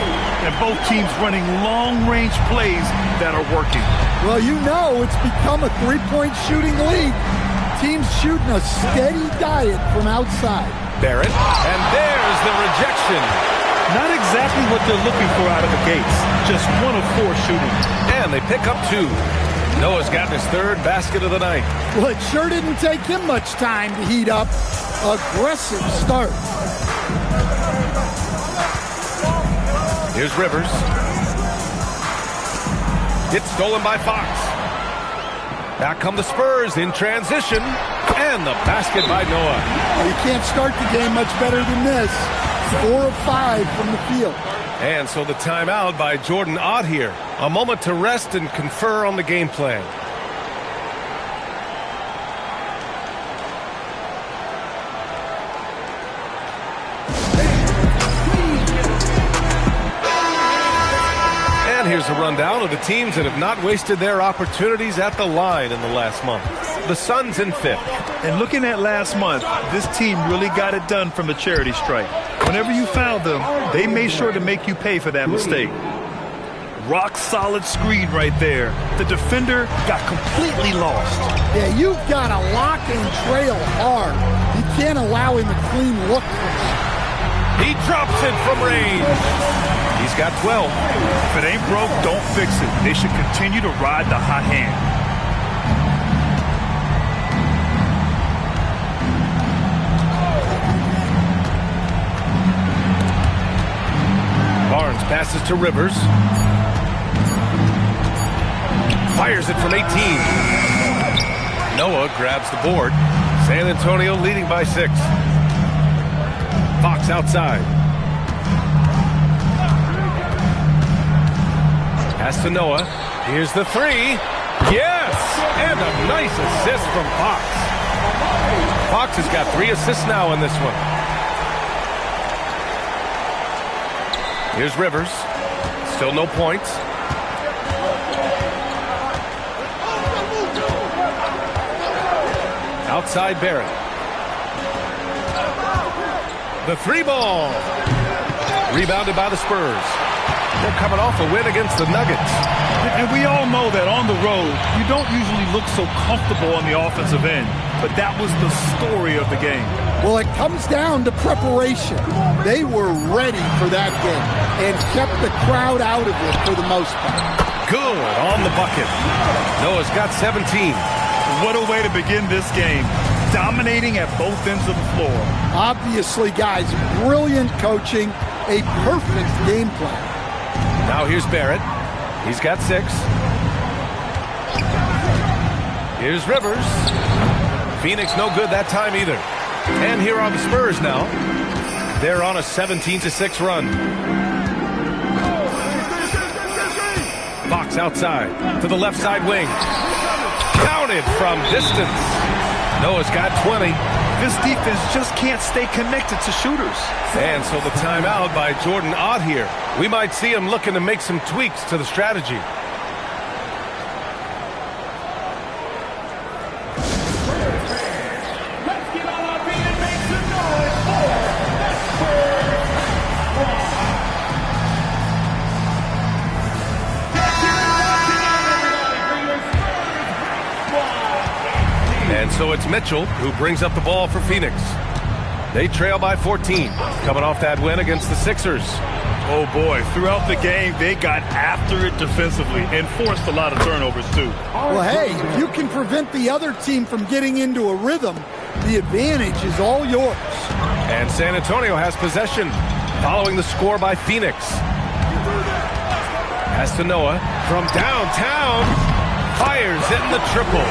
And both teams running long-range plays that are working. Well, you know it's become a three-point shooting league. Teams shooting a steady diet from outside. Barrett, and there's the rejection. Not exactly what they're looking for out of the gates. Just 1 of 4 shooting. And they pick up 2. Noah's gotten his 3rd basket of the night. Well, it sure didn't take him much time to heat up. Aggressive start. Here's Rivers. It's stolen by Fox. Back come the Spurs in transition. And the basket by Noah. Well, you can't start the game much better than this. 4 of 5 from the field. And so the timeout by Jordan Ott here. A moment to rest and confer on the game plan. And here's a rundown of the teams that have not wasted their opportunities at the line in the last month. The Suns in 5th. And looking at last month, this team really got it done from the charity stripe. Whenever you fouled them, they made sure to make you pay for that mistake. Rock solid screen right there. The defender got completely lost. Yeah, you've got to lock and trail hard. You can't allow him a clean look. He drops it from range. He's got 12. If it ain't broke, don't fix it. They should continue to ride the hot hand. Barnes passes to Rivers. Fires it from 18. Noah grabs the board. San Antonio leading by 6. Fox outside. Pass to Noah. Here's the 3. Yes! And a nice assist from Fox. Fox has got 3 assists now in this one. Here's Rivers. Still no points. Outside Barrett. The 3 ball. Rebounded by the Spurs. They're coming off a win against the Nuggets. And we all know that on the road, you don't usually look so comfortable on the offensive end. But that was the story of the game. Well, it comes down to preparation. They were ready for that game and kept the crowd out of it for the most part. Good on the bucket. Noah's got 17. What a way to begin this game. Dominating at both ends of the floor. Obviously, guys, brilliant coaching, a perfect game plan. Now here's Barrett. He's got 6. Here's Rivers. Phoenix no good that time either. And here are the Spurs now. They're on a 17-6 run. Fox outside to the left side wing. Counted from distance. Noah's got 20. This defense just can't stay connected to shooters. And so the timeout by Jordan Ott here. We might see him looking to make some tweaks to the strategy. And so it's Mitchell who brings up the ball for Phoenix. They trail by 14, coming off that win against the Sixers. Oh boy, throughout the game, they got after it defensively and forced a lot of turnovers too. Well, hey, if you can prevent the other team from getting into a rhythm, the advantage is all yours. And San Antonio has possession, following the score by Phoenix. Pass to Noah from downtown. Fires in the triple.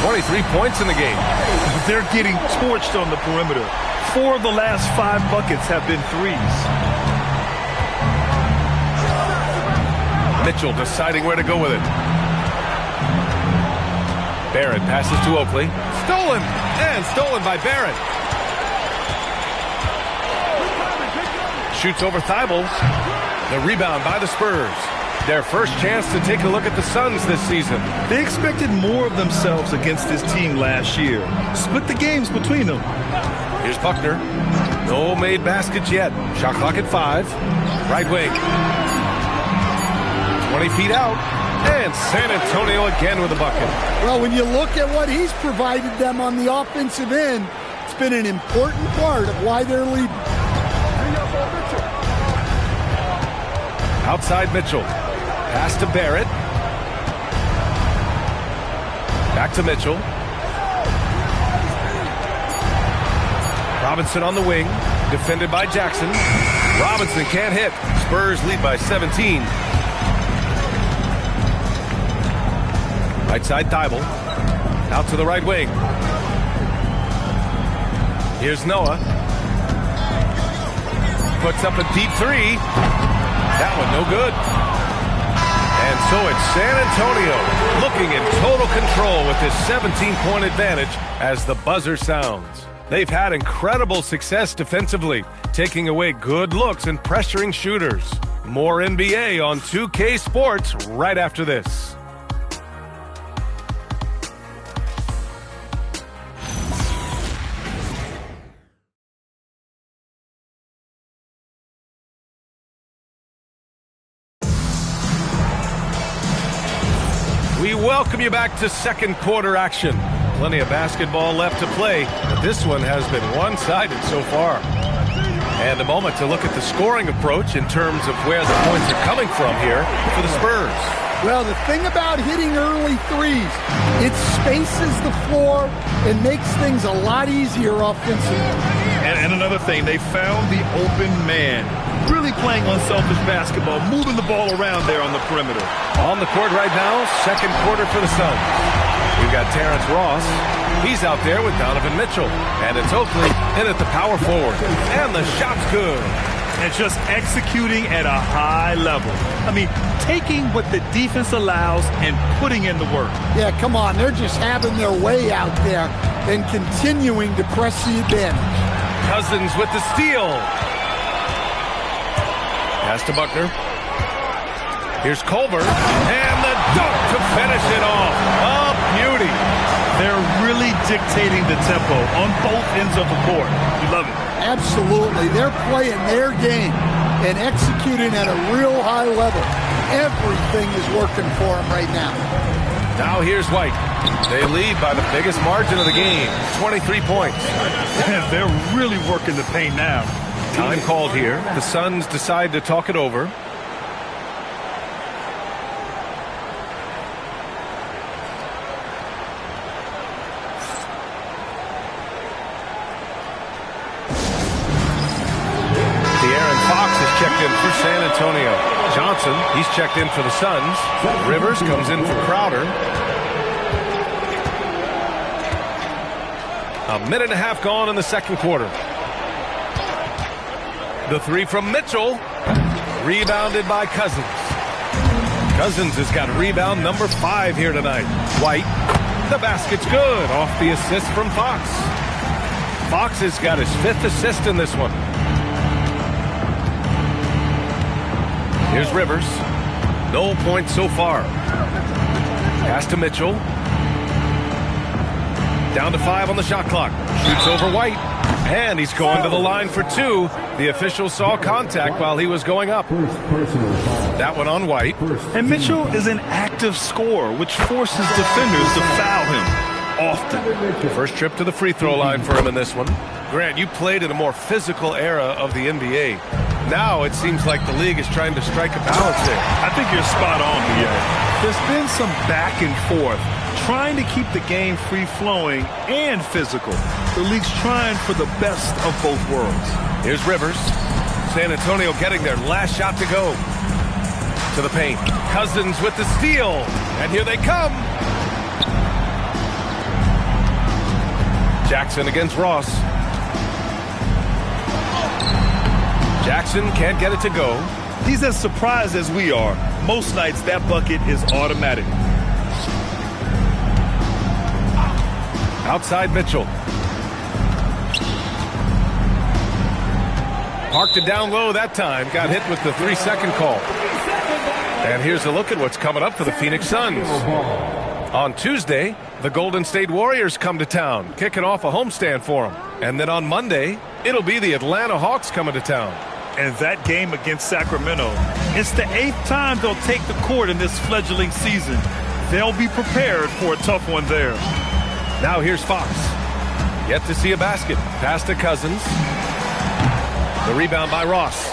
23 points in the game. They're getting torched on the perimeter. 4 of the last 5 buckets have been threes. Mitchell deciding where to go with it. Barrett passes to Oakley. Stolen! And stolen by Barrett. Shoots over Thibault. The rebound by the Spurs. Their first chance to take a look at the Suns this season. They expected more of themselves against this team last year. Split the games between them. Here's Buckner. No made baskets yet. Shot clock at 5. Right wing. 20 feet out. And San Antonio again with a bucket. Well, when you look at what he's provided them on the offensive end, it's been an important part of why they're leading. Outside Mitchell. Pass to Barrett. Back to Mitchell. Robinson on the wing. Defended by Jackson. Robinson can't hit. Spurs lead by 17. Right side Thibault. Out to the right wing. Here's Noah. Puts up a deep 3. That one no good. And so it's San Antonio looking in total control with this 17-point advantage as the buzzer sounds. They've had incredible success defensively, taking away good looks and pressuring shooters. More NBA on 2K Sports right after this. We welcome you back to second quarter action. Plenty of basketball left to play, but this one has been one-sided so far. And a moment to look at the scoring approach in terms of where the points are coming from here for the Spurs. Well, the thing about hitting early threes, it spaces the floor and makes things a lot easier offensively. And another thing, they found the open man. Really playing unselfish basketball, moving the ball around there on the perimeter. On the court right now, second quarter for the Suns. We've got Terrence Ross. He's out there with Donovan Mitchell. And it's Oakley in at the power forward. And the shot's good. And just executing at a high level. I mean, taking what the defense allows and putting in the work. Yeah, come on. They're just having their way out there and continuing to press the advantage. Cousins with the steal. Pass to Buckner. Here's Culver. And the dunk to finish it off. A beauty. They're really dictating the tempo on both ends of the court. You love it. Absolutely. They're playing their game and executing at a real high level. Everything is working for them right now. Now here's White. They lead by the biggest margin of the game, 23 points. They're really working the paint now. Time called here. The Suns decide to talk it over. Checked in for San Antonio. Johnson, he's checked in for the Suns. Rivers comes in for Crowder. A minute and a half gone in the second quarter. The three from Mitchell. Rebounded by Cousins. Cousins has got rebound number 5 here tonight. White. The basket's good. Off the assist from Fox. Fox has got his 5th assist in this one. Here's Rivers. No points so far. Pass to Mitchell. Down to 5 on the shot clock. Shoots over White. And he's going to the line for 2. The official saw contact while he was going up. That one on White. And Mitchell is an active scorer, which forces defenders to foul him often. First trip to the free throw line for him in this one. Grant, you played in a more physical era of the NBA. Now it seems like the league is trying to strike a balance there. I think you're spot on, BA. There's been some back and forth, trying to keep the game free-flowing and physical. The league's trying for the best of both worlds. Here's Rivers. San Antonio getting their last shot to go. To the paint. Cousins with the steal. And here they come. Jackson against Ross. Jackson can't get it to go. He's as surprised as we are. Most nights that bucket is automatic. Outside Mitchell. Parked it down low that time. Got hit with the 3-second call. And here's a look at what's coming up for the Phoenix Suns. On Tuesday, the Golden State Warriors come to town, kicking off a homestand for them. And then on Monday, it'll be the Atlanta Hawks coming to town. And that game against Sacramento, it's the 8th time they'll take the court in this fledgling season. They'll be prepared for a tough one there. Now here's Fox. Yet to see a basket. Pass to Cousins. The rebound by Ross.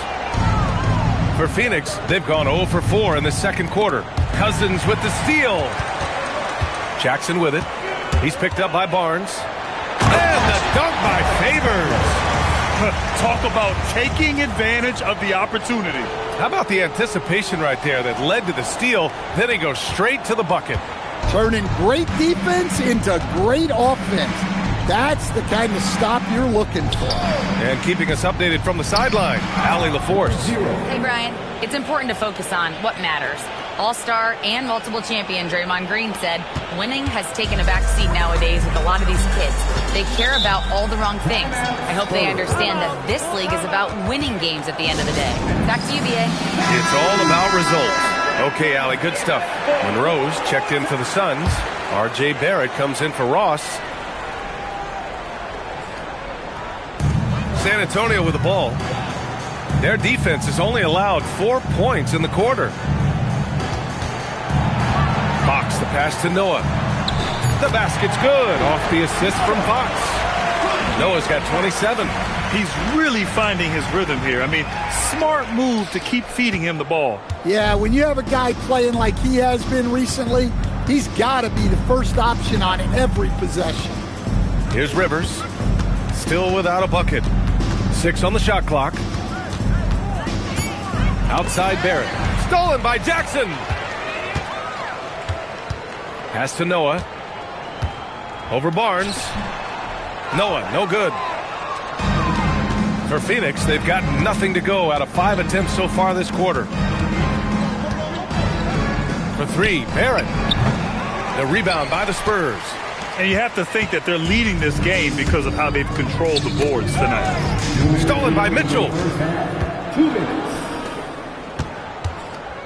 For Phoenix, they've gone 0 for 4 in the second quarter. Cousins with the steal. Jackson with it. He's picked up by Barnes. And the dunk by Favors. Talk about taking advantage of the opportunity. How about the anticipation right there that led to the steal? Then he goes straight to the bucket. Turning great defense into great offense. That's the kind of stop you're looking for. And keeping us updated from the sideline, Allie LaForce. Hey, Brian, it's important to focus on what matters. All-star and multiple champion Draymond Green said winning has taken a backseat nowadays with a lot of these kids. They care about all the wrong things. I hope they understand that this league is about winning games at the end of the day. Back to you, BA. It's all about results. Okay, Allie, good stuff. When Rose checked in for the Suns, R.J. Barrett comes in for Ross. San Antonio with the ball. Their defense has only allowed 4 points in the quarter. Fox, the pass to Noah. The basket's good. Off the assist from Fox. Noah's got 27. He's really finding his rhythm here. I mean, smart move to keep feeding him the ball. Yeah, when you have a guy playing like he has been recently, he's got to be the first option on every possession. Here's Rivers. Still without a bucket. 6 on the shot clock. Outside Barrett. Stolen by Jackson. Pass to Noah. Over Barnes. Noah, no good. For Phoenix, they've got nothing to go out of 5 attempts so far this quarter. For 3, Barrett. The rebound by the Spurs. And you have to think that they're leading this game because of how they've controlled the boards tonight. Stolen by Mitchell. 2 minutes.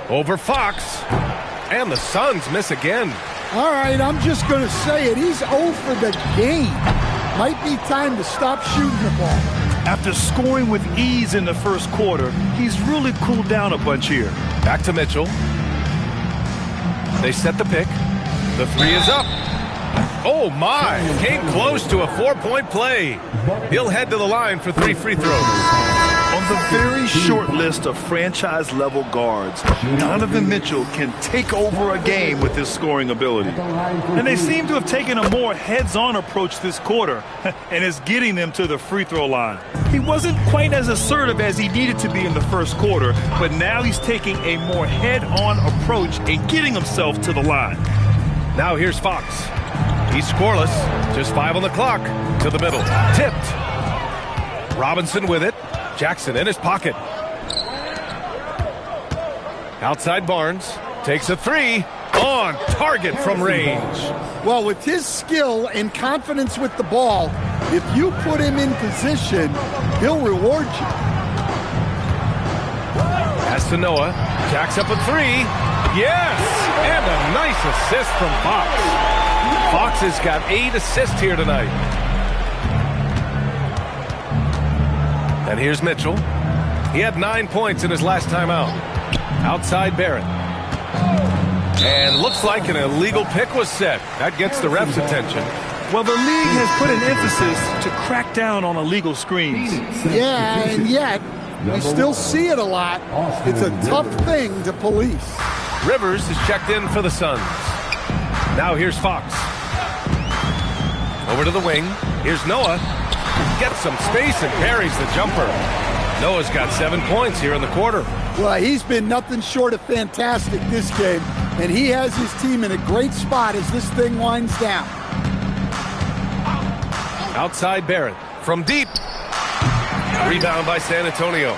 Over Fox. And the Suns miss again. All right, I'm just going to say it. He's 0 for the game. Might be time to stop shooting the ball. After scoring with ease in the first quarter, he's really cooled down a bunch here. Back to Mitchell. They set the pick. The 3 is up. Oh, my. Came close to a 4-point play. He'll head to the line for 3 free throws. On the very short list of franchise-level guards, Donovan Mitchell can take over a game with his scoring ability. And they seem to have taken a more heads-on approach this quarter, and is getting them to the free throw line. He wasn't quite as assertive as he needed to be in the first quarter, but now he's taking a more head-on approach and getting himself to the line. Now here's Fox. He's scoreless. Just 5 on the clock. To the middle. Tipped. Robinson with it. Jackson in his pocket. Outside Barnes. Takes a 3. On target from range. Well, with his skill and confidence with the ball, if you put him in position, he'll reward you. Pass to Noah. Jacks up a 3. Yes! And a nice assist from Fox. Fox has got 8 assists here tonight. And here's Mitchell. He had 9 points in his last time out. Outside Barrett. And looks like an illegal pick was set. That gets the ref's attention. Well, the league has put an emphasis to crack down on illegal screens. Yeah, and yet we still see it a lot. It's a tough thing to police. Rivers is checked in for the Suns. Now here's Fox. Over to the wing. Here's Noah. Gets some space and parries the jumper. Noah's got 7 points here in the quarter. Well, he's been nothing short of fantastic this game, and he has his team in a great spot as this thing winds down. Outside Barrett. From deep. Rebound by San Antonio.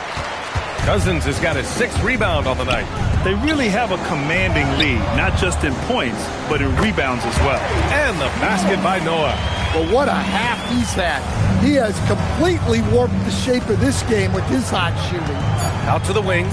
Cousins has got his 6th rebound on the night. They really have a commanding lead, not just in points, but in rebounds as well. And the basket by Noah. Well, what a half he's had. He has completely warped the shape of this game with his hot shooting. Out to the wing.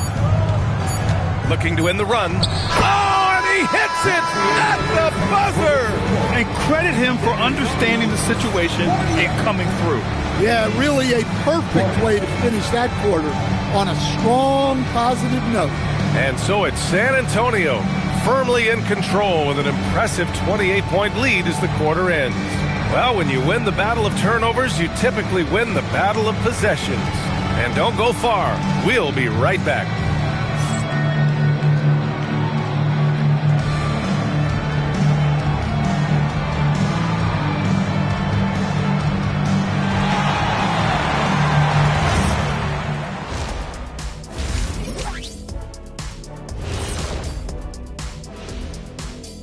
Looking to end the run. Oh, and he hits it at the buzzer. And credit him for understanding the situation and coming through. Yeah, really a perfect way to finish that quarter on a strong, positive note. And so it's San Antonio firmly in control with an impressive 28-point lead as the quarter ends. Well, when you win the battle of turnovers, you typically win the battle of possessions. And don't go far. We'll be right back.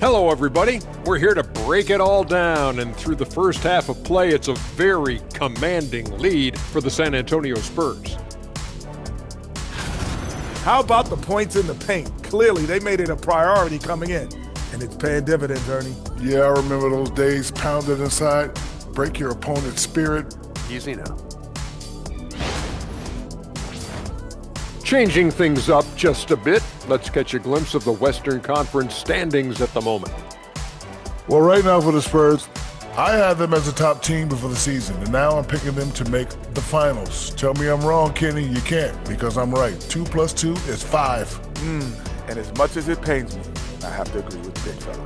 Hello, everybody. We're here to break it all down, and through the first half of play, it's a very commanding lead for the San Antonio Spurs. How about the points in the paint? Clearly, they made it a priority coming in, and it's paying dividends, Ernie. Yeah, I remember those days pounded inside. Break your opponent's spirit. Easy now. Changing things up just a bit, let's catch a glimpse of the Western Conference standings at the moment. Well, right now for the Spurs, I had them as a top team before the season, and now I'm picking them to make the finals. Tell me I'm wrong, Kenny. You can't, because I'm right. 2 + 2 is 5. And as much as it pains me, I have to agree with the big fella.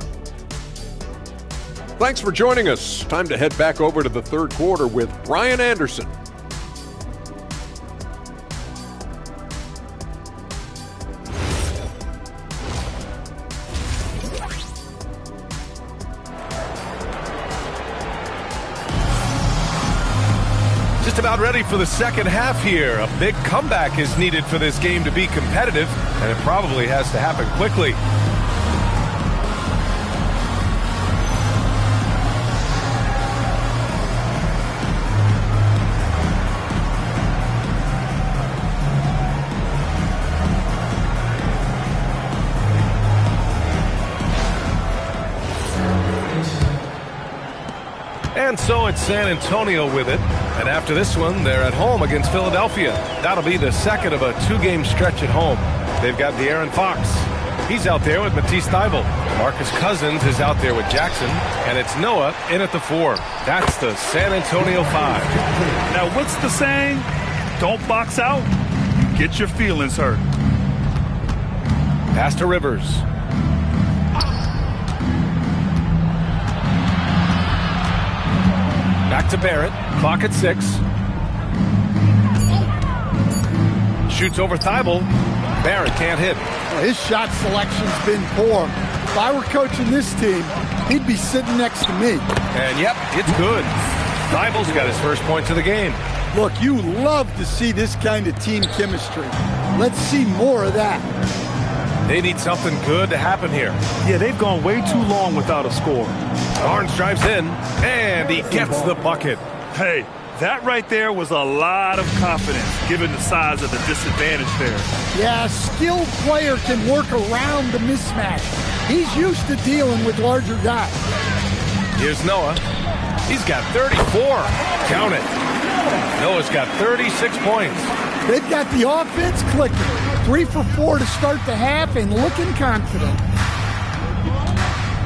Thanks for joining us. Time to head back over to the third quarter with Brian Anderson. Just about ready for the second half here. A big comeback is needed for this game to be competitive, and it probably has to happen quickly. And so it's San Antonio with it. And after this one, they're at home against Philadelphia. That'll be the second of a 2-game stretch at home. They've got De'Aaron Fox. He's out there with Matisse Thybulle. Marcus Cousins is out there with Jackson. And it's Noah in at the 4. That's the San Antonio 5. Now, what's the saying? Don't box out. Get your feelings hurt. Pass to Rivers. Back to Barrett. Clock at 6. Shoots over Thybulle. Barrett can't hit. Well, his shot selection's been poor. If I were coaching this team, he'd be sitting next to me. And yep, it's good. Thybulle's got his first points of the game. Look, you love to see this kind of team chemistry. Let's see more of that. They need something good to happen here. Yeah, they've gone way too long without a score. Barnes drives in, and he gets the bucket. Hey, that right there was a lot of confidence, given the size of the disadvantage there. Yeah, a skilled player can work around the mismatch. He's used to dealing with larger guys. Here's Noah. He's got 34. Count it. Noah's got 36 points. They've got the offense clicking. 3 for 4 to start the half and looking confident.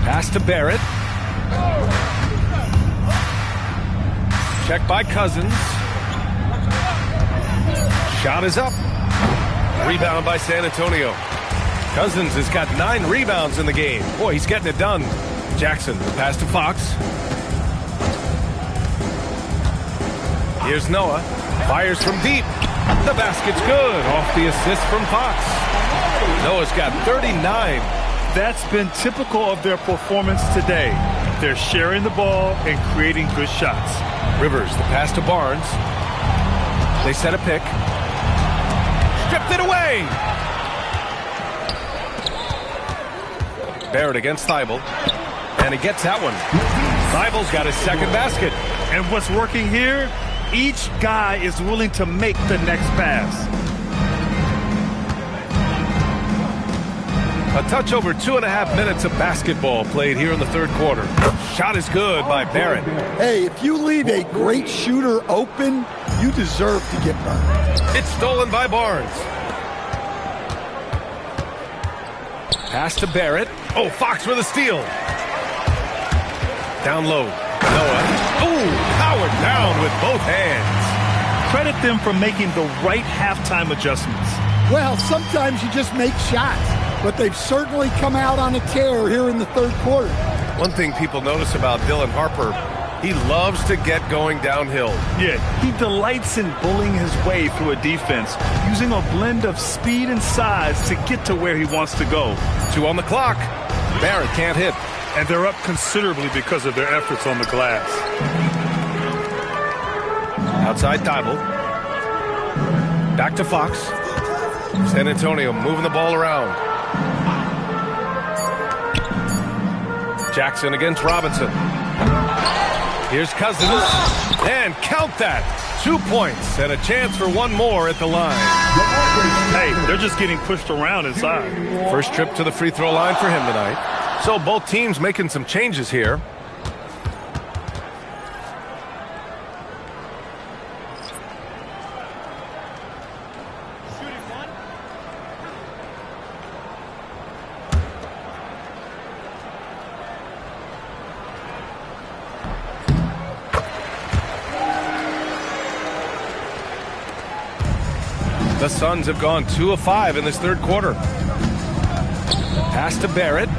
Pass to Barrett. Check by Cousins. Shot is up. Rebound by San Antonio. Cousins has got 9 rebounds in the game. Boy, he's getting it done. Jackson, pass to Fox. Here's Noah. Fires from deep. The basket's good. Off the assist from Fox. Noah's got 39. That's been typical of their performance today. They're sharing the ball and creating good shots. Rivers, the pass to Barnes. They set a pick. Stripped it away. Barrett against Thibault. And he gets that one. Thibault's got his second basket. And what's working here? Each guy is willing to make the next pass. A touch over 2.5 minutes of basketball played here in the third quarter. Shot is good by Barrett. Hey, if you leave a great shooter open, you deserve to get burned. It's stolen by Barnes. Pass to Barrett. Oh, Fox with a steal. Down low. Noah. Oh, powered down with both hands. Credit them for making the right halftime adjustments. Well, sometimes you just make shots, but they've certainly come out on a tear here in the third quarter. One thing people notice about Dylan Harper, he loves to get going downhill. Yeah, he delights in bullying his way through a defense, using a blend of speed and size to get to where he wants to go. 2 on the clock. Barrett can't hit. And they're up considerably because of their efforts on the glass. Outside Thibault. Back to Fox. San Antonio moving the ball around. Jackson against Robinson. Here's Cousins. And count that. 2 points and a chance for one more at the line. Hey, they're just getting pushed around inside. First trip to the free throw line for him tonight. So both teams making some changes here. The Suns have gone 2 of 5 in this third quarter. Pass to Barrett.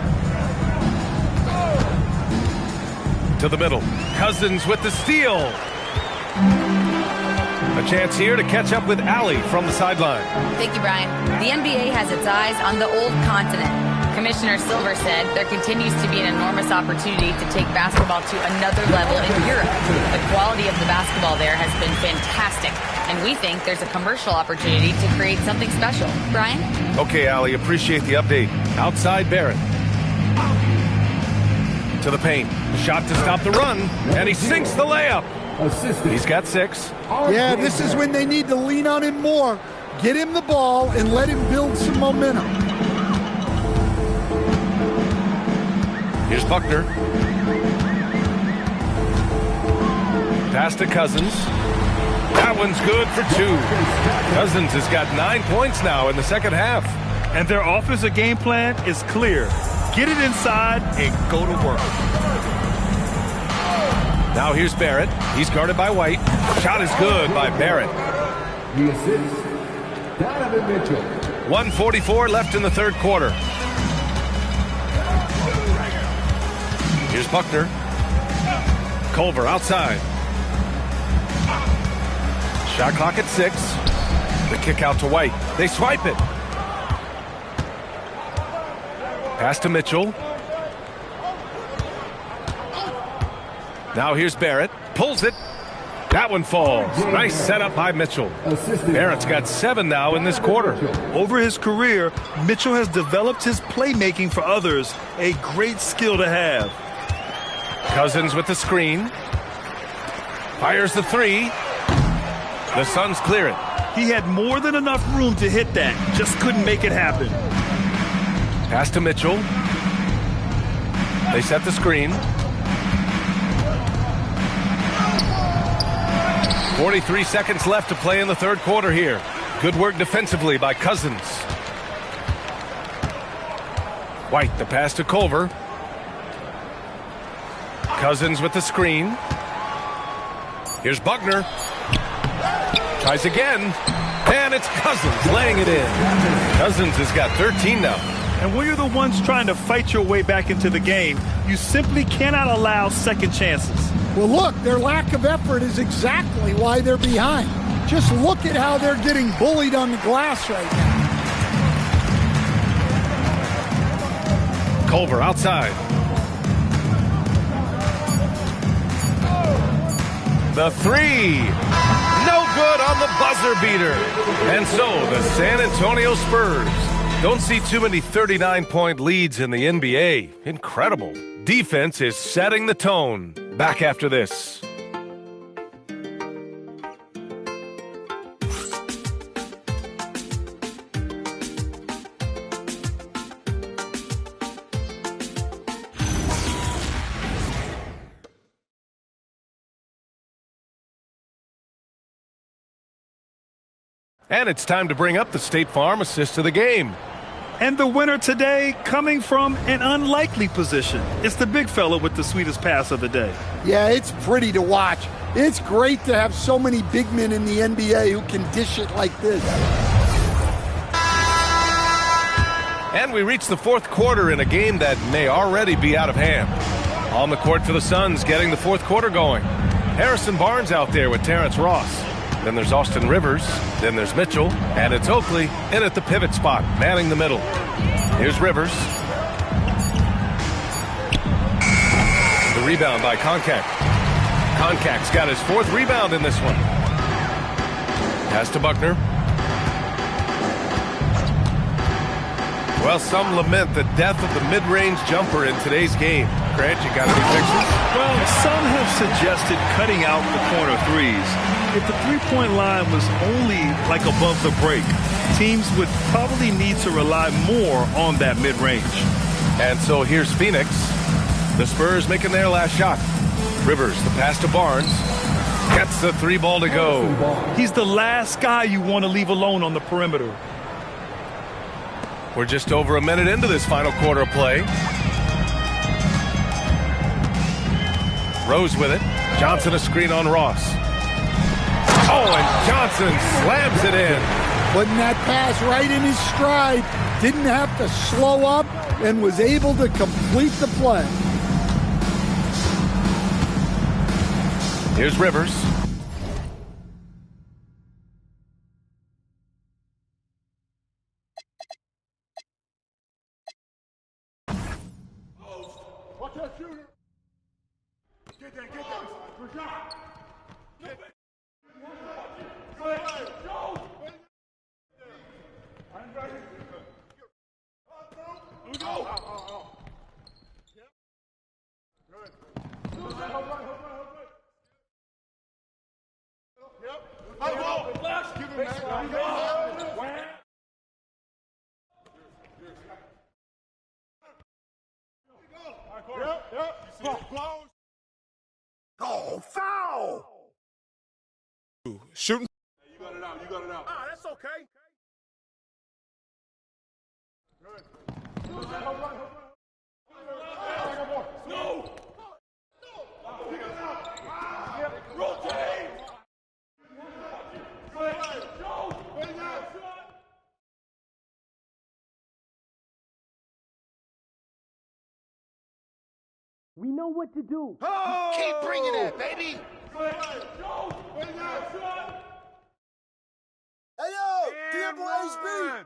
To the middle. Cousins with the steal. A chance here to catch up with Allie from the sideline. Thank you, Brian. The NBA has its eyes on the old continent. Commissioner Silver said there continues to be an enormous opportunity to take basketball to another level in Europe. The quality of the basketball there has been fantastic, and we think there's a commercial opportunity to create something special. Brian? Okay, Allie, appreciate the update. Outside Barrett. To the paint. Shot to stop the run, and he sinks the layup. He's got 6. Yeah, this is when they need to lean on him more. Get him the ball and let him build some momentum. Here's Buckner. Pass to Cousins. That one's good for 2. Cousins has got 9 points now in the second half. And their offensive game plan is clear. Get it inside and go to work. Now here's Barrett. He's guarded by White. Shot is good by Barrett. The assist, Donovan Mitchell. 1:44 left in the third quarter. Here's Buckner. Culver outside. Shot clock at 6. The kick out to White. They swipe it. Pass to Mitchell. Now here's Barrett. Pulls it. That one falls. Nice setup by Mitchell. Barrett's got 7 now in this quarter. Over his career, Mitchell has developed his playmaking for others, a great skill to have. Cousins with the screen. Fires the three. The Suns clear it. He had more than enough room to hit that. Just couldn't make it happen. Pass to Mitchell. They set the screen. 43 seconds left to play in the third quarter here. Good work defensively by Cousins. White, the pass to Culver. Cousins with the screen. Here's Buckner. Tries again. And it's Cousins laying it in. Cousins has got 13 now. And when you're the ones trying to fight your way back into the game, you simply cannot allow second chances. Well, look, their lack of effort is exactly why they're behind. Just look at how they're getting bullied on the glass right now. Culver outside. The three. No good on the buzzer beater. And so the San Antonio Spurs don't see too many 39-point leads in the NBA. Incredible. Defense is setting the tone. Back after this. And it's time to bring up the State Farm assist of the game. And the winner today coming from an unlikely position. It's the big fella with the sweetest pass of the day. Yeah, it's pretty to watch. It's great to have so many big men in the NBA who can dish it like this. And we reach the fourth quarter in a game that may already be out of hand. On the court for the Suns, getting the fourth quarter going. Harrison Barnes out there with Terrence Ross. Then there's Austin Rivers. Then there's Mitchell. And it's Oakley in at the pivot spot, manning the middle. Here's Rivers. The rebound by Koncak. Koncak's got his fourth rebound in this one. Pass to Buckner. Well, some lament the death of the mid-range jumper in today's game. Grant, you got any fixes? Well, some have suggested cutting out the corner threes. If the three-point line was only like above the break, teams would probably need to rely more on that mid-range. And so here's Phoenix. The Spurs making their last shot. Rivers, the pass to Barnes. Gets the three ball to go. He's the last guy you want to leave alone on the perimeter. We're just over a minute into this final quarter of play. Rose with it. Johnson a screen on Ross. Oh, and Johnson slams it in. Putting that pass right in his stride. Didn't have to slow up and was able to complete the play. Here's Rivers. Watch that shooter. Get that. Good shot. Oh, foul! Shooting. You got it out. Ah, that's okay. No! Rotate! We know what to do. Oh! Keep bringing it, baby! Hey, yo! Gamble HB!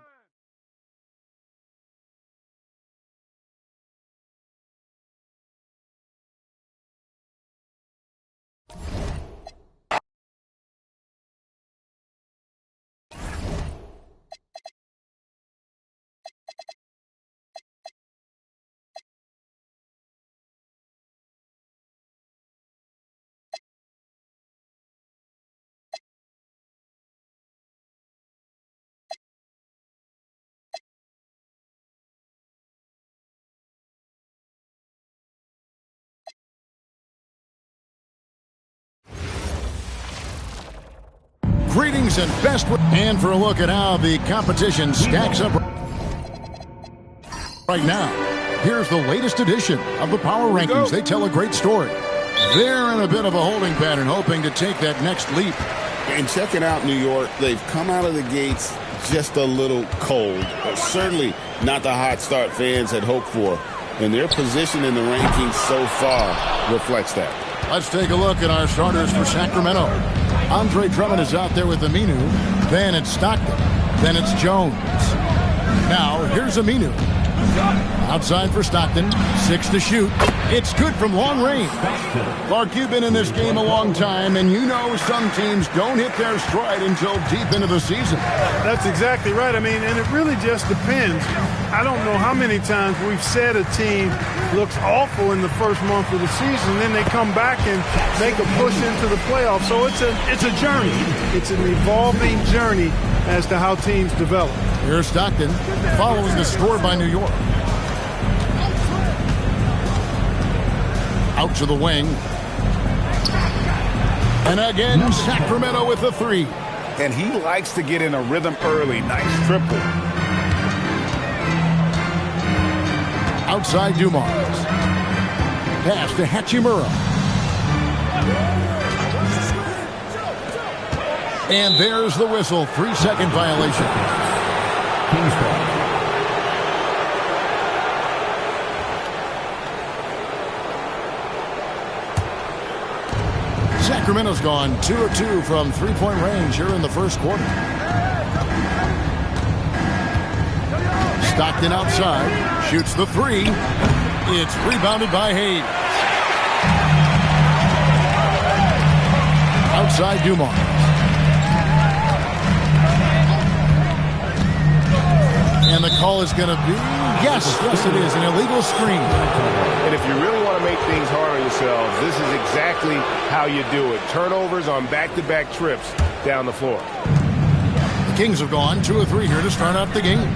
Greetings and best. And for a look at how the competition stacks up right now, here's the latest edition of the Power Rankings. They tell a great story. They're in a bit of a holding pattern, hoping to take that next leap. And checking out New York, they've come out of the gates just a little cold. Certainly not the hot start fans had hoped for. And their position in the rankings so far reflects that. Let's take a look at our starters for Sacramento. Andre Drummond is out there with Aminu. Then it's Stockton. Then it's Jones. Now, here's Aminu. Outside for Stockton. 6 to shoot. It's good from long range. Clark, you've been in this game a long time, and you know some teams don't hit their stride until deep into the season. That's exactly right. I mean, and it really just depends. I don't know how many times we've said a team looks awful in the first month of the season, then they come back and make a push into the playoffs. So it's a journey. It's an evolving journey as to how teams develop. Here's Stockton following the score by New York. Out to the wing. And again, Sacramento with the 3. And he likes to get in a rhythm early. Nice triple. Outside Dumars. Pass to Hachimura. And there's the whistle. 3-second violation. Sacramento's gone 2 of 2 from three-point range here in the first quarter. Stockton outside, shoots the 3. It's rebounded by Hayes. Outside Dumars. And the call is going to be, yes, it is, an illegal screen. And if you really want to make things hard on yourselves, this is exactly how you do it. Turnovers on back-to-back trips down the floor. The Kings have gone 2 of 3 here to start out the game.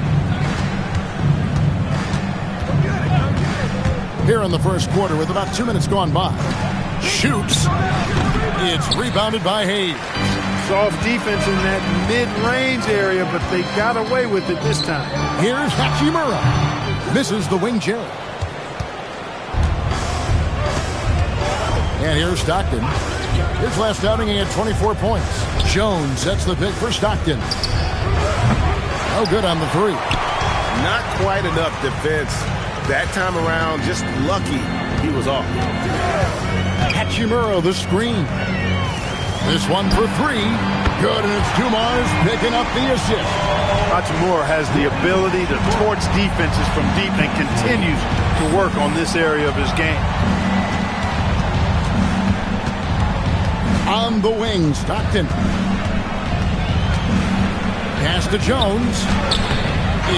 Here in the first quarter with about 2 minutes gone by. Shoots. It's rebounded by Hayes. Soft defense in that mid-range area, but they got away with it this time. Here's Hachimura. Misses the wing J. And here's Stockton. His last outing, he had 24 points. Jones sets the pick for Stockton. Oh, good on the 3. Not quite enough defense. That time around, just lucky he was off. Hachimura, the screen. This one for 3. Good, and it's Dumars picking up the assist. Hachimura has the ability to torch defenses from deep and continues to work on this area of his game. On the wing, Stockton. Pass to Jones.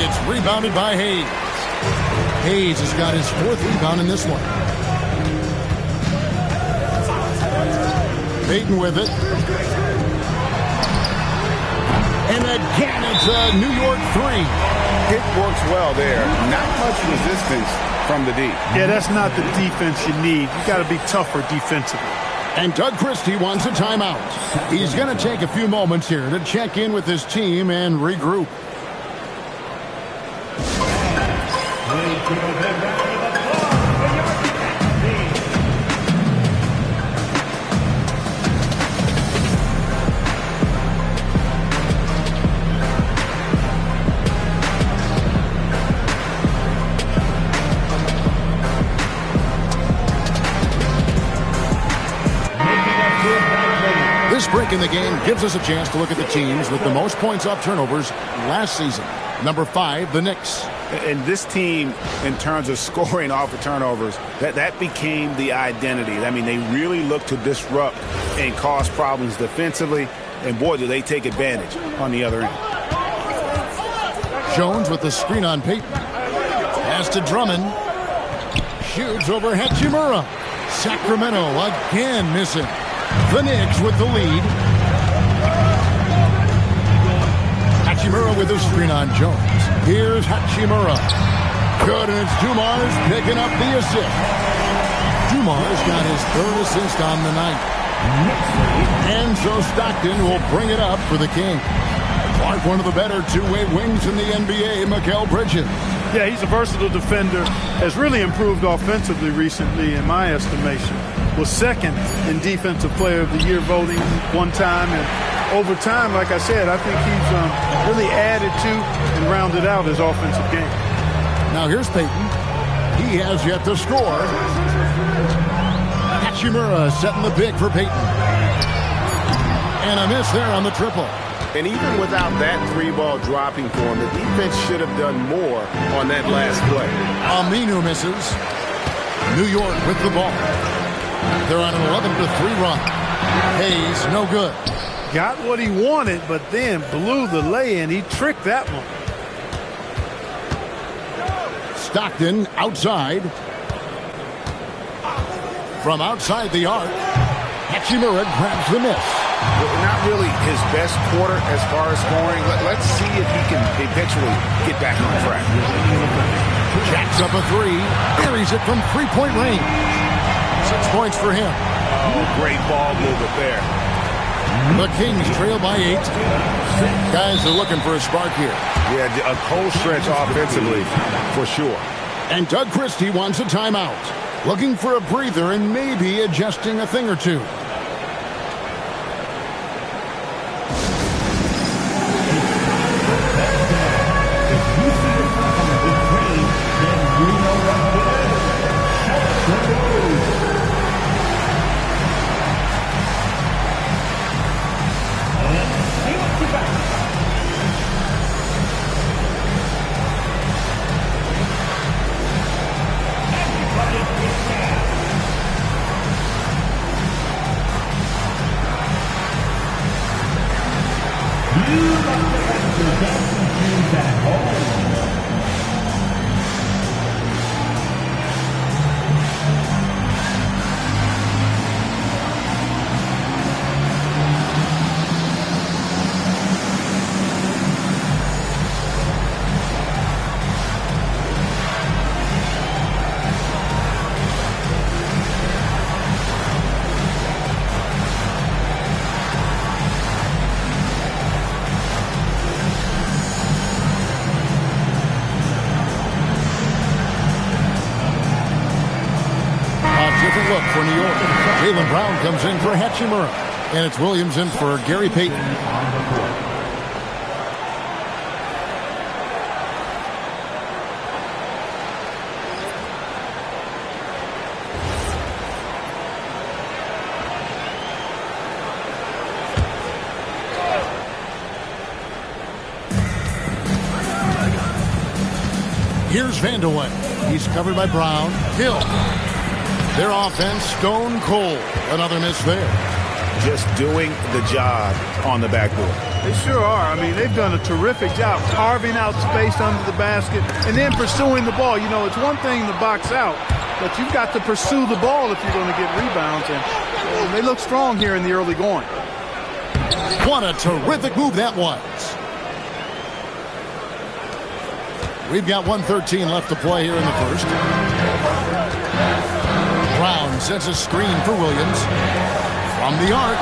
It's rebounded by Hayes. Hayes has got his 4th rebound in this one. Payton with it. And again, it's a New York 3. It works well there. Not much resistance from the D. Yeah, that's not the defense you need. You got to be tougher defensively. And Doug Christie wants a timeout. He's going to take a few moments here to check in with his team and regroup. This break in the game gives us a chance to look at the teams with the most points off turnovers last season. Number 5, the Knicks. And this team, in terms of scoring off of turnovers, that became the identity. I mean, they really look to disrupt and cause problems defensively. And boy, do they take advantage on the other end. Jones with the screen on Payton. Pass to Drummond. Shoots over Hachimura. Sacramento again missing. The Knicks with the lead. Hachimura with the screen on Jones. Here's Hachimura. Good, and it's Dumars picking up the assist. Dumars got his 3rd assist on the night. And so Stockton will bring it up for the Kings. Clark, one of the better two-way wings in the NBA, Mikal Bridges. Yeah, he's a versatile defender. Has really improved offensively recently, in my estimation. Was second in Defensive Player of the Year voting one time. And over time, like I said, I think he's really added to and rounded out his offensive game. Now here's Payton. He has yet to score. Hachimura setting the big for Payton. And a miss there on the triple. And even without that three-ball dropping for him, the defense should have done more on that last play. Aminu misses. New York with the ball. They're on an 11-3 run. Hayes, no good. Got what he wanted, but then blew the lay-in. He tricked that one. Stockton outside. From outside the arc, Hachimura grabs the miss. Not really his best quarter as far as scoring. Let's see if he can eventually get back on track. Jacks up a three. Buries it from three-point range. 6 points for him. Oh, great ball movement there. The Kings trail by 8. Guys are looking for a spark here. Yeah, a cold stretch offensively, for sure. And Doug Christie wants a timeout. Looking for a breather and maybe adjusting a thing or two. Look for New York. Jaylen Brown comes in for Hachimura. And it's Williams in for Gary Payton. Here's Vanderwen. He's covered by Brown. Hill. Their offense, stone cold. Another miss there. Just doing the job on the backboard. They sure are. I mean, they've done a terrific job carving out space under the basket and then pursuing the ball. You know, it's one thing to box out, but you've got to pursue the ball if you're going to get rebounds. And they look strong here in the early going. What a terrific move that was. We've got 1:13 left to play here in the first. Brown sets a screen for Williams. From the arc,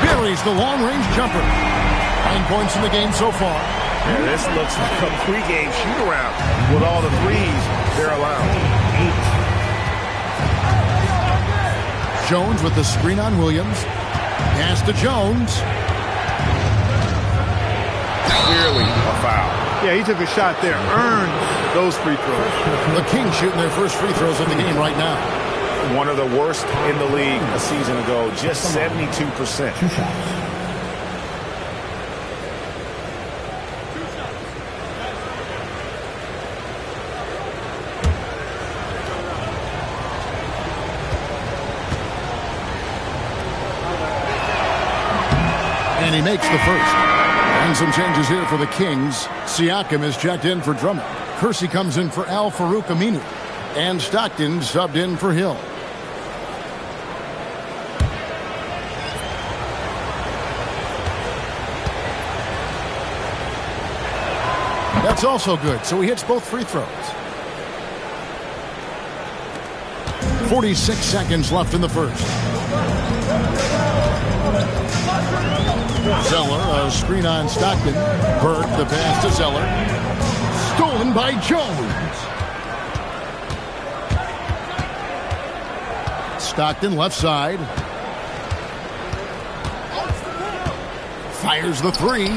buries the long-range jumper. 9 points in the game so far. Yeah, this looks like a pregame shoot-around with all the threes they're allowed. Jones with the screen on Williams. Pass to Jones. Clearly a foul. Yeah, he took a shot there. Earned those free throws. The Kings shooting their first free throws of the game right now. One of the worst in the league a season ago, just 72%. And he makes the first. And some changes here for the Kings. Siakam is checked in for Drummond. Kersey comes in for Al-Farouq Aminu. And Stockton subbed in for Hill. That's also good, so he hits both free throws. 46 seconds left in the first. Zeller, a screen on Stockton. Burke, the pass to Zeller. Stolen by Jones. Stockton, left side. Fires the three.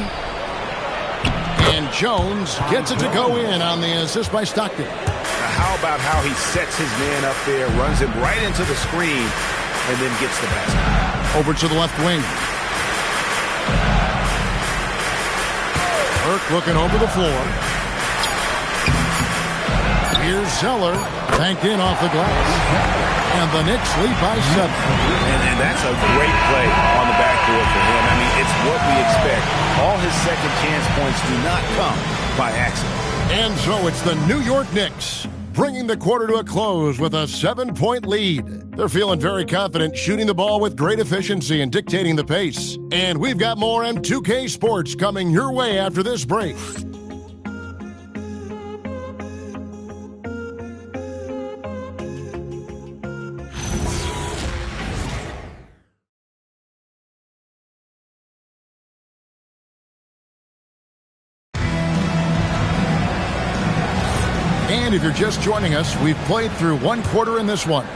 And Jones gets it to go in on the assist by Stockton. Now how about how he sets his man up there, runs him right into the screen, and then gets the basket. Over to the left wing. Burke looking over the floor. Here's Zeller, banked in off the glass. And the Knicks lead by 7. And that's a great play on the backboard for him. I mean, it's what we expect. All his second chance points do not come by accident. And so it's the New York Knicks bringing the quarter to a close with a 7-point lead. They're feeling very confident, shooting the ball with great efficiency and dictating the pace. And we've got more M2K Sports coming your way after this break. And if you're just joining us, we've played through one quarter in this one.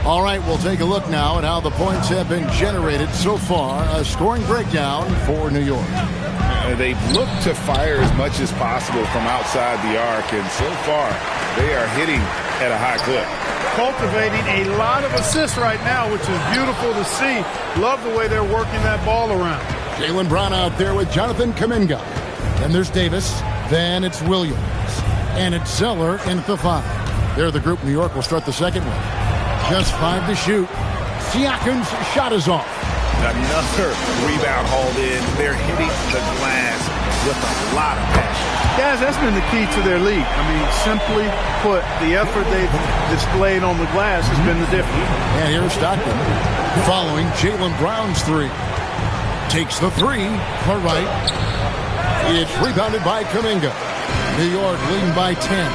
All right, we'll take a look now at how the points have been generated so far. A scoring breakdown for New York. They've looked to fire as much as possible from outside the arc, and so far they are hitting at a high clip. Cultivating a lot of assists right now, which is beautiful to see. Love the way they're working that ball around. Jaylen Brown out there with Jonathan Kuminga. Then there's Davis. Then it's Williams. And it's Zeller in at the 5. There the group. New York will start the second one. Just 5 to shoot. Siakam's shot is off. Another rebound hauled in. They're hitting the glass with a lot of passion. Guys, that's been the key to their league. I mean, simply put, the effort they've displayed on the glass has been the difference. And here's Stockton following Jaylen Brown's 3. Takes the 3, far right. It's rebounded by Kuminga. New York leading by 10.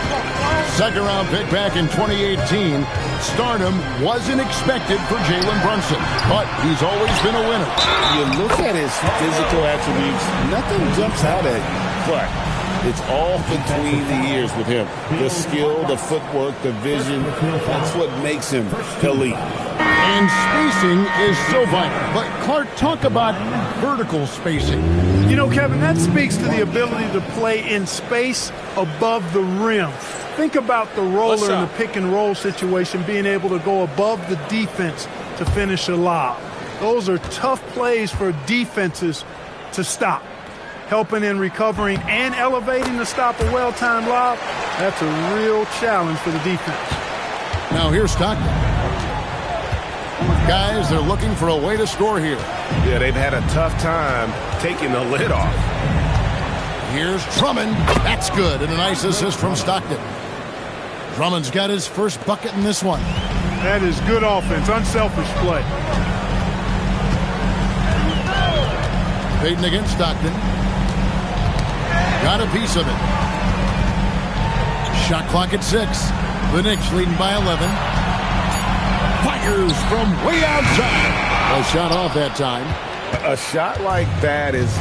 Second round pick back in 2018. Stardom wasn't expected for Jalen Brunson, but he's always been a winner. You look at his physical attributes, nothing jumps out at you, but it's all between the ears with him. The skill, the footwork, the vision, that's what makes him elite. And spacing is so vital. But Clark, talk about vertical spacing. You know, Kevin, that speaks to the ability to play in space above the rim. Think about the roller in the pick and roll situation, being able to go above the defense to finish a lob. Those are tough plays for defenses to stop. Helping in recovering and elevating to stop a well-timed lob, that's a real challenge for the defense. Now here's Stockton. Guys, they're looking for a way to score here. Yeah, they've had a tough time taking the lid off. Here's Drummond. That's good. And a nice assist from Stockton. Drummond's got his first bucket in this one. That is good offense. Unselfish play. Payton against Stockton. Got a piece of it. Shot clock at 6. The Knicks leading by 11. Fires from way outside. A shot off that time. A shot like that is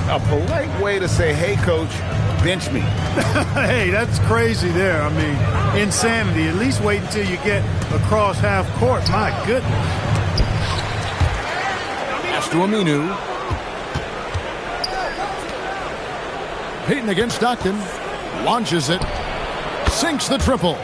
a polite way to say, hey, coach, bench me. Hey, that's crazy there. I mean, insanity. At least wait until you get across half court. My goodness. Pass to Aminu. Payton against Stockton. Launches it. Sinks the triple.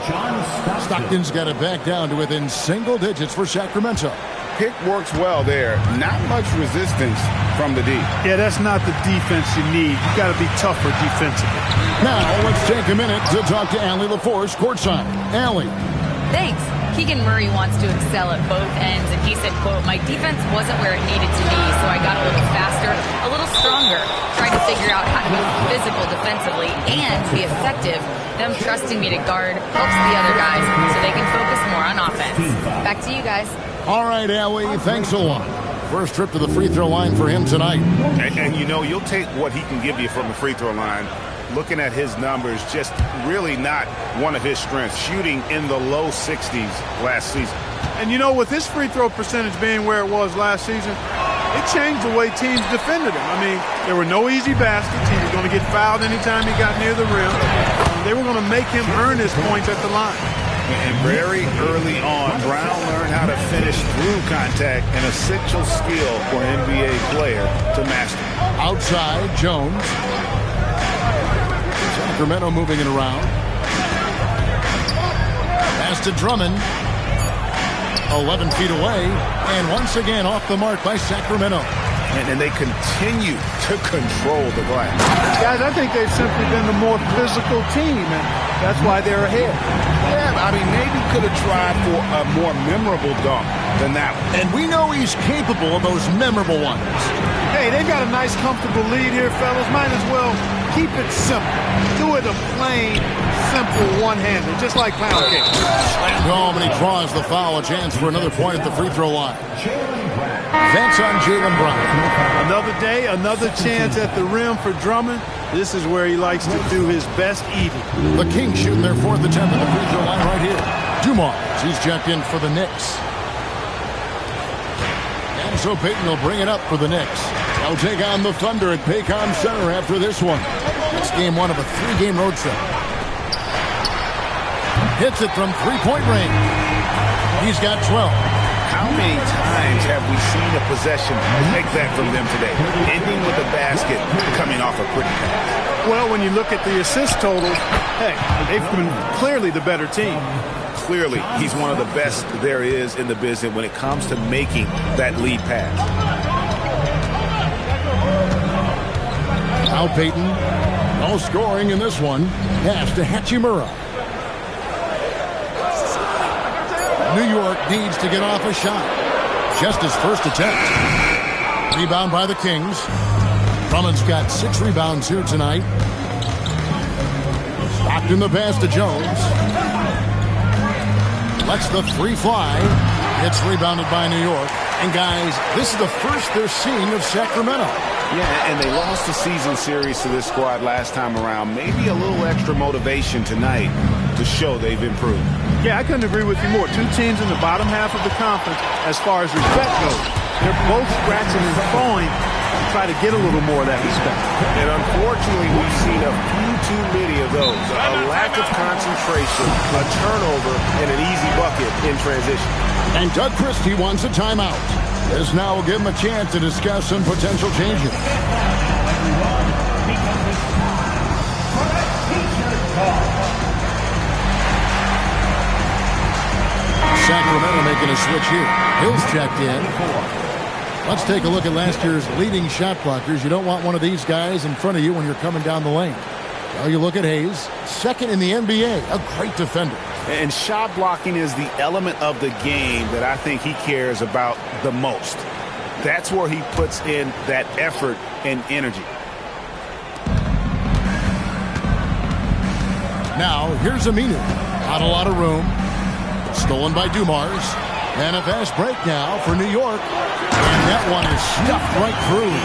Stockton's got it back down to within single digits for Sacramento. Pick works well there. Not much resistance from the D. Yeah, that's not the defense you need. You got to be tougher defensively. Now let's take a minute to talk to Allie LaForce courtside. Allie. Thanks. Keegan Murray wants to excel at both ends, and he said, quote, my defense wasn't where it needed to be, so I got a little faster, a little stronger, trying to figure out how to be physical defensively and be effective. Them trusting me to guard helps the other guys so they can focus more on offense. Back to you guys. All right, Allie, thanks a lot. First trip to the free throw line for him tonight. And you know, you'll take what he can give you from the free throw line. Looking at his numbers, just really not one of his strengths, shooting in the low 60s last season. And you know, with his free throw percentage being where it was last season, it changed the way teams defended him. I mean, there were no easy baskets. He was going to get fouled anytime he got near the rim. They were going to make him earn his points at the line. And very early on, Brown learned how to finish through contact, an essential skill for an NBA player to master. Outside, Jones. Sacramento moving it around. Pass to Drummond. 11 feet away, and once again off the mark by Sacramento. And they continue to control the glass. Guys, I think they've simply been the more physical team, and that's why they're ahead. Yeah, I mean, maybe could have tried for a more memorable dunk than that one. And we know he's capable of those memorable ones. Hey, they've got a nice, comfortable lead here, fellas. Might as well keep it simple. Do it a plain, simple one-hander, just like pound cake. Slammed home, and he draws the foul. A chance for another point at the free throw line. That's on Jaylen Brown. Another day, another chance at the rim for Drummond. This is where he likes to do his best eating. The Kings shooting their fourth attempt at the free throw line right here. Dumars, he's checked in for the Knicks. And so Payton will bring it up for the Knicks. They'll take on the Thunder at Paycom Center after this one. It's game one of a three-game road trip. Hits it from three-point range. He's got 12. How many times have we seen a possession like that from them today? Ending with a basket, coming off a pretty pass. Well, when you look at the assist totals, hey, they've been clearly the better team. Clearly, he's one of the best there is in the business when it comes to making that lead pass. Now Payton, no scoring in this one. Pass to Hachimura. New York needs to get off a shot. Just his first attempt. Rebound by the Kings. Drummond's got 6 rebounds here tonight. Stockton the pass to Jones. Lets the three fly. It's rebounded by New York. And guys, this is the first they're seeing of Sacramento. Yeah, and they lost the season series to this squad last time around. Maybe a little extra motivation tonight to show they've improved. Yeah, I couldn't agree with you more. Two teams in the bottom half of the conference as far as respect goes. They're both scratching and clawing to try to get a little more of that respect. And unfortunately, we've seen a few too many of those. A lack of concentration, a turnover, and an easy bucket in transition. And Doug Christie wants a timeout. This now will give him a chance to discuss some potential changes. Sacramento making a switch here. Hill's checked in. Let's take a look at last year's leading shot blockers. You don't want one of these guys in front of you when you're coming down the lane. Well, you look at Hayes, second in the NBA, a great defender. And shot blocking is the element of the game that I think he cares about the most. That's where he puts in that effort and energy. Now, here's Aminu. Not a lot of room. Stolen by Dumars. And a fast break now for New York. And that one is stuffed right through.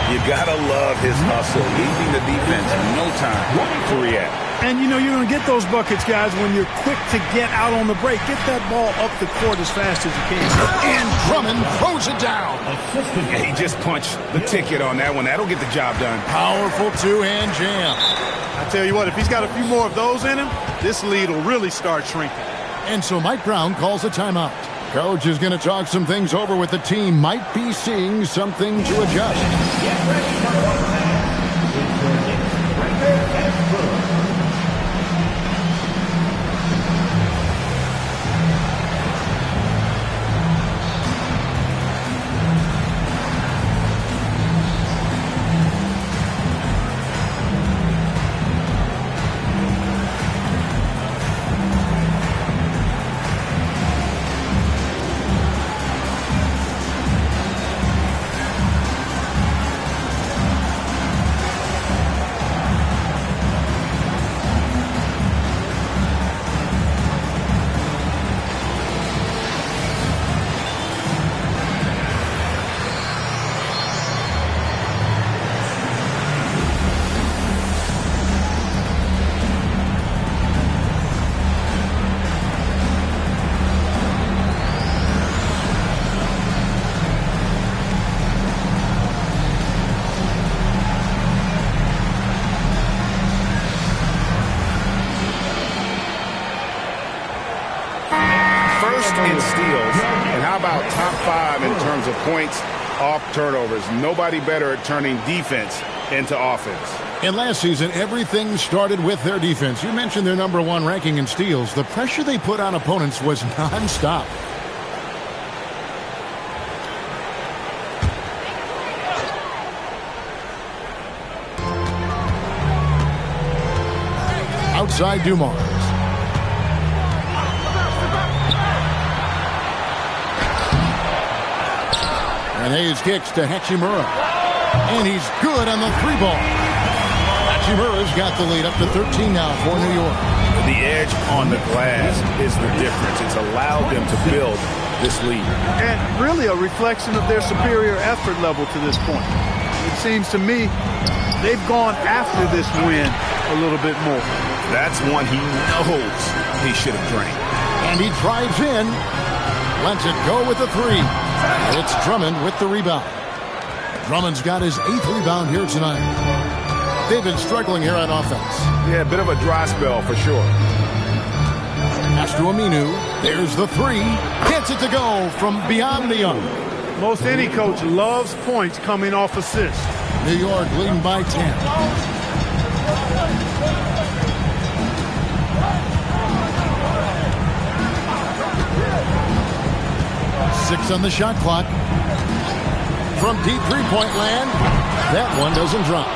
You gotta love his hustle, leaving the defense no time to react. And, you know, you're going to get those buckets, guys, when you're quick to get out on the break. Get that ball up the court as fast as you can. And Drummond throws it down. Yeah, he just punched the ticket on that one. That'll get the job done. Powerful two-hand jam. I tell you what, if he's got a few more of those in him, this lead will really start shrinking. And so Mike Brown calls a timeout. Coach is going to talk some things over with the team. Might be seeing something to adjust. Get ready for one half. Right there and through. in steals. And how about top 5 in terms of points off turnovers? Nobody better at turning defense into offense. And last season, everything started with their defense. You mentioned their #1 ranking in steals. The pressure they put on opponents was nonstop. Outside Dumars. And Hayes kicks to Hachimura. And he's good on the 3-ball. Hachimura's got the lead up to 13 now for New York. The edge on the glass is the difference. It's allowed them to build this lead. And really a reflection of their superior effort level to this point. It seems to me they've gone after this win a little bit more. That's one he knows he should have drained. And he drives in. Lets it go with the 3. It's Drummond with the rebound. Drummond's got his 8th rebound here tonight. They've been struggling here on offense. Yeah, a bit of a dry spell for sure. Pass to Aminu. There's the 3. Gets it to go from beyond the arc. Most any coach loves points coming off assists. New York leading by 10. Six on the shot clock. From deep three-point land, that one doesn't drop.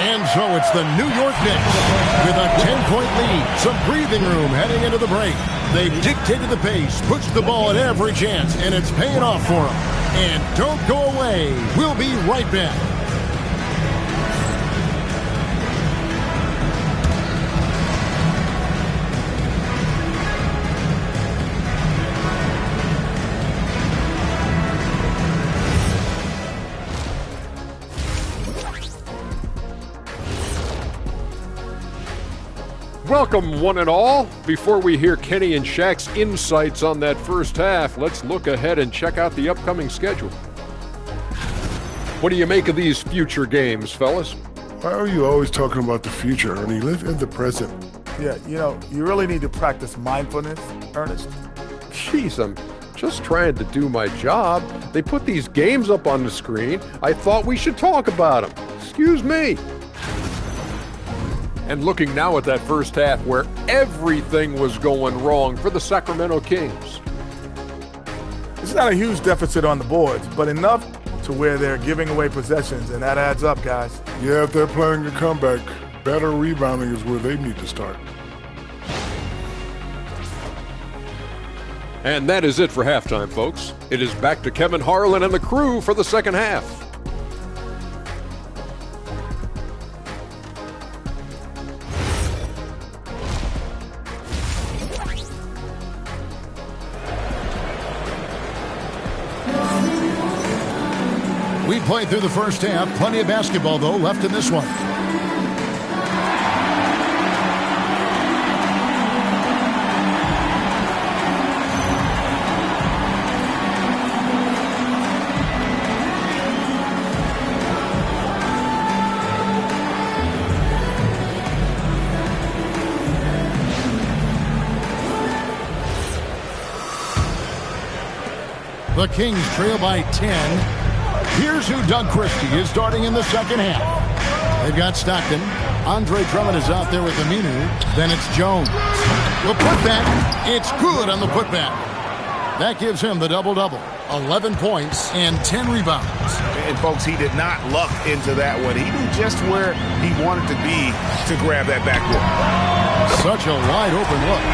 And so it's the New York Knicks with a 10-point lead. Some breathing room heading into the break. They've dictated the pace, pushed the ball at every chance, and it's paying off for them. And don't go away. We'll be right back. Welcome, one and all. Before we hear Kenny and Shaq's insights on that first half, let's look ahead and check out the upcoming schedule. What do you make of these future games, fellas? Why are you always talking about the future, Ernie? Live in the present. Yeah, you really need to practice mindfulness, Ernest. Jeez, I'm just trying to do my job. They put these games up on the screen. I thought we should talk about them. Excuse me. And looking now at that first half where everything was going wrong for the Sacramento Kings. It's not a huge deficit on the boards, but enough to where they're giving away possessions, and that adds up, guys. Yeah, if they're playing a comeback, better rebounding is where they need to start. And that is it for halftime, folks. It is back to Kevin Harlan and the crew for the second half. We played through the first half. Plenty of basketball, though, left in this one. The Kings trail by 10. Here's who Doug Christie is starting in the second half. They've got Stockton. Andre Drummond is out there with Aminu. Then it's Jones. The putback. It's good on the putback. That gives him the double-double. 11 points and 10 rebounds. And, folks, he did not luck into that one. He knew just where he wanted to be to grab that backboard. Such a wide-open look.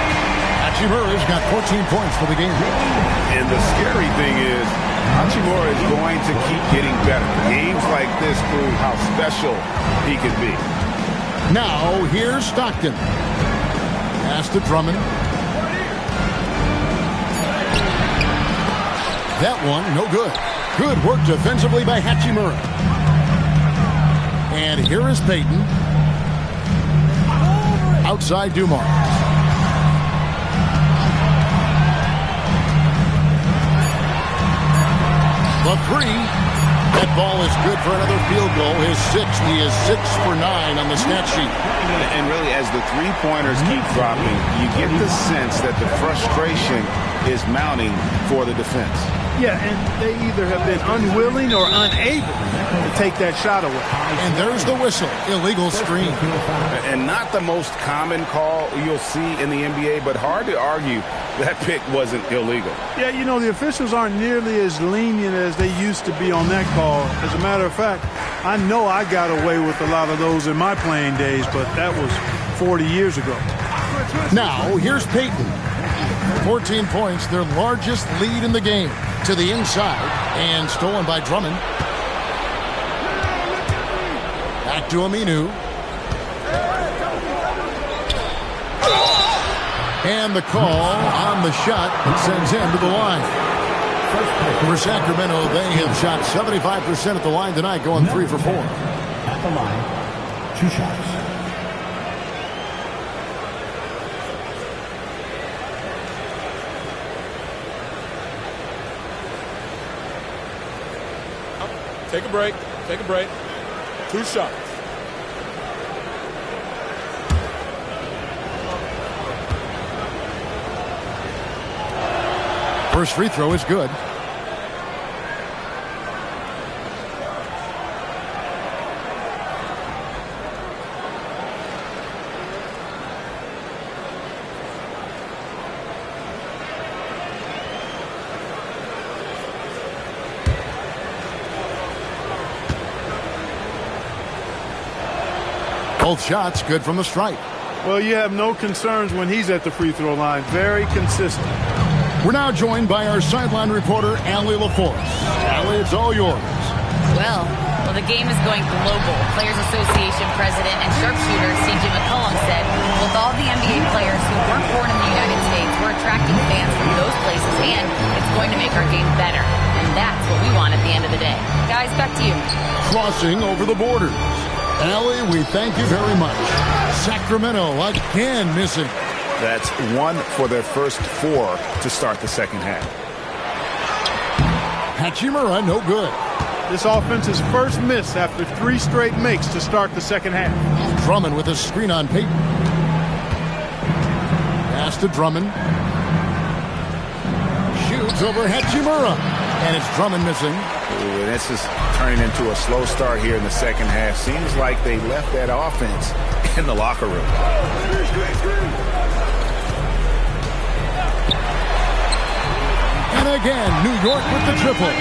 Hachimura's got 14 points for the game. And the scary thing is, Hachimura is going to keep getting better. Games like this prove how special he can be. Now, here's Stockton. Pass to Drummond. That one, no good. Good work defensively by Hachimura. And here is Payton. Outside Dumars. The 3, That ball is good for another field goal. His sixth. He is 6 for 9 on the stat sheet. And really, as the three-pointers keep dropping, you get the sense that the frustration is mounting for the defense. Yeah, and they either have been unwilling or unable to take that shot away. And there's the whistle. Illegal screen. And not the most common call you'll see in the NBA, but hard to argue that pick wasn't illegal. Yeah, you know, the officials aren't nearly as lenient as they used to be on that call. As a matter of fact, I know I got away with a lot of those in my playing days, but that was 40 years ago. Now, here's Peyton. 14 points, their largest lead in the game. To the inside, and stolen by Drummond. Back to Aminu. And the call on the shot that sends him to the line. For Sacramento, they have shot 75% at the line tonight, going 3 for 4. At the line, 2 shots. Take a break. Take a break. 2 shots. First free throw is good. Both shots good from the stripe. Well, you have no concerns when he's at the free throw line. Very consistent. We're now joined by our sideline reporter, Allie LaForce. Allie, it's all yours. Well, the game is going global. Players Association President and sharpshooter C.J. McCollum said, with all the NBA players who weren't born in the United States, we're attracting fans from those places, and it's going to make our game better. And that's what we want at the end of the day. Guys, back to you. Crossing over the borders. Allie, we thank you very much. Sacramento again missing. That's 1 for their first 4 to start the second half. Hachimura, no good. This offense's first miss after 3 straight makes to start the second half. Drummond with a screen on Peyton. Pass to Drummond. Shoots over Hachimura. And it's Drummond missing. Ooh, this is turning into a slow start here in the second half. Seems like they left that offense in the locker room. And again, New York with the triple.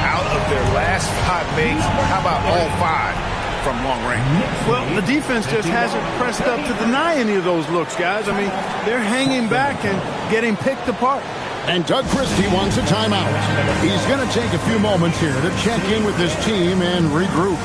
Out of their last 5 makes, how about all 5 from long range? Well, the defense just hasn't pressed up to deny any of those looks, guys. I mean, they're hanging back and getting picked apart. And Doug Christie wants a timeout. He's going to take a few moments here to check in with his team and regroup.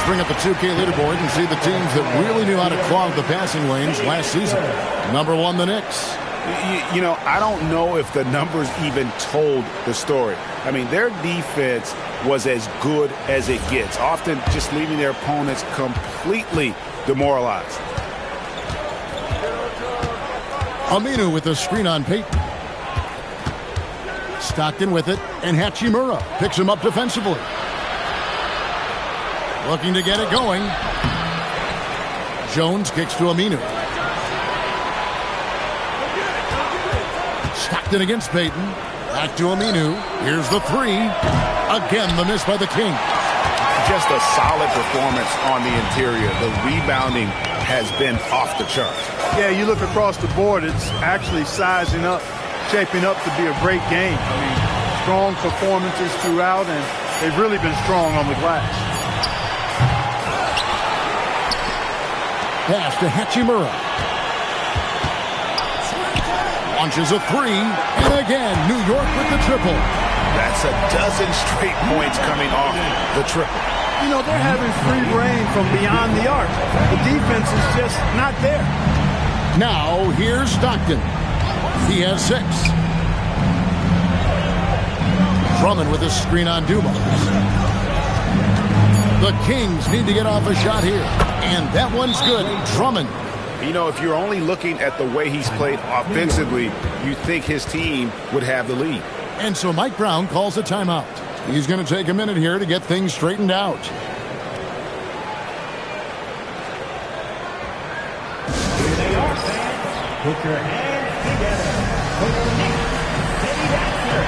Bring up the 2K leaderboard and see the teams that really knew how to clog the passing lanes last season. Number 1, the Knicks. You know, I don't know if the numbers even told the story. I mean, their defense was as good as it gets, often just leaving their opponents completely demoralized. Aminu with a screen on Peyton. Stockton with it, and Hachimura picks him up defensively. Looking to get it going. Jones kicks to Aminu. Stockton against Payton. Back to Aminu. Here's the three. Again, the miss by the Kings. Just a solid performance on the interior. The rebounding has been off the charts. Yeah, you look across the board, it's actually sizing up, shaping up to be a great game. I mean, strong performances throughout, and they've really been strong on the glass. Pass to Hachimura. Launches a three, and again, New York with the triple. That's a dozen straight points coming off the triple. You know, they're having free reign from beyond the arc. The defense is just not there. Now, here's Stockton. He has 6. Drummond with a screen on Dumas. The Kings need to get off a shot here. And that one's good. Drummond. You know, if you're only looking at the way he's played offensively, you think his team would have the lead. And so Mike Brown calls a timeout. He's going to take a minute here to get things straightened out. Here they are, fans. Put your hands together for your next city dancer.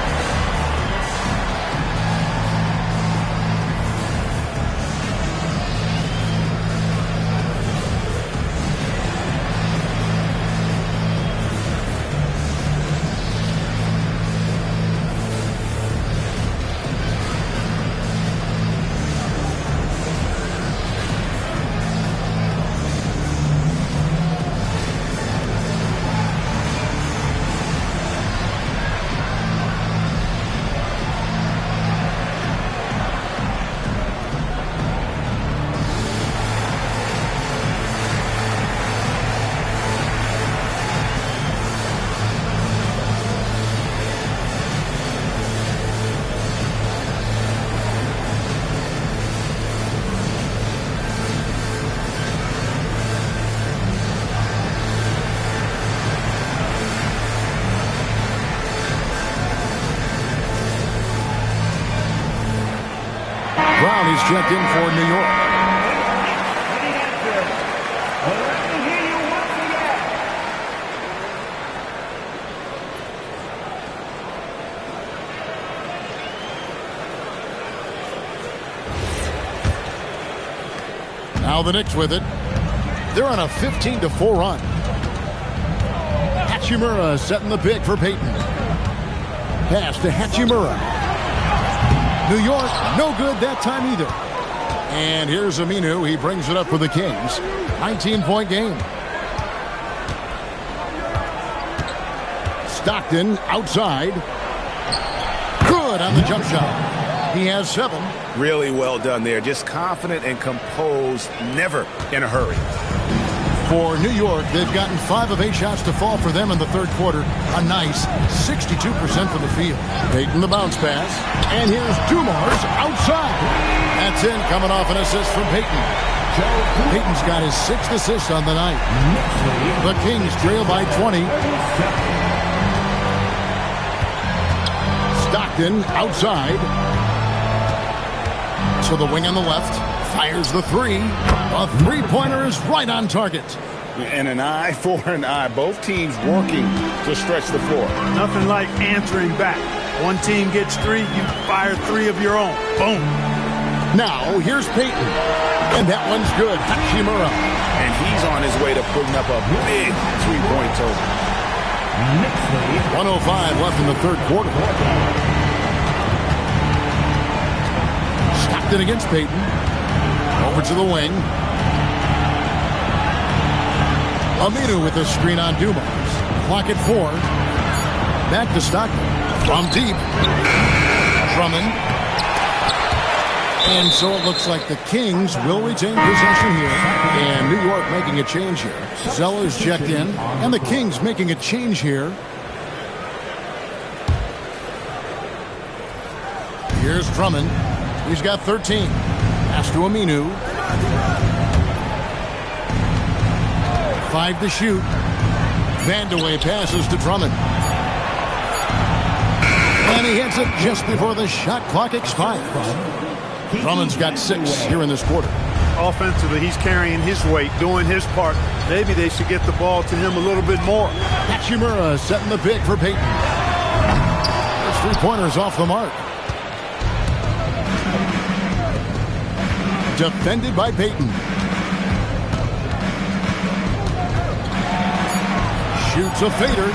Brown is checked in for New York. Now the Knicks with it. They're on a 15-4 run. Hachimura setting the pick for Payton. Pass to Hachimura. New York, no good that time either. And here's Aminu. He brings it up for the Kings. 19-point game. Stockton outside. Good on the jump shot. He has 7. Really well done there. Just confident and composed, never in a hurry. For New York, they've gotten 5 of 8 shots to fall for them in the third quarter. A nice 62% from the field. Payton the bounce pass. And here's Dumars outside. That's in, coming off an assist from Payton. Payton's got his 6th assist on the night. The Kings trail by 20. Stockton outside. To the wing on the left. Fires the 3. A three-pointer is right on target. And an eye for an eye. Both teams working to stretch the floor. Nothing like answering back. One team gets 3, you fire 3 of your own. Boom. Now, here's Payton. And that one's good. Hachimura. And he's on his way to putting up a big three-point total. 105 left in the third quarter. Stockton against Payton. Over to the wing. Aminu with a screen on Dumas. Clock at 4. Back to Stockton. From deep. Drummond. And so it looks like the Kings will retain possession here. And New York making a change here. Zeller's checked in. And the Kings making a change here. Here's Drummond. He's got 13. Pass to Aminu. 5 to shoot. Vandeweghe passes to Drummond. And he hits it just before the shot clock expires. Drummond's got 6 here in this quarter. Offensively, he's carrying his weight, doing his part. Maybe they should get the ball to him a little bit more. Hachimura setting the pick for Peyton. There's 3 pointers off the mark. Defended by Peyton. Shoots a fader.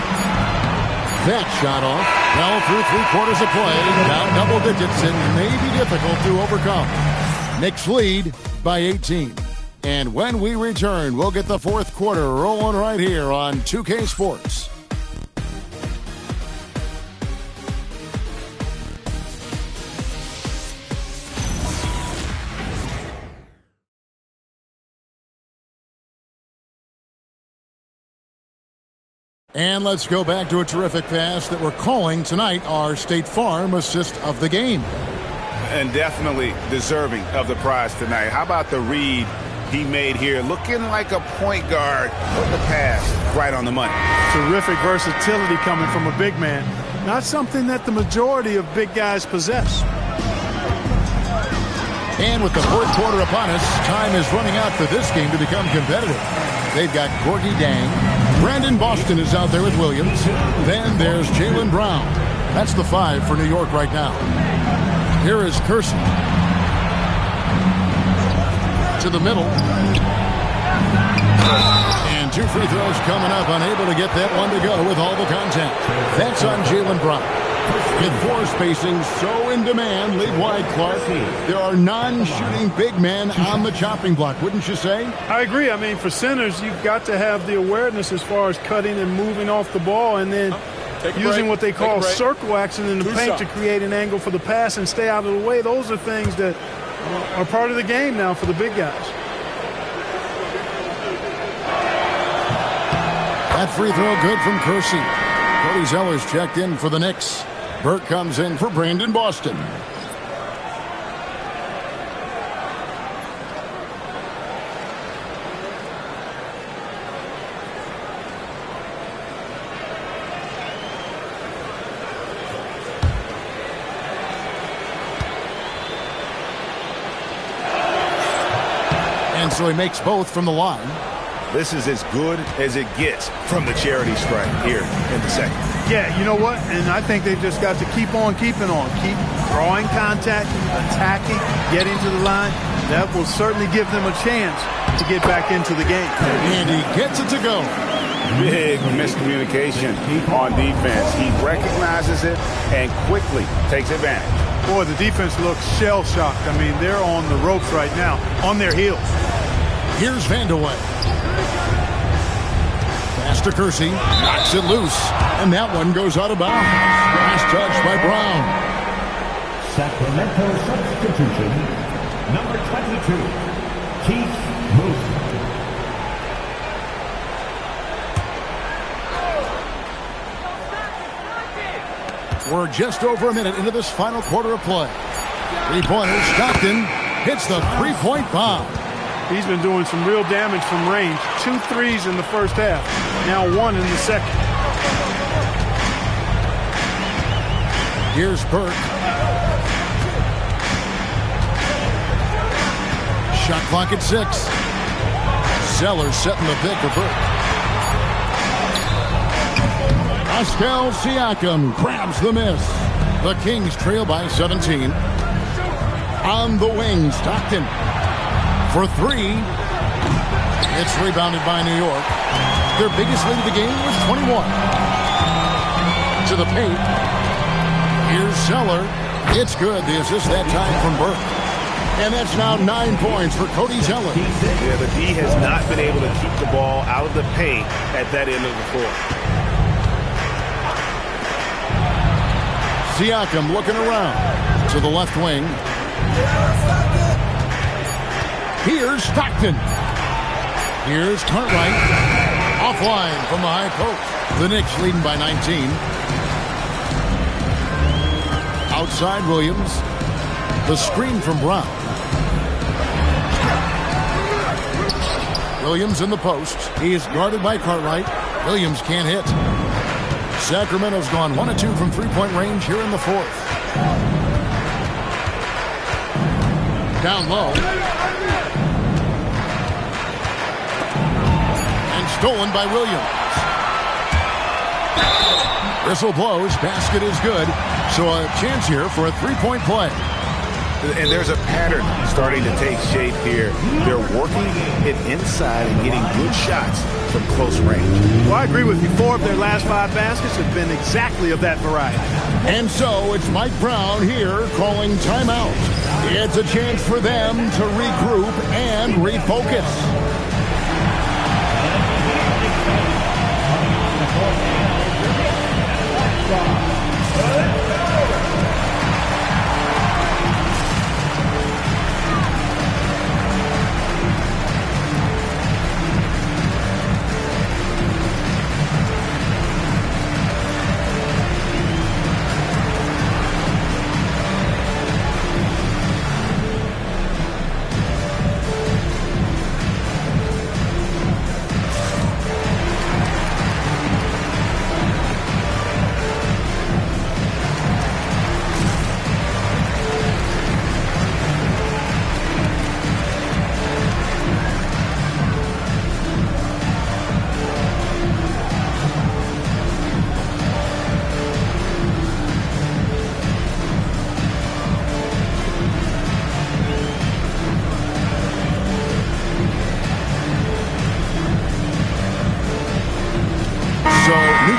That shot off. Well, through 3 quarters of play, down double digits, and may be difficult to overcome. Knicks lead by 18. And when we return, we'll get the 4th quarter rolling right here on 2K Sports. And let's go back to a terrific pass that we're calling tonight our State Farm assist of the game. And definitely deserving of the prize tonight. How about the read he made here? Looking like a point guard. Put the pass right on the money. Terrific versatility coming from a big man. Not something that the majority of big guys possess. And with the 4th quarter upon us, time is running out for this game to become competitive. They've got Gorgie Dang. Brandon Boston is out there with Williams. Then there's Jaylen Brown. That's the 5 for New York right now. Here is Kersey. To the middle. And 2 free throws coming up. Unable to get that one to go with all the contact. That's on Jaylen Brown. With 4 spacing so in demand, leave wide, Clark. There are non-shooting big men on the chopping block, wouldn't you say? I agree. I mean, for centers, you've got to have the awareness as far as cutting and moving off the ball and then using what they call circle action in the paint to create an angle for the pass and stay out of the way. Those are things that are part of the game now for the big guys. That free throw good from Kersey. Cody Zeller's checked in for the Knicks. Burke comes in for Brandon Boston. And so he makes both from the line. This is as good as it gets from the charity stripe here in the second. Yeah, you know what? And I think they've just got to keep on keeping on. Keep drawing contact, attacking, getting to the line. That will certainly give them a chance to get back into the game. And he gets it to go. Big miscommunication on defense. He recognizes it and quickly takes advantage. Boy, the defense looks shell-shocked. I mean, they're on the ropes right now, on their heels. Here's Vandeweghe. Pass to Kersey, knocks it loose, and that one goes out of bounds. Last touch by Brown. Sacramento substitution, number 22, Keith Moose. We're just over a minute into this final quarter of play. 3-pointer, Stockton hits the 3-point bomb. He's been doing some real damage from range. 2 threes in the first half. Now 1 in the second. Here's Burke. Shot clock at 6. Zeller setting the pick for Burke. Pascal Siakam grabs the miss. The Kings trail by 17. On the wing, Stockton. For 3, it's rebounded by New York. Their biggest lead of the game was 21. To the paint. Here's Zeller. It's good. The assist that time from Burke. And that's now 9 points for Cody Zeller. Yeah, the D has not been able to keep the ball out of the paint at that end of the floor. Siakam looking around to the left wing. Here's Stockton. Here's Cartwright. Offline from the high post. The Knicks leading by 19. Outside Williams. The screen from Brown. Williams in the post. He is guarded by Cartwright. Williams can't hit. Sacramento's gone 1 of 2 from 3-point range here in the 4th. Down low. Stolen by Williams. Whistle blows. Basket is good. So a chance here for a three-point play. And there's a pattern starting to take shape here. They're working it inside and getting good shots from close range. Well, I agree with you. 4 of their last 5 baskets have been exactly of that variety. And so it's Mike Brown here calling timeout. It's a chance for them to regroup and refocus.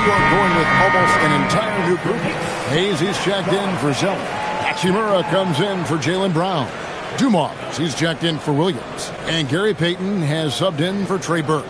Going with almost an entire new group. Hayes, he's checked in for Zeller. Hachimura comes in for Jaylen Brown. Dumas, he's checked in for Williams. And Gary Payton has subbed in for Trey Burke.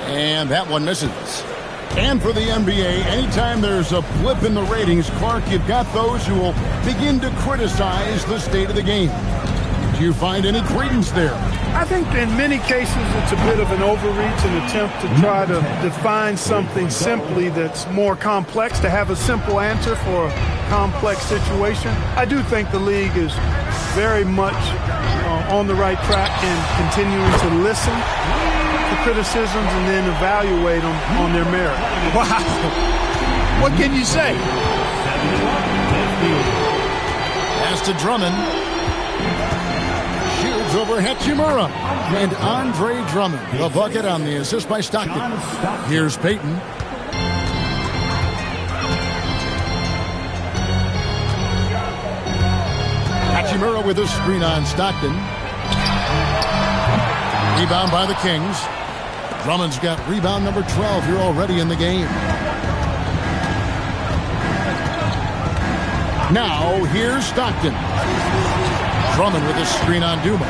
And that one misses. And for the NBA, anytime there's a blip in the ratings, Clark, you've got those who will begin to criticize the state of the game. Do you find any credence there? I think in many cases it's a bit of an overreach, an attempt to try to define something simply that's more complex, to have a simple answer for a complex situation. I do think the league is very much on the right track and continuing to listen to criticisms and then evaluate them on their merit. Wow. What can you say? Pass to Drummond. Shoots over Hachimura. And Andre Drummond, the bucket on the assist by Stockton. Here's Payton. Hachimura with a screen on Stockton. Rebound by the Kings. Drummond's got rebound number 12 here already in the game. Now, here's Stockton. Drummond with a screen on Dumas.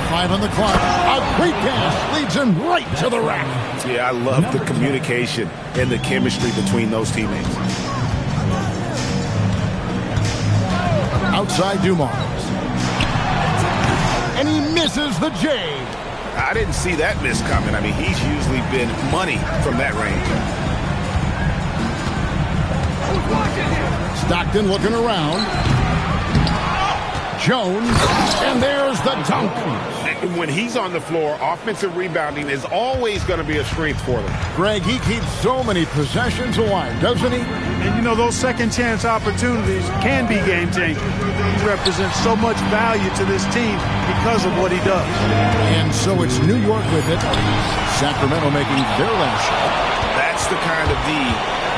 5 on the clock. A great pass leads him right to the rack. Yeah, I love the communication and the chemistry between those teammates. Outside Dumas. And he misses the J. I didn't see that miss coming. I mean, he's usually been money from that range. Stockton looking around. Jones, and there's the dunk. When he's on the floor, offensive rebounding is always going to be a strength for them. Greg, he keeps so many possessions alive, doesn't he? And you know, those second chance opportunities can be game changing. He represents so much value to this team because of what he does. And so it's New York with it. Sacramento making their last shot. That's the kind of D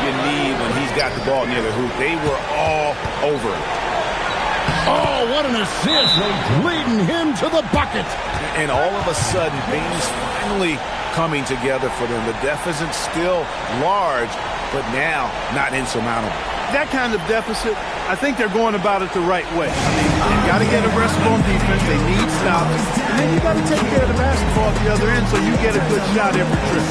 you need when he's got the ball near the hoop. They were all over it. Oh, what an assist. Leading him to the bucket. And all of a sudden, things finally coming together for them. The deficit still large, but now not insurmountable. That kind of deficit, I think they're going about it the right way. I mean, they've got to get aggressive on defense. They need stops. And then you got to take care of the basketball at the other end so you get a good shot every trip.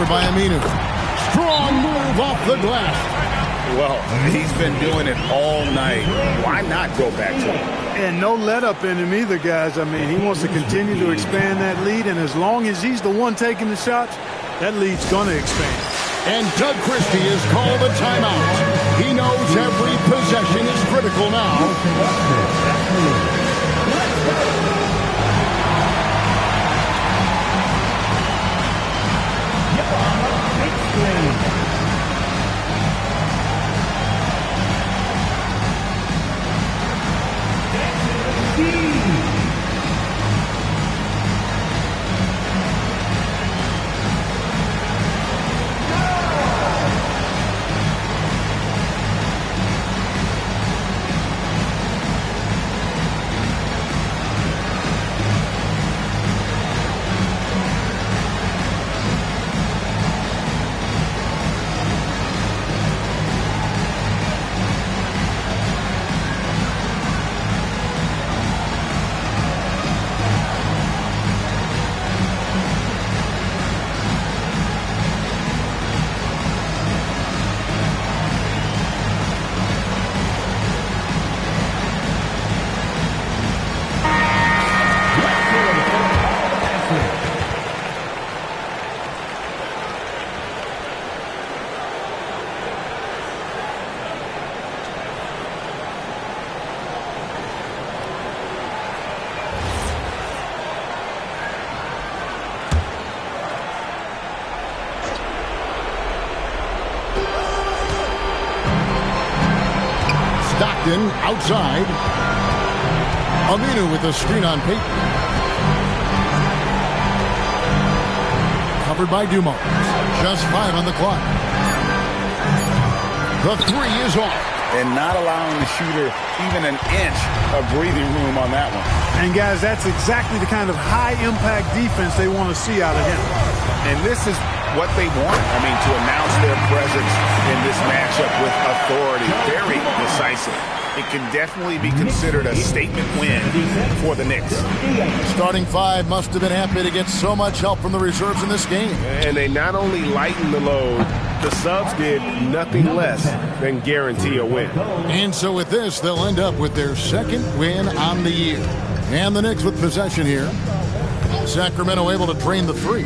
Covered by Aminu. Strong move off the glass. Well, he's been doing it all night. Why not go back to it? And no let up in him either, guys. I mean, he wants to continue to expand that lead, and as long as he's the one taking the shots, that lead's going to expand. And Doug Christie has called a timeout. He knows every possession is critical now. Outside. Aminu with a screen on Payton. Covered by Dumont. Just 5 on the clock. The three is off. And not allowing the shooter even an inch of breathing room on that one. And, guys, that's exactly the kind of high-impact defense they want to see out of him. And this is what they want. I mean, to announce their presence in this matchup with authority. Very decisive. It can definitely be considered a statement win for the Knicks. Starting 5 must have been happy to get so much help from the reserves in this game. And they not only lightened the load, the subs did nothing less than guarantee a win. And so with this, they'll end up with their second win on the year. And the Knicks with possession here. Sacramento able to drain the three.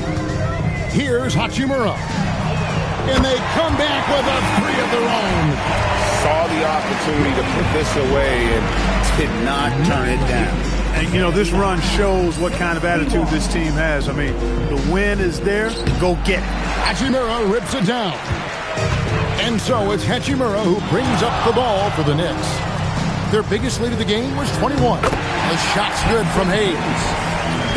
Here's Hachimura. And they come back with a three of their own. Saw the opportunity to put this away and did not turn it down. And, you know, this run shows what kind of attitude this team has. I mean, the win is there. Go get it. Hachimura rips it down. And so it's Hachimura who brings up the ball for the Knicks. Their biggest lead of the game was 21. The shot's good from Hayes.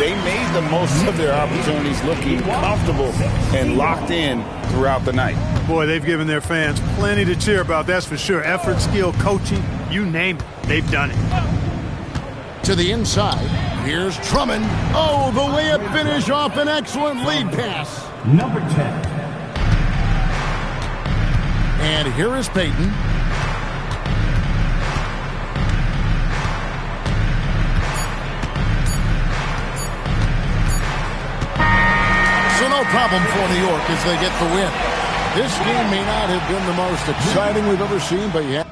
They made the most of their opportunities, looking comfortable and locked in throughout the night. Boy, they've given their fans plenty to cheer about, that's for sure. Effort, skill, coaching, you name it, they've done it. To the inside, here's Drummond. Oh, the layup finish off an excellent lead pass. Number 10. And here is Payton. So no problem for New York as they get the win. This game may not have been the most exciting we've ever seen, but yeah.